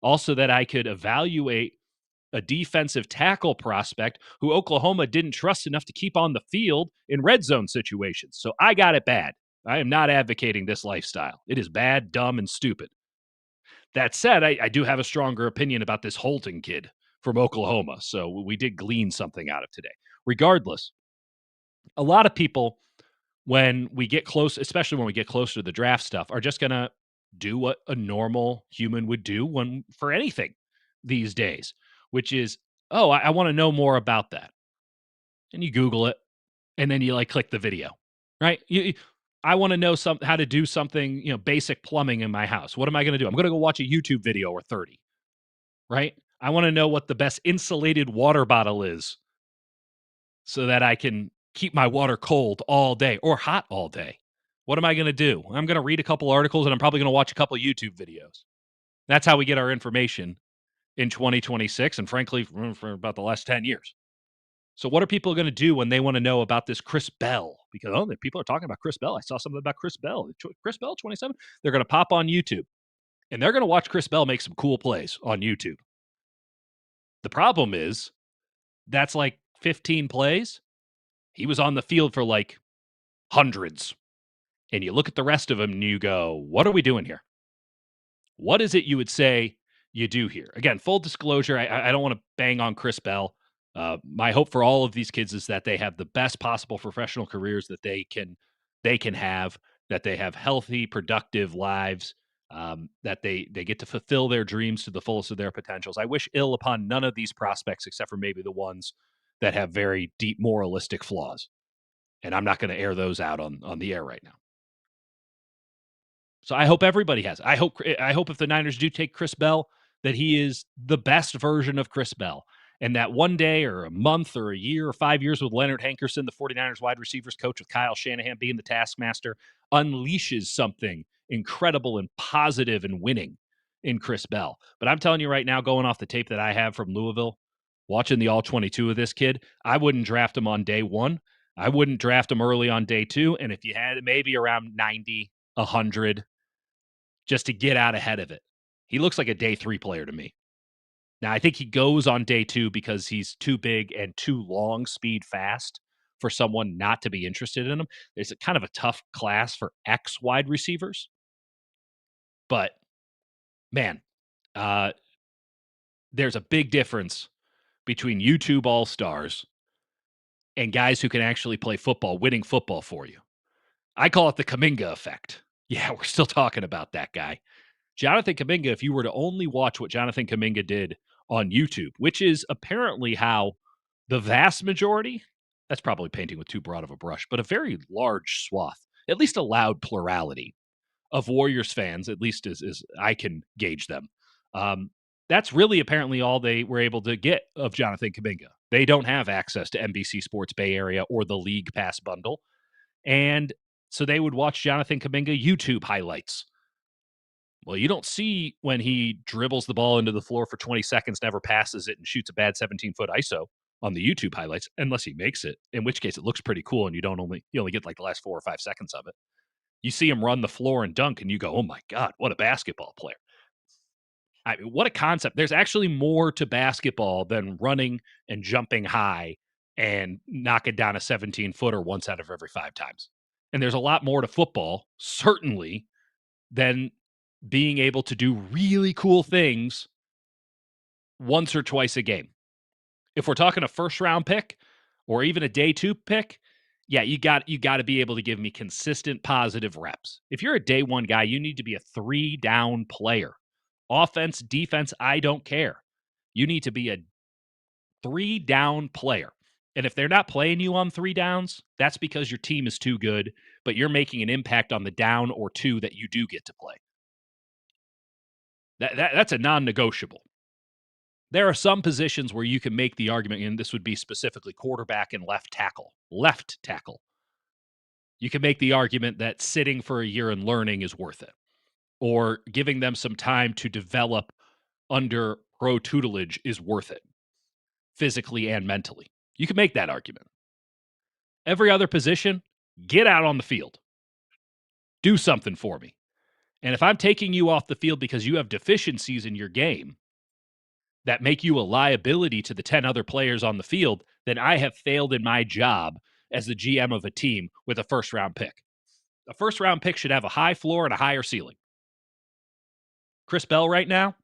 Also that I could evaluate a defensive tackle prospect who Oklahoma didn't trust enough to keep on the field in red zone situations. So I got it bad. I am not advocating this lifestyle. It is bad, dumb, and stupid. That said, I do have a stronger opinion about this Holton kid from Oklahoma. So we did glean something out of today. Regardless, a lot of people, when we get close, especially when we get closer to the draft stuff, are just going to do what a normal human would do for anything these days, which is, I want to know more about that. And you Google it, and then you click the video, right? I want to know how to do something, basic plumbing in my house. What am I going to do? I'm going to go watch a YouTube video or 30, right? I want to know what the best insulated water bottle is so that I can keep my water cold all day or hot all day. What am I going to do? I'm going to read a couple articles, and I'm probably going to watch a couple YouTube videos. That's how we get our information in 2026, and frankly, for about the last 10 years. So what are people going to do when they want to know about this Chris Bell? Because, people are talking about Chris Bell. I saw something about Chris Bell. Chris Bell, 27? They're going to pop on YouTube, and they're going to watch Chris Bell make some cool plays on YouTube. The problem is that's 15 plays. He was on the field for hundreds. And you look at the rest of them and you go, what are we doing here? What is it you would say you do here? Again, full disclosure, I don't want to bang on Chris Bell. My hope for all of these kids is that they have the best possible professional careers that they can have, that they have healthy, productive lives, that they get to fulfill their dreams to the fullest of their potentials. I wish ill upon none of these prospects except for maybe the ones that have very deep moralistic flaws. And I'm not going to air those out on the air right now. So I hope everybody has. I hope if the Niners do take Chris Bell, that he is the best version of Chris Bell. And that one day or a month or a year or 5 years with Leonard Hankerson, the 49ers wide receivers coach, with Kyle Shanahan being the taskmaster, unleashes something incredible and positive and winning in Chris Bell. But I'm telling you right now, going off the tape that I have from Louisville, watching the all 22 of this kid, I wouldn't draft him on day 1. I wouldn't draft him early on day 2. And if you had maybe around 90, 100, just to get out ahead of it. He looks like a day 3 player to me. Now, I think he goes on day 2 because he's too big and too long speed fast for someone not to be interested in him. There's a kind of a tough class for X wide receivers. But, man, there's a big difference between YouTube all-stars and guys who can actually play football, winning football for you. I call it the Kuminga effect. Yeah, we're still talking about that guy. Jonathan Kuminga, if you were to only watch what Jonathan Kuminga did on YouTube, which is apparently how the vast majority, that's probably painting with too broad of a brush, but a very large swath, at least a loud plurality of Warriors fans, at least as I can gauge them. That's really apparently all they were able to get of Jonathan Kuminga. They don't have access to NBC Sports Bay Area or the League Pass bundle. And so they would watch Jonathan Kuminga YouTube highlights. Well, you don't see when he dribbles the ball into the floor for 20 seconds, never passes it, and shoots a bad 17-foot ISO on the YouTube highlights, unless he makes it, in which case it looks pretty cool, and you only get like the last 4 or 5 seconds of it. You see him run the floor and dunk, and you go, oh my God, what a basketball player. I mean, what a concept. There's actually more to basketball than running and jumping high and knocking down a 17-footer once out of every 5 times. And there's a lot more to football, certainly, than being able to do really cool things once or twice a game. If we're talking a first-round pick or even a day 2 pick, yeah, you got to be able to give me consistent positive reps. If you're a day 1 guy, you need to be a 3-down player. Offense, defense, I don't care. You need to be a 3-down player. And if they're not playing you on 3 downs, that's because your team is too good, but you're making an impact on the down or 2 that you do get to play. That's a non-negotiable. There are some positions where you can make the argument, and this would be specifically quarterback and left tackle. Left tackle. You can make the argument that sitting for a year and learning is worth it, or giving them some time to develop under pro tutelage is worth it, physically and mentally. You can make that argument. Every other position, get out on the field. Do something for me. And if I'm taking you off the field because you have deficiencies in your game that make you a liability to the 10 other players on the field, then I have failed in my job as the GM of a team with a first-round pick. A first-round pick should have a high floor and a higher ceiling. Chris Bell right now,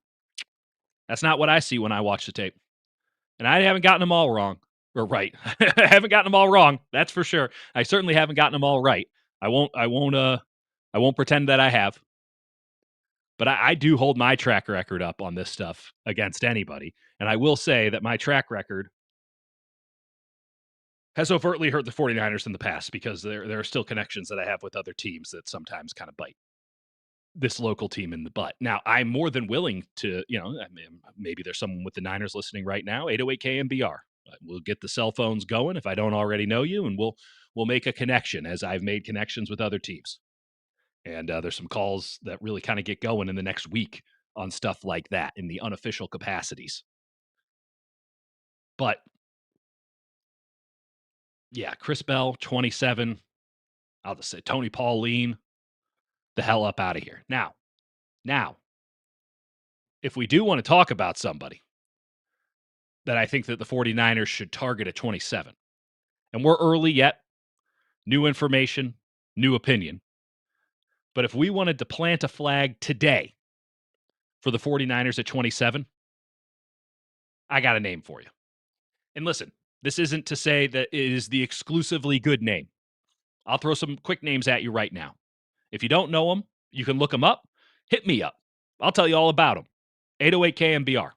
that's not what I see when I watch the tape. And I haven't gotten them all wrong. Or right. I haven't gotten them all wrong, that's for sure. I certainly haven't gotten them all right. I won't pretend that I have. But I do hold my track record up on this stuff against anybody. And I will say that my track record has overtly hurt the 49ers in the past because there are still connections that I have with other teams that sometimes kind of bite this local team in the butt. Now, I'm more than willing to, maybe there's someone with the Niners listening right now, 808 KNBR. We'll get the cell phones going if I don't already know you, and we'll make a connection as I've made connections with other teams. And there's some calls that really kind of get going in the next week on stuff like that in the unofficial capacities. But, yeah, Chris Bell, 27. I'll just say Tony Pauline, the hell up out of here. Now, if we do want to talk about somebody that I think that the 49ers should target at 27, and we're early yet, new information, new opinion. But if we wanted to plant a flag today for the 49ers at 27, I got a name for you. And listen, this isn't to say that it is the exclusively good name. I'll throw some quick names at you right now. If you don't know them, you can look them up. Hit me up. I'll tell you all about them. 808 KNBR.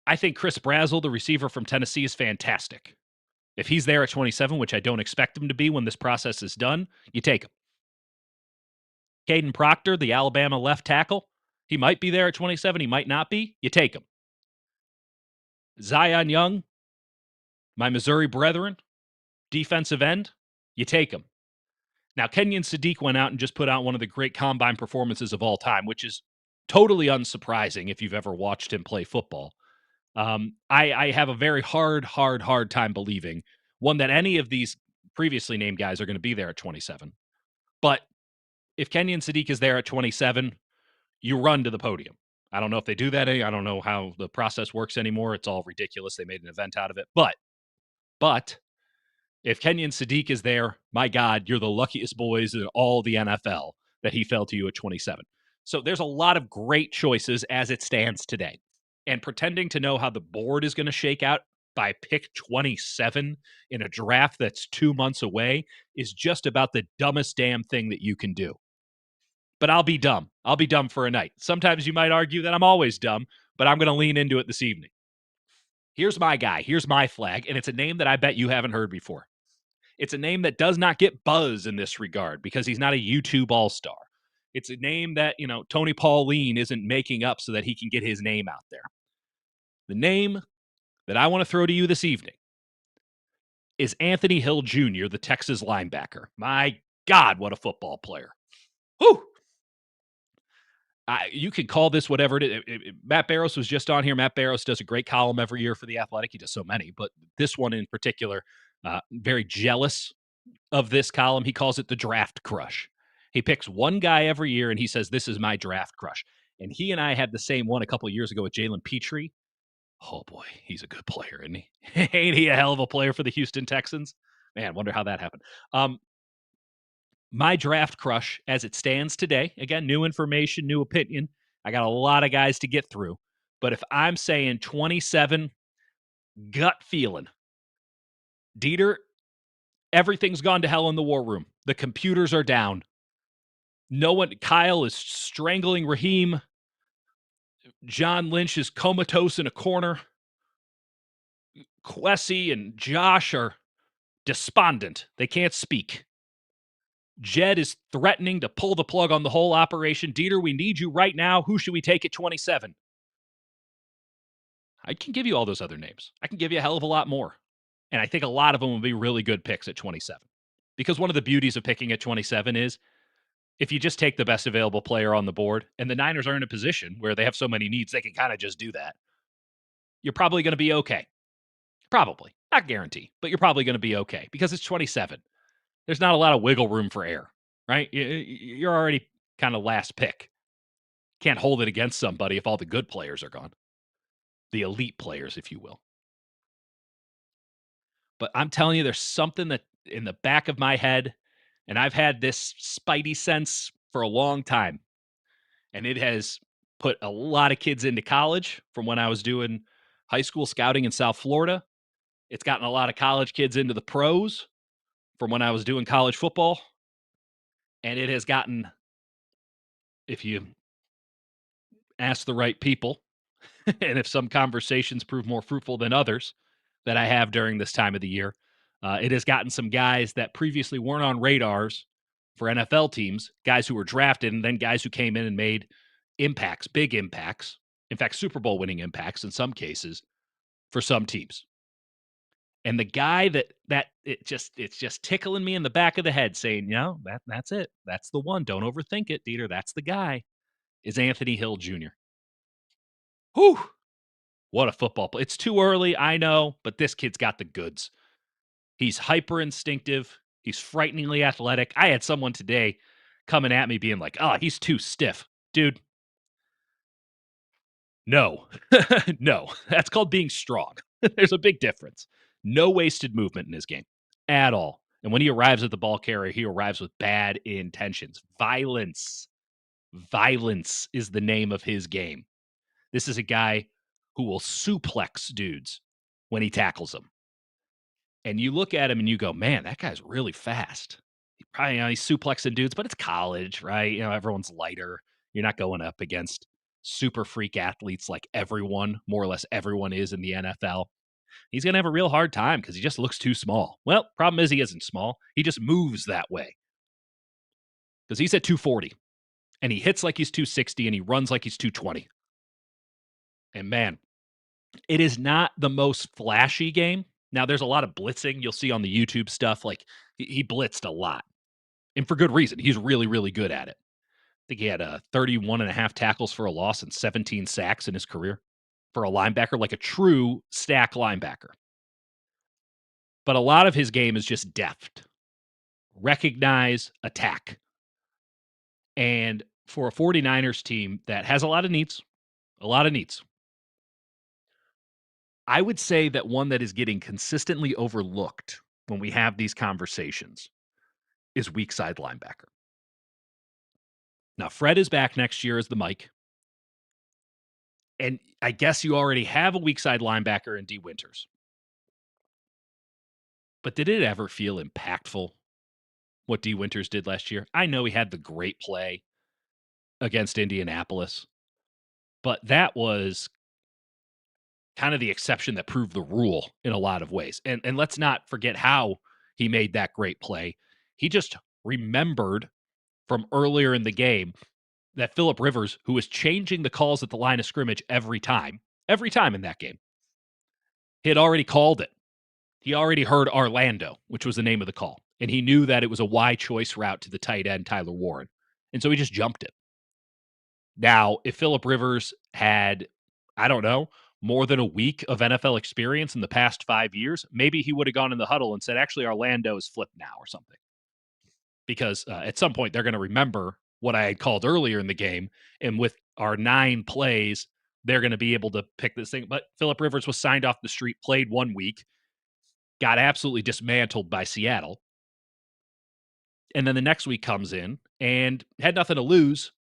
I think Chris Brazzell, the receiver from Tennessee, is fantastic. If he's there at 27, which I don't expect him to be when this process is done, you take him. Caden Proctor, the Alabama left tackle, he might be there at 27. He might not be. You take him. Zion Young, my Missouri brethren, defensive end, you take him. Now, Kenyon Sadiq went out and just put out one of the great combine performances of all time, which is totally unsurprising if you've ever watched him play football. I have a very hard time believing, one, that any of these previously named guys are going to be there at 27. But if Kenyon Sadiq is there at 27, you run to the podium. I don't know if they do that. I don't know how the process works anymore. It's all ridiculous. They made an event out of it. But if Kenyon Sadiq is there, my God, you're the luckiest boys in all the NFL that he fell to you at 27. So there's a lot of great choices as it stands today. And pretending to know how the board is going to shake out by pick 27 in a draft that's 2 months away is just about the dumbest damn thing that you can do. But I'll be dumb. I'll be dumb for a night. Sometimes you might argue that I'm always dumb, but I'm going to lean into it this evening. Here's my guy. Here's my flag, and it's a name that I bet you haven't heard before. It's a name that does not get buzz in this regard because he's not a YouTube all-star. It's a name that, Tony Pauline isn't making up so that he can get his name out there. The name that I want to throw to you this evening is Anthony Hill Jr., the Texas linebacker. My God, what a football player. Whew! You can call this whatever it is. Matt Barrows was just on here. Matt Barrows does a great column every year for The Athletic. He does so many, but this one in particular, very jealous of this column. He calls it the draft crush. He picks one guy every year, and he says, this is my draft crush. And he and I had the same one a couple of years ago with Jalen Petrie. Oh, boy, he's a good player, isn't he? Ain't he a hell of a player for the Houston Texans? Man, wonder how that happened. My draft crush as it stands today, again, new information, new opinion. I got a lot of guys to get through. But if I'm saying 27, gut feeling, Dieter, everything's gone to hell in the war room. The computers are down. Kyle is strangling Raheem. John Lynch is comatose in a corner. Kwesi and Josh are despondent. They can't speak. Jed is threatening to pull the plug on the whole operation. Dieter, we need you right now. Who should we take at 27? I can give you all those other names. I can give you a hell of a lot more. And I think a lot of them will be really good picks at 27. Because one of the beauties of picking at 27 is if you just take the best available player on the board, and the Niners are in a position where they have so many needs, they can kind of just do that. You're probably going to be okay. Probably. Not guarantee, but you're probably going to be okay because it's 27. There's not a lot of wiggle room for error, right? You're already kind of last pick. Can't hold it against somebody if all the good players are gone. The elite players, if you will. But I'm telling you, there's something that in the back of my head, and I've had this spidey sense for a long time, and it has put a lot of kids into college from when I was doing high school scouting in South Florida. It's gotten a lot of college kids into the pros from when I was doing college football. And it has gotten, if you ask the right people, and if some conversations prove more fruitful than others that I have during this time of the year, it has gotten some guys that previously weren't on radars for NFL teams, guys who were drafted, and then guys who came in and made impacts, big impacts, in fact, Super Bowl winning impacts in some cases for some teams. And the guy it's just tickling me in the back of the head saying, that's it. That's the one. Don't overthink it, Dieter. That's the guy, is Anthony Hill Jr. Whew. What a football play. It's too early, I know, but this kid's got the goods. He's hyper instinctive. He's frighteningly athletic. I had someone today coming at me being like, oh, he's too stiff. Dude, no. No. That's called being strong. There's a big difference. No wasted movement in his game at all. And when he arrives at the ball carrier, he arrives with bad intentions. Violence. Violence is the name of his game. This is a guy who will suplex dudes when he tackles them. And you look at him and you go, man, that guy's really fast. He probably, he's suplexing dudes, but it's college, right? Everyone's lighter. You're not going up against super freak athletes like everyone, more or less everyone is in the NFL. He's going to have a real hard time because he just looks too small. Well, problem is he isn't small. He just moves that way. Because he's at 240. And he hits like he's 260 and he runs like he's 220. And man, it is not the most flashy game. Now, there's a lot of blitzing you'll see on the YouTube stuff. Like, he blitzed a lot. And for good reason. He's really, really good at it. I think he had 31 and a half tackles for a loss and 17 sacks in his career for a linebacker, like a true stack linebacker. But a lot of his game is just deft. Recognize, attack. And for a 49ers team that has a lot of needs, I would say that one that is getting consistently overlooked when we have these conversations is weak side linebacker. Now, Fred is back next year as the Mike. And I guess you already have a weak side linebacker in D. Winters. But did it ever feel impactful what D. Winters did last year? I know he had the great play against Indianapolis, but that was kind of the exception that proved the rule in a lot of ways. And let's not forget how he made that great play. He just remembered from earlier in the game that Phillip Rivers, who was changing the calls at the line of scrimmage every time in that game, he had already called it. He already heard Orlando, which was the name of the call. And he knew that it was a Y choice route to the tight end, Tyler Warren. And so he just jumped it. Now, if Phillip Rivers had, I don't know, more than a week of NFL experience in the past 5 years, maybe he would have gone in the huddle and said, actually, Orlando is flipped now or something. Because at some point, they're going to remember what I had called earlier in the game. And with our 9 plays, they're going to be able to pick this thing. But Phillip Rivers was signed off the street, played 1 week, got absolutely dismantled by Seattle. And then the next week comes in and had nothing to lose.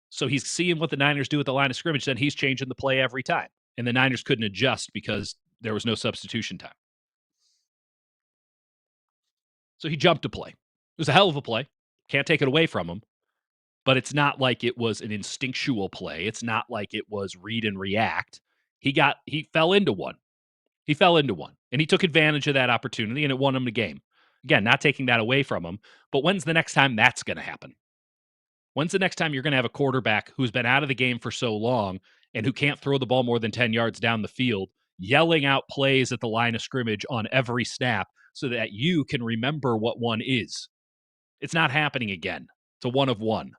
So he's seeing what the Niners do at the line of scrimmage. Then he's changing the play every time. And the Niners couldn't adjust because there was no substitution time. So he jumped a play. It was a hell of a play. Can't take it away from him. But it's not like it was an instinctual play. It's not like it was read and react. He fell into one. He fell into one. And he took advantage of that opportunity, and it won him the game. Again, not taking that away from him. But when's the next time that's going to happen? When's the next time you're going to have a quarterback who's been out of the game for so long and who can't throw the ball more than 10 yards down the field, yelling out plays at the line of scrimmage on every snap so that you can remember what one is? It's not happening again. It's a one of one.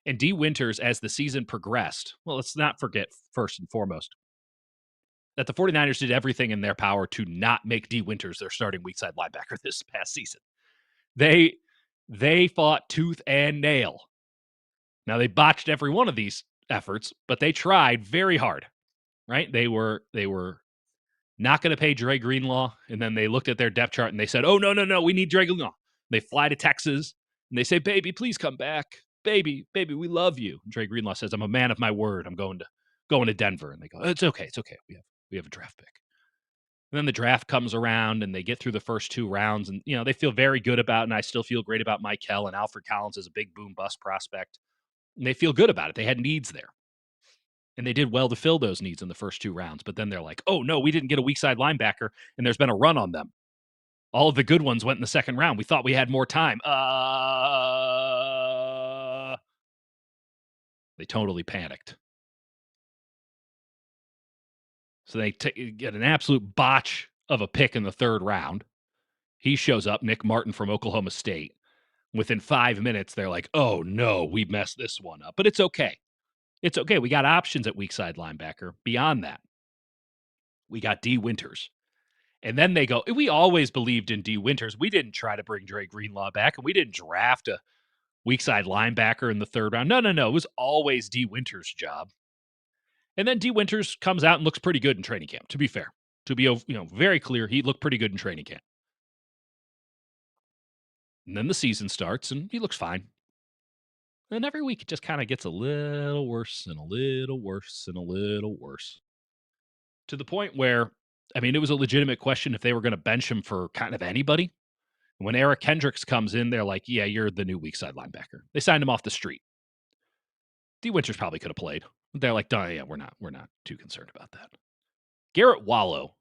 And D. Winters, as the season progressed, well, let's not forget, first and foremost, that the 49ers did everything in their power to not make D. Winters their starting weak side linebacker this past season. They fought tooth and nail. Now, they botched every one of these efforts, but they tried very hard, right? They were not going to pay Dre Greenlaw, and then they looked at their depth chart and they said, oh, no, we need Dre Greenlaw. They fly to Texas, and they say, baby, please come back. Baby, we love you. And Dre Greenlaw says, I'm a man of my word. I'm going to Denver. And they go, it's okay. We have a draft pick. And then the draft comes around, and they get through the first 2 rounds, and they feel very good about it, and I still feel great about Mike Kell, and Alfred Collins is a big boom-bust prospect. And they feel good about it. They had needs there. And they did well to fill those needs in the first 2 rounds. But then they're like, oh, no, we didn't get a weak side linebacker, and there's been a run on them. All of the good ones went in the second round. We thought we had more time. They totally panicked. So they get an absolute botch of a pick in the 3rd round. He shows up, Nick Martin from Oklahoma State. Within 5 minutes, they're like, oh, no, we messed this one up. But it's okay. It's okay. We got options at weak side linebacker. Beyond that, we got D. Winters. And then they go, we always believed in D. Winters. We didn't try to bring Dre Greenlaw back, and we didn't draft a weak side linebacker in the 3rd round. No. It was always D. Winters' job. And then D. Winters comes out and looks pretty good in training camp, to be fair. To be very clear, he looked pretty good in training camp. And then the season starts, and he looks fine. And every week, it just kind of gets a little worse and a little worse and a little worse. To the point where, it was a legitimate question if they were going to bench him for kind of anybody. When Eric Kendricks comes in, they're like, yeah, you're the new weak side linebacker. They signed him off the street. D. Winters probably could have played. They're like, yeah, we're not too concerned about that. Garrett Wallow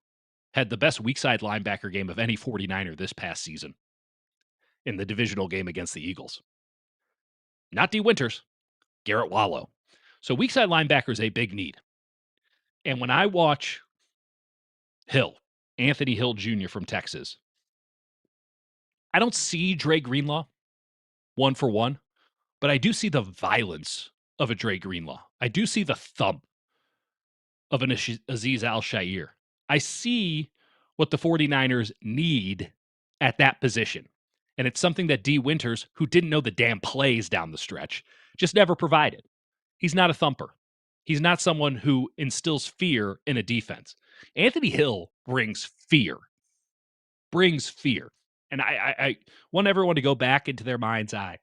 had the best weak side linebacker game of any 49er this past season in the divisional game against the Eagles. Not D. Winters, Garrett Wallow. So weak side linebacker is a big need. And when I watch Anthony Hill Jr. from Texas, I don't see Dre Greenlaw 1-for-1, but I do see the violence of a Dre Greenlaw. I do see the thump of an Azeez Al-Shaair. I see what the 49ers need at that position. And it's something that D. Winters, who didn't know the damn plays down the stretch, just never provided. He's not a thumper. He's not someone who instills fear in a defense. Anthony Hill brings fear. And I want everyone to go back into their mind's eye.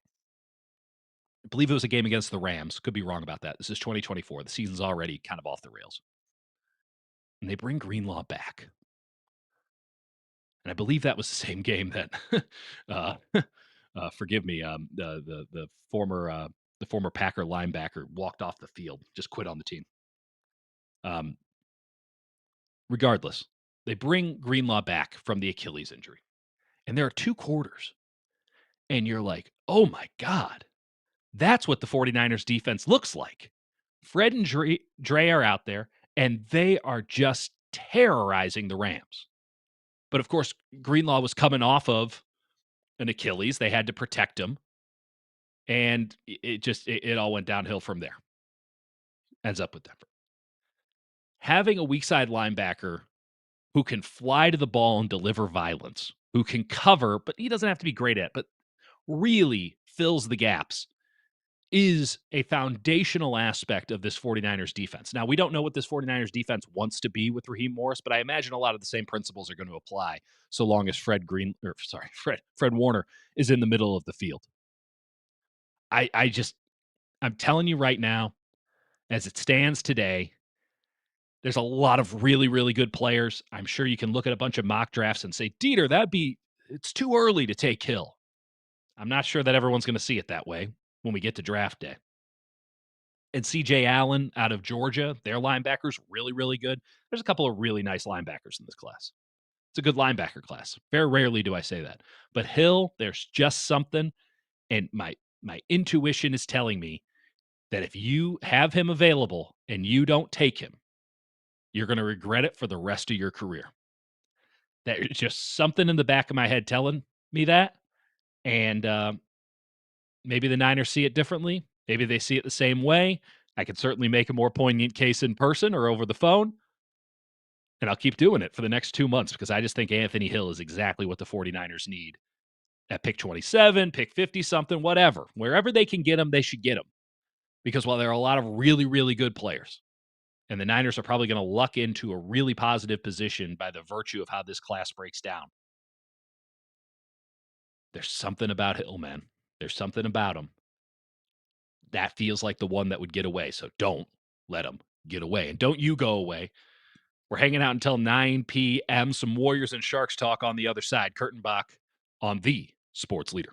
I believe it was a game against the Rams. Could be wrong about that. This is 2024. The season's already kind of off the rails. And they bring Greenlaw back. And I believe that was the same game that, forgive me, the former Packer linebacker walked off the field, just quit on the team. Regardless, they bring Greenlaw back from the Achilles injury. And there are 2 quarters. And you're like, oh my God, that's what the 49ers defense looks like. Fred and Dre are out there, and they are just terrorizing the Rams. But of course, Greenlaw was coming off of an Achilles. They had to protect him. And it all went downhill from there. ends up with Denver. Having a weak side linebacker who can fly to the ball and deliver violence, who can cover, but he doesn't have to be great at, but really fills the gaps, is a foundational aspect of this 49ers defense. Now, we don't know what this 49ers defense wants to be with Raheem Morris, but I imagine a lot of the same principles are going to apply so long as Fred Warner is in the middle of the field. I'm telling you right now, as it stands today, there's a lot of really, really good players. I'm sure you can look at a bunch of mock drafts and say, Dieter, it's too early to take Hill. I'm not sure that everyone's going to see it that way when we get to draft day. And CJ Allen out of Georgia, their linebackers, really, really good. There's a couple of really nice linebackers in this class. It's a good linebacker class. Very rarely do I say that. But Hill, there's just something. And my intuition is telling me that if you have him available and you don't take him, you're going to regret it for the rest of your career. There's just something in the back of my head telling me that. And maybe the Niners see it differently. Maybe they see it the same way. I could certainly make a more poignant case in person or over the phone. And I'll keep doing it for the next 2 months because I just think Anthony Hill is exactly what the 49ers need at pick 27, pick 50-something, whatever. Wherever they can get him, they should get him. Because while there are a lot of really, really good players, and the Niners are probably going to luck into a really positive position by the virtue of how this class breaks down, there's something about Hill, man. There's something about him that feels like the one that would get away. So don't let him get away. And don't you go away. We're hanging out until 9 p.m. Some Warriors and Sharks talk on the other side. Kurtenbach on the Sports Leader.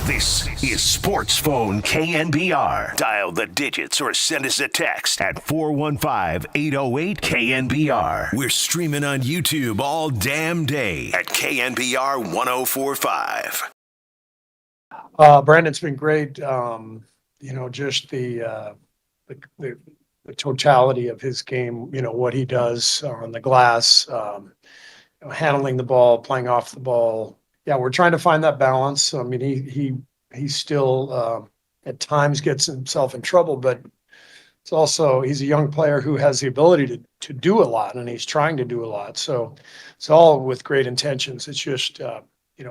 This is SportsPhone KNBR. Dial the digits or send us a text at 415-808-KNBR. We're streaming on YouTube all damn day at KNBR 1045. Brandon, it's been great. Just the the totality of his game, what he does on the glass, handling the ball, playing off the ball. Yeah, we're trying to find that balance. I mean, he still at times gets himself in trouble, but it's also he's a young player who has the ability to do a lot, and he's trying to do a lot. So it's all with great intentions. It's just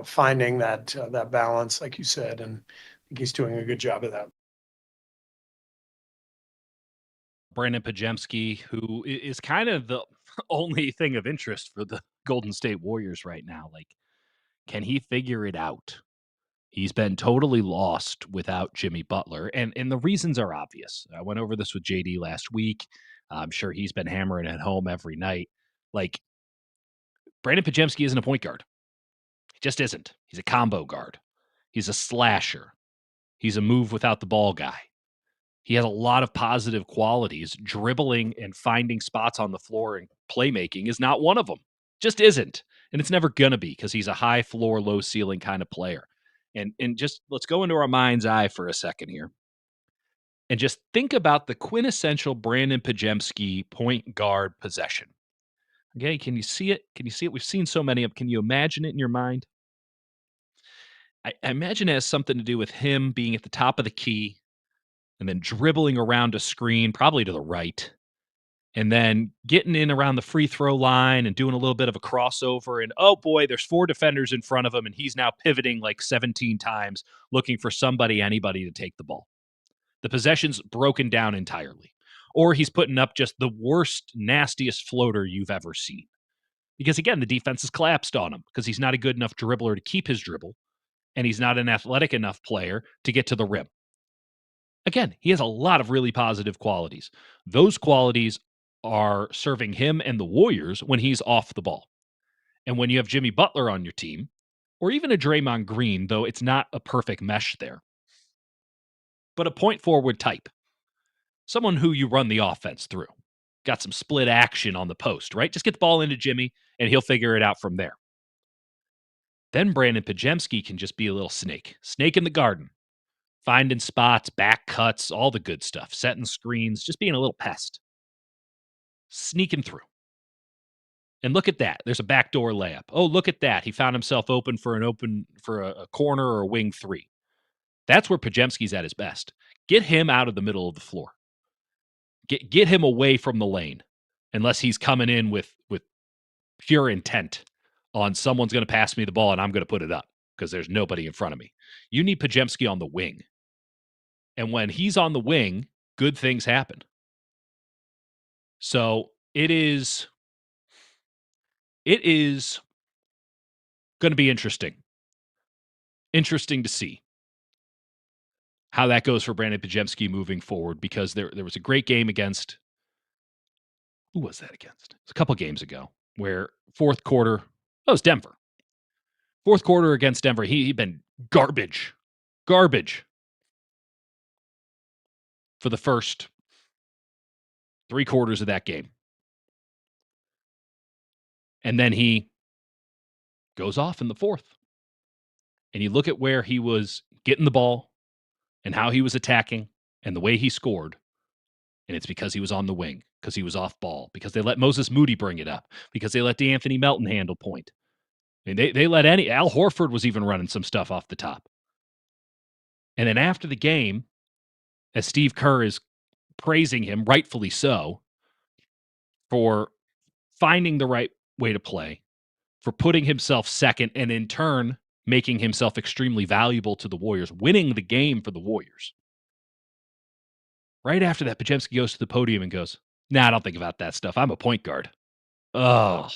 finding that balance, like you said, and I think he's doing a good job of that. Brandon Pajemski, who is kind of the only thing of interest for the Golden State Warriors right now. Like, can he figure it out? He's been totally lost without Jimmy Butler, and the reasons are obvious. I went over this with JD last week. I'm sure he's been hammering at home every night. Like, Brandon Pajemski isn't a point guard. He just isn't. He's a combo guard. He's a slasher. He's a move without the ball guy. He has a lot of positive qualities. Dribbling and finding spots on the floor and playmaking is not one of them. Just isn't. And it's never going to be because he's a high floor, low ceiling kind of player. And just let's go into our mind's eye for a second here. And just think about the quintessential Brandon Pajemski point guard possession. Okay, can you see it? Can you see it? We've seen so many of them. Can you imagine it in your mind? I imagine it has something to do with him being at the top of the key and then dribbling around a screen, probably to the right, and then getting in around the free throw line and doing a little bit of a crossover. And, oh, boy, there's 4 defenders in front of him, and he's now pivoting like 17 times looking for anybody to take the ball. The possession's broken down entirely. Or he's putting up just the worst, nastiest floater you've ever seen. Because, again, the defense has collapsed on him because he's not a good enough dribbler to keep his dribble, and he's not an athletic enough player to get to the rim. Again, he has a lot of really positive qualities. Those qualities are serving him and the Warriors when he's off the ball. And when you have Jimmy Butler on your team, or even a Draymond Green, though it's not a perfect mesh there, but a point forward type, someone who you run the offense through, got some split action on the post, right? Just get the ball into Jimmy, and he'll figure it out from there. Then Brandon Pajemski can just be a little snake in the garden. Finding spots, back cuts, all the good stuff, setting screens, just being a little pest. Sneaking through. And look at that. There's a backdoor layup. Oh, look at that. He found himself open for a corner or a wing 3. That's where Pajemski's at his best. Get him out of the middle of the floor. Get him away from the lane, unless he's coming in with pure intent on someone's going to pass me the ball and I'm going to put it up because there's nobody in front of me. You need Pajemski on the wing. And when he's on the wing, good things happen. So it is going to be interesting. Interesting to see how that goes for Brandon Pajemski moving forward, because there was a great game against, who was that against? It was a couple games ago where fourth quarter, it was Denver. Fourth quarter against Denver, he'd been garbage for the first 3 quarters of that game. And then he goes off in the fourth. And you look at where he was getting the ball and how he was attacking and the way he scored. And it's because he was on the wing, because he was off ball, because they let Moses Moody bring it up, because they let DeAnthony Melton handle point. I mean, they let Al Horford was even running some stuff off the top. And then after the game, as Steve Kerr is praising him, rightfully so, for finding the right way to play, for putting himself second, and in turn, making himself extremely valuable to the Warriors, winning the game for the Warriors. Right after that, Pajemski goes to the podium and goes, "Nah, I don't think about that stuff. I'm a point guard." Oh,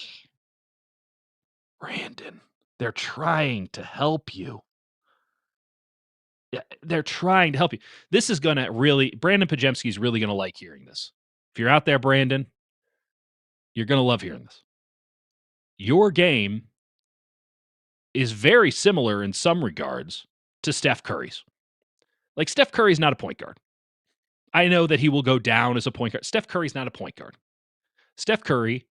Brandon, they're trying to help you. Yeah, they're trying to help you. This is going to really, Brandon Pajemski is really going to like hearing this. If you're out there, Brandon, you're going to love hearing this. Your game is very similar in some regards to Steph Curry's. Like, Steph Curry's not a point guard. I know that he will go down as a point guard. Steph Curry's not a point guard. Steph Curry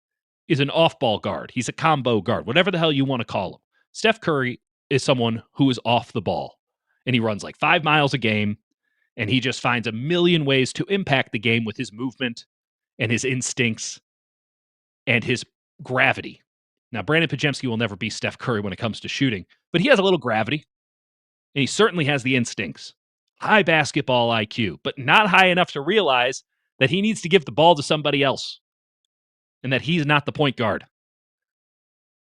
is an off-ball guard. He's a combo guard, whatever the hell you want to call him. Steph Curry is someone who is off the ball, and he runs like 5 miles a game, And he just finds a million ways to impact the game with his movement and his instincts and his gravity. Now, Brandon Pajemski will never be Steph Curry when it comes to shooting, but he has a little gravity, and he certainly has the instincts. High basketball IQ, but not high enough to realize that he needs to give the ball to somebody else and that he's not the point guard.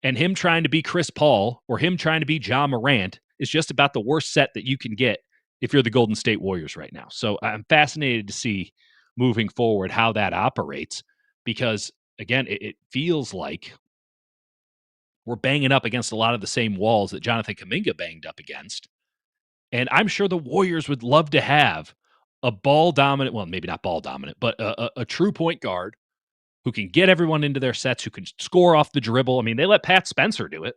And him trying to be Chris Paul or him trying to be Ja Morant is just about the worst set that you can get if you're the Golden State Warriors right now. So I'm fascinated to see moving forward how that operates because, again, it feels like we're banging up against a lot of the same walls that Jonathan Kuminga banged up against. And I'm sure the Warriors would love to have a ball dominant, well, maybe not ball dominant, but a true point guard who can get everyone into their sets, who can score off the dribble. I mean, they let Pat Spencer do it.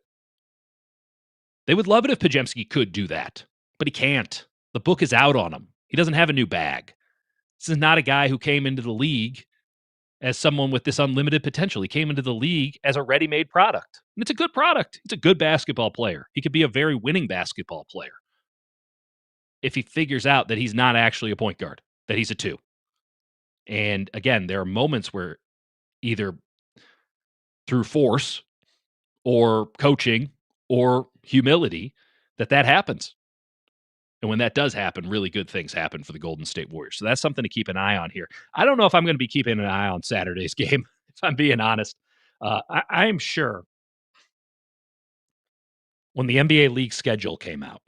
They would love it if Pajemski could do that, but he can't. The book is out on him. He doesn't have a new bag. This is not a guy who came into the league as someone with this unlimited potential. He came into the league as a ready-made product. And it's a good product. It's a good basketball player. He could be a very winning basketball player if he figures out that he's not actually a point guard, that he's a two. And again, there are moments where either through force or coaching or humility that happens. And when that does happen, really good things happen for the Golden State Warriors. So that's something to keep an eye on here. I don't know if I'm going to be keeping an eye on Saturday's game, if I'm being honest. I'm sure when the NBA league schedule came out,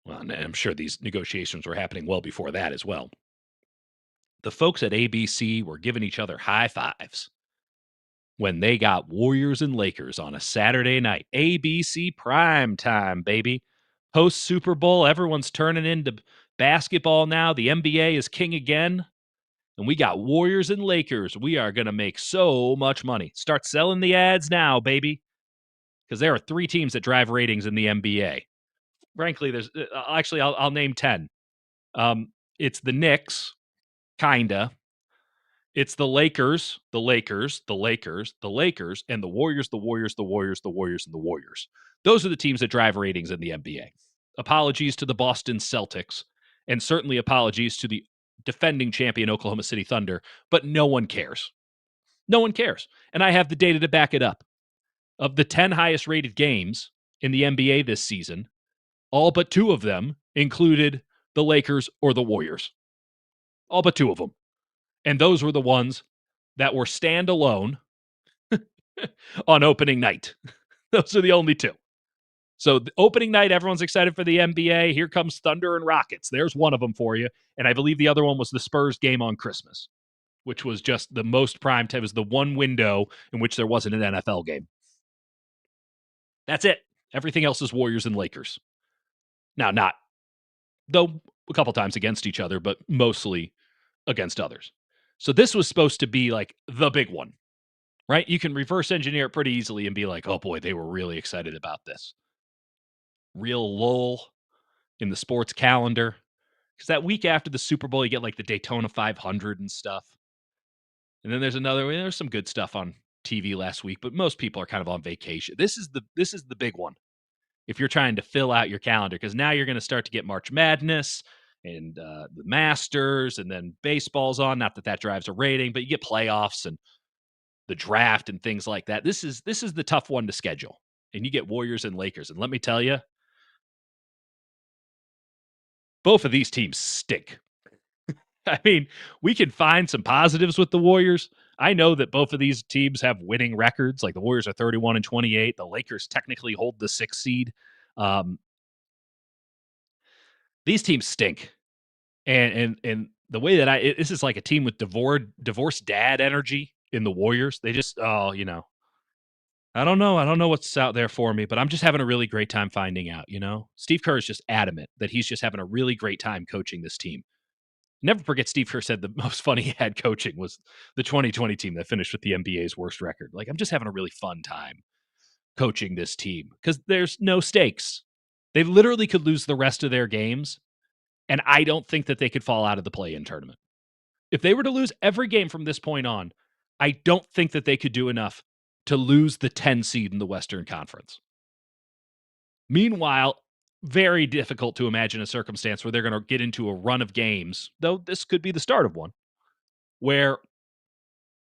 well, and I'm sure these negotiations were happening well before that as well, the folks at ABC were giving each other high fives when they got Warriors and Lakers on a Saturday night. ABC prime time, baby. Post Super Bowl, everyone's turning into basketball now. The NBA is king again. And we got Warriors and Lakers. We are going to make so much money. Start selling the ads now, baby. Because there are 3 teams that drive ratings in the NBA. Frankly, there's actually, I'll name 10. It's the Knicks, kinda. It's the Lakers, the Lakers, the Lakers, the Lakers, and the Warriors, the Warriors, the Warriors, the Warriors, and the Warriors. Those are the teams that drive ratings in the NBA. Apologies to the Boston Celtics, and certainly apologies to the defending champion Oklahoma City Thunder, but no one cares. No one cares. And I have the data to back it up. Of the 10 highest rated games in the NBA this season, all but 2 of them included the Lakers or the Warriors. All but 2 of them. And those were the ones that were standalone on opening night. Those are the only 2. So the opening night, everyone's excited for the NBA. Here comes Thunder and Rockets. There's one of them for you. And I believe the other one was the Spurs game on Christmas, which was just the most prime time. It was the one window in which there wasn't an NFL game. That's it. Everything else is Warriors and Lakers. Now, not, though a couple times against each other, but mostly against others. So this was supposed to be like the big one, right? You can reverse engineer it pretty easily and be like, oh boy, they were really excited about this. Real lull in the sports calendar. Because that week after the Super Bowl, you get like the Daytona 500 and stuff. And then there's some good stuff on TV last week, but most people are kind of on vacation. This is the big one. If you're trying to fill out your calendar, because now you're going to start to get March Madness and the Masters, and then baseball's on. Not that drives a rating, but you get playoffs and the draft and things like that. This is the tough one to schedule. And you get Warriors and Lakers. And let me tell you, both of these teams stink. I mean, we can find some positives with the Warriors. I know that both of these teams have winning records. Like the Warriors are 31-28. The Lakers technically hold the 6th seed. These teams stink. And the way that this is like a team with divorced dad energy in the Warriors. They just, I don't know. I don't know what's out there for me, but I'm just having a really great time finding out, Steve Kerr is just adamant that he's just having a really great time coaching this team. Never forget Steve Kerr said the most fun he had coaching was the 2020 team that finished with the NBA's worst record. Like, I'm just having a really fun time coaching this team because there's no stakes. They literally could lose the rest of their games, and I don't think that they could fall out of the play-in tournament. If they were to lose every game from this point on, I don't think that they could do enough to lose the 10 seed in the Western Conference. Meanwhile, very difficult to imagine a circumstance where they're going to get into a run of games, though this could be the start of one, where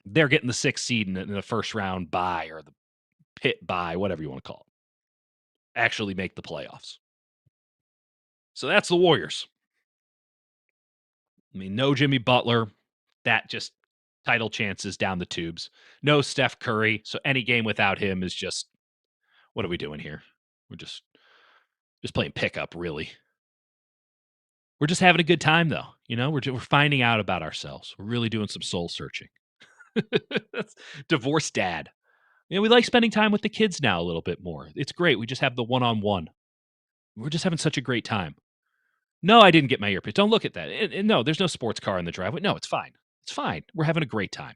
they're getting the 6th seed in the first round bye or the pit bye, whatever you want to call it, actually make the playoffs. So that's the Warriors. I mean, no Jimmy Butler. That just title chances down the tubes. No Steph Curry. So any game without him is just, what are we doing here? We're just playing pickup, really. We're just having a good time, though. You know, we're finding out about ourselves. We're really doing some soul searching. That's divorced dad. You know, we like spending time with the kids now a little bit more. It's great. We just have the one-on-one. We're just having such a great time. No, I didn't get my earpiece. Don't look at that. And no, there's no sports car in the driveway. No, it's fine. It's fine. We're having a great time.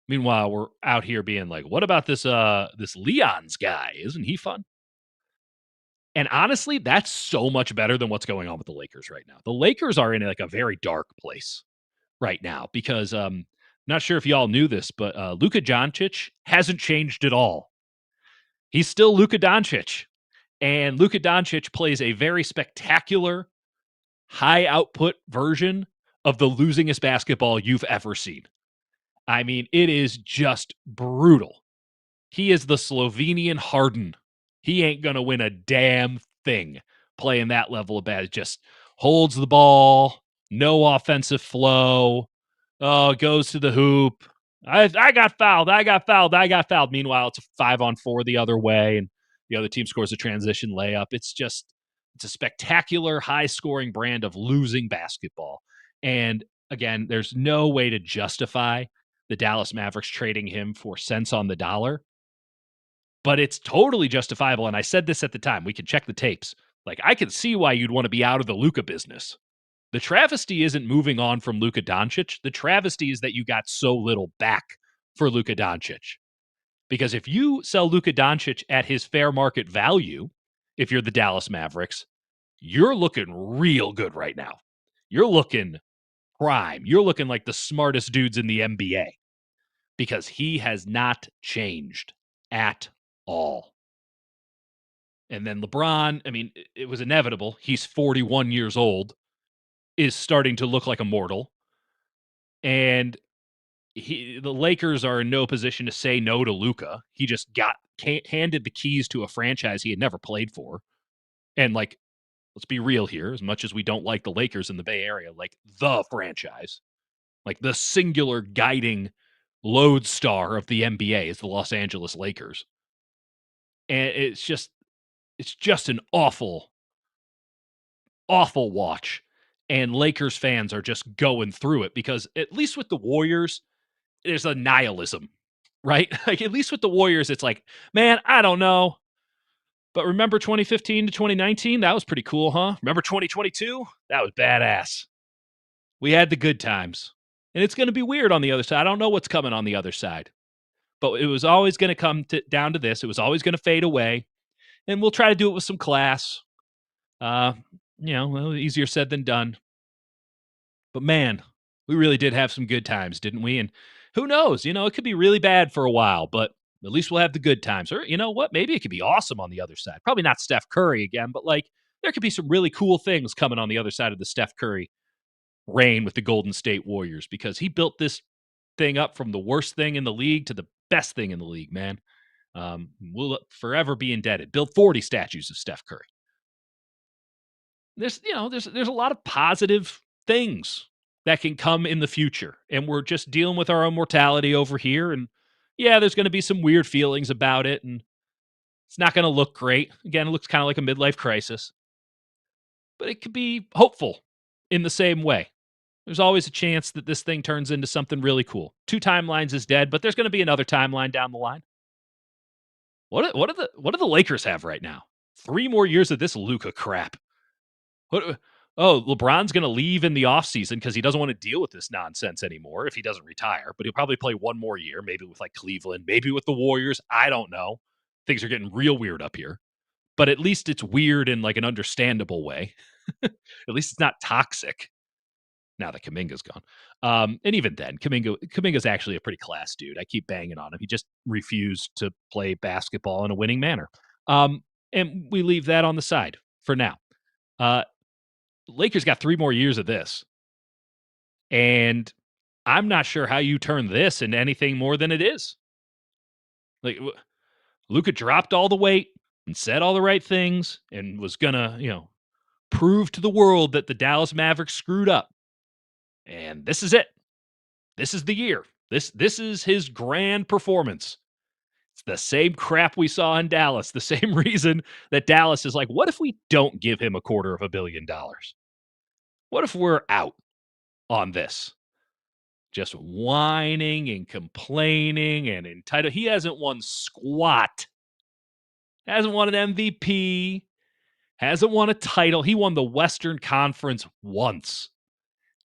Meanwhile, we're out here being like, what about this Leon's guy? Isn't he fun? And honestly, that's so much better than what's going on with the Lakers right now. The Lakers are in like a very dark place right now because not sure if y'all knew this, but Luka Doncic hasn't changed at all. He's still Luka Doncic. And Luka Doncic plays a very spectacular, high-output version of the losingest basketball you've ever seen. I mean, it is just brutal. He is the Slovenian Harden. He ain't going to win a damn thing playing that level of bad. Just holds the ball, no offensive flow, goes to the hoop. I got fouled. Meanwhile, it's a 5-on-4 the other way, and the other team scores a transition layup. It's a spectacular, high-scoring brand of losing basketball. And again, there's no way to justify the Dallas Mavericks trading him for cents on the dollar. But it's totally justifiable, and I said this at the time. We can check the tapes. Like, I can see why you'd want to be out of the Luka business. The travesty isn't moving on from Luka Doncic. The travesty is that you got so little back for Luka Doncic. Because if you sell Luka Doncic at his fair market value, if you're the Dallas Mavericks, you're looking real good right now. You're looking prime. You're looking like the smartest dudes in the NBA. Because he has not changed at all. And then LeBron, I mean, it was inevitable. He's 41 years old, is starting to look like a mortal. And the Lakers are in no position to say no to Luka. He just got handed the keys to a franchise he had never played for. And like, let's be real here, as much as we don't like the Lakers in the Bay Area, like the franchise, like the singular guiding lodestar of the NBA is the Los Angeles Lakers. And it's just an awful, awful watch. And Lakers fans are just going through it because at least with the Warriors, there's a nihilism, right? Like at least with the Warriors, it's like, man, I don't know. But remember 2015 to 2019? That was pretty cool, huh? Remember 2022? That was badass. We had the good times. And it's going to be weird on the other side. I don't know what's coming on the other side. But it was always going to come down to this. It was always going to fade away. And we'll try to do it with some class. Easier said than done. But man, we really did have some good times, didn't we? And who knows? It could be really bad for a while, but at least we'll have the good times. Or you know what? Maybe it could be awesome on the other side. Probably not Steph Curry again, but like there could be some really cool things coming on the other side of the Steph Curry reign with the Golden State Warriors because he built this thing up from the worst thing in the league to the best thing in the league, man. We'll forever be indebted. Built 40 statues of Steph Curry. There's a lot of positive things that can come in the future, and we're just dealing with our own mortality over here. And yeah, there's going to be some weird feelings about it, and it's not going to look great. Again, it looks kind of like a midlife crisis, but it could be hopeful in the same way. There's always a chance that this thing turns into something really cool. 2 timelines is dead, but there's going to be another timeline down the line. What do the Lakers have right now? 3 more years of this Luka crap. LeBron's going to leave in the offseason because he doesn't want to deal with this nonsense anymore if he doesn't retire. But he'll probably play 1 more year, maybe with like Cleveland, maybe with the Warriors. I don't know. Things are getting real weird up here. But at least it's weird in like an understandable way. At least it's not toxic. Now that Kuminga's gone. And even then, Kuminga's actually a pretty class dude. I keep banging on him. He just refused to play basketball in a winning manner. And we leave that on the side for now. Lakers got 3 more years of this. And I'm not sure how you turn this into anything more than it is. Like, Luka dropped all the weight and said all the right things and was going to, prove to the world that the Dallas Mavericks screwed up. And this is it. This is the year. This is his grand performance. It's the same crap we saw in Dallas. The same reason that Dallas is like, what if we don't give him $250 million? What if we're out on this? Just whining and complaining and entitled. He hasn't won squat. Hasn't won an MVP. Hasn't won a title. He won the Western Conference once.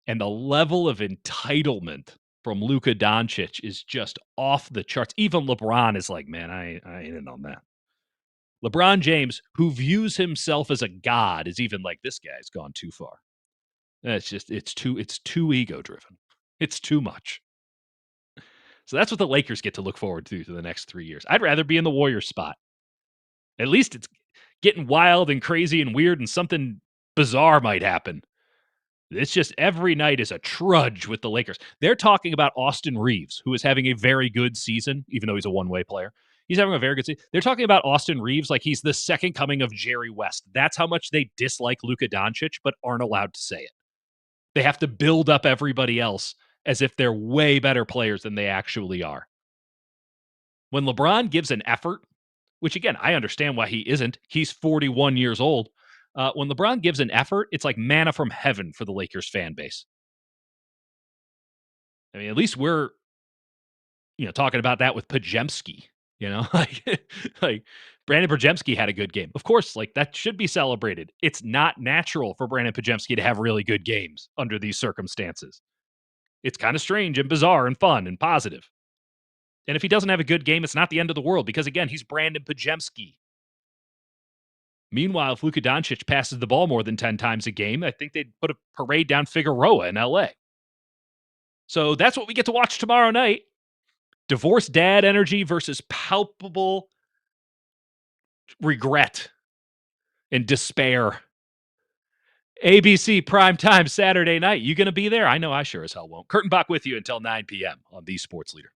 And the level of entitlement from Luka Doncic is just off the charts. Even LeBron is like, man, I ain't in on that. LeBron James, who views himself as a god, is even like, this guy's gone too far. It's too ego-driven. It's too much. So that's what the Lakers get to look forward to for the next 3 years. I'd rather be in the Warriors spot. At least it's getting wild and crazy and weird and something bizarre might happen. It's just every night is a trudge with the Lakers. They're talking about Austin Reeves, who is having a very good season, even though he's a one-way player. He's having a very good season. They're talking about Austin Reeves like he's the second coming of Jerry West. That's how much they dislike Luka Doncic, but aren't allowed to say it. They have to build up everybody else as if they're way better players than they actually are. When LeBron gives an effort, which again, I understand why he isn't. He's 41 years old. When LeBron gives an effort, it's like manna from heaven for the Lakers fan base. I mean, at least we're, talking about that with Podziemski, like Brandon Podziemski had a good game. Of course, that should be celebrated. It's not natural for Brandon Podziemski to have really good games under these circumstances. It's kind of strange and bizarre and fun and positive. And if he doesn't have a good game, it's not the end of the world because, again, he's Brandon Podziemski. Meanwhile, if Luka Doncic passes the ball more than 10 times a game, I think they'd put a parade down Figueroa in L.A. So that's what we get to watch tomorrow night. Divorced dad energy versus palpable regret and despair. ABC primetime Saturday night. You going to be there? I know I sure as hell won't. Kurtenbach with you until 9 p.m. on The Sports Leader.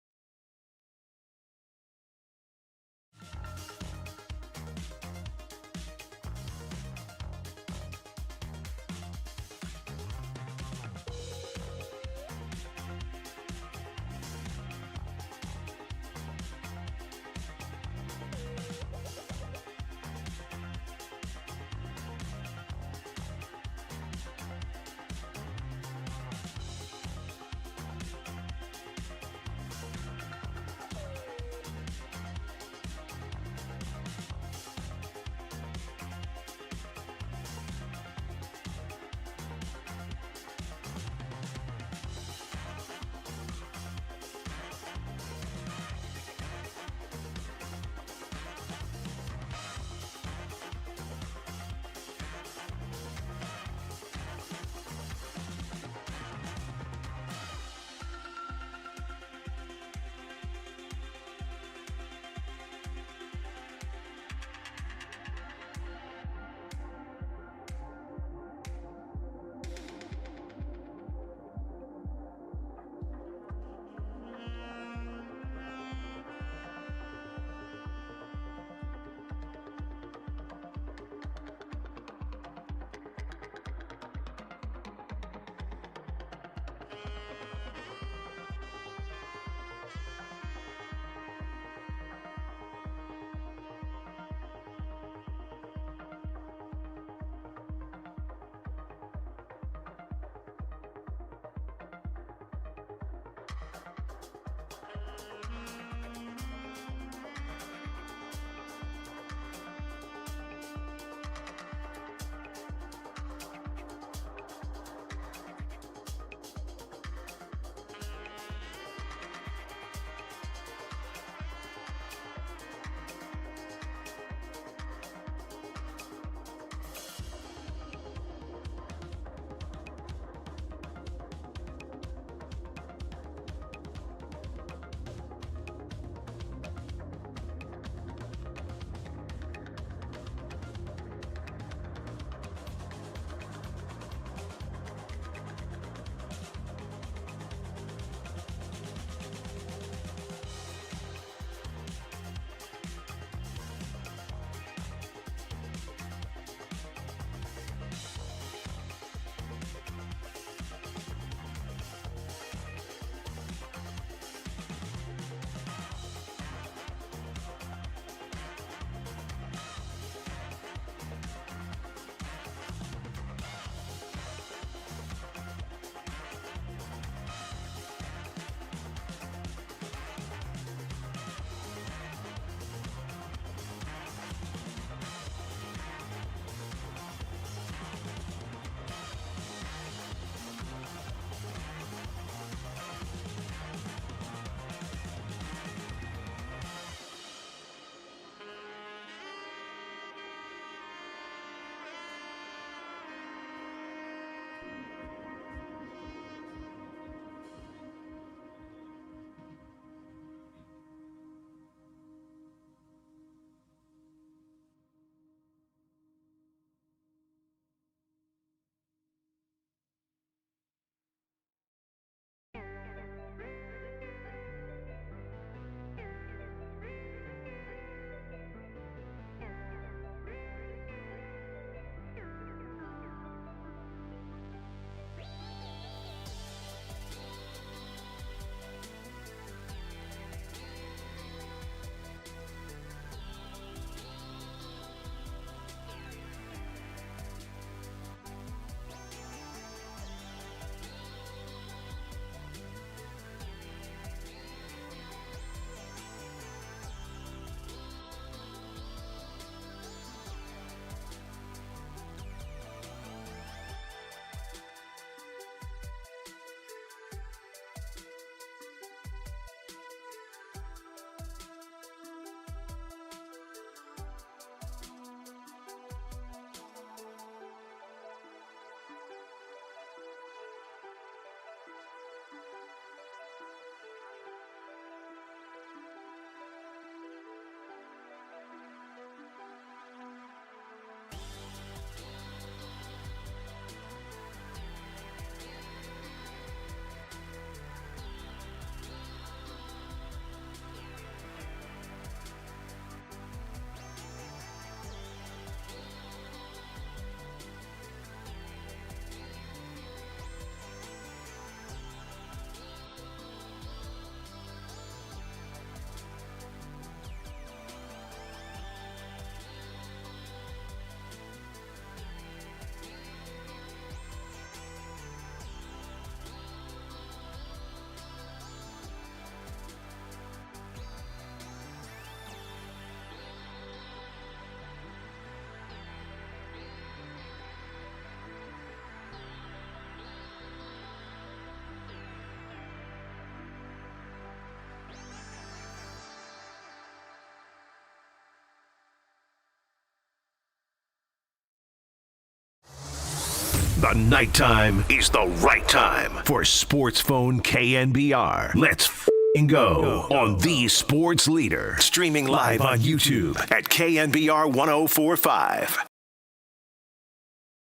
The nighttime is the right time for SportsPhone KNBR. Let's go on the sports leader. Streaming live on YouTube at KNBR 1045.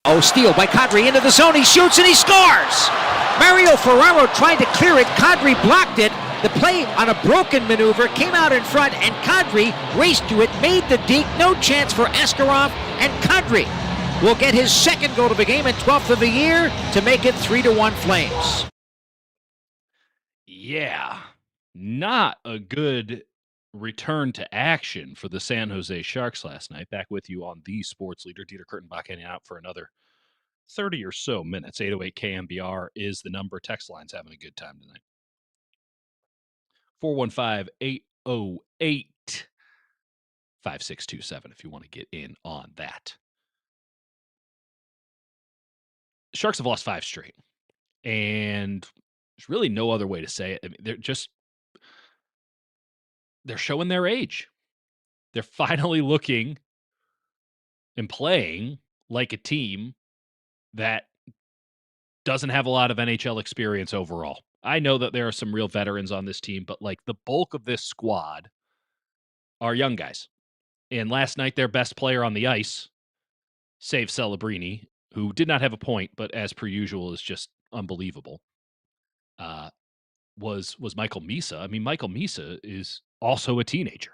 Oh, steal by Kadri into the zone. He shoots and he scores. Mario Ferraro tried to clear it. Kadri blocked it. The play on a broken maneuver came out in front, and Kadri raced to it, made the deke. No chance for Askarov, and Kadri will get his second goal of the game and 12th of the year to make it 3-1 Flames. Yeah, not a good return to action for the San Jose Sharks last night. Back with you on the sports leader. Dieter Kurtenbach hanging out for another 30 or so minutes. 808 KNBR is the number. Text line's having a good time tonight. 415-808-5627 if you want to get in on that. The Sharks have lost 5 straight, and there's really no other way to say it. I mean, they're showing their age. They're finally looking and playing like a team that doesn't have a lot of NHL experience overall. I know that there are some real veterans on this team, but like the bulk of this squad are young guys. And last night, their best player on the ice, save Celebrini, who did not have a point, but as per usual is just unbelievable, was Michael Misa. I mean, Michael Misa is also a teenager,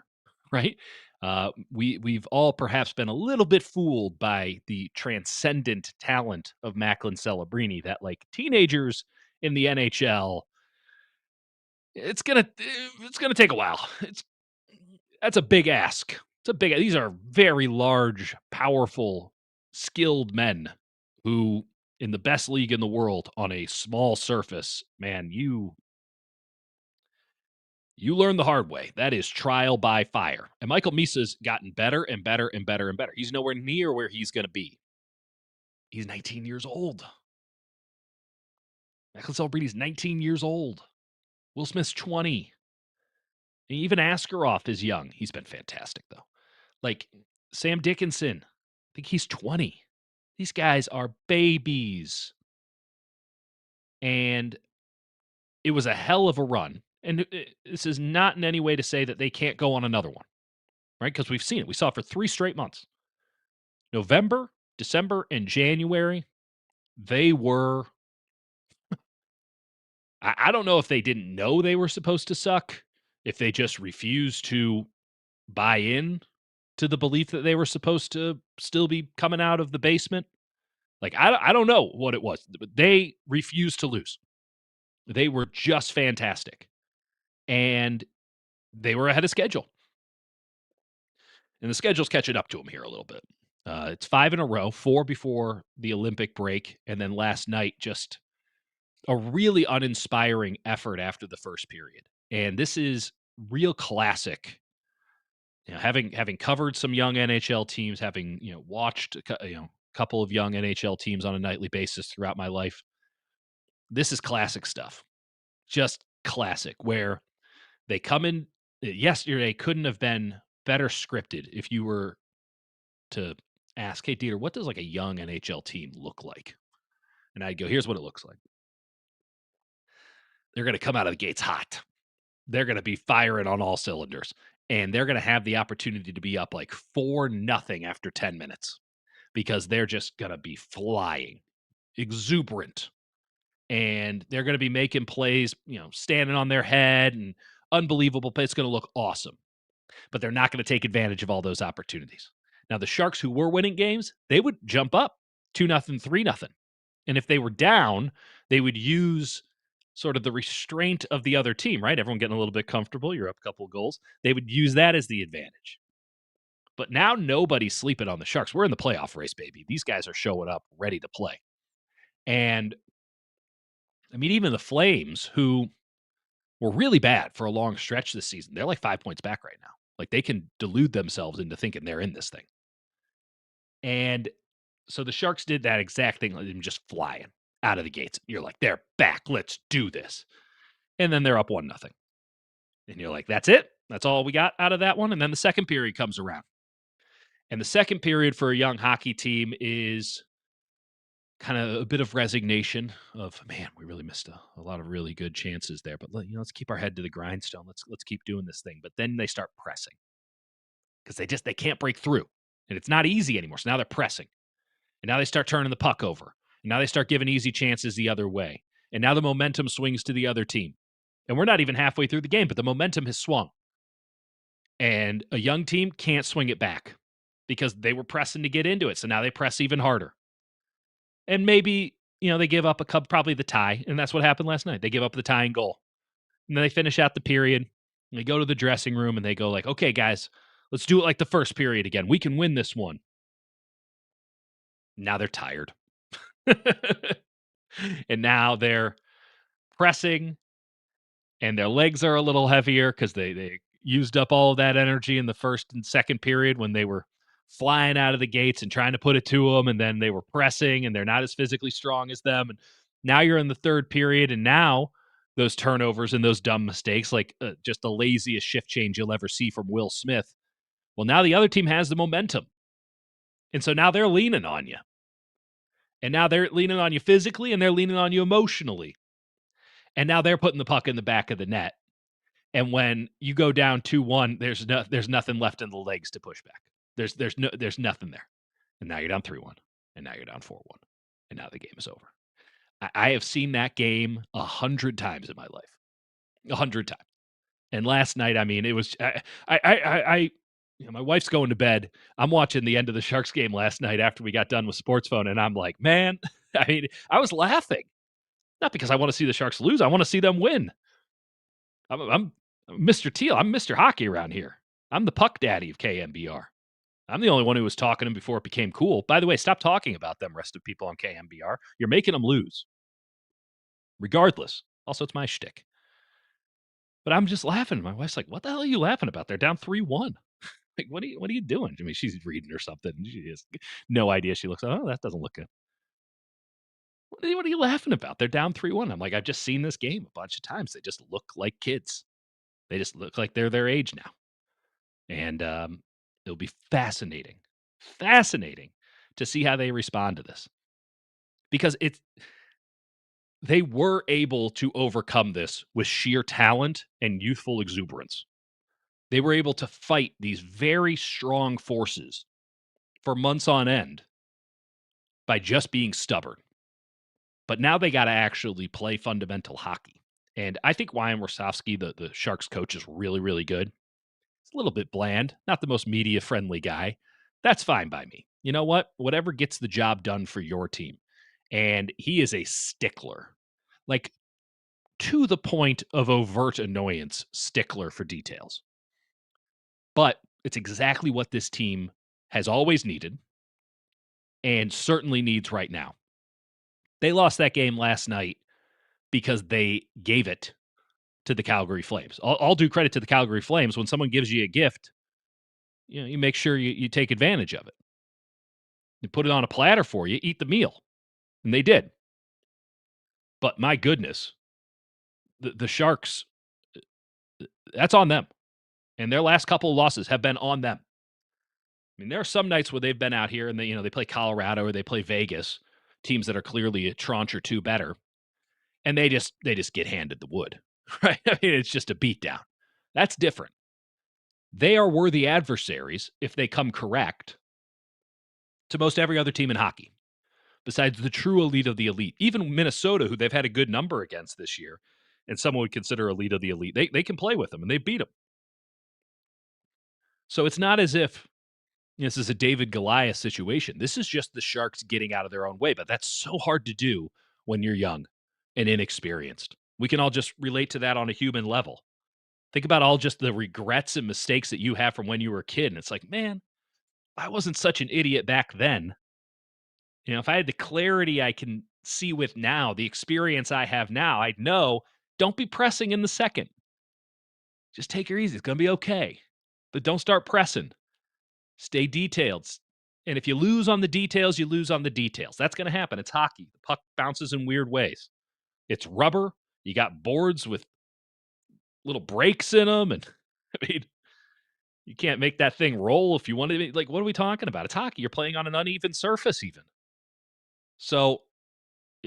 right? We've all perhaps been a little bit fooled by the transcendent talent of Macklin Celebrini that like teenagers in the NHL, it's gonna take a while. That's a big ask. These are very large, powerful, skilled men who, in the best league in the world, on a small surface, man, you learn the hard way. That is trial by fire. And Michael Misa's gotten better and better and better and better. He's nowhere near where he's going to be. He's 19 years old. Macklin Celebrini's 19 years old. Will Smith's 20. And even Askarov is young. He's been fantastic, though. Like, Sam Dickinson, I think he's 20. These guys are babies. And it was a hell of a run. And this is not in any way to say that they can't go on another one, right? Because we've seen it. We saw it for 3 straight months. November, December, and January, they were... I don't know if they didn't know they were supposed to suck, if they just refused to buy in to the belief that they were supposed to still be coming out of the basement. Like, I don't know what it was. But they refused to lose. They were just fantastic. And they were ahead of schedule. And the schedule's catching up to them here a little bit. It's 5 in a row, 4 before the Olympic break, and then last night just a really uninspiring effort after the first period. And this is real classic. You know, having covered some young NHL teams, having watched a couple of young NHL teams on a nightly basis throughout my life, this is classic stuff. Just classic, where they come in. Yesterday couldn't have been better scripted if you were to ask, hey, Dieter, what does like a young NHL team look like? And I'd go, here's what it looks like. They're going to come out of the gates hot. They're going to be firing on all cylinders. And they're going to have the opportunity to be up like 4-0 after 10 minutes because they're just going to be flying, exuberant. And they're going to be making plays, standing on their head and unbelievable. It's going to look awesome. But they're not going to take advantage of all those opportunities. Now, the Sharks who were winning games, they would jump up 2-0, 3-0. And if they were down, they would use sort of the restraint of the other team, right? Everyone getting a little bit comfortable. You're up a couple of goals. They would use that as the advantage. But now nobody's sleeping on the Sharks. We're in the playoff race, baby. These guys are showing up ready to play. And, I mean, even the Flames, who were really bad for a long stretch this season, they're like 5 points back right now. Like, they can delude themselves into thinking they're in this thing. And so the Sharks did that exact thing, like them just flying out of the gates. You're like, they're back. Let's do this. And then they're up 1-0. And you're like, that's it? That's all we got out of that one? And then the second period comes around. And the second period for a young hockey team is kind of a bit of resignation of, man, we really missed a lot of really good chances there. But let's keep our head to the grindstone. Let's keep doing this thing. But then they start pressing because they can't break through, and it's not easy anymore. So now they're pressing, and now they start turning the puck over, and now they start giving easy chances the other way, and now the momentum swings to the other team, and we're not even halfway through the game, but the momentum has swung, and a young team can't swing it back because they were pressing to get into it. So now they press even harder. And maybe, they give up probably the tie, and that's what happened last night. They give up the tying goal. And then they finish out the period, and they go to the dressing room, and they go like, okay, guys, let's do it like the first period again. We can win this one. Now they're tired. And now they're pressing, and their legs are a little heavier because they used up all of that energy in the first and second period when they were flying out of the gates and trying to put it to them, and then they were pressing, and they're not as physically strong as them. And now you're in the third period, and now those turnovers and those dumb mistakes, like just the laziest shift change you'll ever see from Will Smith. Well, now the other team has the momentum, and so now they're leaning on you. And now they're leaning on you physically, and they're leaning on you emotionally. And now they're putting the puck in the back of the net. And when you go down 2-1, there's nothing left in the legs to push back. There's nothing there. And now you're down 3-1. And now you're down 4-1. And now the game is over. I have seen that game 100 times in my life. 100 times. And last night, I mean, it was my wife's going to bed. I'm watching the end of the Sharks game last night after we got done with SportsPhone, and I'm like, man, I was laughing. Not because I want to see the Sharks lose. I want to see them win. I'm Mr. Teal. I'm Mr. Hockey around here. I'm the puck daddy of KNBR. I'm the only one who was talking to them before it became cool. By the way, stop talking about them, rest of people on KNBR. You're making them lose. Regardless. Also, it's my shtick. But I'm just laughing. My wife's like, what the hell are you laughing about? They're down 3-1. Like, what are you doing? I mean, she's reading or something. She has no idea. She looks, oh, that doesn't look good. What are you laughing about? They're down 3-1. I'm like, I've just seen this game a bunch of times. They just look like kids. They just look like they're their age now. And it'll be fascinating to see how they respond to this. Because they were able to overcome this with sheer talent and youthful exuberance. They were able to fight these very strong forces for months on end by just being stubborn. But now they got to actually play fundamental hockey. And I think Ryan Warsofsky, the Sharks coach, is really, really good. It's a little bit bland, not the most media-friendly guy. That's fine by me. You know what? Whatever gets the job done for your team. And he is a stickler. Like, to the point of overt annoyance, stickler for details. But it's exactly what this team has always needed and certainly needs right now. They lost that game last night because they gave it to the Calgary Flames. All due credit to the Calgary Flames. When someone gives you a gift, you make sure you take advantage of it. They put it on a platter for you, eat the meal. And they did. But my goodness, the Sharks, that's on them. And their last couple of losses have been on them. I mean, there are some nights where they've been out here and they play Colorado or they play Vegas, teams that are clearly a tranche or two better, and they just get handed the wood, right? I mean, it's just a beatdown. That's different. They are worthy adversaries if they come correct to most every other team in hockey, besides the true elite of the elite. Even Minnesota, who they've had a good number against this year, and someone would consider elite of the elite, they can play with them, and they beat them. So it's not as if this is a David Goliath situation. This is just the Sharks getting out of their own way, but that's so hard to do when you're young and inexperienced. We can all just relate to that on a human level. Think about all just the regrets and mistakes that you have from when you were a kid, and it's like, man, I wasn't such an idiot back then. If I had the clarity I can see with now, the experience I have now, I'd know, don't be pressing in the second. Just take her easy. It's going to be okay. But don't start pressing. Stay detailed. And if you lose on the details, you lose on the details. That's going to happen. It's hockey. The puck bounces in weird ways. It's rubber. You got boards with little breaks in them. And I mean, you can't make that thing roll if you want to. Like, what are we talking about? It's hockey. You're playing on an uneven surface even. So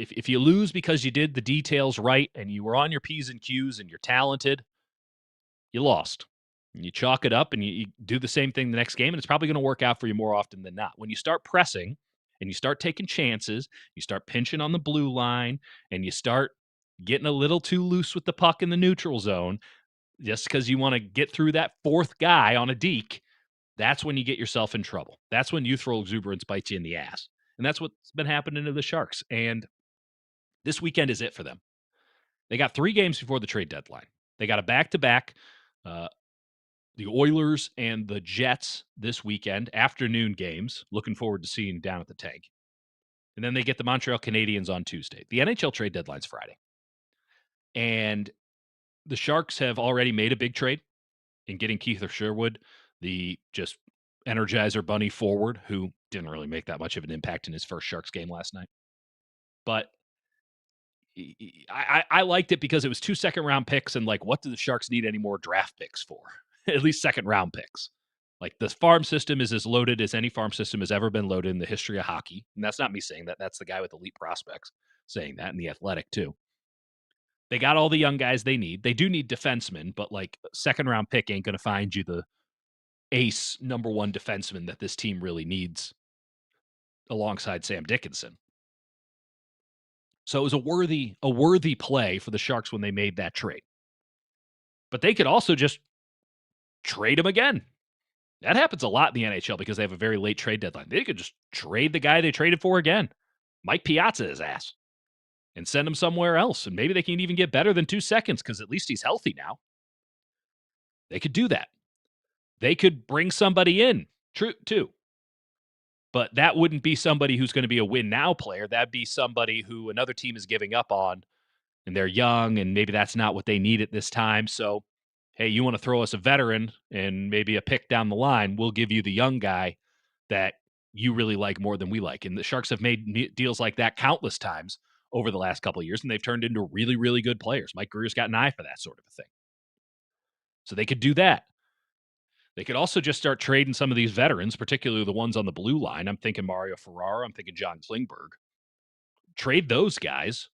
if you lose because you did the details right and you were on your P's and Q's and you're talented, you lost. And you chalk it up and you do the same thing the next game, and it's probably going to work out for you more often than not. When you start pressing and you start taking chances, you start pinching on the blue line, and you start getting a little too loose with the puck in the neutral zone, just because you want to get through that fourth guy on a deke, that's when you get yourself in trouble. That's when youthful exuberance bites you in the ass. And that's what's been happening to the Sharks. And this weekend is it for them. They got 3 games before the trade deadline. They got a back-to-back, the Oilers and the Jets this weekend, afternoon games. Looking forward to seeing down at the tank. And then they get the Montreal Canadiens on Tuesday. The NHL trade deadline's Friday. And the Sharks have already made a big trade in getting Keith Sherwood, the just Energizer Bunny forward, who didn't really make that much of an impact in his first Sharks game last night. But I liked it because it was 2 second-round picks, and, like, what do the Sharks need any more draft picks for? At least second-round picks. Like, the farm system is as loaded as any farm system has ever been loaded in the history of hockey. And that's not me saying that. That's the guy with elite prospects saying that, and The Athletic, too. They got all the young guys they need. They do need defensemen, but, like, second-round pick ain't going to find you the ace number 1 defenseman that this team really needs alongside Sam Dickinson. So it was a worthy play for the Sharks when they made that trade. But they could also just trade him again. That happens a lot in the NHL because they have a very late trade deadline. They could just trade the guy they traded for again, Mike Piazza his ass, and send him somewhere else. And maybe they can even get better than 2 seconds because at least he's healthy now. They could do that. They could bring somebody in, true, too. But that wouldn't be somebody who's going to be a win-now player. That'd be somebody who another team is giving up on, and they're young, and maybe that's not what they need at this time. So, hey, you want to throw us a veteran and maybe a pick down the line, we'll give you the young guy that you really like more than we like. And the Sharks have made deals like that countless times over the last couple of years, and they've turned into really, really good players. Mike Greer's got an eye for that sort of a thing. So they could do that. They could also just start trading some of these veterans, particularly the ones on the blue line. I'm thinking Mario Ferraro. I'm thinking John Klingberg. Trade those guys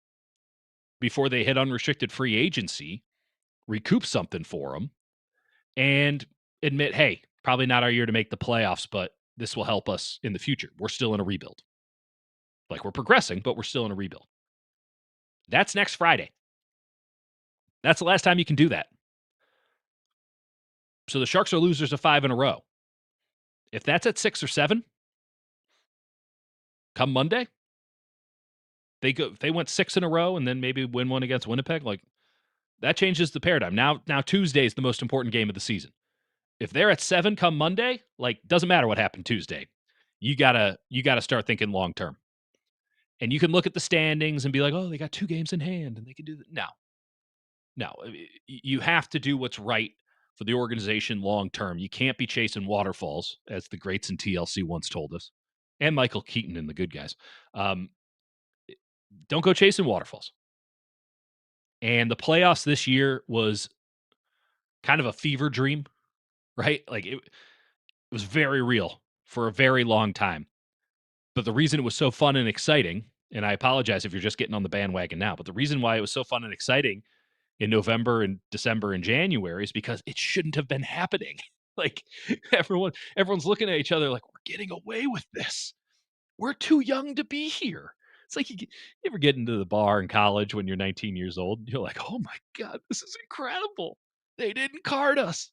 before they hit unrestricted free agency, recoup something for them, and admit, hey, probably not our year to make the playoffs, but this will help us in the future. We're still in a rebuild. Like, we're progressing, but we're still in a rebuild. That's next Friday. That's the last time you can do that. So the Sharks are losers of 5 in a row. If that's at 6 or 7, come Monday, they went 6 in a row and then maybe win one against Winnipeg. Like, that changes the paradigm. Now Tuesday is the most important game of the season. If they're at 7 come Monday, like, doesn't matter what happened Tuesday. You gotta start thinking long term. And you can look at the standings and be like, oh, they got 2 games in hand and they can do that. No. You have to do what's right for the organization long term. You can't be chasing waterfalls, as the greats in TLC once told us, and Michael Keaton and the good guys. Don't go chasing waterfalls. And the playoffs this year was kind of a fever dream, right? Like, it was very real for a very long time. But the reason it was so fun and exciting, and I apologize if you're just getting on the bandwagon now, but the reason why it was so fun and exciting in November and December and January is because it shouldn't have been happening. Like, everyone's looking at each other like, we're getting away with this. We're too young to be here. It's like you ever get into the bar in college when you're 19 years old, you're like, oh my God, this is incredible. They didn't card us.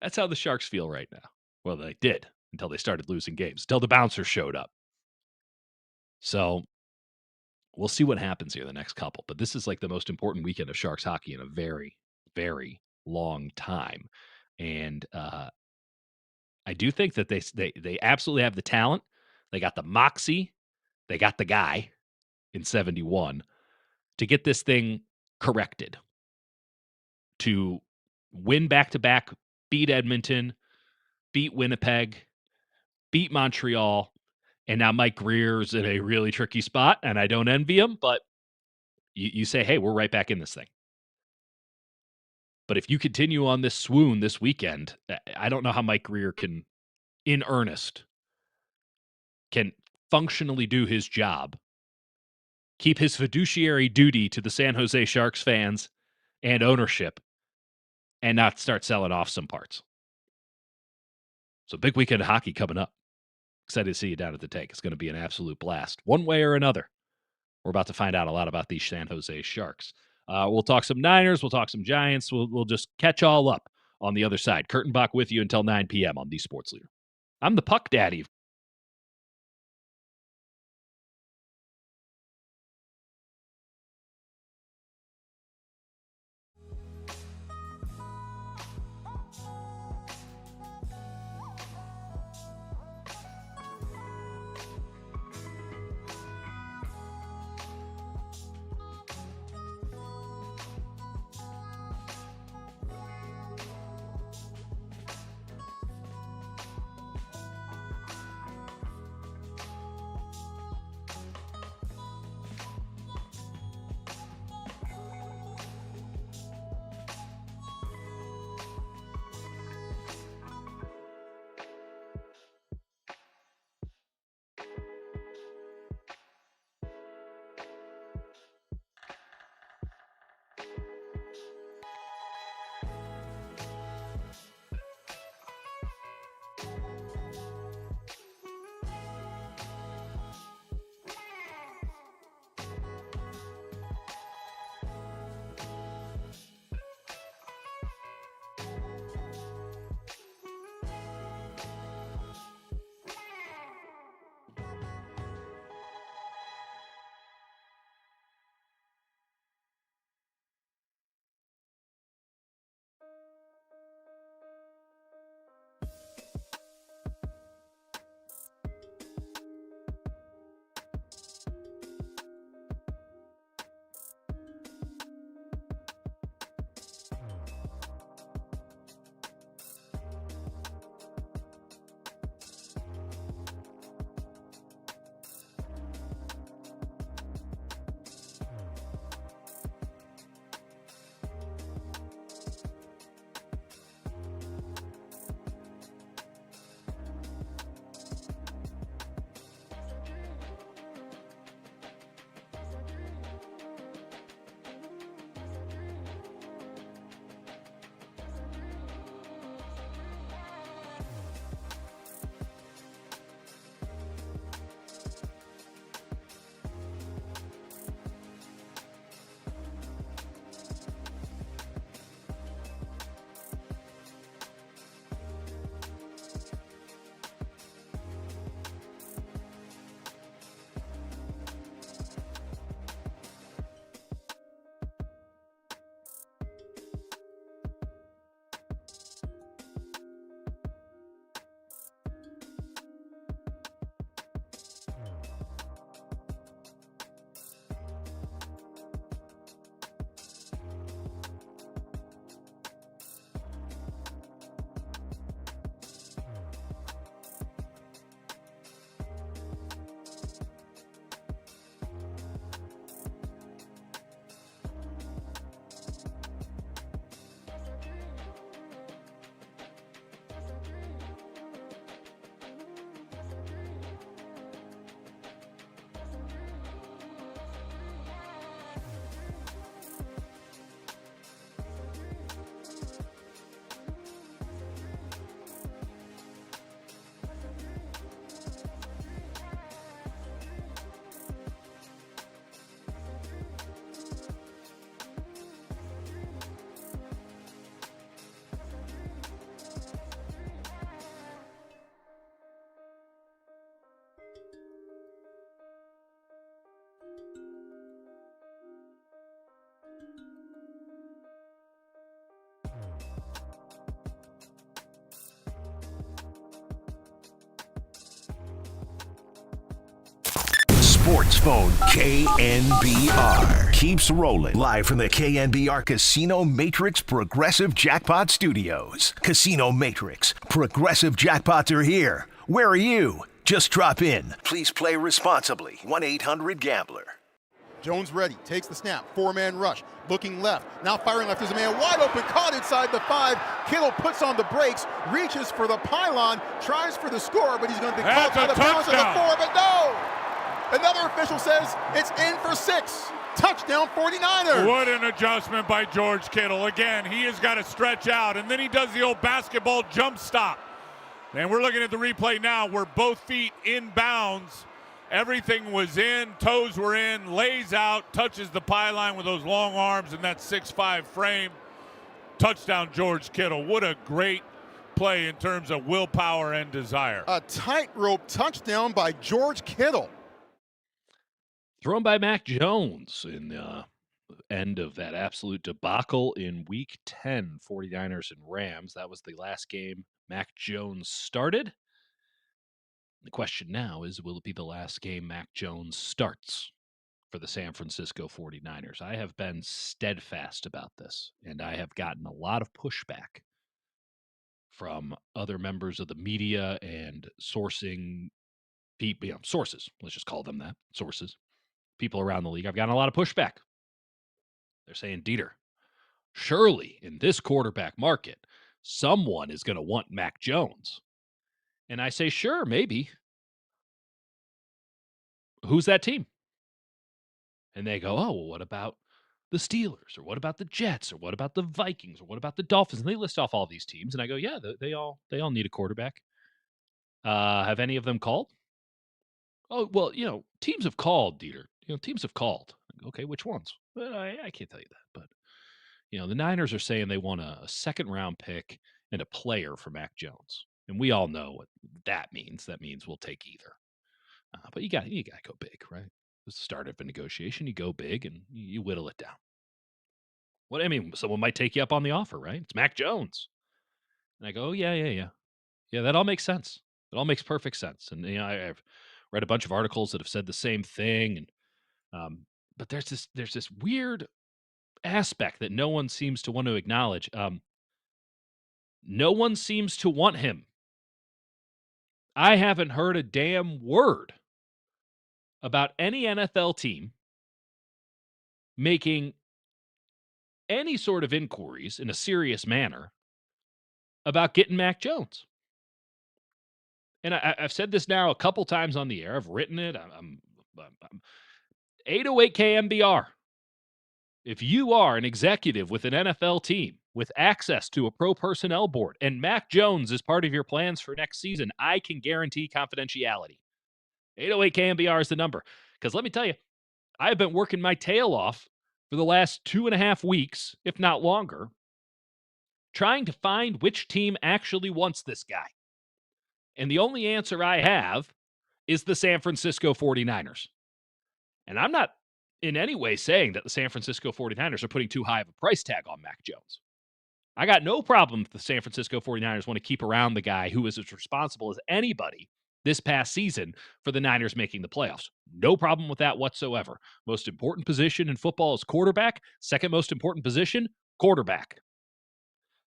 That's how the Sharks feel right now. Well, they did until they started losing games, until the bouncers showed up. So we'll see what happens here the next couple. But this is like the most important weekend of Sharks hockey in a very, very long time. And I do think that they absolutely have the talent. They got the moxie. They got the guy in 71 to get this thing corrected, to win back-to-back, beat Edmonton, beat Winnipeg, beat Montreal, and now Mike Greer's in a really tricky spot, and I don't envy him, but you say, hey, we're right back in this thing. But if you continue on this swoon this weekend, I don't know how Mike Greer can, in earnest, can functionally do his job keep his fiduciary duty to the San Jose Sharks fans and ownership and not start selling off some parts. So big weekend of hockey coming up. Excited to see you down at the Tank. It's going to be an absolute blast, one way or another. We're about to find out a lot about these San Jose Sharks. We'll talk some Niners. We'll talk some Giants. We'll just catch all up on the other side. Kurtenbach with you until 9 p.m. on The Sports Leader. I'm the Puck Daddy. SportsPhone KNBR keeps rolling live from the KNBR Casino Matrix Progressive Jackpot Studios. Casino Matrix Progressive Jackpots are here. Where are you? Just drop in. Please play responsibly. 1-800-GAMBLER. Jones ready, takes the snap, four-man rush, looking left, now firing left. There's a man wide open, caught inside the 5. Kittle puts on the brakes, reaches for the pylon, tries for the score, but he's going to be caught by the bounce of the 4, but no! Another official says it's in for 6. Touchdown 49ers. What an adjustment by George Kittle. Again, he has got to stretch out, and then he does the old basketball jump stop. And we're looking at the replay now where both feet in bounds. Everything was in, toes were in, lays out, touches the pylon with those long arms and that 6'5" frame. Touchdown, George Kittle. What a great play in terms of willpower and desire. A tightrope touchdown by George Kittle. Thrown by Mac Jones in the end of that absolute debacle in Week 10, 49ers and Rams. That was the last game Mac Jones started. The question now is, will it be the last game Mac Jones starts for the San Francisco 49ers? I have been steadfast about this, and I have gotten a lot of pushback from other members of the media and sourcing people, sources. Let's just call them that, sources. People around the league. I've gotten a lot of pushback. They're saying, Dieter, surely in this quarterback market, someone is going to want Mac Jones. And I say, sure, maybe. Who's that team? And they go, oh, well, what about the Steelers? Or what about the Jets? Or what about the Vikings? Or what about the Dolphins? And they list off all these teams. And I go, yeah, they all need a quarterback. Have any of them called? Oh, well, teams have called, Dieter. Teams have called. Okay, which ones? Well, I can't tell you that. But, the Niners are saying they want a second-round pick and a player for Mac Jones. And we all know what that means. That means we'll take either. But you got to go big, right? It's the start of a negotiation. You go big and you whittle it down. What I mean, someone might take you up on the offer, right? It's Mac Jones. And I go, oh, yeah. Yeah, that all makes sense. It all makes perfect sense. And, I've read a bunch of articles that have said the same thing. And but there's this weird aspect that no one seems to want to acknowledge. No one seems to want him. I haven't heard a damn word about any NFL team making any sort of inquiries in a serious manner about getting Mac Jones. And I've said this now a couple times on the air. I've written it. I'm 808 KNBR. If you are an executive with an NFL team with access to a pro personnel board and Mac Jones is part of your plans for next season, I can guarantee confidentiality. 808 KNBR is the number. Because let me tell you, I've been working my tail off for the last 2.5 weeks, if not longer, trying to find which team actually wants this guy. And the only answer I have is the San Francisco 49ers. And I'm not in any way saying that the San Francisco 49ers are putting too high of a price tag on Mac Jones. I got no problem if the San Francisco 49ers want to keep around the guy who is as responsible as anybody this past season for the Niners making the playoffs. No problem with that whatsoever. Most important position in football is quarterback. Second most important position, quarterback.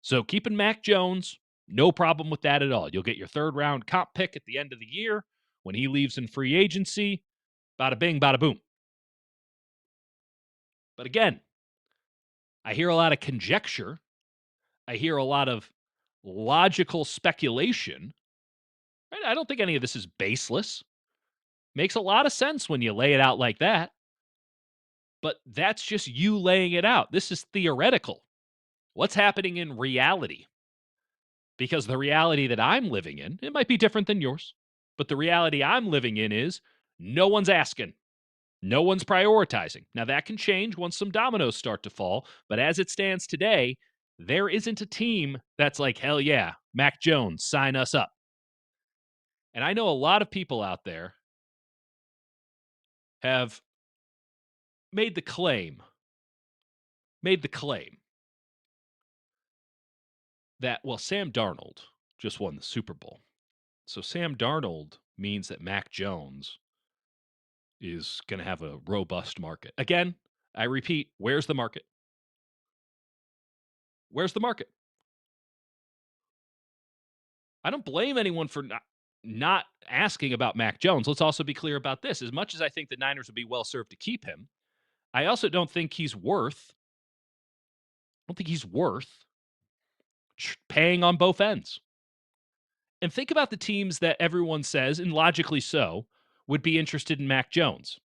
So keeping Mac Jones, no problem with that at all. You'll get your third-round comp pick at the end of the year when he leaves in free agency. Bada bing, bada boom. But again, I hear a lot of conjecture. I hear a lot of logical speculation. Right? I don't think any of this is baseless. Makes a lot of sense when you lay it out like that. But that's just you laying it out. This is theoretical. What's happening in reality? Because the reality that I'm living in, it might be different than yours, but the reality I'm living in is no one's asking. No one's prioritizing. Now, that can change once some dominoes start to fall, but as it stands today, there isn't a team that's like, hell yeah, Mac Jones, sign us up. And I know a lot of people out there have made the claim that, well, Sam Darnold just won the Super Bowl. So Sam Darnold means that Mac Jones is going to have a robust market. Again, I repeat, where's the market? Where's the market? I don't blame anyone for not asking about Mac Jones. Let's also be clear about this. As much as I think the Niners would be well served to keep him, I also don't think he's worth paying on both ends. And think about the teams that everyone says, and logically so, would be interested in Mac Jones.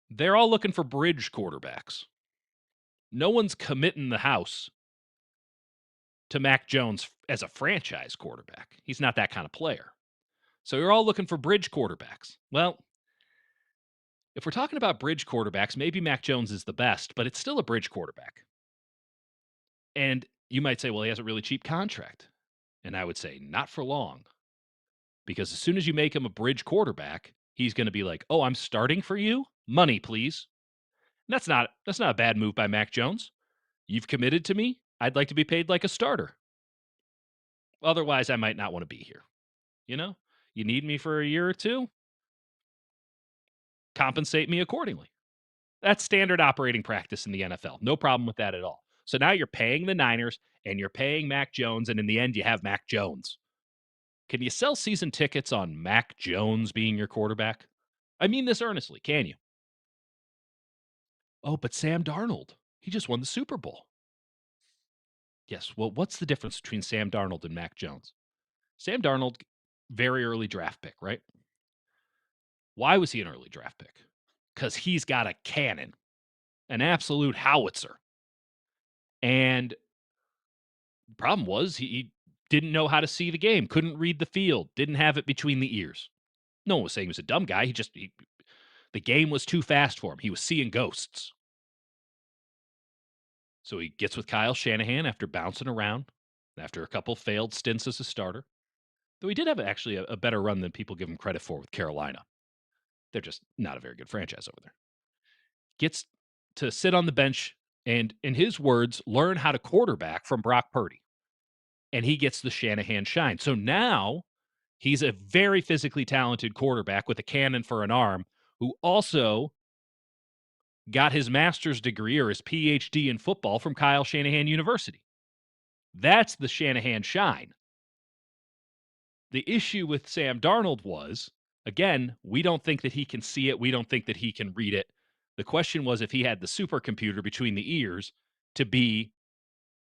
They're all looking for bridge quarterbacks. No one's committing the house to Mac Jones as a franchise quarterback. He's not that kind of player. So you're all looking for bridge quarterbacks. Well, if we're talking about bridge quarterbacks, maybe Mac Jones is the best, but it's still a bridge quarterback. And you might say, well, he has a really cheap contract. And I would say, not for long. Because as soon as you make him a bridge quarterback, he's going to be like, oh, I'm starting for you? Money, please. And that's not a bad move by Mac Jones. You've committed to me. I'd like to be paid like a starter. Otherwise, I might not want to be here. You know, you need me for a year or two. Compensate me accordingly. That's standard operating practice in the NFL. No problem with that at all. So now you're paying the Niners and you're paying Mac Jones, and in the end, you have Mac Jones. Can you sell season tickets on Mac Jones being your quarterback? I mean this earnestly. Can you? Oh, but Sam Darnold, he just won the Super Bowl. Yes, well, what's the difference between Sam Darnold and Mac Jones? Sam Darnold, very early draft pick, right? Why was he an early draft pick? Because he's got a cannon, an absolute howitzer. And the problem was he didn't know how to see the game, couldn't read the field, didn't have it between the ears. No one was saying he was a dumb guy. The game was too fast for him. He was seeing ghosts. So he gets with Kyle Shanahan after bouncing around, after a couple failed stints as a starter. Though he did have actually a better run than people give him credit for with Carolina. They're just not a very good franchise over there. Gets to sit on the bench and, in his words, learn how to quarterback from Brock Purdy. And he gets the Shanahan shine. So now he's a very physically talented quarterback with a cannon for an arm who also got his master's degree or his PhD in football from Kyle Shanahan University. That's the Shanahan shine. The issue with Sam Darnold was, again, we don't think that he can see it. We don't think that he can read it. The question was if he had the supercomputer between the ears to be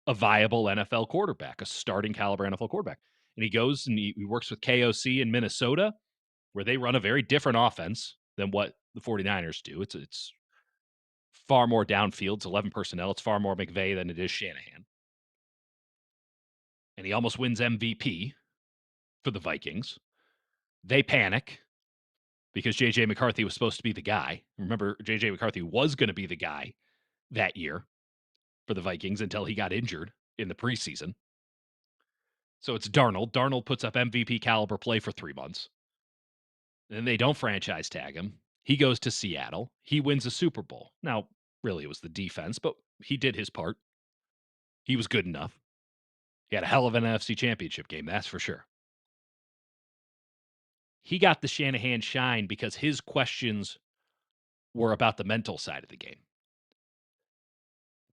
a viable NFL quarterback, a starting caliber NFL quarterback. And he goes and he works with KOC in Minnesota, where they run a very different offense than what the 49ers do. It's far more downfield. It's 11 personnel. It's far more McVay than it is Shanahan. And he almost wins MVP for the Vikings. They panic because J.J. McCarthy was supposed to be the guy. Remember, J.J. McCarthy was going to be the guy that year for the Vikings until he got injured in the preseason. So it's Darnold. Darnold puts up MVP caliber play for 3 months. Then they don't franchise tag him. He goes to Seattle. He wins a Super Bowl. Now, really, it was the defense, but he did his part. He was good enough. He had a hell of an NFC Championship game, that's for sure. He got the Shanahan shine because his questions were about the mental side of the game.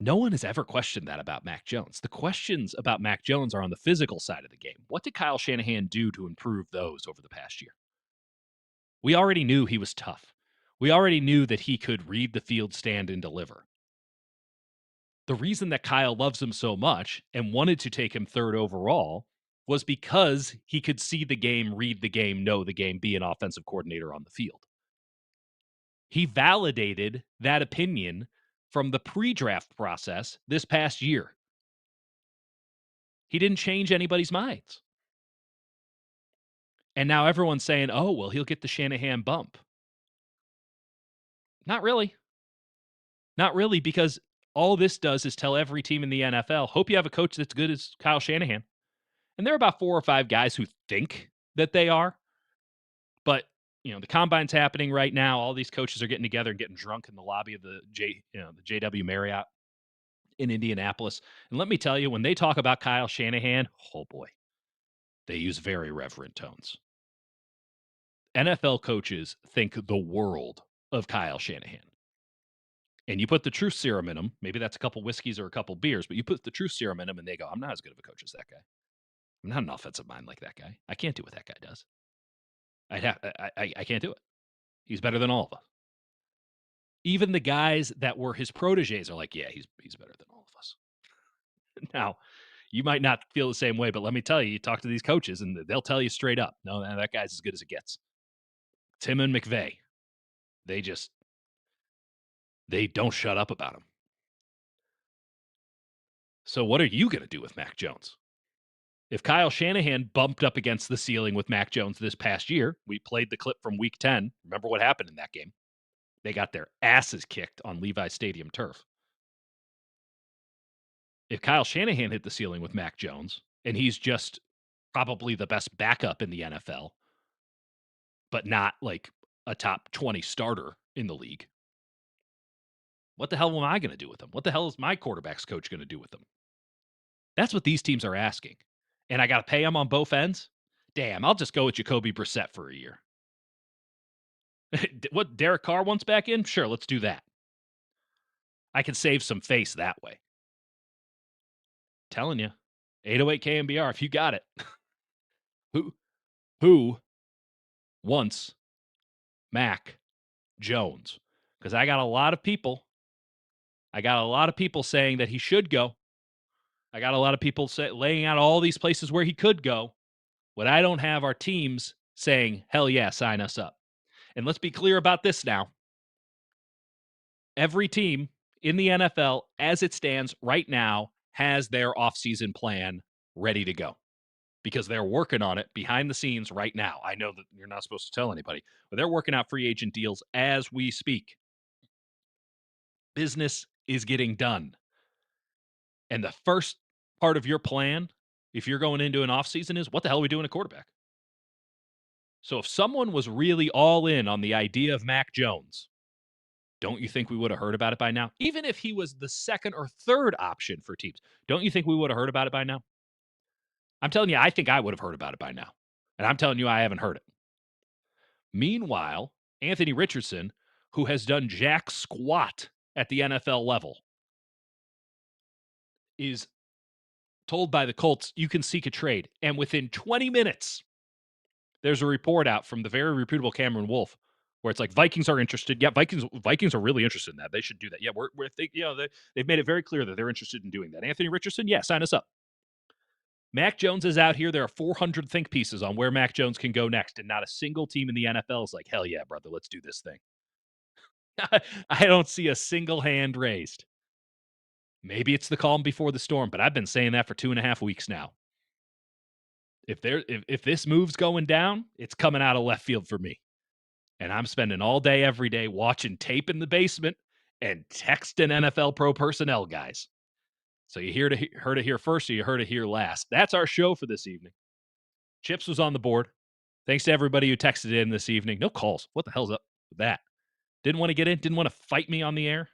No one has ever questioned that about Mac Jones. The questions about Mac Jones are on the physical side of the game. What did Kyle Shanahan do to improve those over the past year? We already knew he was tough. We already knew that he could read the field, stand, and deliver. The reason that Kyle loves him so much and wanted to take him third overall was because he could see the game, read the game, know the game, be an offensive coordinator on the field. He validated that opinion from the pre-draft process this past year. He didn't change anybody's minds. And now everyone's saying, oh, well, he'll get the Shanahan bump. Not really. Not really, because all this does is tell every team in the NFL, hope you have a coach that's good as Kyle Shanahan. And there are about 4 or 5 guys who think that they are. But, the combine's happening right now. All these coaches are getting together and getting drunk in the lobby of the JW Marriott in Indianapolis. And let me tell you, when they talk about Kyle Shanahan, oh boy, they use very reverent tones. NFL coaches think the world of Kyle Shanahan. And you put the truth serum in them, maybe that's a couple whiskeys or a couple beers, but you put the truth serum in them and they go, I'm not as good of a coach as that guy. I'm not an offensive mind like that guy. I can't do what that guy does. I can't do it. He's better than all of us. Even the guys that were his proteges are like, yeah, he's better than all of us. Now, You might not feel the same way, but let me tell you, you talk to these coaches and they'll tell you straight up, no, that guy's as good as it gets. Tim and McVay, they don't shut up about him. So what are you going to do with Mac Jones? If Kyle Shanahan bumped up against the ceiling with Mac Jones this past year, we played the clip from week 10. Remember what happened in that game? They got their asses kicked on Levi Stadium turf. If Kyle Shanahan hit the ceiling with Mac Jones, and he's just probably the best backup in the NFL, but not like a top 20 starter in the league, what the hell am I going to do with him? What the hell is my quarterback's coach going to do with him? That's what these teams are asking. And I got to pay him on both ends? Damn, I'll just go with Jacoby Brissett for a year. What, Derek Carr wants back in? Sure, let's do that. I can save some face that way. Telling you, 808 KNBR, if you got it. Who wants Mac Jones? Because I got a lot of people saying that he should go. I got a lot of people laying out all these places where he could go. What I don't have are teams saying, hell yeah, sign us up. And let's be clear about this now. Every team in the NFL, as it stands right now, has their offseason plan ready to go because they're working on it behind the scenes right now. I know that you're not supposed to tell anybody, but they're working out free agent deals as we speak. Business is getting done. And the first part of your plan, if you're going into an offseason, is what the hell are we doing at quarterback? So if someone was really all in on the idea of Mac Jones, don't you think we would have heard about it by now? Even if he was the second or third option for teams, don't you think we would have heard about it by now? I'm telling you, I think I would have heard about it by now. And I'm telling you, I haven't heard it. Meanwhile, Anthony Richardson, who has done jack squat at the NFL level, is told by the Colts, you can seek a trade. And within 20 minutes, there's a report out from the very reputable Cameron Wolf where it's like Vikings are interested. Yeah, Vikings are really interested in that. They should do that. Yeah, they've made it very clear that they're interested in doing that. Anthony Richardson, yeah, sign us up. Mac Jones is out here. There are 400 think pieces on where Mac Jones can go next, and not a single team in the NFL is like, hell yeah, brother, let's do this thing. I don't see a single hand raised. Maybe it's the calm before the storm, but I've been saying that for 2.5 weeks now. If this move's going down, it's coming out of left field for me. And I'm spending all day, every day, watching tape in the basement and texting NFL pro personnel guys. So you heard it here first, or you heard it here last. That's our show for this evening. Chips was on the board. Thanks to everybody who texted in this evening. No calls. What the hell's up with that? Didn't want to get in? Didn't want to fight me on the air?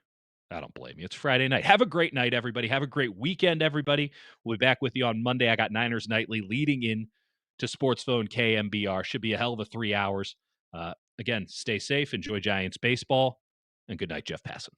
I don't blame you. It's Friday night. Have a great night, everybody. Have a great weekend, everybody. We'll be back with you on Monday. I got Niners Nightly leading in to SportsPhone KNBR. Should be a hell of a 3 hours. Again, stay safe. Enjoy Giants baseball. And good night, Jeff Passan.